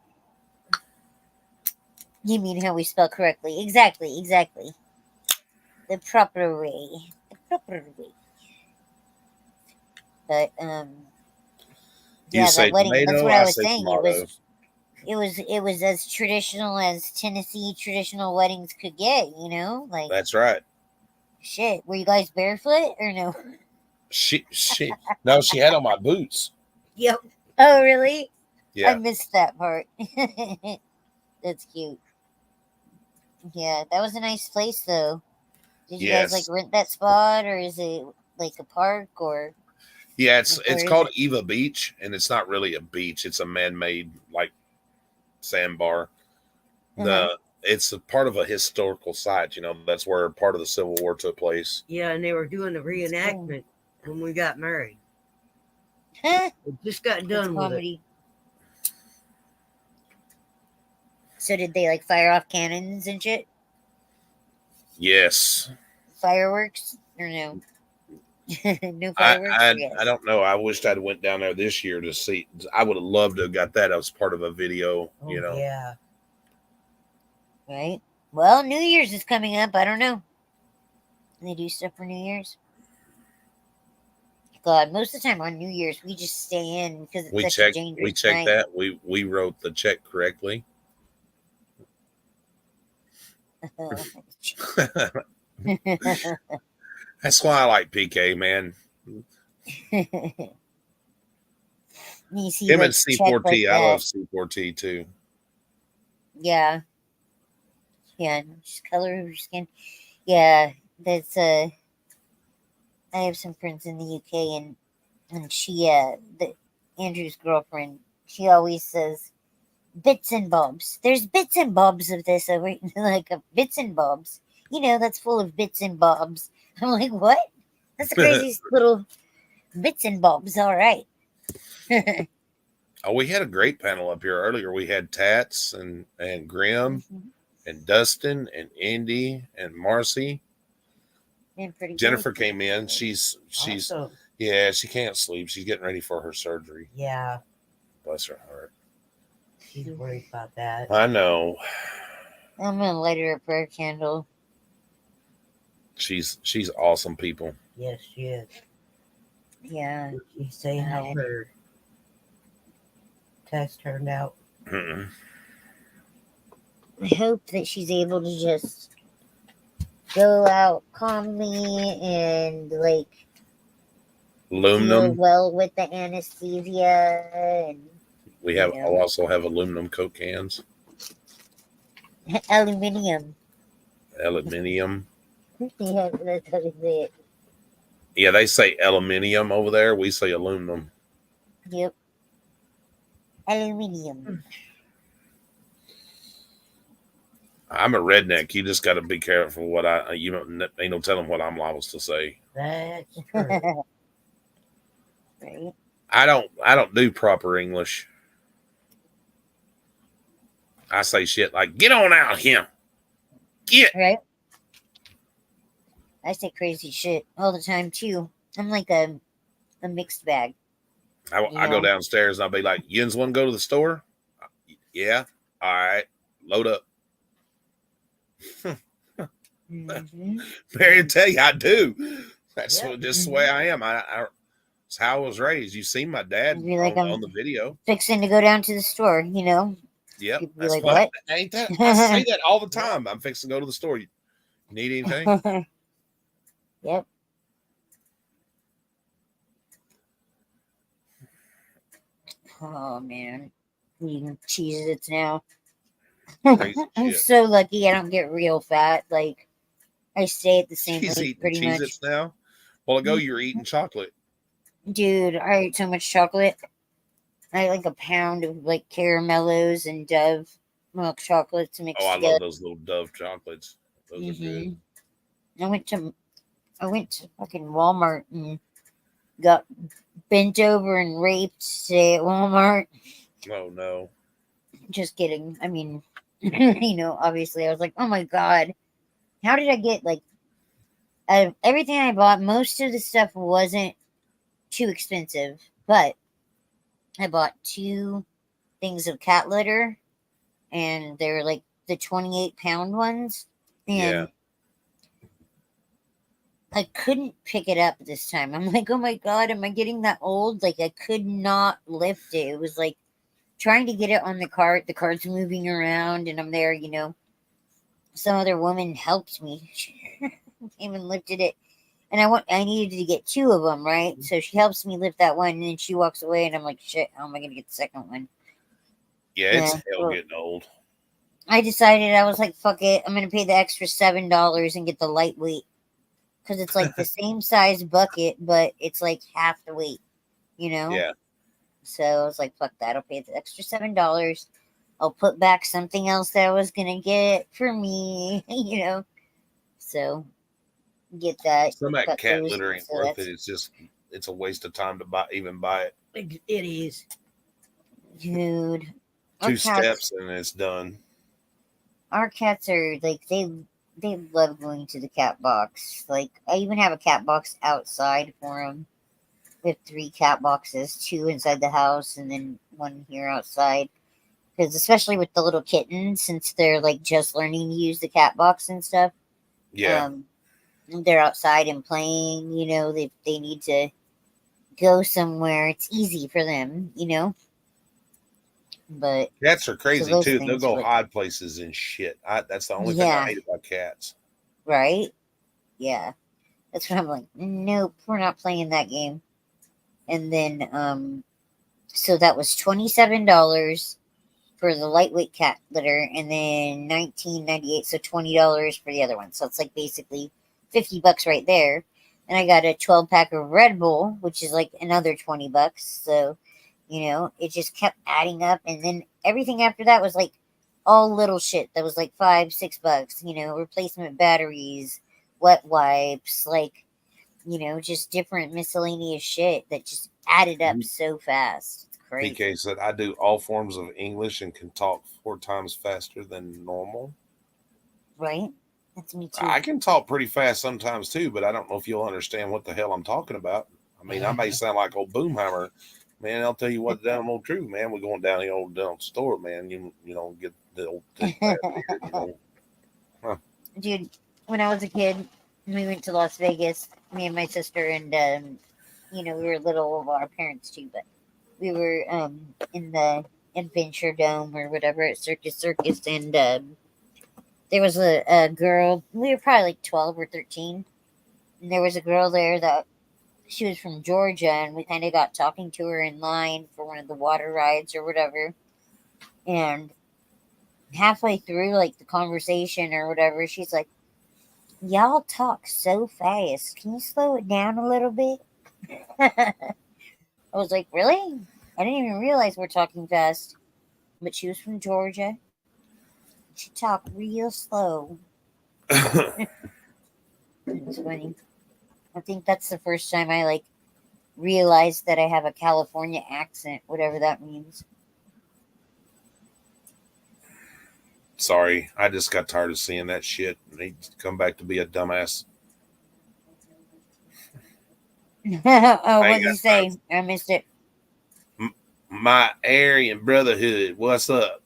You mean how we spell correctly? Exactly. The proper way. But You say that wedding. tomato, That's what I was say saying. tomato. It was as traditional as Tennessee traditional weddings could get. Like That's right. shit. Were you guys barefoot or no? She no, she had on my boots. Yep. Oh really? Yeah. I missed that part. That's cute. Yeah, that was a nice place though. Did you guys Yes. rent that spot, or is it like a park, or? Yeah, Where it's is called it? Eva Beach, and it's not really a beach. It's a man-made sandbar. It's a part of a historical site. That's where part of the Civil War took place. Yeah, and they were doing the reenactment when we got married. Huh? We just got done with it. So did they fire off cannons and shit? Yes. Fireworks or no? No fireworks. I don't know. I wished I'd went down there this year to see. I would have loved to have got that as part of a video. Oh, you know. Yeah. Right. Well, New Year's is coming up. I don't know. They do stuff for New Year's. God, most of the time on New Year's we just stay in because it's We such a checked. We dangerous checked night. that. We wrote the check correctly. That's why I like PK, man. You see, Him like, and check like C4T. I that. love C4T too. Yeah. Yeah. Just color of your skin. Yeah. That's I have some friends in the UK and she Andrew's girlfriend, she always says bits and bobs. There's bits and bobs of this over like bits and bobs. You know, that's full of bits and bobs. I'm like, what? That's the craziest little bits and bobs. All right. Oh, we had a great panel up here earlier. We had Tats and Grim and Dustin and Indy and Marcy. And pretty Jennifer good. came in. She's Awesome. yeah, she can't sleep. She's getting ready for her surgery. Yeah, Bless her heart. she's worried about that. I know. I'm gonna light her a prayer candle. She's awesome people. Yes, she is. Yeah. She's saying how her test turned out. Mm-mm. I hope that she's able to just go out calmly and like deal Aluminum. well with the anesthesia and We have also have aluminum Coke cans. aluminium. Aluminium. Yeah, that's how they say it. Yeah, they say aluminium over there. We say aluminum. Yep. Aluminium. I'm a redneck. You just got to be careful what you know. Ain't no telling what I'm liable to say. That's true. Right. I don't do proper English. I say shit like "get on out here, get." Right. I say crazy shit all the time too. I'm like a mixed bag. I go downstairs and I'll be like, "Yins want to go to the store?" Yeah. All right. Load up. Mary, tell you I do. That's just the way I am. It's how I was raised. You see my dad Be like, on the video. Fixing to go down to the store, you know. Yep. People be That's like, what? what? Ain't that? I say that all the time. I'm fixing to go to the store. You need anything? Yep. Oh man, eating Cheez-Its now. Crazy I'm shit. so lucky I don't get real fat. Like I stay at the same She's weight eating pretty much. Cheez-Its now. While ago, you were eating chocolate. Dude, I ate so much chocolate. I ate like a pound of like caramellos and Dove milk chocolates mixed Oh, I together. love those little Dove chocolates. Those are good. I went to fucking Walmart and got bent over and raped today at Walmart. Oh no. Just kidding. I mean, you know, obviously I was like, oh my God, how did I get like out of everything I bought? Most of the stuff wasn't too expensive, but I bought 2 things of cat litter and they were like the 28-pound ones. And Yeah. I couldn't pick it up this time. I'm like, oh my God, am I getting that old? Like, I could not lift it. It was like trying to get it on the cart. The cart's moving around, and I'm there, you know. Some other woman helped me. She came and lifted it. And I needed to get 2 of them, right? So she helps me lift that one, and then she walks away, and I'm like, shit, how am I going to get the second one? Yeah, it's Yeah, hell well, getting old. I decided, I was like, fuck it. I'm going to pay the extra $7 and get the lightweight. Because it's like the same size bucket, but it's like half the weight, you know? Yeah. So I was like, fuck that. I'll pay the extra $7. I'll put back something else that I was going to get for me, you know? So get that. Some of that cut cat those, litter ain't so worth that's- it. It's a waste of time to buy it. It is. Dude. Our 2 cats, steps and it's done. our cats are like, they love going to the cat box. Like, I even have a cat box outside for them. We have 3 cat boxes, 2 inside the house and then 1 here outside. Because especially with the little kittens, since they're like just learning to use the cat box and stuff. Yeah. They're outside and playing, you know, they need to go somewhere, it's easy for them, you know. But Cats are so crazy those too. They'll things, go but hide places and shit. That's the only thing I yeah, hate about cats. right, yeah. That's what I'm like. Nope, we're not playing that game. And then so that was $27 for the lightweight cat litter, and then $19.98, so $20 for the other one. So it's like basically $50 right there. And I got a 12-pack of Red Bull, which is like another $20. So, you know, it just kept adding up. And then everything after that was like all little shit that was like $5-6. You know, replacement batteries, wet wipes, like, you know, just different miscellaneous shit that just added up so fast. It's crazy. PK said, I do all forms of English and can talk 4 times faster than normal. Right? That's me too. I can talk pretty fast sometimes too, but I don't know if you'll understand what the hell I'm talking about. I mean, I may sound like old Boomheimer. Man, I'll tell you what, damn old true, man. We're going down the old store, man. You know, get the old thing back here, you know. Huh. Dude, when I was a kid, we went to Las Vegas, me and my sister, and you know, we were little of our parents too, but we were in the Adventure Dome or whatever at Circus, and there was a girl. We were probably like 12 or 13, and there was a girl there that she was from Georgia, and we kind of got talking to her in line for one of the water rides or whatever. And halfway through, like the conversation or whatever, she's like, "Y'all talk so fast. Can you slow it down a little bit?" I was like, "Really? I didn't even realize we're talking fast." But she was from Georgia. She talked real slow. It's funny. I think that's the first time I like realized that I have a California accent, whatever that means. Sorry, I just got tired of seeing that shit. He come back to be a dumbass. Oh, what did you say? I missed it. My Aryan Brotherhood, what's up?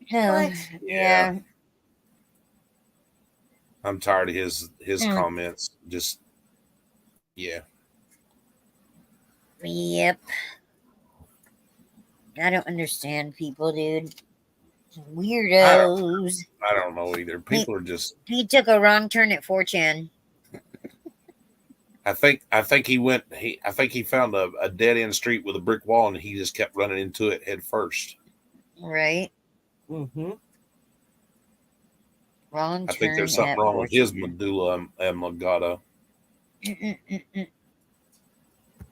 Yeah. I'm tired of his comments. Just yeah. Yep. I don't understand people, dude. Weirdos. I don't know either. People are just. He took a wrong turn at 4chan. I think he went. I think he found a dead end street with a brick wall, and he just kept running into it head first. Right. Mm-hmm. Wrong I turn. think there's something wrong with his medulla oblongata.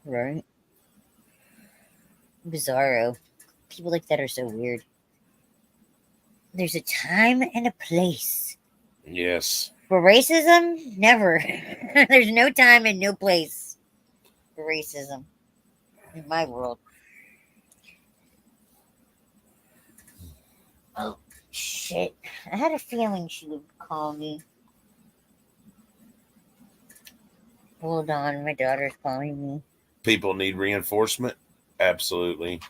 Right. Bizarro. People like that are so weird. There's a time and a place. Yes. For racism, never. There's no time and no place for racism in my world. Oh, shit. I had a feeling she would call me. Hold on, my daughter's calling me. People need reinforcement. Absolutely.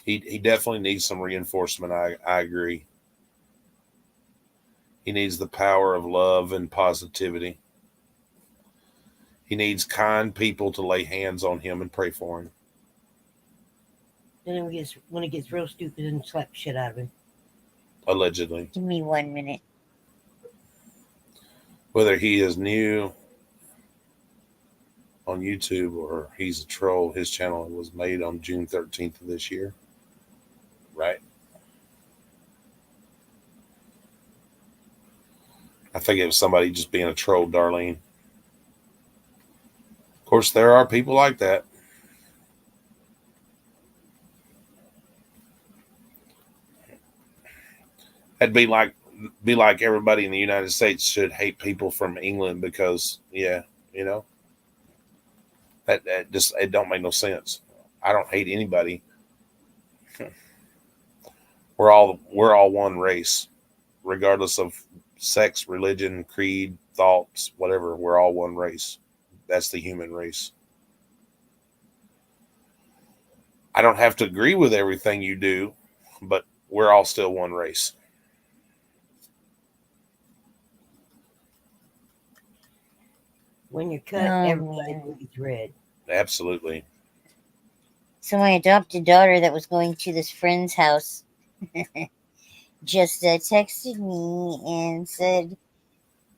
He definitely needs some reinforcement. I agree. He needs the power of love and positivity. He needs kind people to lay hands on him and pray for him. Then when it gets real stupid and slap shit out of him. Allegedly. Give me 1 minute. Whether he is new on YouTube or he's a troll, his channel was made on June 13th of this year. Right? I think it was somebody just being a troll, Darlene. Of course, there are people like that. That'd be like everybody in the United States should hate people from England because, yeah, you know, that just, it don't make no sense. I don't hate anybody. We're all one race, regardless of sex, religion, creed, thoughts, whatever. We're all one race. That's the human race. I don't have to agree with everything you do, but we're all still one race. When you're cut, Oh, everybody man. bleeds red. Absolutely. So my adopted daughter that was going to this friend's house just texted me and said,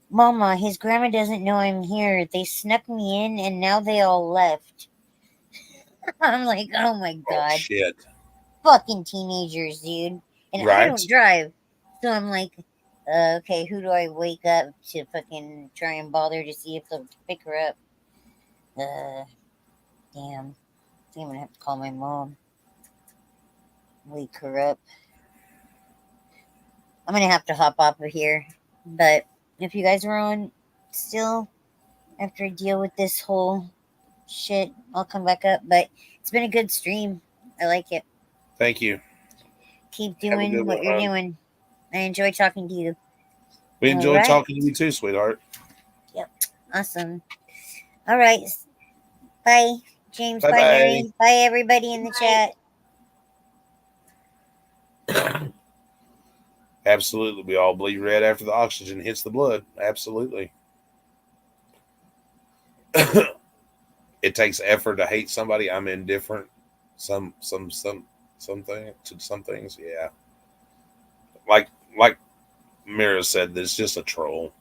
Mama, his grandma doesn't know I'm here. They snuck me in and now they all left. I'm like, oh my Oh, God. shit. Fucking teenagers, dude. And I Right. don't drive. So I'm like, okay, who do I wake up to fucking try and bother to see if they'll pick her up? Damn. I think I'm gonna have to call my mom. Wake her up. I'm gonna have to hop off of here. But if you guys are on still after I deal with this whole shit, I'll come back up. But it's been a good stream. I like it. Thank you. Keep Have a doing good what one, you're hon. doing. I enjoy talking to you. We All enjoyed right. talking to you too, sweetheart. Yep. Awesome. All right. Bye, James. Bye, Bye-bye. Mary. Bye, everybody in the chat. Absolutely. We all bleed red after the oxygen hits the blood. Absolutely. It takes effort to hate somebody. I'm indifferent. Some things. Yeah. Like Mira said, there's just a troll.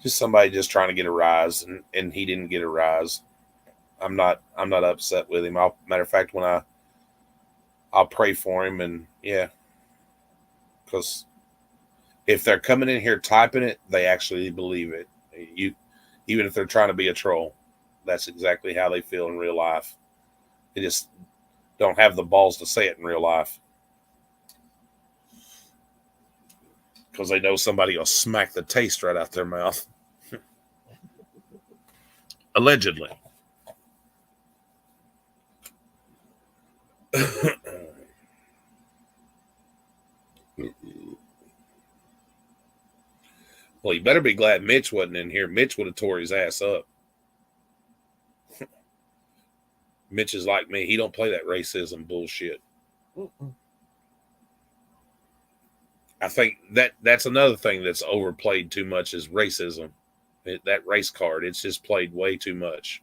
Just somebody just trying to get a rise, and he didn't get a rise. I'm not upset with him. Matter of fact, when I'll pray for him, and yeah, because if they're coming in here typing it, they actually believe it. Even if they're trying to be a troll, that's exactly how they feel in real life. They just don't have the balls to say it in real life because they know somebody will smack the taste right out their mouth. Allegedly. Well, you better be glad Mitch wasn't in here. Mitch would have tore his ass up. Mitch is like me. He don't play that racism bullshit. I think that's another thing that's overplayed too much is racism. That race card, it's just played way too much.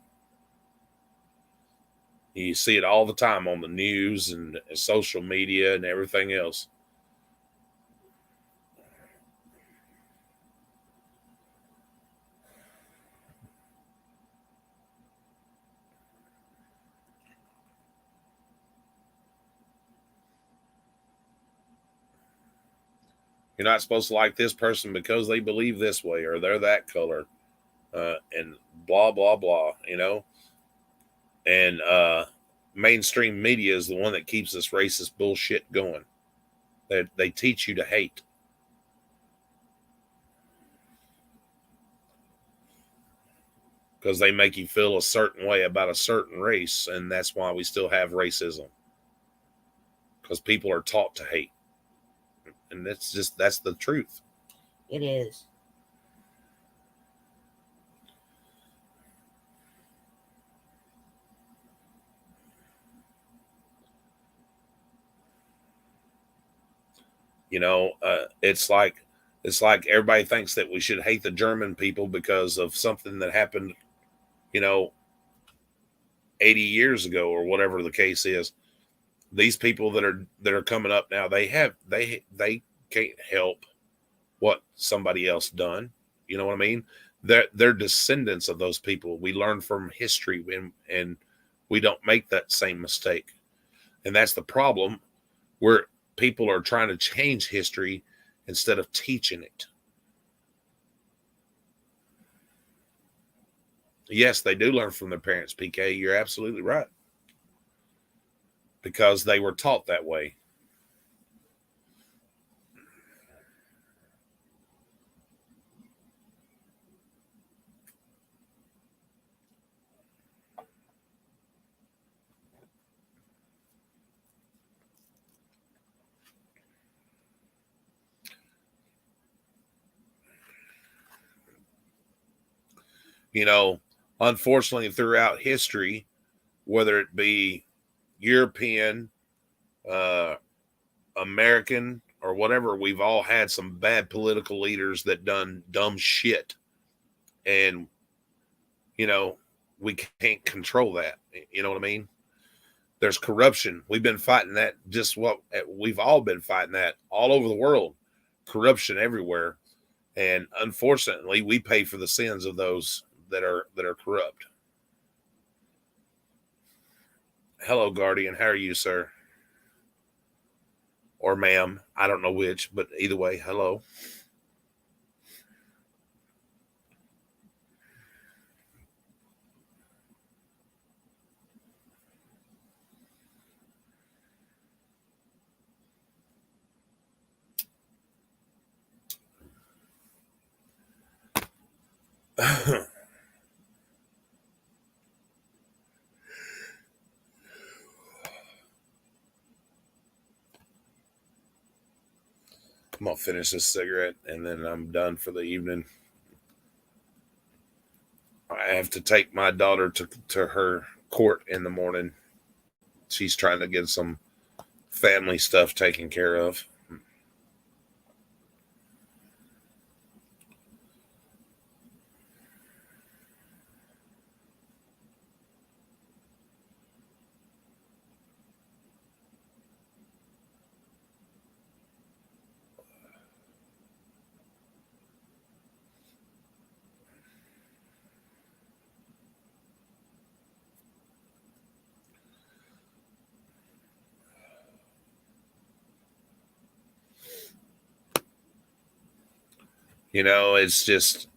You see it all the time on the news and social media and everything else. You're not supposed to like this person because they believe this way or they're that color, and blah, blah, blah, And mainstream media is the one that keeps this racist bullshit going. They teach you to hate. Because they make you feel a certain way about a certain race, and that's why we still have racism. Because people are taught to hate. And that's the truth. It is. It's like everybody thinks that we should hate the German people because of something that happened, 80 years ago or whatever the case is. These people that are coming up now, they can't help what somebody else done. You know what I mean? They're descendants of those people. We learn from history and we don't make that same mistake. And that's the problem, where people are trying to change history instead of teaching it. Yes, they do learn from their parents, PK. You're absolutely right. Because they were taught that way. Unfortunately, throughout history, whether it be European, American, or whatever, we've all had some bad political leaders that done dumb shit. and we can't control that. You know what I mean? There's corruption. We've been fighting that. We've all been fighting that all over the world. Corruption everywhere, and unfortunately, we pay for the sins of those that are corrupt. Hello, Guardian. How are you, sir? Or ma'am? I don't know which, but either way, hello. I'm gonna finish this cigarette and then I'm done for the evening. I have to take my daughter to her court in the morning. She's trying to get some family stuff taken care of. It's just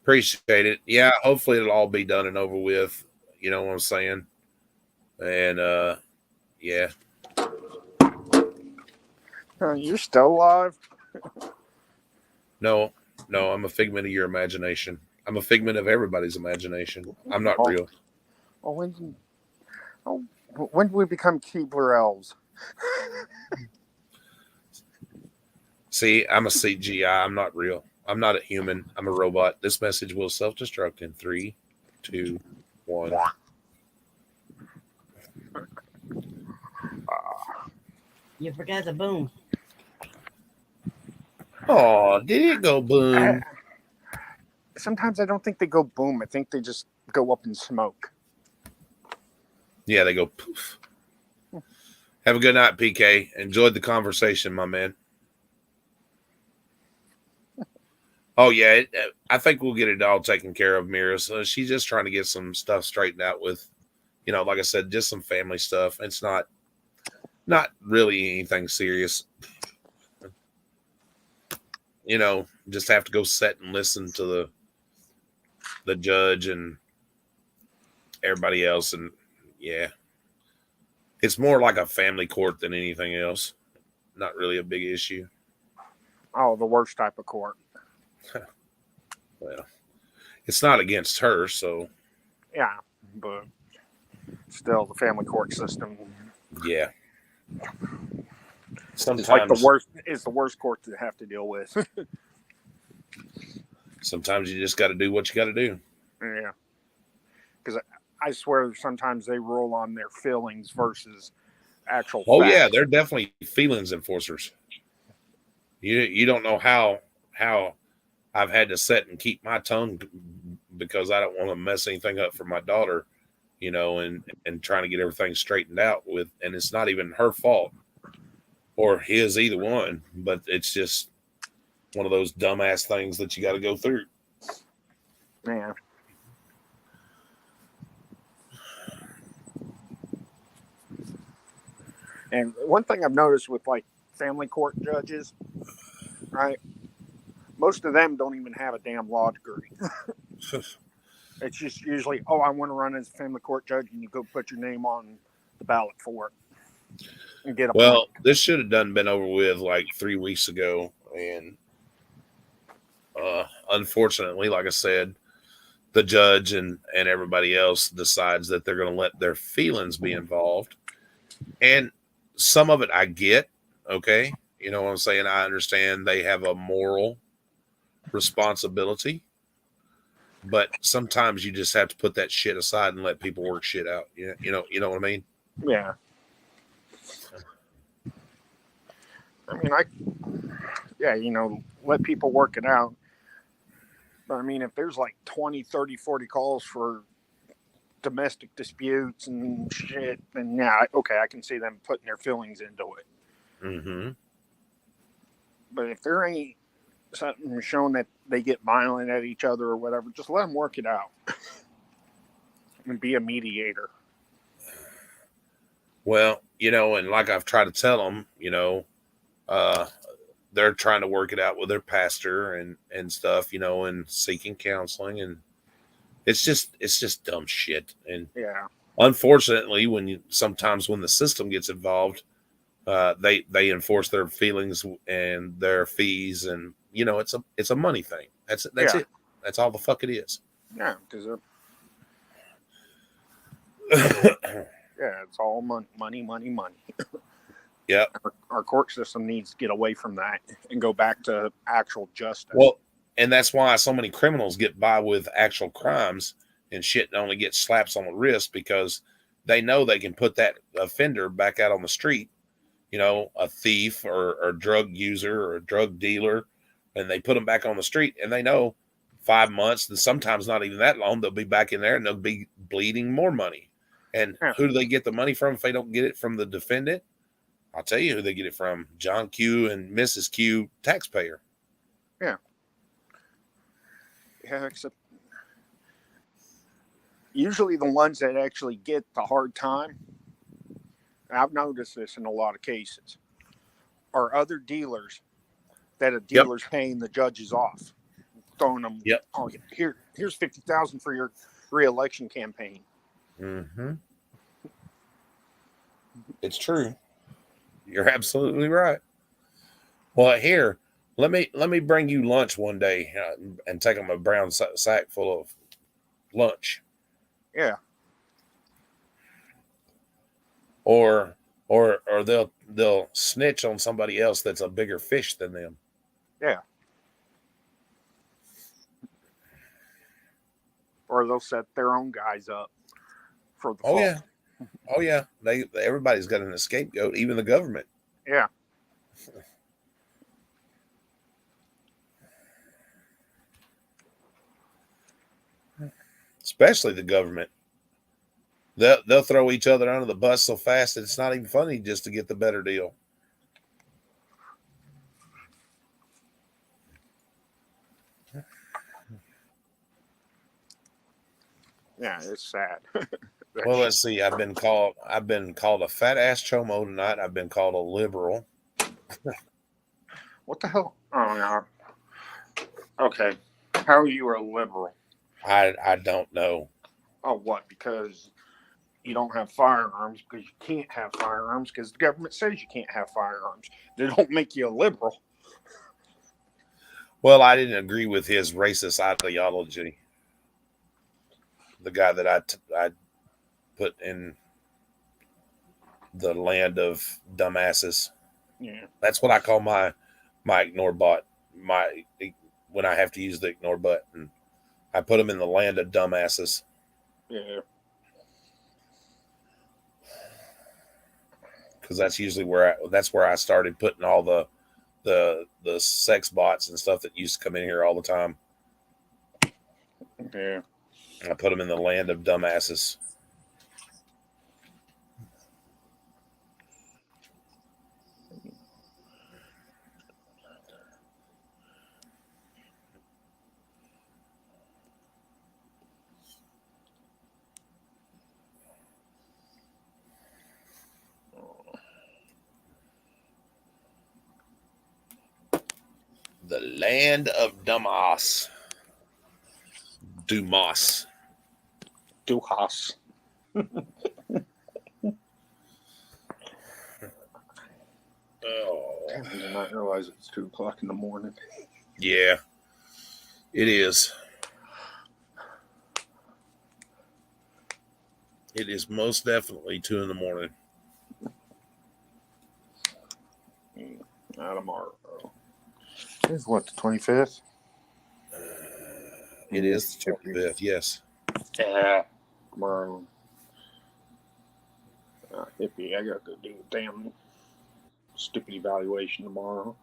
appreciate it. Yeah, hopefully it'll all be done and over with. You know what I'm saying? And yeah. You're still alive? No, I'm a figment of your imagination. I'm a figment of everybody's imagination. I'm not real. Well, when do we become Keebler elves? See, I'm a CGI. I'm not real. I'm not a human. I'm a robot. This message will self-destruct in 3, 2, 1. You forgot the boom. Oh, did it go boom? Sometimes I don't think they go boom. I think they just go up in smoke. Yeah, they go poof. Have a good night, PK. Enjoyed the conversation, my man. Oh, yeah. I think we'll get it all taken care of, Mira. So she's just trying to get some stuff straightened out with, like I said, just some family stuff. It's not really anything serious. Just have to go sit and listen to the judge and everybody else. And, yeah. It's more like a family court than anything else. Not really a big issue. Oh, the worst type of court. Well, it's not against her, so. Yeah, but still, the family court system. Yeah. Sometimes it's like the worst court to have to deal with. Sometimes you just got to do what you got to do. Yeah, because I swear sometimes they rule on their feelings versus actual. Oh facts. yeah, they're definitely feelings enforcers. You don't know how I've had to sit and keep my tongue because I don't want to mess anything up for my daughter, and trying to get everything straightened out with, and it's not even her fault or his, either one, but it's just one of those dumbass things that you got to go through. Yeah. And one thing I've noticed with like family court judges, right? Most of them don't even have a damn law degree. It's just usually, I want to run as a family court judge, and you go put your name on the ballot for it and get a Well, this should have been over with like 3 weeks ago, and unfortunately, like I said, the judge and everybody else decides that they're going to let their feelings be involved, and some of it I get. Okay, you know what I'm saying? I understand they have a moral responsibility, but sometimes you just have to put that shit aside and let people work shit out. You know what I mean? Yeah. I mean, let people work it out. But I mean, if there's like 20, 30, 40 calls for domestic disputes and shit, then yeah, okay, I can see them putting their feelings into it. Mm-hmm. But if there ain't something showing that they get violent at each other or whatever, just let them work it out and be a mediator. Well, and like I've tried to tell them, they're trying to work it out with their pastor and stuff, and seeking counseling, and it's just dumb shit. And Yeah. unfortunately, sometimes when the system gets involved, they enforce their feelings and their fees, and it's a money thing. That's Yeah. it. That's all the fuck it is. Yeah, because yeah, it's all money. Yep. Our court system needs to get away from that and go back to actual justice. Well, and that's why so many criminals get by with actual crimes and shit and only get slaps on the wrist, because they know they can put that offender back out on the street, a thief or a drug user or a drug dealer, and they put them back on the street, and they know 5 months, and sometimes not even that long, they'll be back in there and they'll be bleeding more money. And who do they get the money from if they don't get it from the defendant? I'll tell you who they get it from: John Q and Mrs. Q, taxpayer. Yeah. Yeah, except usually the ones that actually get the hard time, I've noticed this in a lot of cases, are other dealers that a dealer's paying the judges off, throwing them. Yep. Oh, here's $50,000 for your re-election campaign. Mm-hmm. It's true. You're absolutely right. Well, here, let me bring you lunch one day and take them a brown sack full of lunch. Yeah. Or they'll snitch on somebody else that's a bigger fish than them. Yeah. Or they'll set their own guys up for the fault. Yeah. Oh yeah. Everybody's got an scapegoat, even the government. Yeah. Especially the government. They'll throw each other under the bus so fast that it's not even funny just to get the better deal. Yeah, it's sad. Well, let's see. I've been called a fat ass chomo tonight. I've been called a liberal. What the hell? Oh no. Okay. How are you a liberal? I don't know. Oh, what? Because you don't have firearms, because you can't have firearms, because the government says you can't have firearms. They don't make you a liberal. Well, I didn't agree with his racist ideology. The guy that I put in the land of dumbasses. Yeah. That's what I call my ignore bot. When I have to use the ignore button, I put them in the land of dumbasses. Yeah. Because that's usually where I started putting all the sex bots and stuff that used to come in here all the time. Yeah. I put them in the land of dumbasses. The land of Dumas. Duhas. Oh. I did not realize it's 2:00 in the morning. Yeah, it is. It is most definitely 2 a.m. Not tomorrow. It's what, the 25th? It is the 25th, yes. Yeah. Tomorrow. Hippie, I got to do a damn stupid evaluation tomorrow.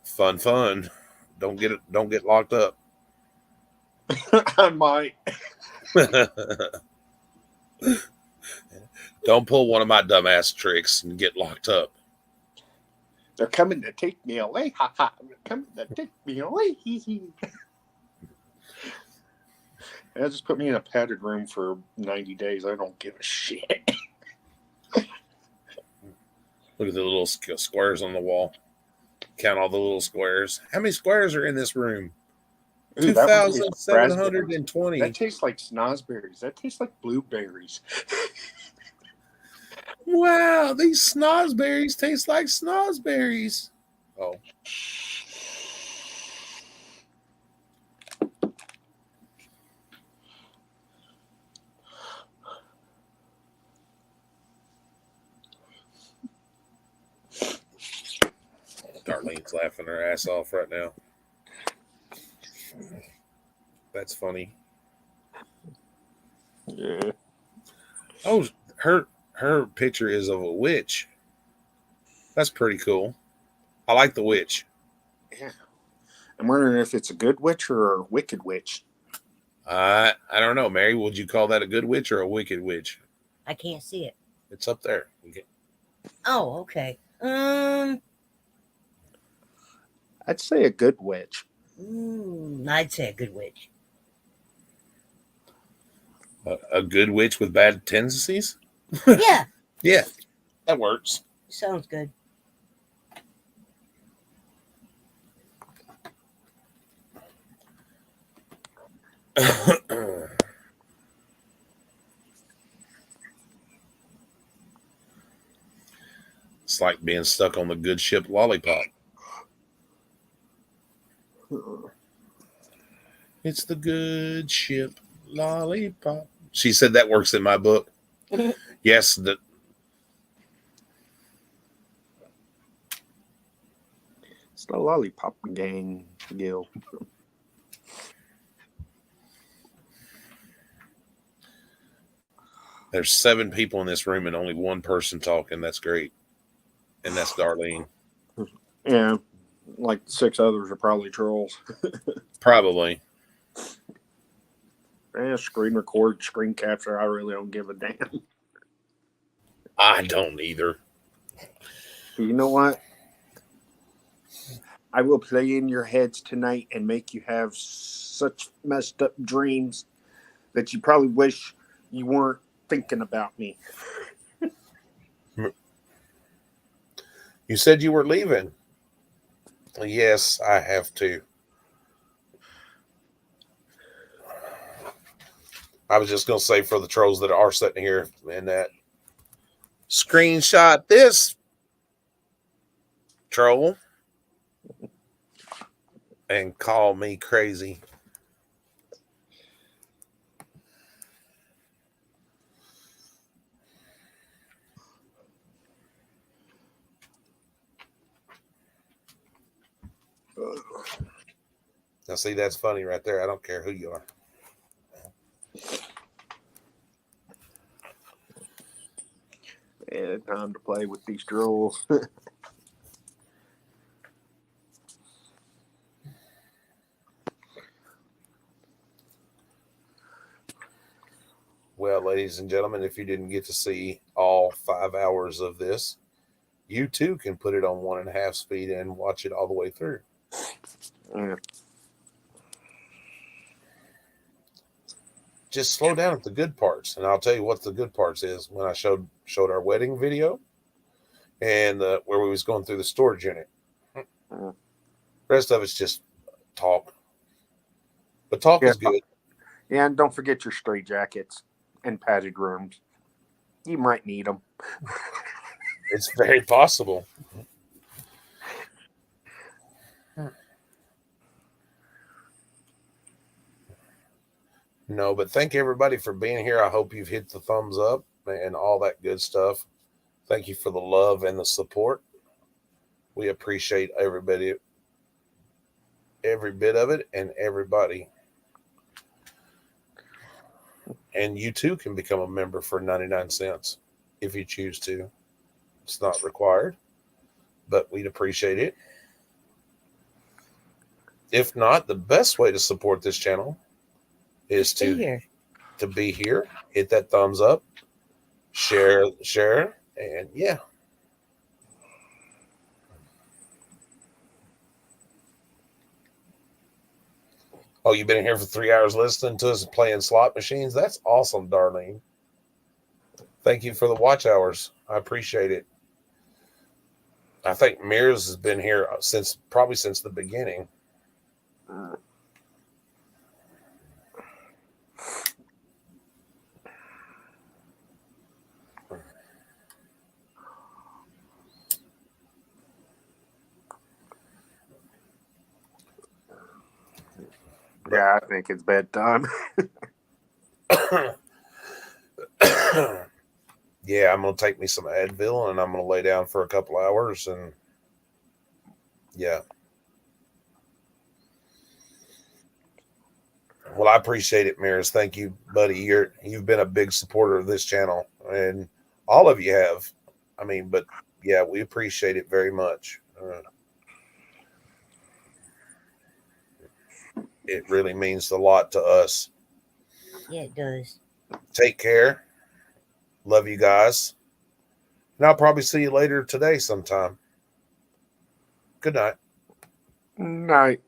Fun. Don't get locked up. I might. Don't pull one of my dumbass tricks and get locked up. They're coming to take me away. Ha ha. They're coming to take me away. Hee hee. Yeah, just put me in a padded room for 90 days. I don't give a shit. Look at the little squares on the wall. Count all the little squares. How many squares are in this room? Ooh, that one tastes like 2,720. That tastes like snozberries. That tastes like blueberries. Wow, these snozberries taste like snozberries. Oh. Darlene's laughing her ass off right now. That's funny. Yeah. Oh, her picture is of a witch. That's pretty cool. I like the witch. Yeah. I'm wondering if it's a good witch or a wicked witch. I don't know, Mary. Would you call that a good witch or a wicked witch? I can't see it. It's up there. Oh, okay. I'd say a good witch. I'd say a good witch. A good witch with bad tendencies? Yeah, Yeah, that works. sounds good. It's like being stuck on the good ship Lollipop. It's the good ship Lollipop. She said that works in my book. Yes, It's the Lollipop Gang, Gil. there's 7 people in this room and only one person talking. That's great. And that's Darlene. Yeah, like 6 others are probably trolls. Probably. Screen record, screen capture. I really don't give a damn. I don't either. You know what? I will play in your heads tonight and make you have such messed up dreams that you probably wish you weren't thinking about me. You said you were leaving. Yes, I have to. I was just going to say for the trolls that are sitting here and that screenshot this troll and call me crazy. Now, see, that's funny right there. I don't care who you are. Yeah, time to play with these trolls. Well, ladies and gentlemen, if you didn't get to see all 5 hours of this, you too can put it on 1.5 speed and watch it all the way through. Yeah. Just slow down at the good parts, and I'll tell you what the good parts is. When I showed our wedding video and where we was going through the storage unit. Rest of it's just talk, but talk is good. Yeah, and don't forget your straight jackets and padded rooms. You might need them. It's very possible. No, but thank everybody for being here. I hope you've hit the thumbs up and all that good stuff. Thank you for the love and the support. We appreciate everybody, every bit of it, and everybody. And you too can become a member for 99 cents if you choose to. It's not required, but we'd appreciate it. if not, the best way to support this channel is to be here, hit that thumbs up, share, and yeah. Oh, you've been here for 3 hours listening to us playing slot machines? That's awesome, Darlene. Thank you for the watch hours. I appreciate it. I think Mears has been here probably since the beginning. Yeah, I think it's bedtime. Yeah, I'm going to take me some Advil and I'm going to lay down for a couple hours and yeah. Well, I appreciate it, Mears. Thank you, buddy. You've been a big supporter of this channel and all of you have. I mean, but yeah, we appreciate it very much. It really means a lot to us. Yeah, it does. Take care. Love you guys. And I'll probably see you later today sometime. Good night. Night.